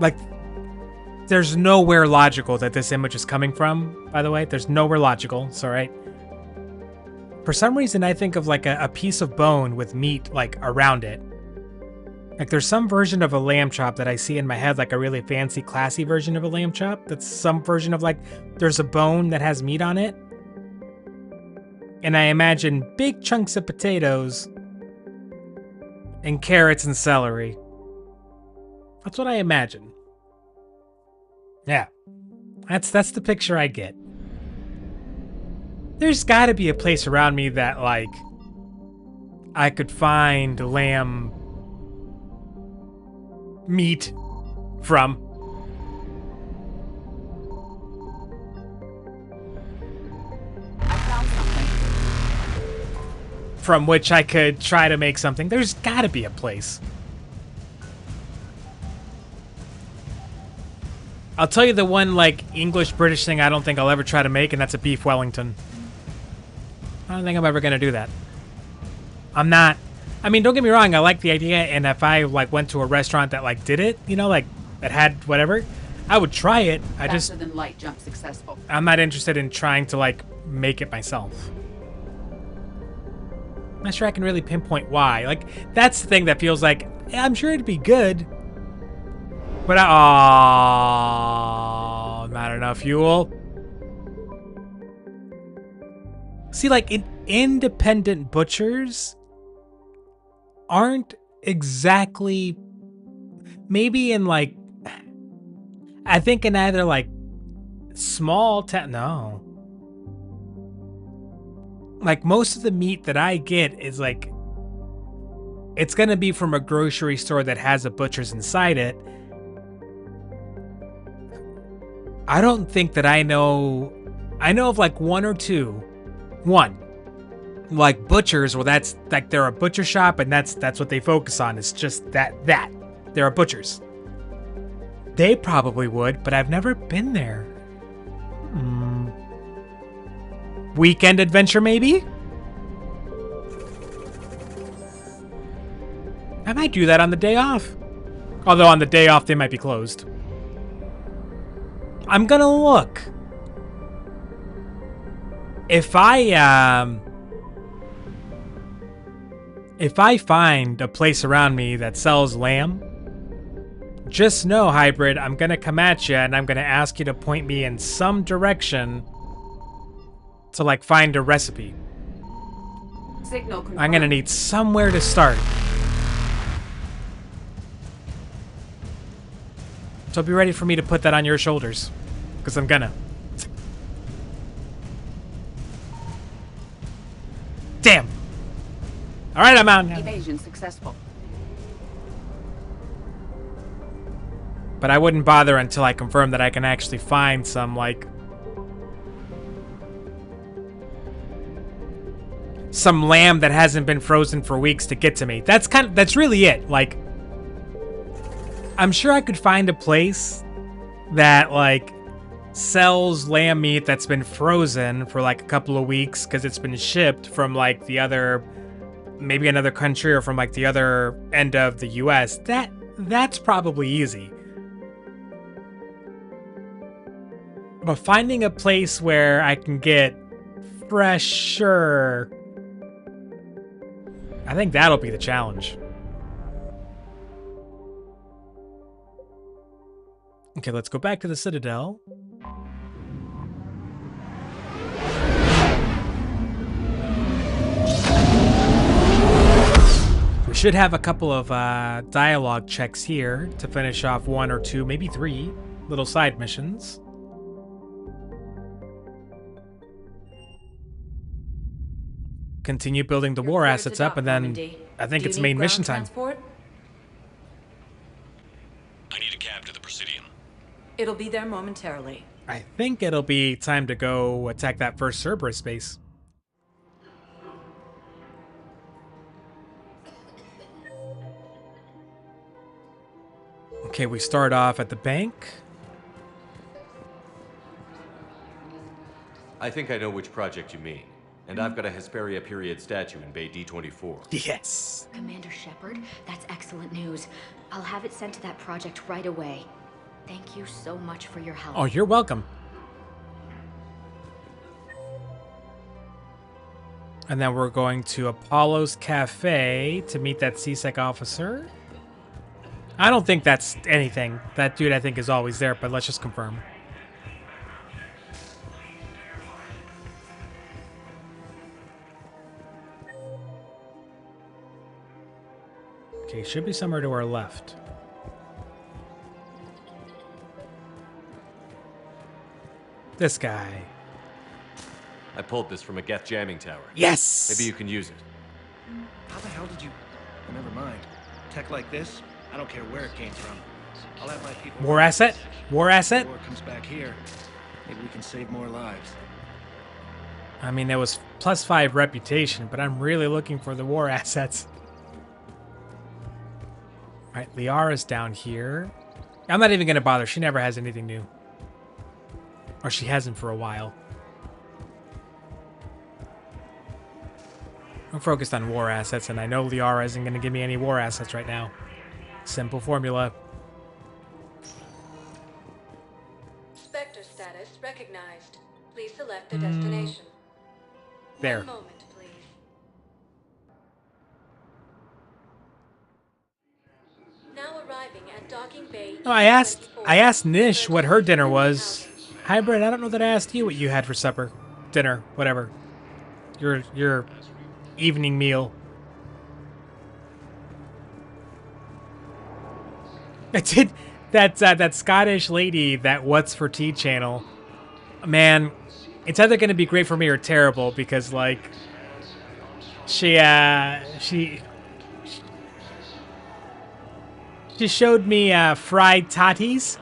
like there's nowhere logical that this image is coming from, by the way. There's nowhere logical, it's all right. For some reason I think of like a piece of bone with meat like around it. Like there's some version of a lamb chop that I see in my head, like a really fancy, classy version of a lamb chop. That's some version of like, there's a bone that has meat on it. And I imagine big chunks of potatoes and carrots and celery. That's what I imagine. Yeah, that's the picture I get. There's gotta be a place around me that like, I could find lamb meat from. I found something. From which I could try to make something. There's gotta be a place. I'll tell you the one like English British thing I don't think I'll ever try to make, and that's a beef Wellington. I don't think I'm ever gonna do that. I'm not. I mean, don't get me wrong, I like the idea, and if I like went to a restaurant that like did it, you know, like that had whatever, I would try it. Faster than light jump successful. I'm not interested in trying to like make it myself. I'm not sure I can really pinpoint why. Like that's the thing that feels like I'm sure it'd be good, but not enough fuel. See, like independent butchers aren't exactly, maybe in like, I think in either like Small town. No. Like, most of the meat that I get is like, it's gonna be from a grocery store that has a butcher's inside it. I don't think that I know of like one or two. One. Like butchers, well, that's like they're a butcher shop and that's what they focus on. It's just that. There are butchers. They probably would, but I've never been there. Weekend adventure, maybe? I might do that on the day off. Although on the day off, they might be closed. I'm gonna look. If I find a place around me that sells lamb, just know, Hybrid, I'm gonna come at you and I'm gonna ask you to point me in some direction to, like, find a recipe. Signal confirmed. I'm gonna need somewhere to start. So be ready for me to put that on your shoulders, because I'm gonna. Damn! Alright, I'm out now. Evasion successful. But I wouldn't bother until I confirm that I can actually find some, like, some lamb that hasn't been frozen for weeks to get to me. That's really it. Like, I'm sure I could find a place that, like, sells lamb meat that's been frozen for like a couple of weeks because it's been shipped from like the other, maybe another country or from like the other end of the US. That's probably easy. But finding a place where I can get fresher, I think that'll be the challenge. Okay, let's go back to the Citadel. We should have a couple of dialogue checks here to finish off one or two, maybe three little side missions. Continue building the war assets up, and then I think it's main mission time. I need a cab to the Presidium. It'll be there momentarily. I think it'll be time to go attack that first Cerberus base. Okay, we start off at the bank. I think I know which project you mean. And I've got a Hesperia period statue in Bay D24. Yes! Commander Shepard, that's excellent news. I'll have it sent to that project right away. Thank you so much for your help. Oh, you're welcome. And then we're going to Apollo's Cafe to meet that CSEC officer. I don't think that's anything. That dude, I think, is always there, but let's just confirm. Okay, should be somewhere to our left. This guy. I pulled this from a Geth jamming tower. Yes! Maybe you can use it. How the hell did you... Oh, never mind. Tech like this, I don't care where it came from. I'll have my people... War asset? War asset? War comes back here. Maybe we can save more lives. I mean, it was +5 reputation, but I'm really looking for the war assets. Alright, Liara's down here. I'm not even going to bother. She never has anything new. Or she hasn't for a while. I'm focused on war assets, and I know Liara isn't going to give me any war assets right now. Simple formula. Spectre status recognized. Please select a destination. There. One moment, please. Now arriving at docking bay. Oh, I asked Nish what her dinner was. Hybrid, I don't know that I asked you what you had for supper, dinner, whatever. Your evening meal. I did that Scottish lady that What's for Tea channel Man, it's either going to be great for me or terrible because, like, she showed me fried tatis,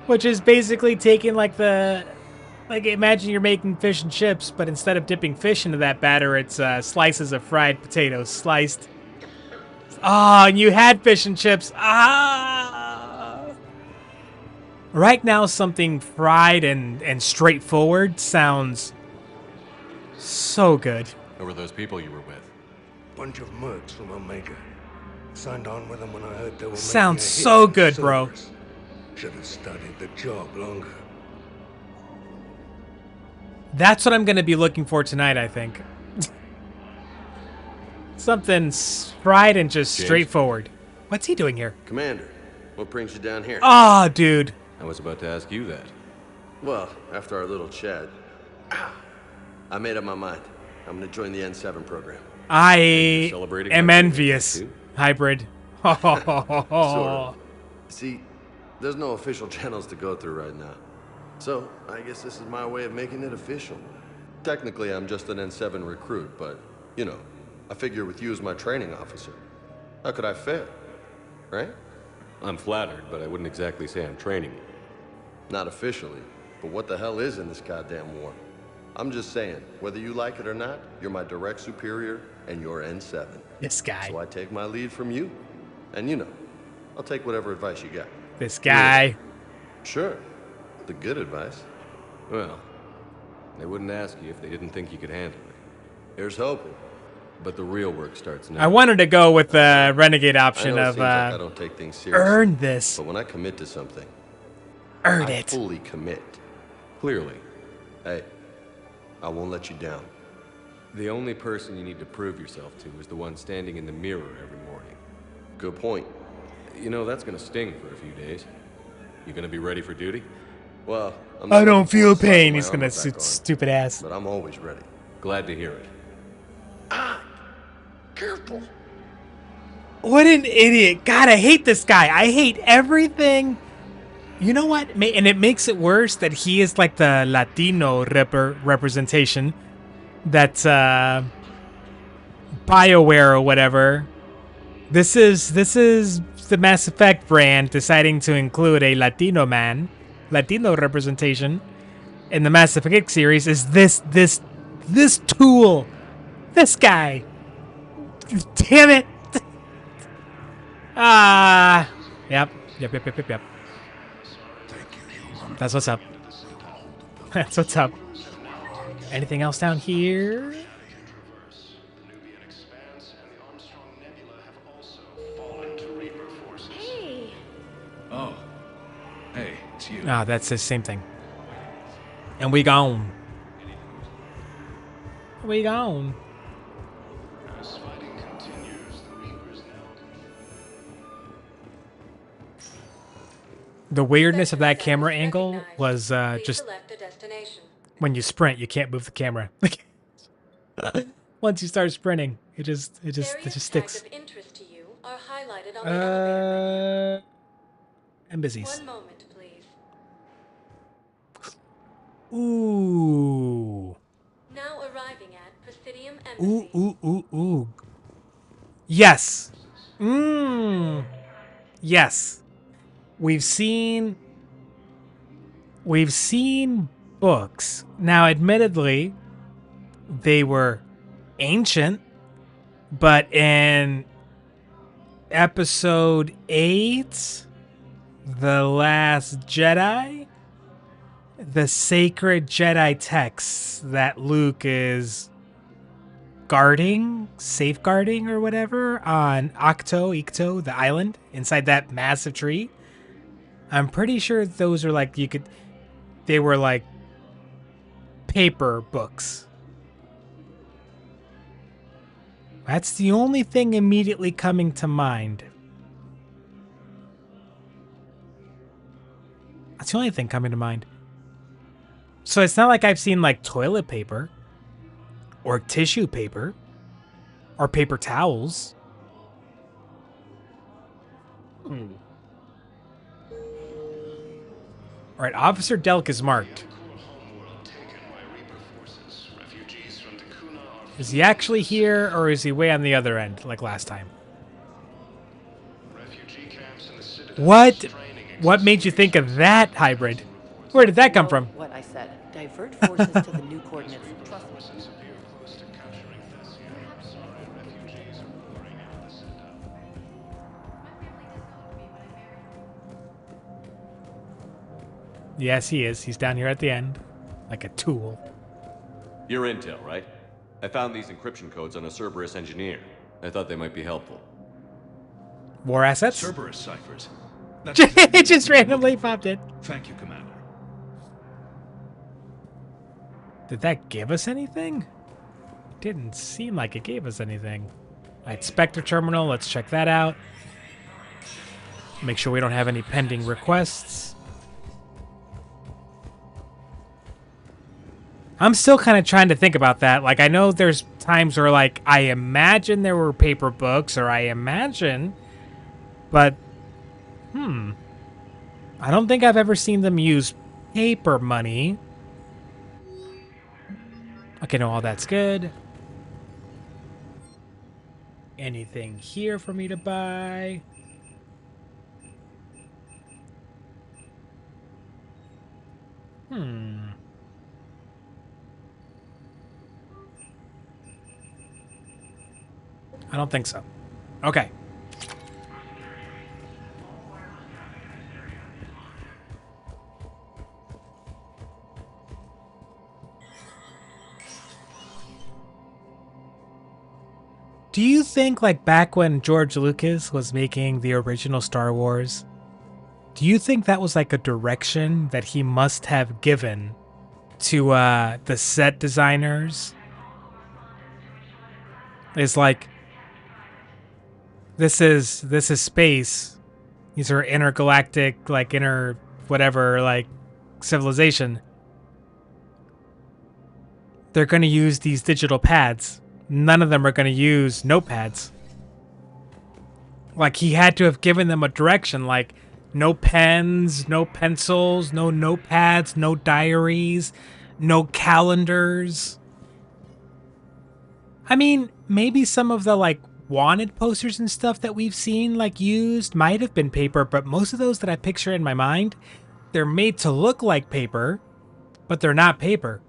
which is basically taking like imagine you're making fish and chips, but instead of dipping fish into that batter, it's slices of fried potatoes sliced. Oh, and you had fish and chips. Ah. Right now, something fried and straightforward sounds so good. Who were those people you were with? Bunch of mercs from Omega. Signed on with them when I heard they were Sounds making a hit so with good, bro. Cerberus. Should have studied the job longer. That's what I'm going to be looking for tonight, I think. Something fried and just James? straightforward. What's he doing here? Commander, what brings you down here? Ah, dude. I was about to ask you that. Well, after our little chat, I made up my mind. I'm gonna join the N7 program. I my am envious. Hybrid. Sort of. See, there's no official channels to go through right now. So, I guess this is my way of making it official. Technically, I'm just an N7 recruit, but, you know, I figure with you as my training officer, how could I fail? Right? I'm flattered, but I wouldn't exactly say I'm training you. Not officially, but what the hell is in this goddamn war? I'm just saying, whether you like it or not, you're my direct superior, and you're N7. This guy. So I take my lead from you. And you know, I'll take whatever advice you got. This guy. Sure. The good advice. Well, they wouldn't ask you if they didn't think you could handle it. Here's hoping. But the real work starts now. I wanted to go with the renegade option I know it of seems like I don't take things seriously, earn this. But when I commit to something, Earn I it. fully commit. Clearly. Hey, I won't let you down. The only person you need to prove yourself to is the one standing in the mirror every morning. Good point. You know, that's gonna sting for a few days. You gonna be ready for duty? Well, I'm I not don't looking feel forward to slapping pain. my He's gonna armor back on, stupid ass. But I'm always ready. Glad to hear it. Careful. What an idiot. God, I hate this guy. I hate everything. You know what? And it makes it worse that he is like the Latino representation. That's BioWare or whatever. This is the Mass Effect brand deciding to include a Latino representation in the Mass Effect series. Is this tool, this guy? Damn it! Yep. That's what's up. That's what's up. Anything else down here? Hey. Oh. Hey, it's you. Ah, that's the same thing. And we gone. We gone. The weirdness of that camera angle was just when you sprint, you can't move the camera. Once you start sprinting, it just sticks. Embassies. 1 moment, please. Ooh. Now arriving at Presidium Embassy. Ooh. Yes. Yes. We've seen books. Now, admittedly, they were ancient, but in episode 8, The Last Jedi, the sacred Jedi texts that Luke is safeguarding or whatever on Ikto, the island, inside that massive tree. I'm pretty sure those are like, they were like paper books. That's the only thing immediately coming to mind. That's the only thing coming to mind. So it's not like I've seen like toilet paper or tissue paper or paper towels. All right, Officer Delk is marked. Is he actually here, or is he way on the other end, like last time? What? What made you think of that, Hybrid? Where did that come from? What I said. Divert forces to the new coordinates. Trust me. Yes, he is. He's down here at the end, like a tool. Your intel, right? I found these encryption codes on a Cerberus engineer. I thought they might be helpful. War assets? Cerberus ciphers. It just randomly popped in. Thank you, Commander. Did that give us anything? Didn't seem like it gave us anything. All right, Spectre Terminal, let's check that out. Make sure we don't have any pending requests. I'm still kind of trying to think about that. Like, I know there's times where, like, I imagine there were paper books, or I imagine, but, I don't think I've ever seen them use paper money. Okay, no, all that's good. Anything here for me to buy? I don't think so. Okay. Do you think, like, back when George Lucas was making the original Star Wars, do you think that was like a direction that he must have given to the set designers? It's like, this is space. These are intergalactic, like, whatever, like, civilization. They're going to use these digital pads. None of them are going to use notepads. Like, he had to have given them a direction, like, no pens, no pencils, no notepads, no diaries, no calendars. I mean, maybe some of the, like, wanted posters and stuff that we've seen, like, used might have been paper, but most of those that I picture in my mind, they're made to look like paper, but they're not paper.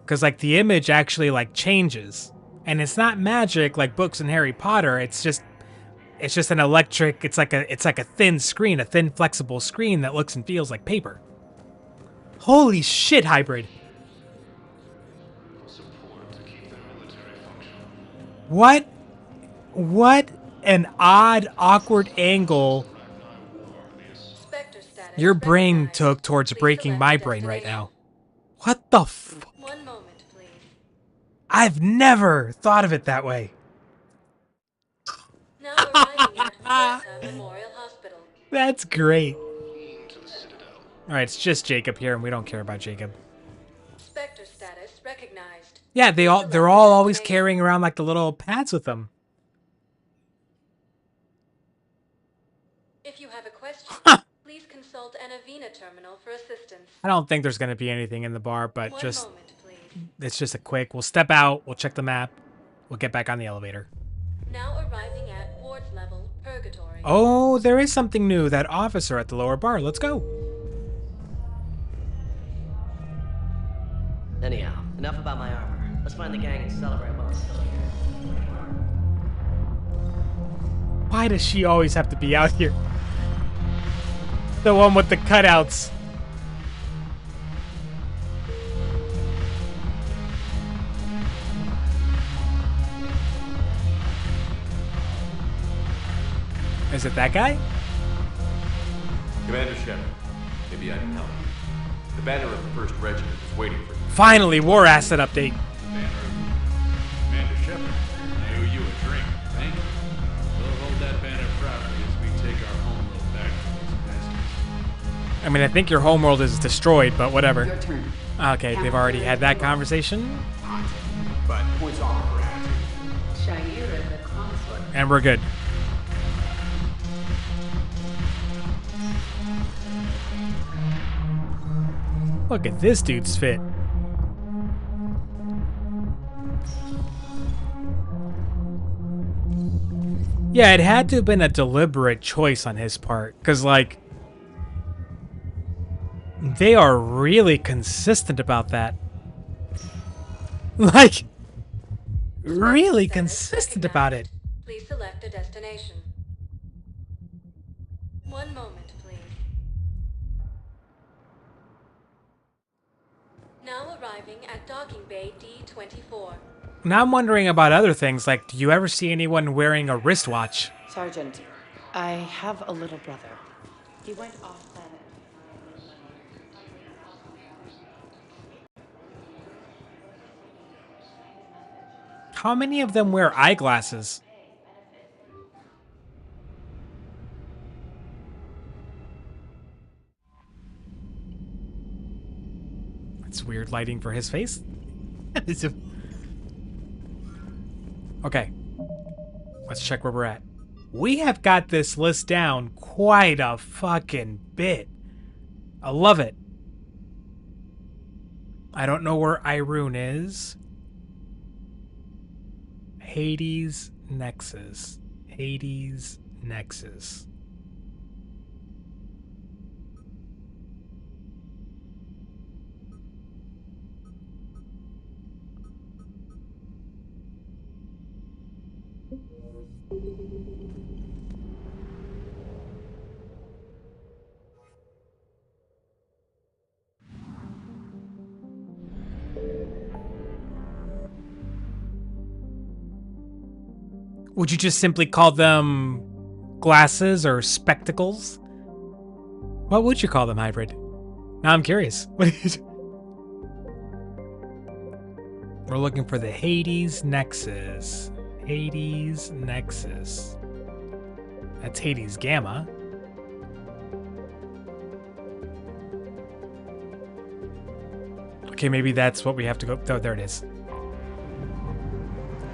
Because, like, the image actually, like, changes. And it's not magic like books in Harry Potter. It's just an electric, it's like a thin screen, a thin flexible screen that looks and feels like paper. Holy shit, Hybrid. What an odd, awkward angle your brain took towards breaking my brain right now. What the f... I've never thought of it that way. Now arriving at Forsyth Memorial Hospital. That's great. Alright, it's just Jacob here, and we don't care about Jacob. Spectre status recognized. Yeah, they're all always carrying around like the little pads with them. If you have a question, please consult an Avena terminal for assistance. I don't think there's going to be anything in the bar, but One just... moment, please. It's just a quick, we'll step out, we'll check the map, we'll get back on the elevator. Now arriving at Ward's level, Purgatory. Oh, there is something new, that officer at the lower bar. Let's go. Anyhow, enough about my armor. Let's find the gang and celebrate while it's still here. Why does she always have to be out here? The one with the cutouts. Is it that guy? Commander Shepard, maybe I can help. The banner of the 1st Regiment is waiting for you. Finally, war asset update. Commander Shepard, I owe you a drink. Thank you. We'll hold that banner proudly as we take our homeworld back from these bastards. I mean, I think your homeworld is destroyed, but whatever. Your turn. Okay, they've already had that conversation. But points on for attitude. Shaira the consort. And we're good. Look at this dude's fit. Yeah, it had to have been a deliberate choice on his part, because, like, they are really consistent about that. Like, really consistent about it. Please select a destination. One moment, please. Now arriving at docking bay D24. Now I'm wondering about other things, like, do you ever see anyone wearing a wristwatch? Sergeant, I have a little brother. He went off planet. How many of them wear eyeglasses? That's weird lighting for his face. Okay. Let's check where we're at. We have got this list down quite a fucking bit. I love it. I don't know where Irune is. Hades Nexus. Hades Nexus. Would you just simply call them glasses or spectacles? What would you call them, Hybrid? Now I'm curious. We're looking for the Hades Nexus. Hades Nexus. That's Hades Gamma. Okay, maybe that's what we have to go. Oh, there it is.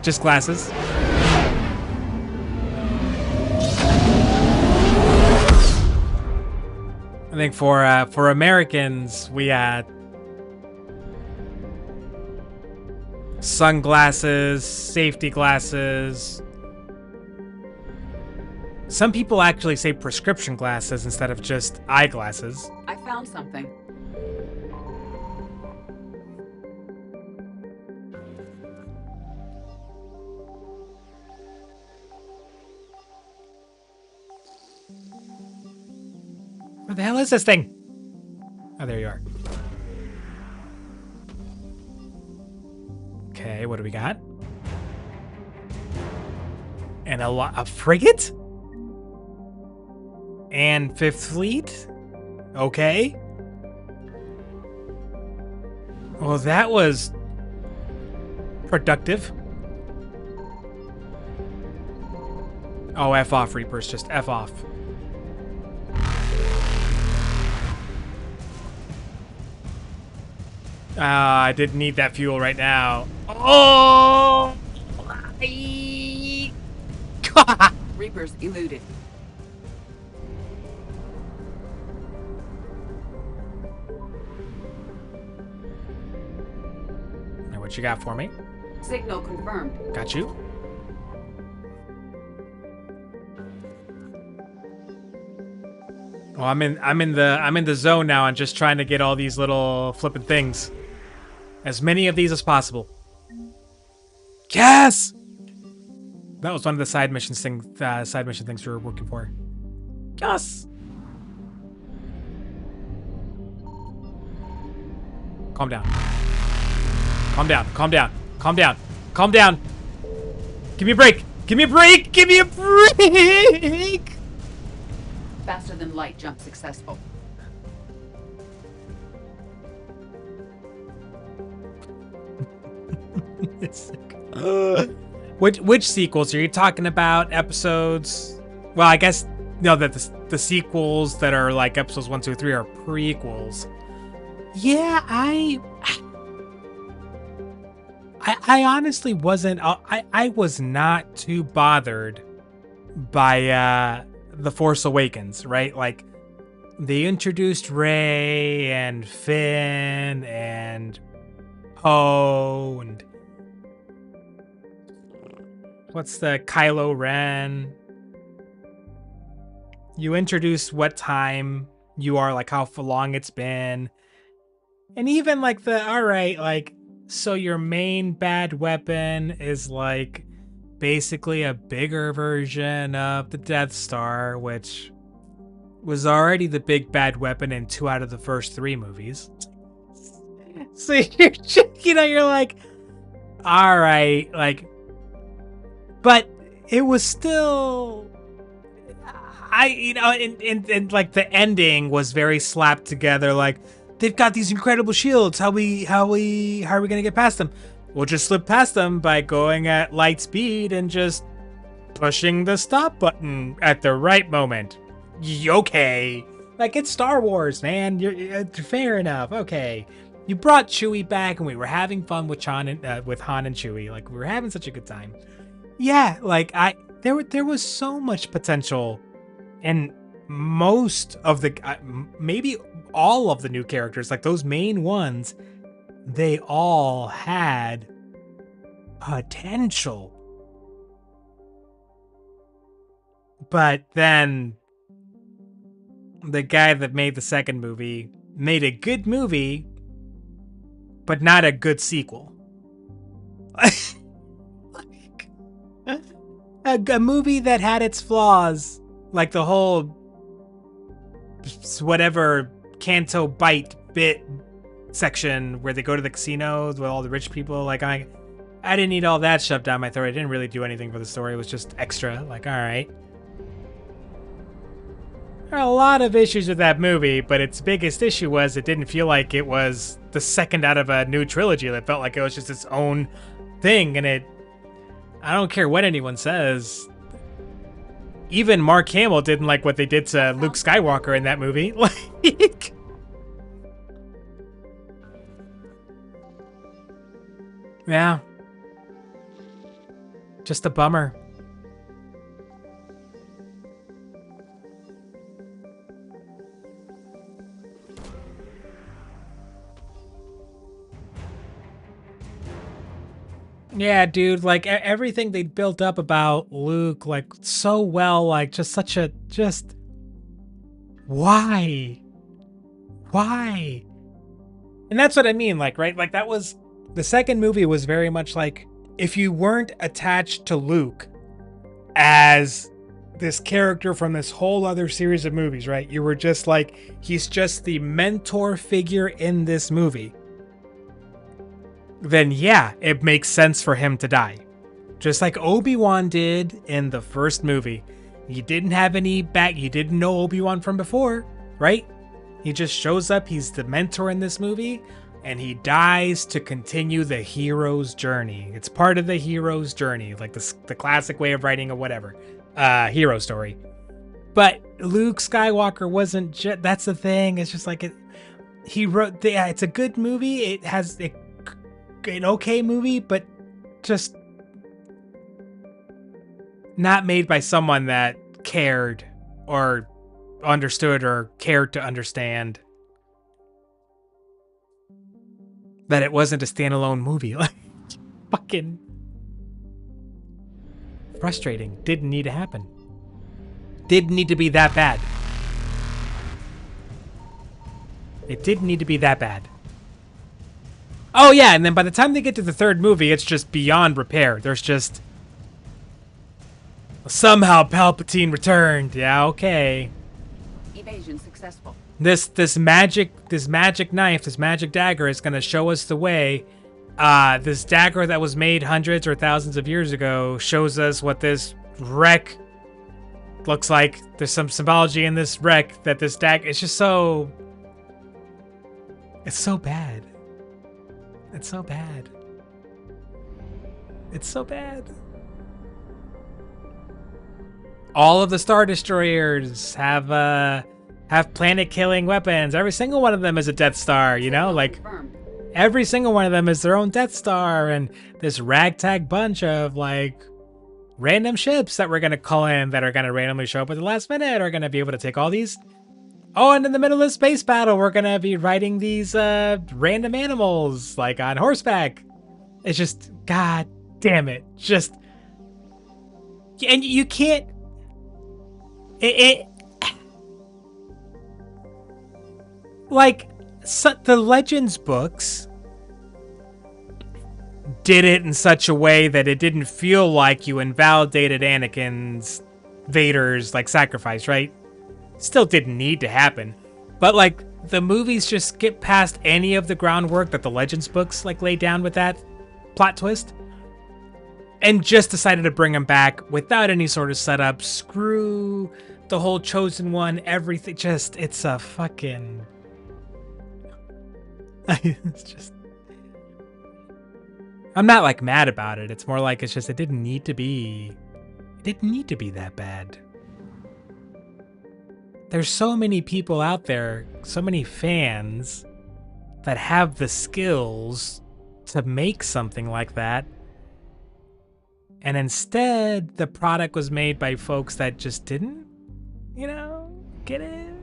Just glasses. I think for Americans, we had sunglasses, safety glasses. Some people actually say prescription glasses instead of just eyeglasses. I found something. Where the hell is this thing? Oh, there you are. Okay, what do we got? And a frigate? And Fifth Fleet? Okay. Well, that was productive. Oh, F off, Reapers. Just F off. I didn't need that fuel right now. Oh! Reapers eluded. Now, what you got for me? Signal confirmed. Got you. Well, I'm in the zone now and just trying to get all these little flippin' things. As many of these as possible. Yes! That was one of the side mission things we were working for. Yes! Calm down. Calm down. Calm down. Calm down. Calm down. Give me a break. Give me a break. Give me a break. Faster than light jump successful. Which sequels are you talking about? Episodes? Well, I guess no. That the sequels that are like episodes 1, 2, 3 are prequels. Yeah, I honestly wasn't. I was not too bothered by The Force Awakens, right? Like they introduced Rey and Finn and Poe and what's the Kylo Ren. You introduce what time you are, like how long it's been. And even like alright, like, so your main bad weapon is like basically a bigger version of the Death Star, which was already the big bad weapon in 2 out of the first 3 movies. So you're like, alright, like, but it was still, and like the ending was very slapped together. Like, they've got these incredible shields. How are we gonna get past them? We'll just slip past them by going at light speed and just pushing the stop button at the right moment. Okay, like, it's Star Wars, man. You're fair enough. Okay, you brought Chewie back, and we were having fun with Han and Chewie. Like, we were having such a good time. Yeah, like there was so much potential. And most of the, maybe all of the new characters, like those main ones, they all had potential. But then the guy that made the second movie made a good movie, but not a good sequel. A movie that had its flaws. Like the whole whatever Canto Bite bit section where they go to the casino with all the rich people. Like, I didn't need all that shoved down my throat. I didn't really do anything for the story. It was just extra. Like, all right. There are a lot of issues with that movie, but its biggest issue was it didn't feel like it was the second out of a new trilogy. It felt like it was just its own thing. And I don't care what anyone says. Even Mark Hamill didn't like what they did to Luke Skywalker in that movie. Like, yeah. Just a bummer. Yeah, dude, like everything they built up about Luke, like so well, like just why? And that's what I mean, like, right? Like that was, the second movie was very much like, if you weren't attached to Luke as this character from this whole other series of movies, right? You were just like, he's just the mentor figure in this movie. Then yeah, it makes sense for him to die. Just like Obi-Wan did in the first movie. You didn't have any back, you didn't know Obi-Wan from before, right? He just shows up, he's the mentor in this movie, and he dies to continue the hero's journey. It's part of the hero's journey, like the classic way of writing a whatever, hero story. But Luke Skywalker wasn't just, that's the thing, it's just like, he wrote, yeah, it's a good movie, it has an okay movie, but just not made by someone that cared or understood or cared to understand that it wasn't a standalone movie. Like, fucking frustrating. Didn't need to happen. Didn't need to be that bad. It didn't need to be that bad. Oh yeah, and then by the time they get to the third movie, it's just beyond repair. There's just, somehow Palpatine returned. Yeah, okay. Evasion successful. This magic knife, this magic dagger is gonna show us the way. This dagger that was made hundreds or thousands of years ago shows us what this wreck looks like. There's some symbology in this wreck that this dagger, it's just so, it's so bad. It's so bad. It's so bad. All of the Star Destroyers have planet-killing weapons. Every single one of them is a Death Star, you know? Like, every single one of them is their own Death Star, and this ragtag bunch of, like, random ships that we're gonna call in that are gonna randomly show up at the last minute are gonna be able to take all these Oh, and in the middle of the space battle, we're gonna be riding these random animals, like on horseback. It's just, god damn it. Just, and you can't, it like, the Legends books did it in such a way that it didn't feel like you invalidated Anakin's, Vader's, like, sacrifice, right? Still didn't need to happen. But, like, the movies just skip past any of the groundwork that the Legends books, like, laid down with that plot twist. And just decided to bring him back without any sort of setup. Screw the whole Chosen One, everything. Just, it's a fucking... It's just... I'm not, like, mad about it. It's more like it's just, it didn't need to be... It didn't need to be that bad. There's so many people out there, so many fans that have the skills to make something like that. And instead, the product was made by folks that just didn't, you know, get it,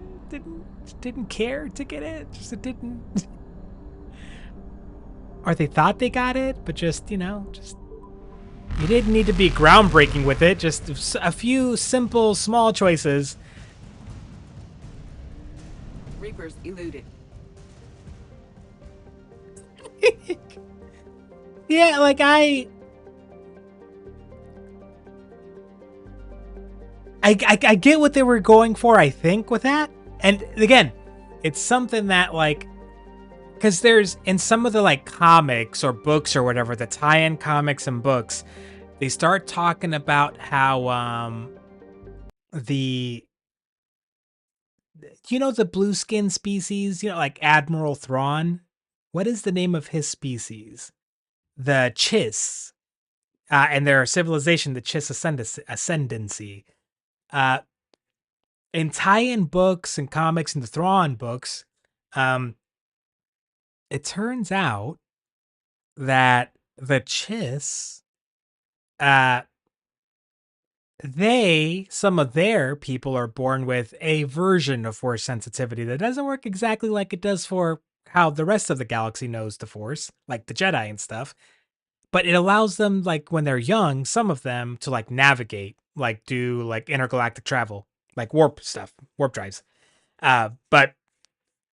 didn't care to get it, just it didn't. Or they thought they got it, but just, you know, just, you didn't need to be groundbreaking with it, just a few simple, small choices. Reapers eluded. Yeah, like I get what they were going for, I think, with that. And again, it's something that, like, because there's, in some of the, like, comics or books or whatever, the tie-in comics and books, they start talking about how, the, you know, the blue skin species, you know, like Admiral Thrawn? What is the name of his species? The Chiss. And their civilization, the Chiss Ascendancy. In tie-in books and comics and the Thrawn books, it turns out that the Chiss, some of their people are born with a version of Force sensitivity that doesn't work exactly like it does for how the rest of the galaxy knows the Force, like the Jedi and stuff. But it allows them, like, when they're young, some of them to, like, navigate, like, do, like, intergalactic travel, like warp stuff, warp drives, but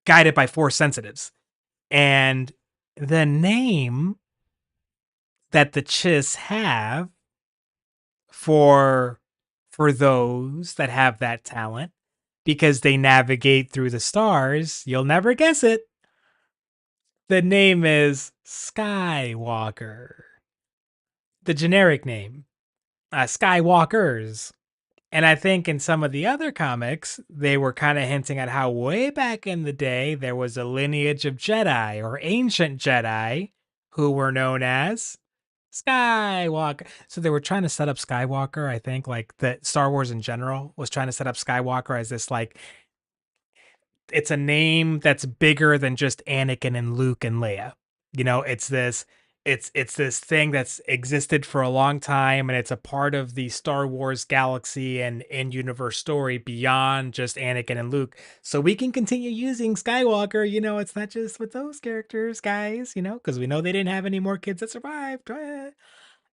guided by Force sensitives. And the name that the Chiss have for those that have that talent, because they navigate through the stars, you'll never guess it. The name is Skywalker. The generic name. Skywalkers. And I think in some of the other comics, they were kind of hinting at how way back in the day, there was a lineage of Jedi or ancient Jedi who were known as Skywalker. So they were trying to set up Skywalker, I think, like the Star Wars in general was trying to set up Skywalker as this, like, it's a name that's bigger than just Anakin and Luke and Leia. You know, it's this thing that's existed for a long time, and it's a part of the Star Wars galaxy and in-universe story beyond just Anakin and Luke. So we can continue using Skywalker, you know, it's not just with those characters, guys, you know, because we know they didn't have any more kids that survived.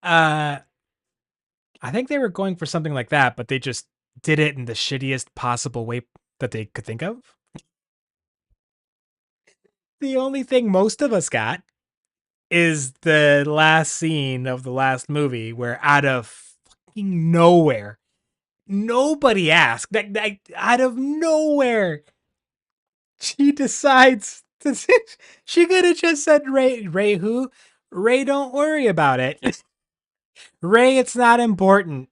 I think they were going for something like that, but they just did it in the shittiest possible way that they could think of. The only thing most of us got is the last scene of the last movie where out of fucking nowhere, nobody asked, out of nowhere, she decides to, she could have just said Ray who? Ray, don't worry about it. Ray, it's not important.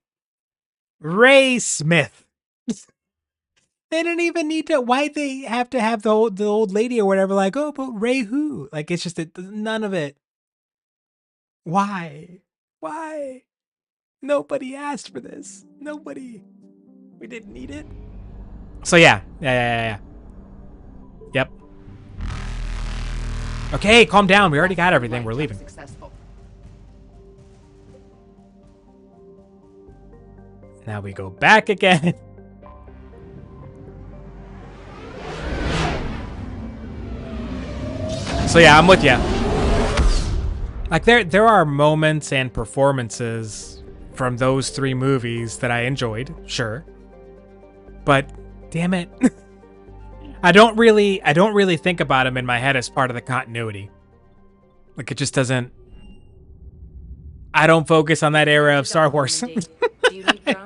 Ray Smith. They didn't even need to. Why'd they have to have the old lady or whatever? Like, oh, but Ray who? Like, it's just none of it. Why? Why? Nobody asked for this. Nobody. We didn't need it. So yeah. Yep. Okay, calm down. We already got everything. We're leaving. Now we go back again. So yeah, I'm with you. Like there are moments and performances from those 3 movies that I enjoyed, sure. But damn it. I don't really think about them in my head as part of the continuity. Like it just doesn't. I don't focus on that era of Star Wars.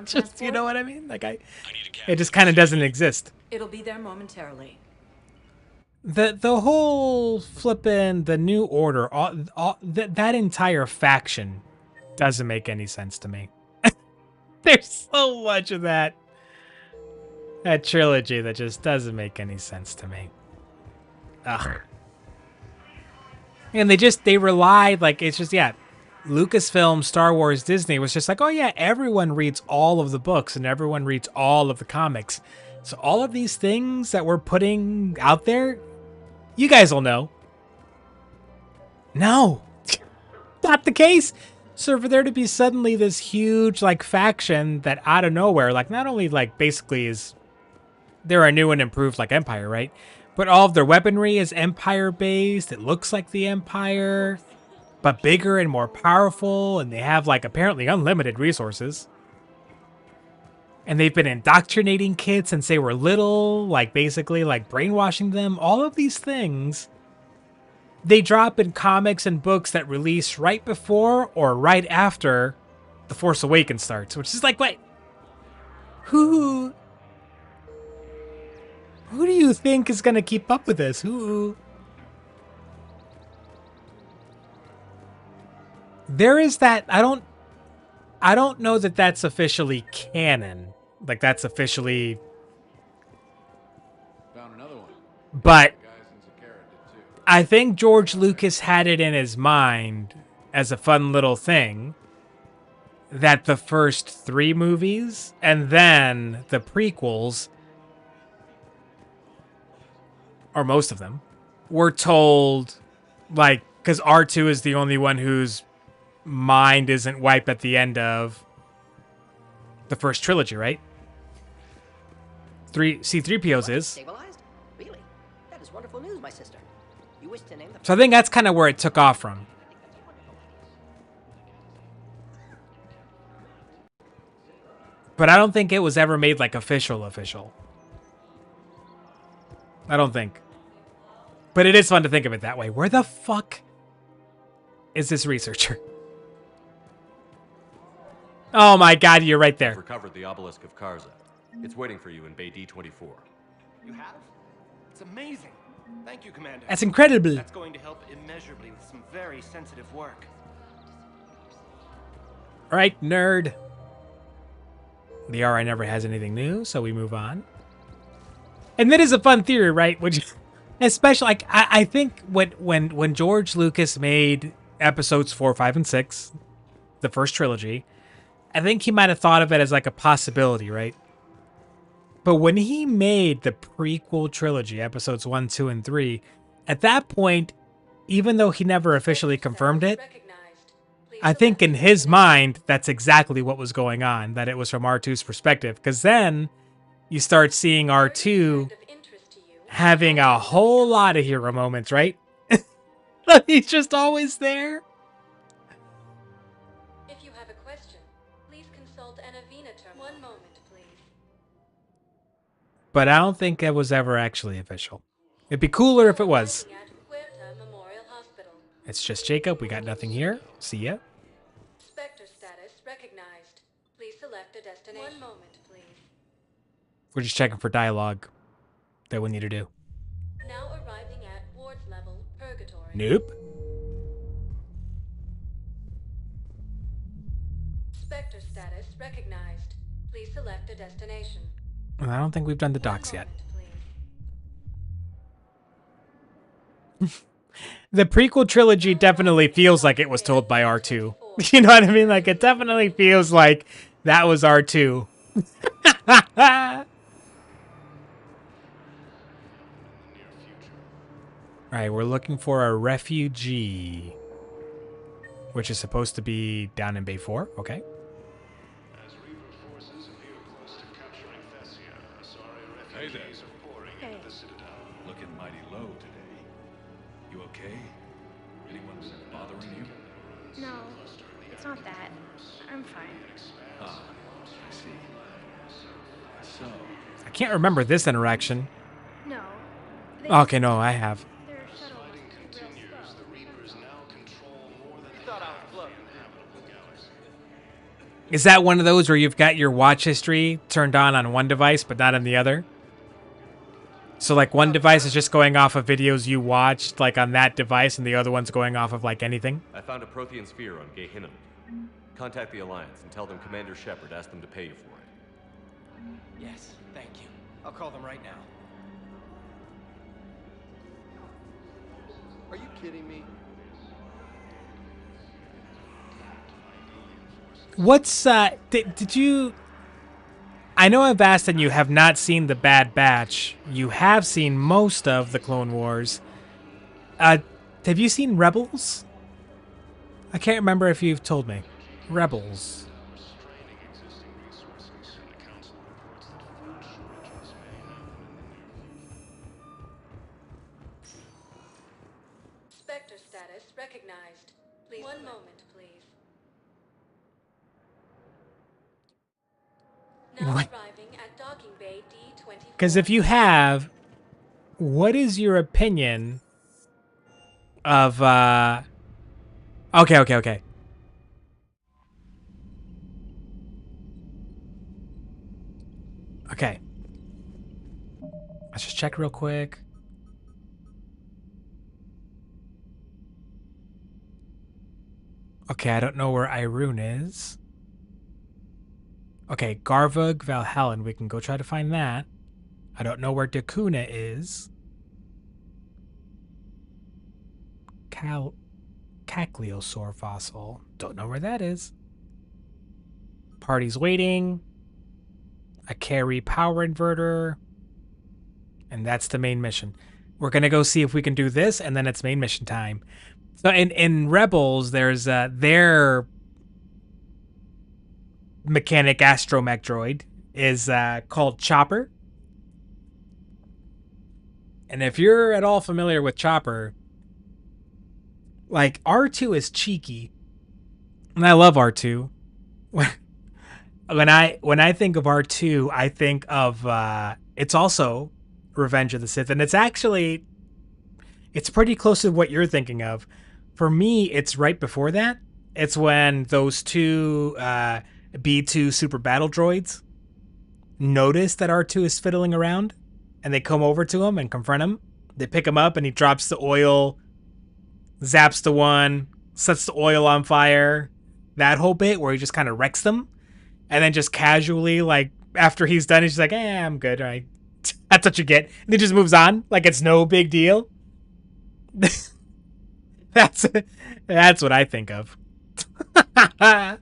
Just, you know what I mean? Like it just kind of doesn't exist. It'll be there momentarily. The whole flippin' the New Order, that entire faction doesn't make any sense to me. There's so much of that trilogy that just doesn't make any sense to me. Ugh. And they relied, like, it's just, yeah, Lucasfilm, Star Wars, Disney was just like, oh yeah, everyone reads all of the books and everyone reads all of the comics. So all of these things that we're putting out there, you guys will know. No, not the case. So for there to be suddenly this huge, like, faction that out of nowhere, like, not only, like, basically is, they're a new and improved, like, Empire, right? But all of their weaponry is Empire-based. It looks like the Empire, but bigger and more powerful, and they have, like, apparently unlimited resources. And they've been indoctrinating kids since they were little, like, basically, like, brainwashing them. All of these things they drop in comics and books that release right before or right after The Force Awakens starts, which is like, wait, who do you think is going to keep up with this? Who? There is that, I don't know that that's officially canon. Like, that's officially... Found another one. But I think George Lucas had it in his mind as a fun little thing that the first 3 movies and then the prequels, or most of them, were told, like, because R2 is the only one whose mind isn't wiped at the end of the first trilogy, right? C-3PO's is. Stabilized? Really? That is wonderful news, my sister. You wish to name the... So I think that's kind of where it took off from. But I don't think it was ever made, like, official. I don't think. But it is fun to think of it that way. Where the fuck is this researcher? Oh my god, you're right there. I've recovered the obelisk of Karza. It's waiting for you in Bay D-24. You have? It's amazing. Thank you, Commander. That's incredible. That's going to help immeasurably with some very sensitive work. Alright, nerd. The RI never has anything new, so we move on. And that is a fun theory, right? Which, especially, like, I think when George Lucas made episodes 4, 5, and 6, the first trilogy, I think he might have thought of it as like a possibility, right? But when he made the prequel trilogy, episodes 1, 2, and 3, at that point, even though he never officially confirmed it, I think in his mind, that's exactly what was going on, that it was from R2's perspective. Because then you start seeing R2 having a whole lot of hero moments, right? He's just always there. If you have a question, please consult an Avena term. One moment, please. But I don't think it was ever actually official. It'd be cooler if it was. It's just Jacob. We got nothing here. See ya. Spectre status recognized. Please select a destination. One moment, please. We're just checking for dialogue that we need to do. Now arriving at Ward's level, Purgatory. Nope. Spectre status recognized. Please select a destination. I don't think we've done the docks yet. The prequel trilogy definitely feels like it was told by R2. You know what I mean? Like, it definitely feels like that was R2. Alright, we're looking for a refugee, which is supposed to be down in Bay 4. Okay. Hey there. Looking mighty low today. You okay? okay? Anyone bothering you? No, it's not that. I'm fine. Ah, I see. So, I can't remember this interaction. No. Okay, no, I have. Their shuttle must be real slow. Is that one of those where you've got your watch history turned on one device but not on the other? So like one device is just going off of videos you watched like on that device and the other one's going off of like anything? I found a Prothean sphere on Gehinnom. Contact the Alliance and tell them Commander Shepard asked them to pay you for it. Yes, thank you. I'll call them right now. Are you kidding me? What's did you I know I've asked and you have not seen The Bad Batch. You have seen most of the Clone Wars. Have you seen Rebels? I can't remember if you've told me. Rebels. Spectre status recognized. Please. One moment, please. Now What? arriving at docking bay D24. Because if you have, what is your opinion of, Okay. Okay. Let's just check real quick. Okay, I don't know where Irune is. Okay, Garvug, Valhallan. We can go try to find that. I don't know where Dakuna is. Cagliosaur fossil. Don't know where that is. Party's waiting. A carry power inverter. And that's the main mission. We're going to go see if we can do this, and then it's main mission time. So in Rebels, there's their mechanic astromech droid is called Chopper. And if you're at all familiar with Chopper, like R2 is cheeky. And I love R2. When I think of R2, I think of it's also Revenge of the Sith, and it's pretty close to what you're thinking of. For me, it's right before that. It's when those two B2 super battle droids notice that R2 is fiddling around, and they come over to him and confront him. They pick him up, and he drops the oil, zaps the one, sets the oil on fire. That whole bit where he just kind of wrecks them, and then just casually, like, after he's done, he's just like, I'm good, all right. That's what you get. And he just moves on like it's no big deal. That's what I think of. All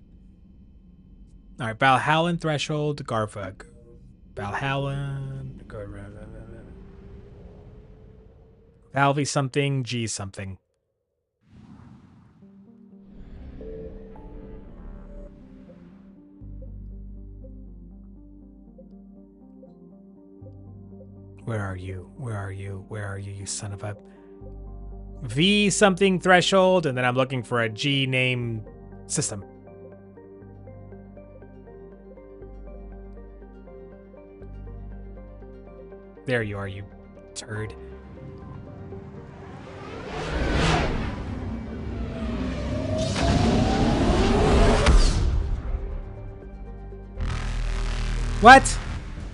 right, Valhallan Threshold, Garvug. Valhallan, Valvey something, G something. Where are you? Where are you? Where are you, you son of a... V something threshold, and then I'm looking for a G name system. There you are, you turd. What?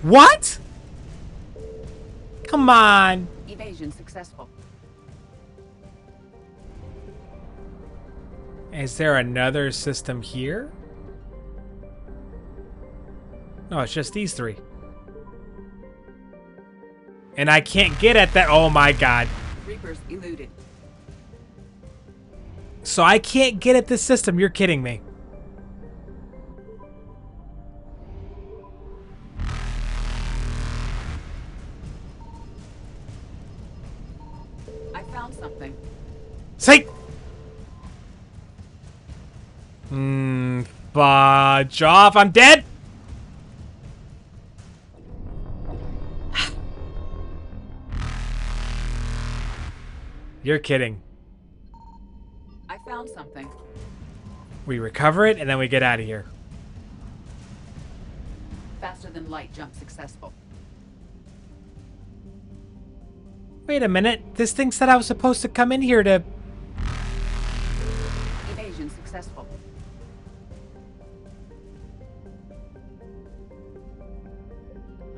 What? Come on. Evasion successful. Is there another system here? No, it's just these three. And I can't get at that. Oh my god. Reapers eluded. So I can't get at this system. You're kidding me. I found something. Say. Fudge off. I'm dead. You're kidding. found something. We recover it, and then we get out of here. Faster than light jump successful. Wait a minute. This thing said I was supposed to come in here to... Evasion successful.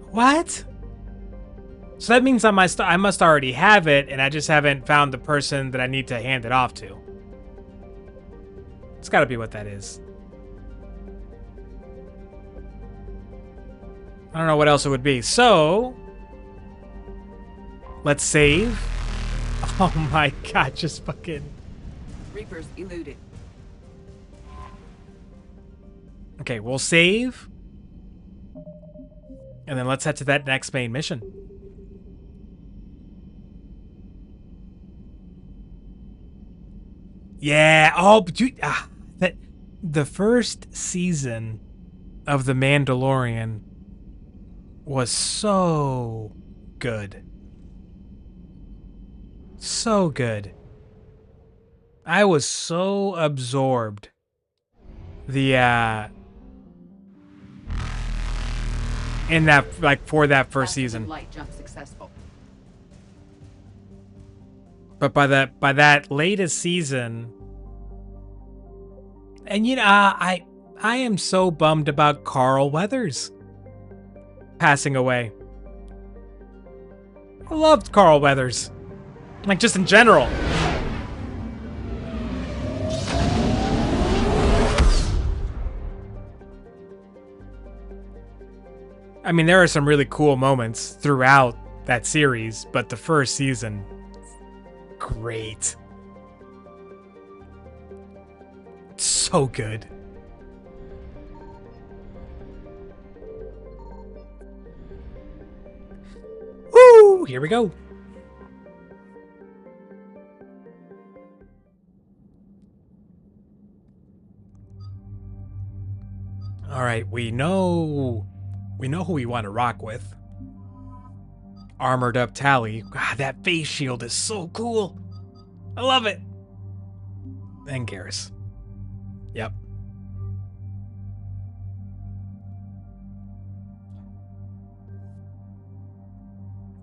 What? So that means I must already have it, and I just haven't found the person that I need to hand it off to. It's gotta be what that is. I don't know what else it would be. So... let's save. Oh my god, just fucking... Reapers eluded. Okay, we'll save. And then let's head to that next main mission. Yeah, oh, dude, the first season of The Mandalorian was so good. So good. I was so absorbed. In that, like, for that first season. Light jump successful. But by that latest season, and you know, I am so bummed about Carl Weathers passing away. I loved Carl Weathers, like just in general. I mean, there are some really cool moments throughout that series, but the first season, great. So good. Woo! Here we go. All right, we know who we want to rock with. Armored up Tally. God, that face shield is so cool. I love it. And Garrus. Yep.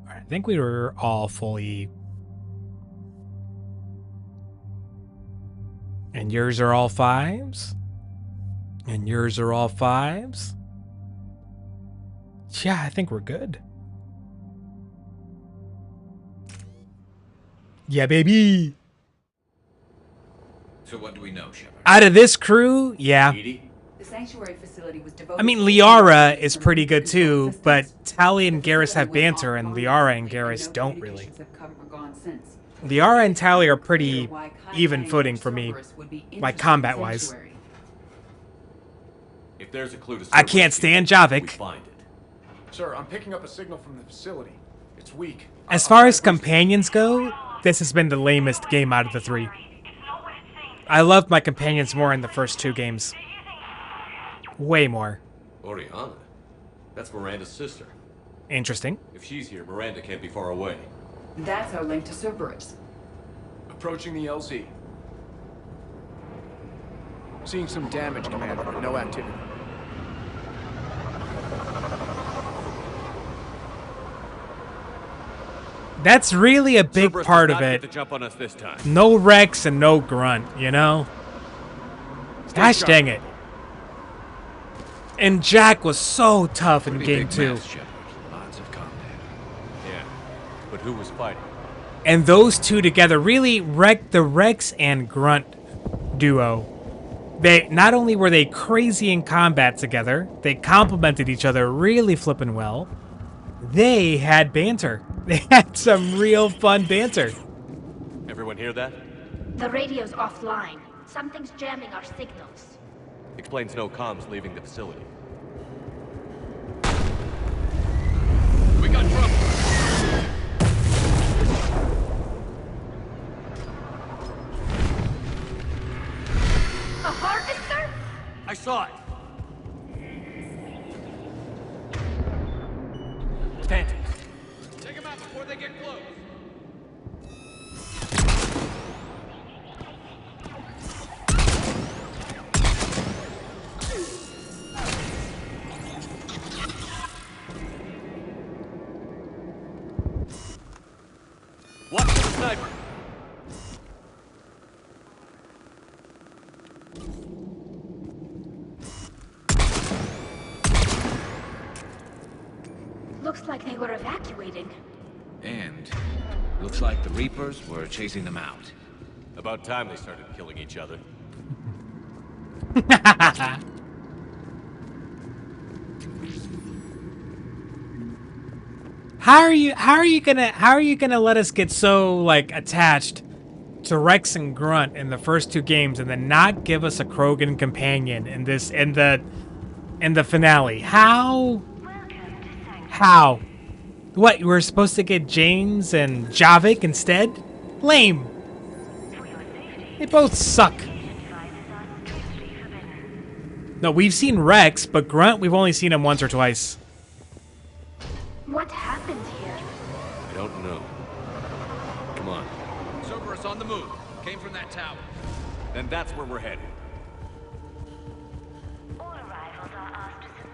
All right, I think we were all fully... And yours are all 5s? And yours are all 5s? Yeah, I think we're good. Yeah, baby. So what do we know, Shepard? Out of this crew, yeah. The sanctuary facility was devoted. I mean, Liara is pretty good too, but Tally and Garrus have banter, and Liara and Garrus don't really. Liara and Tally are pretty even footing for me, like combat-wise. If there's a clue to I can't stand Javik. Find it. Sir, I'm picking up a signal from the facility. It's weak. As far as companions go, this has been the lamest game out of the 3. I loved my companions more in the first 2 games. Way more. Oriana? That's Miranda's sister. Interesting. If she's here, Miranda can't be far away. That's our link to Cerberus. Approaching the LZ. Seeing some damage, Commander, but no activity. That's really a big Cerberus part does of not it. get the jump on us this time. No Rex and no Grunt, you know? Gosh dang it. And Jack was so tough in game 2. Lots of combat. Yeah, but who was fighting? And those two together really wrecked the Rex and Grunt duo. They not only were they crazy in combat together, they complemented each other really flippin' well. They had banter. They had some real fun banter. Everyone hear that? The radio's offline. Something's jamming our signals. Explains no comms leaving the facility. We got trouble! A harvester? I saw it! Stand. Take them out before they get close. Looks like they were evacuating. And looks like the Reapers were chasing them out. About time they started killing each other. How are you gonna let us get so like attached to Rex and Grunt in the first two games and then not give us a Krogan companion in the finale? How? What, we're supposed to get James and Javik instead? Lame. They both suck. No, we've seen Rex, but Grunt, we've only seen him once or twice. What happened here? I don't know. Come on. Cerberus on the move. Came from that tower. Then that's where we're headed.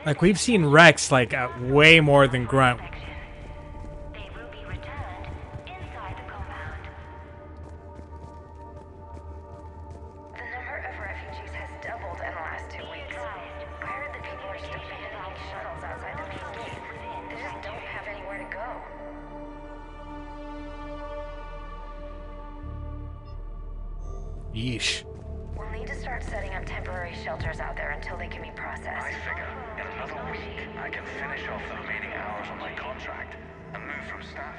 Like, we've seen Rex, like, way more than Grunt. Yeesh. We'll need to start setting up temporary shelters out there until they can be processed. I figure in another week I can finish off the remaining hours on my contract and move from staff.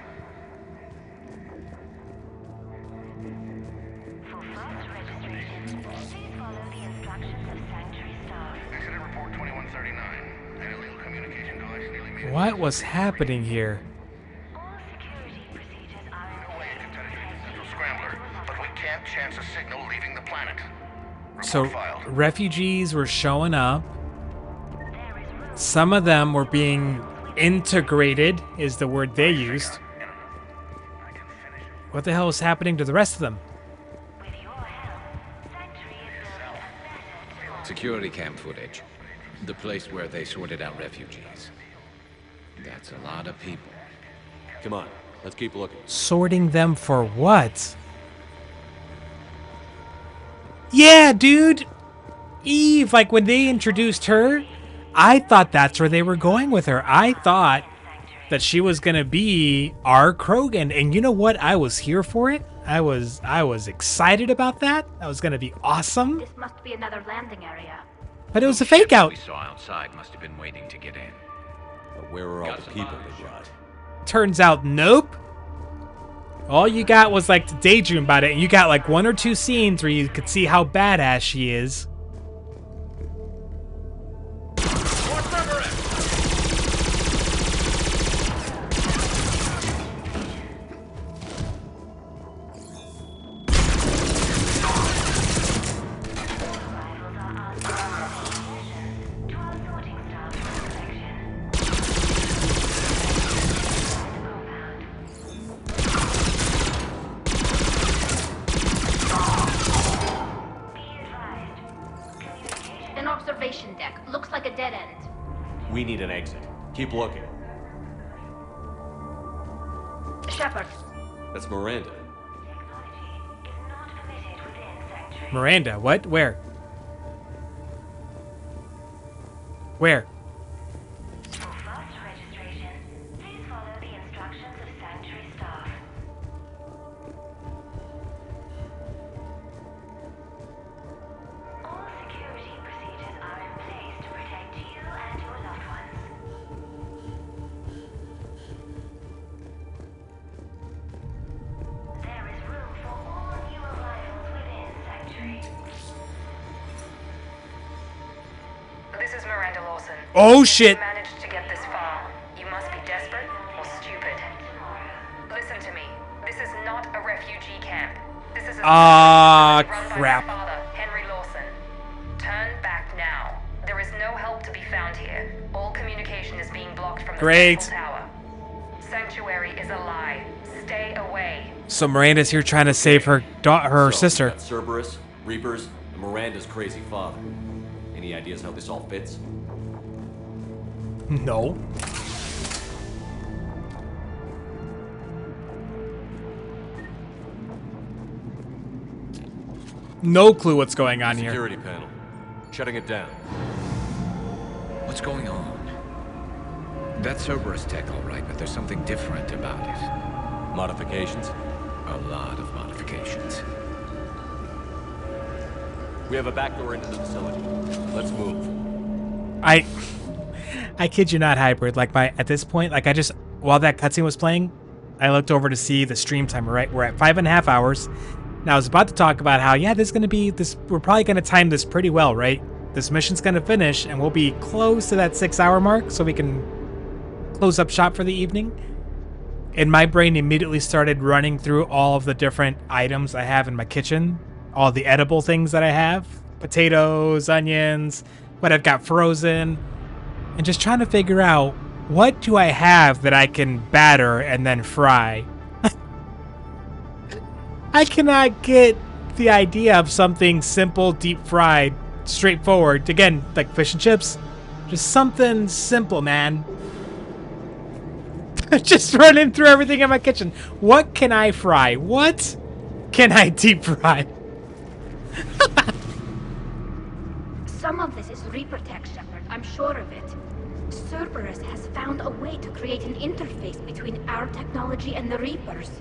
For fast registration, please follow the instructions of Sanctuary staff. Incident report 2139. An illegal communication device nearly made What was happening here? Scrambler, but we can't chance a signal leaving the planet. So, refugees were showing up. Some of them were being integrated, is the word they used. What the hell is happening to the rest of them? Security cam footage. The place where they sorted out refugees. That's a lot of people. Come on, let's keep looking. Sorting them for what? Yeah, dude! Eve, like when they introduced her, I thought that's where they were going with her. I thought that she was gonna be our Krogan, and you know what? I was here for it. I was excited about that. That was gonna be awesome. This must be another landing area. But it was a fake out. We saw outside must have been waiting to get in. But where are all the people they brought? Turns out, nope. All you got was like to daydream about it, and you got like one or two scenes where you could see how badass she is. An observation deck. Looks like a dead end. We need an exit. Keep looking. Shepard. That's Miranda. Miranda, what? Where? Where? For fast registration, please follow the instructions of Sanctuary staff. All security procedures are in place to protect you and your loved ones. There is room for all new arrivals within Sanctuary. This is Miranda Lawson. Oh shit! If you managed to get this far, you must be desperate or stupid. Listen to me. This is not a refugee camp. This is a run by crap. my father, Henry Lawson. Turn back now. There is no help to be found here. All communication is being blocked from the Great. central tower. Sanctuary is a lie. Stay away. So Miranda's here trying to save her sister. That's Cerberus, Reapers, and Miranda's crazy father. Any ideas how this all fits? No. No clue what's going on here. Security panel. Shutting it down. What's going on? That's Cerberus tech, all right, but there's something different about it. Modifications? A lot of modifications. We have a back door into the facility. Let's move. I kid you not, Hybrid. Like at this point, like while that cutscene was playing, I looked over to see the stream timer. Right, we're at 5.5 hours. Now I was about to talk about how this is gonna be this. We're probably gonna time this pretty well, right? This mission's gonna finish, and we'll be close to that 6-hour mark, so we can close up shop for the evening. And my brain immediately started running through all of the different items I have in my kitchen, all the edible things that I have, potatoes, onions, what I've got frozen, and just trying to figure out what do I have that I can batter and then fry. I cannot get the idea of something simple, deep fried, straightforward. Again, like fish and chips. Just something simple, man. Just running through everything in my kitchen. What can I fry? What can I deep fry? Some of this is Reaper tech, Shepard. I'm sure of it. Cerberus has found a way to create an interface between our technology and the Reapers.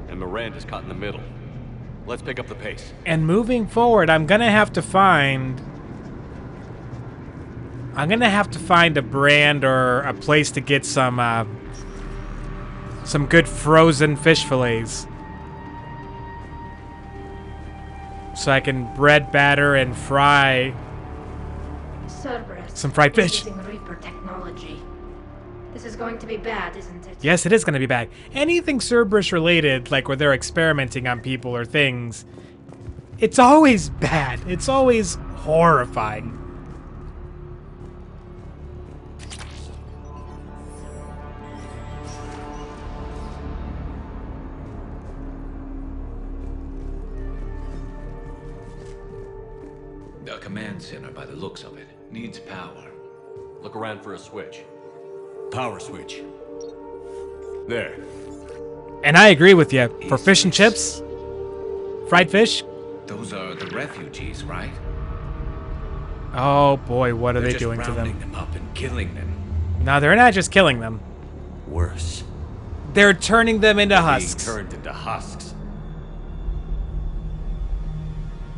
And Miranda's caught in the middle. Let's pick up the pace. And moving forward, I'm gonna have to find a brand or a place to get some good frozen fish fillets, so I can bread batter and fry Cerberus some fried fish. using Reaper technology. This is going to be bad, isn't it? Yes, it is going to be bad. Anything Cerberus related, like where they're experimenting on people or things, it's always bad. It's always horrifying. The command center, by the looks of it, needs power. Look around for a switch. Power switch. There. And I agree with you. For fish and chips, fried fish. Those are the refugees, right? Oh boy, what are They're they doing to just them? rounding them up and killing them. No, they're not just killing them. Worse. They're turning them into husks. Being turned into husks.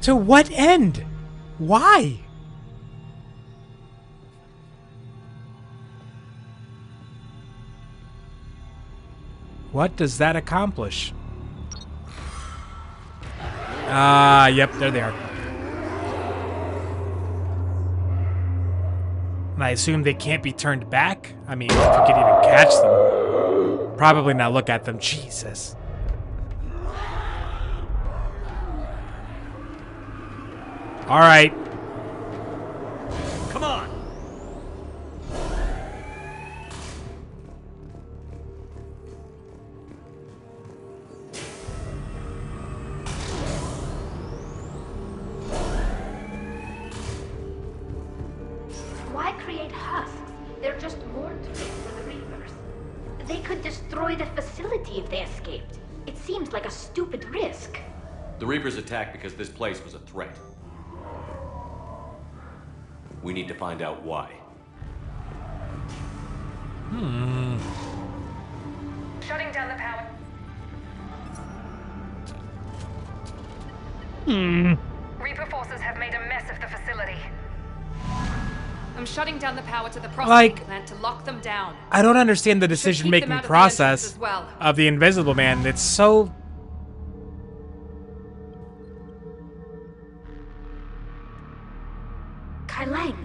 To what end? Why? What does that accomplish? Yep, there they are. And I assume they can't be turned back? I mean, if you could even catch them. Probably not look at them. Jesus. All right. Come on. Why create husks? They're just more tools for the Reapers. They could destroy the facility if they escaped. It seems like a stupid risk. The Reapers attacked because this place was a threat. We need to find out why. Shutting down the power. Reaper forces have made a mess of the facility. I'm shutting down the power to the processing plant to lock them down. I don't understand the decision-making process as well. of the Invisible Man. It's so... Kai Lang,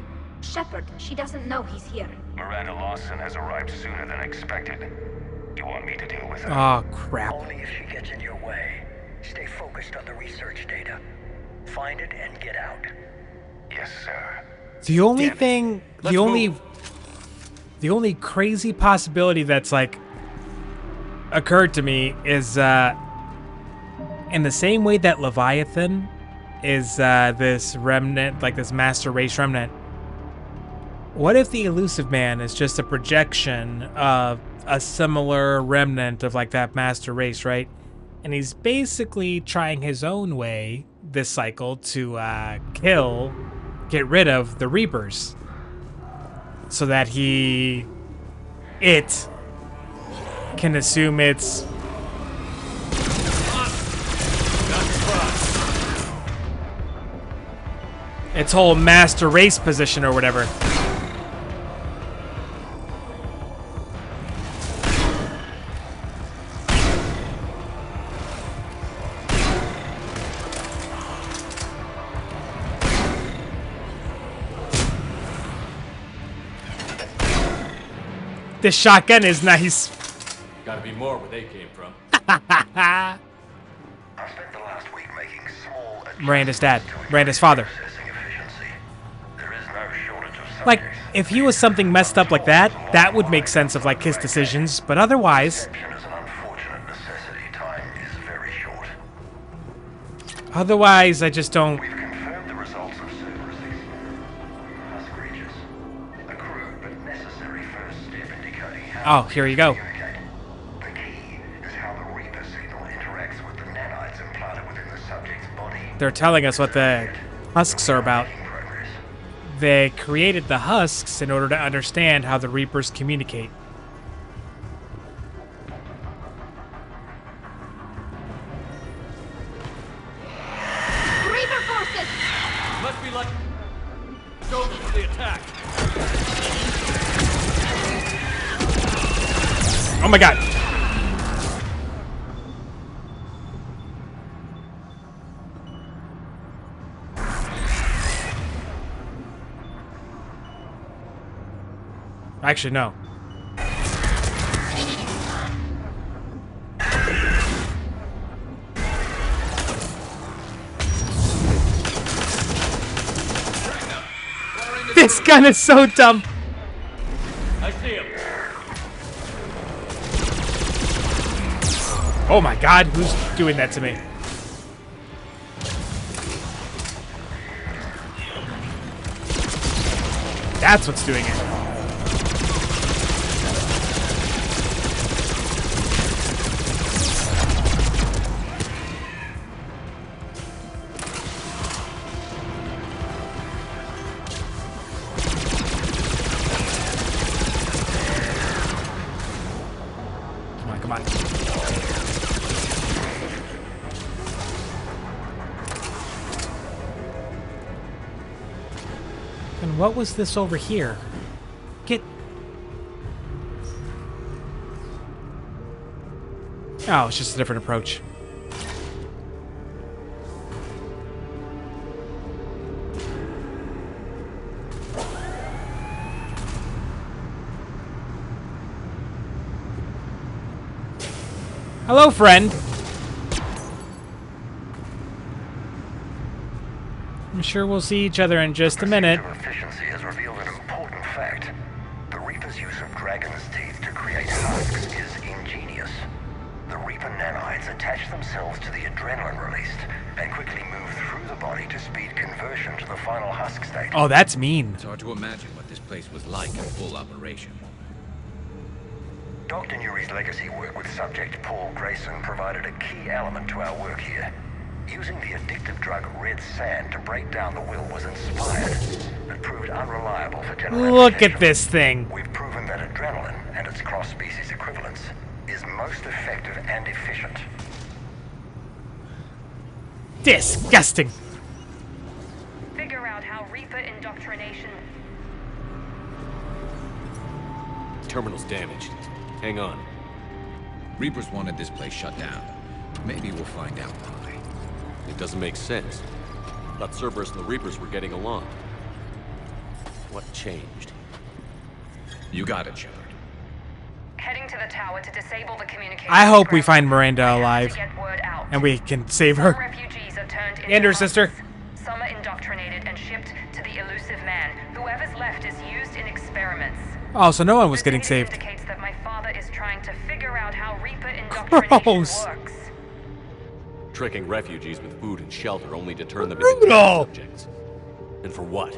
Shepard, she doesn't know he's here. Miranda Lawson has arrived sooner than expected. You want me to deal with her? Oh, crap. Only if she gets in your way. Stay focused on the research data. Find it and get out. Yes, sir. The only thing... The only crazy possibility that's, like, occurred to me is, in the same way that Leviathan is, this remnant, like this master race remnant, what if the Elusive Man is just a projection of a similar remnant of, like, that master race, right? And he's basically trying his own way, this cycle, to, get rid of the Reapers. So that he it can assume it's its whole master race position or whatever. This shotgun is nice. Gotta be more where they came from. Miranda's dad. Miranda's father. Like, if he was something messed up like that, that would make sense of, like, his decisions, but otherwise... Otherwise, I just don't... Oh, here you go. They're telling us what the husks are about. They created the husks in order to understand how the Reapers communicate. Reaper forces! Must be like soldiers for the attack. Oh my god. Actually, no. This gun is so dumb. I see him. Oh my god, who's doing that to me? That's what's doing it. Come on. And what was this over here? Get... Oh, it's just a different approach. Hello, friend. I'm sure we'll see each other in just a minute. Efficiency has revealed an important fact. The Reaper's use of dragon's teeth to create husks is ingenious. The Reaper nanites attach themselves to the adrenaline released and quickly move through the body to speed conversion to the final husk state. Oh, that's mean. It's hard to imagine what this place was like in full operation. Dr. Nuri's legacy work with subject Paul Grayson provided a key element to our work here. Using the addictive drug red sand to break down the will was inspired, but proved unreliable for general Look application. at this thing. We've proven that adrenaline and its cross-species equivalents is most effective and efficient. Disgusting. Figure out how Reaper indoctrination... Terminal's damaged. Hang on. Reapers wanted this place shut down. Maybe we'll find out why. It doesn't make sense. Thought Cerberus and the Reapers were getting along. What changed? You got it, Shepard. Heading to the tower to disable the communication. I hope we find Miranda alive. Get word out. And we can save Some her. refugees are turned into And her sister. Some are indoctrinated and shipped to the elusive man. Whoever's left is used in experiments. Oh, so no one was getting saved. Indicates that my father is trying to figure out how Reaper indoctrination Gross. works. Tricking refugees with food and shelter only to turn them Brutal. into test subjects. And for what?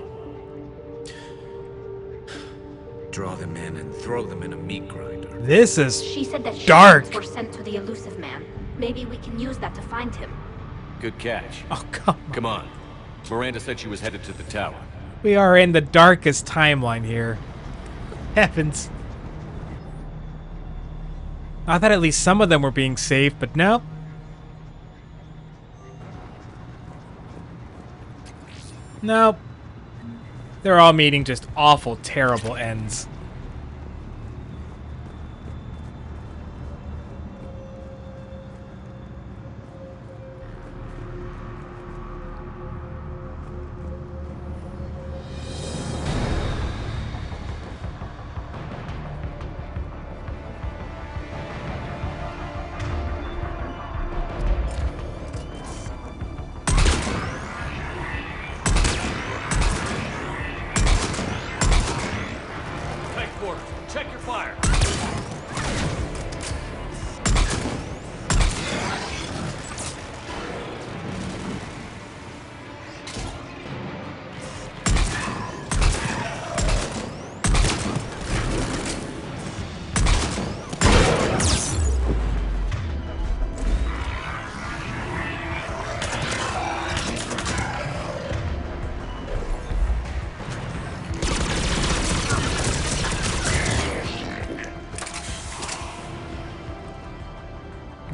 Draw them in and throw them in a meat grinder. This is She said that dark. shipments were sent to the elusive man. Maybe we can use that to find him. Good catch. Oh, Come on. Miranda said she was headed to the tower. We are in the darkest timeline here. Heavens. I thought at least some of them were being safe, but no. Nope. They're all meeting just awful, terrible ends. Check your fire.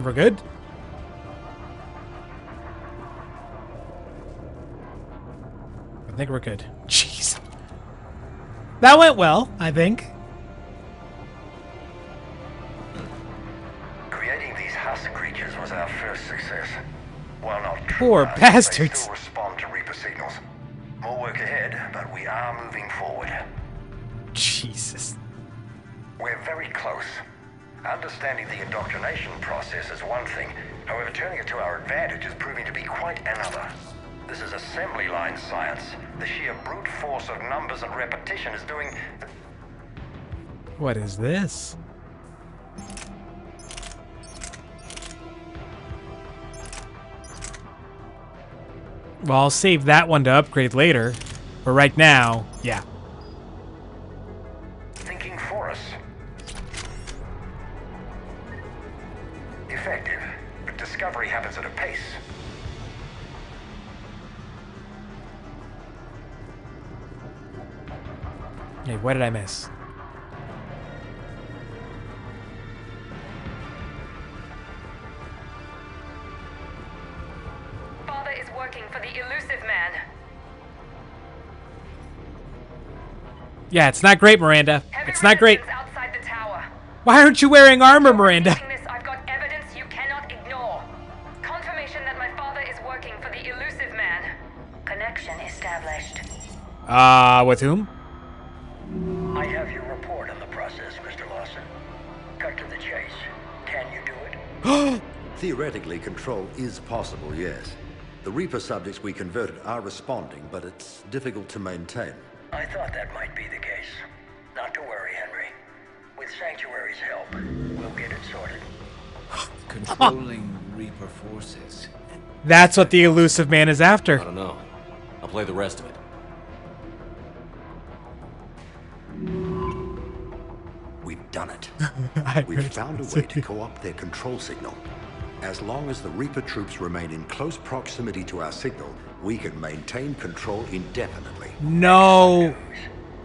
We're good? I think we're good. Jeez. That went well, I think. Creating these husk creatures was our first success. While not Poor true, bastards. they still respond to Reaper signals. More work ahead, but we are moving forward. Jesus. We're very close. Understanding the indoctrination process is one thing. However, turning it to our advantage is proving to be quite another. This is assembly line science. The sheer brute force of numbers and repetition is doing... What is this? Well, I'll save that one to upgrade later. But right now, yeah. Thinking for us. Effective, but discovery happens at a pace. Hey, what did I miss? Father is working for the elusive man. Yeah, it's not great, Miranda. It's not great. Outside the tower. Why aren't you wearing armor, Miranda? I've got evidence you cannot ignore. Confirmation that my father is working for the elusive man. Connection established. With whom? I have your report on the process, Mr. Lawson. Cut to the chase. Can you do it? Theoretically, control is possible, yes. The Reaper subjects we converted are responding, but it's difficult to maintain. I thought that might be the case. Not to worry, Henry. With Sanctuary's help, we'll get it sorted. Controlling Reaper forces. That's what the elusive man is after. I don't know. I'll play the rest of it. We've done it. We've found a way to co-opt their control signal. As long as the Reaper troops remain in close proximity to our signal, we can maintain control indefinitely. No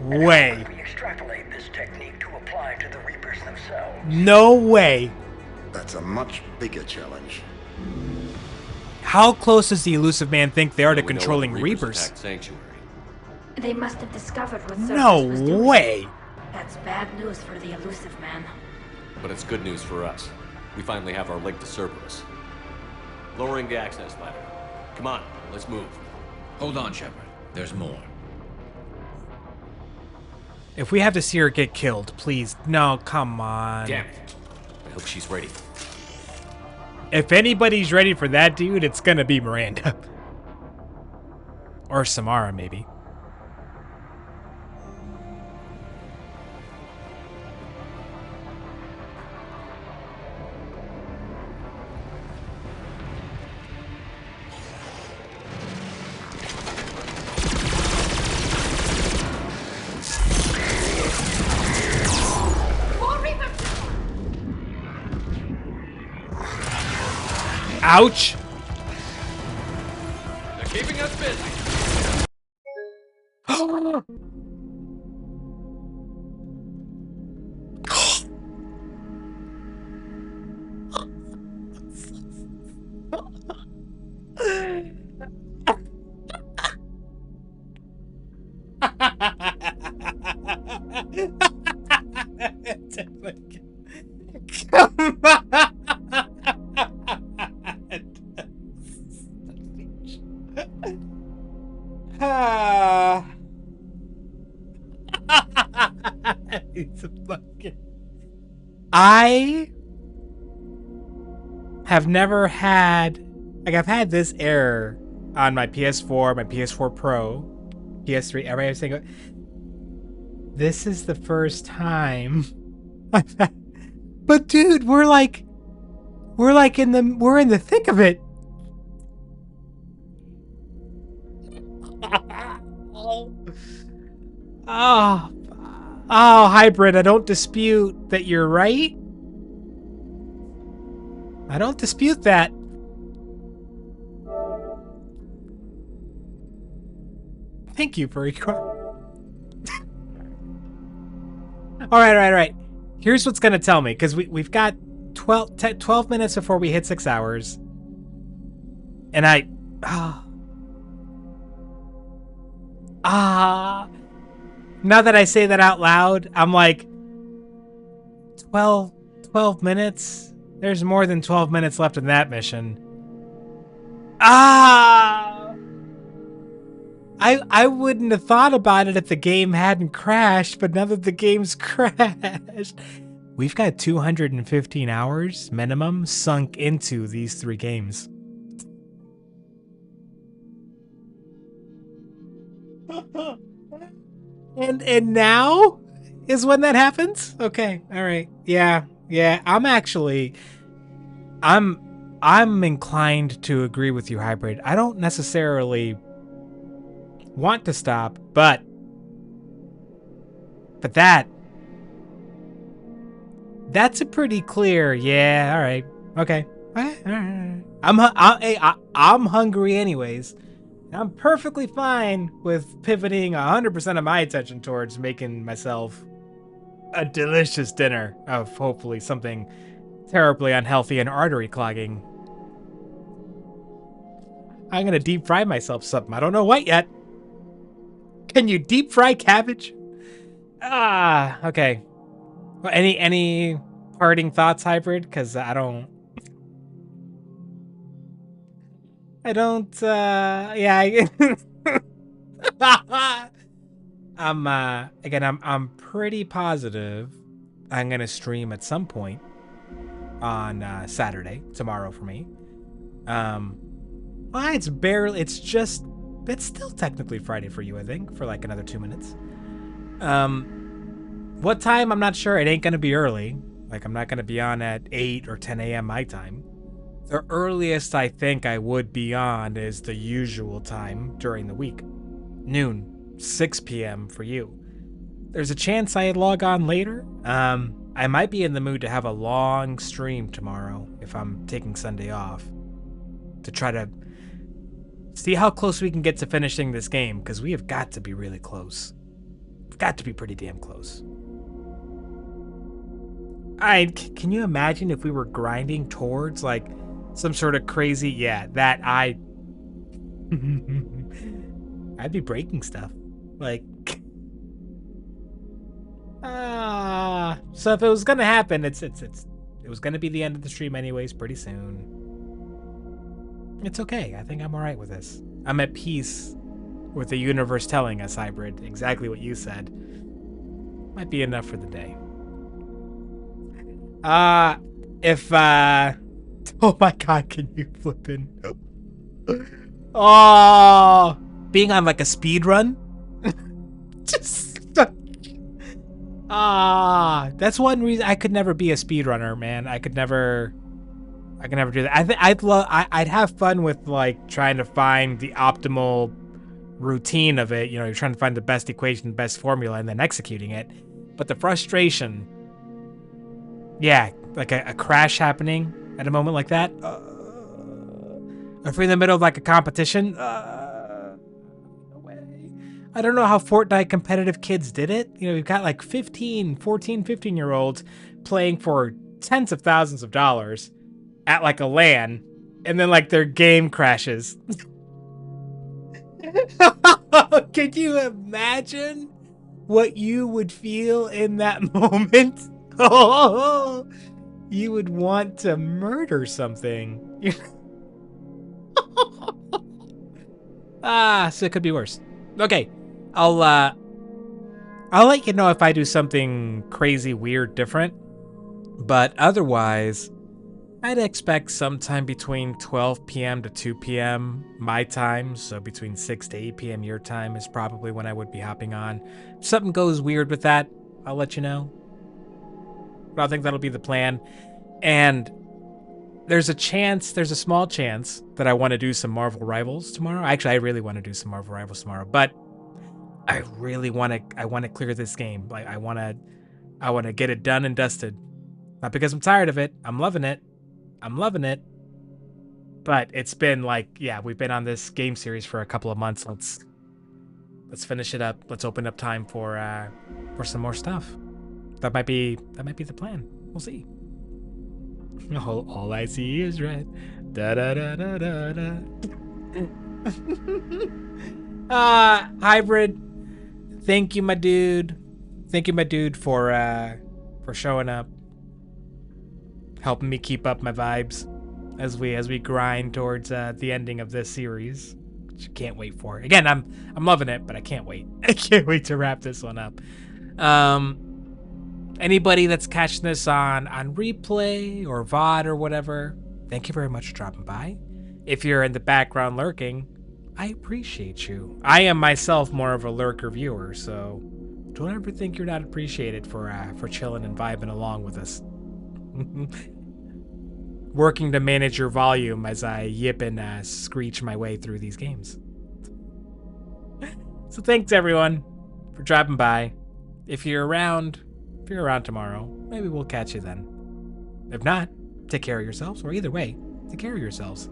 way. We extrapolate this technique to apply to the Reapers themselves. No way. That's a much bigger challenge. How close does the elusive man think they are to We know controlling when the Reapers? attacked Sanctuary. They must have discovered what Cerberus No was doing. way. That's bad news for the elusive man. But it's good news for us. We finally have our link to Cerberus. Lowering the access ladder. Come on, let's move. Hold on, Shepard. There's more. If we have to see her get killed, please. No, come on. Damn it. I hope she's ready. If anybody's ready for that dude, it's gonna be Miranda. Or Samara, maybe. Ouch! They're keeping us busy. Come on. It's a fucking... I have never had... Like, I've had this error on my PS4, my PS4 Pro, PS3, every single... This is the first time I've had... But dude, we're in the thick of it. Oh, Hybrid, I don't dispute that you're right. I don't dispute that. Thank you, Furry All right. Here's what's going to tell me, because we've got 12 minutes before we hit 6 hours. And now that I say that out loud, I'm like, 12 minutes? There's more than 12 minutes left in that mission. I wouldn't have thought about it if the game hadn't crashed, but now that the game's crashed, we've got 215 hours minimum sunk into these 3 games. And now is when that happens? Okay, all right. Yeah. I'm inclined to agree with you, Hybrid. I don't necessarily want to stop, but that's a pretty clear, yeah, all right. Okay. All right. I'm hungry anyways. I'm perfectly fine with pivoting 100% of my attention towards making myself a delicious dinner of hopefully something terribly unhealthy and artery clogging. I'm gonna deep fry myself something. I don't know what yet. Can you deep fry cabbage? Okay. Well, any parting thoughts, Hybrid? Because I don't, yeah. I'm pretty positive I'm gonna stream at some point on Saturday, tomorrow for me. Well, it's still technically Friday for you, I think, for like another 2 minutes. What time? I'm not sure. It ain't gonna be early. Like, I'm not gonna be on at 8 or 10 a.m. my time. The earliest I think I would be on is the usual time during the week. Noon, 6 p.m. for you. There's a chance I log on later. I might be in the mood to have a long stream tomorrow if I'm taking Sunday off, to try to see how close we can get to finishing this game, because we have got to be really close. We've got to be pretty damn close. Can you imagine if we were grinding towards like some sort of crazy, I'd be breaking stuff. Like, so if it was gonna happen, it was gonna be the end of the stream anyways pretty soon. It's okay. I think I'm all right with this. I'm at peace with the universe telling us, Hybrid, exactly what you said. Might be enough for the day. Oh my god, can you flip in? Oh, being on like a speed run? That's one reason I could never be a speedrunner, man. I could never do that. I'd have fun with like trying to find the optimal routine of it. You know, you're trying to find the best equation, the best formula, and then executing it. But the frustration, like a crash happening at a moment like that. If you're in the middle of like a competition, no way. I don't know how Fortnite competitive kids did it. You know, we've got like 14, 15-year-olds playing for tens of thousands of dollars at like a LAN and then like their game crashes. Could you imagine what you would feel in that moment? Oh, you would want to murder something. So it could be worse. Okay, I'll let you know if I do something crazy, weird, different. But otherwise, I'd expect sometime between 12 p.m. to 2 p.m. my time, so between 6 to 8 p.m. your time is probably when I would be hopping on. If something goes weird with that, I'll let you know. But I think that'll be the plan. And there's a small chance that I want to do some Marvel Rivals tomorrow. Actually, I really want to do some Marvel Rivals tomorrow, but I really want to clear this game. Like I want to get it done and dusted. Not because I'm tired of it. I'm loving it. But it's been like, yeah, we've been on this game series for a couple of months. Let's finish it up. Let's open up time for some more stuff. That might be the plan. We'll see. All I see is red. Da da da da da da. Hybrid. Thank you, my dude. Thank you, my dude, for showing up, helping me keep up my vibes as we grind towards the ending of this series, which I can't wait for. Again, I'm loving it, but I can't wait. I can't wait to wrap this one up. Anybody that's catching this on replay or VOD or whatever, thank you very much for dropping by. If you're in the background lurking, I appreciate you. I am myself more of a lurker viewer, so don't ever think you're not appreciated for chilling and vibing along with us. Working to manage your volume as I yip and screech my way through these games. So thanks everyone for dropping by. If you're around tomorrow, maybe we'll catch you then. If not, take care of yourselves, or either way, take care of yourselves.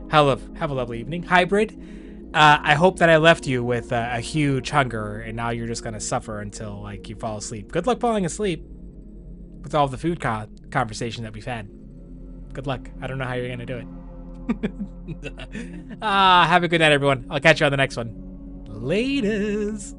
Have a lovely evening. Hybrid, I hope that I left you with a huge hunger and now you're just gonna suffer until like you fall asleep. Good luck falling asleep with all the food conversation that we've had. Good luck. I don't know how you're gonna do it. Have a good night, everyone. I'll catch you on the next one. Laters.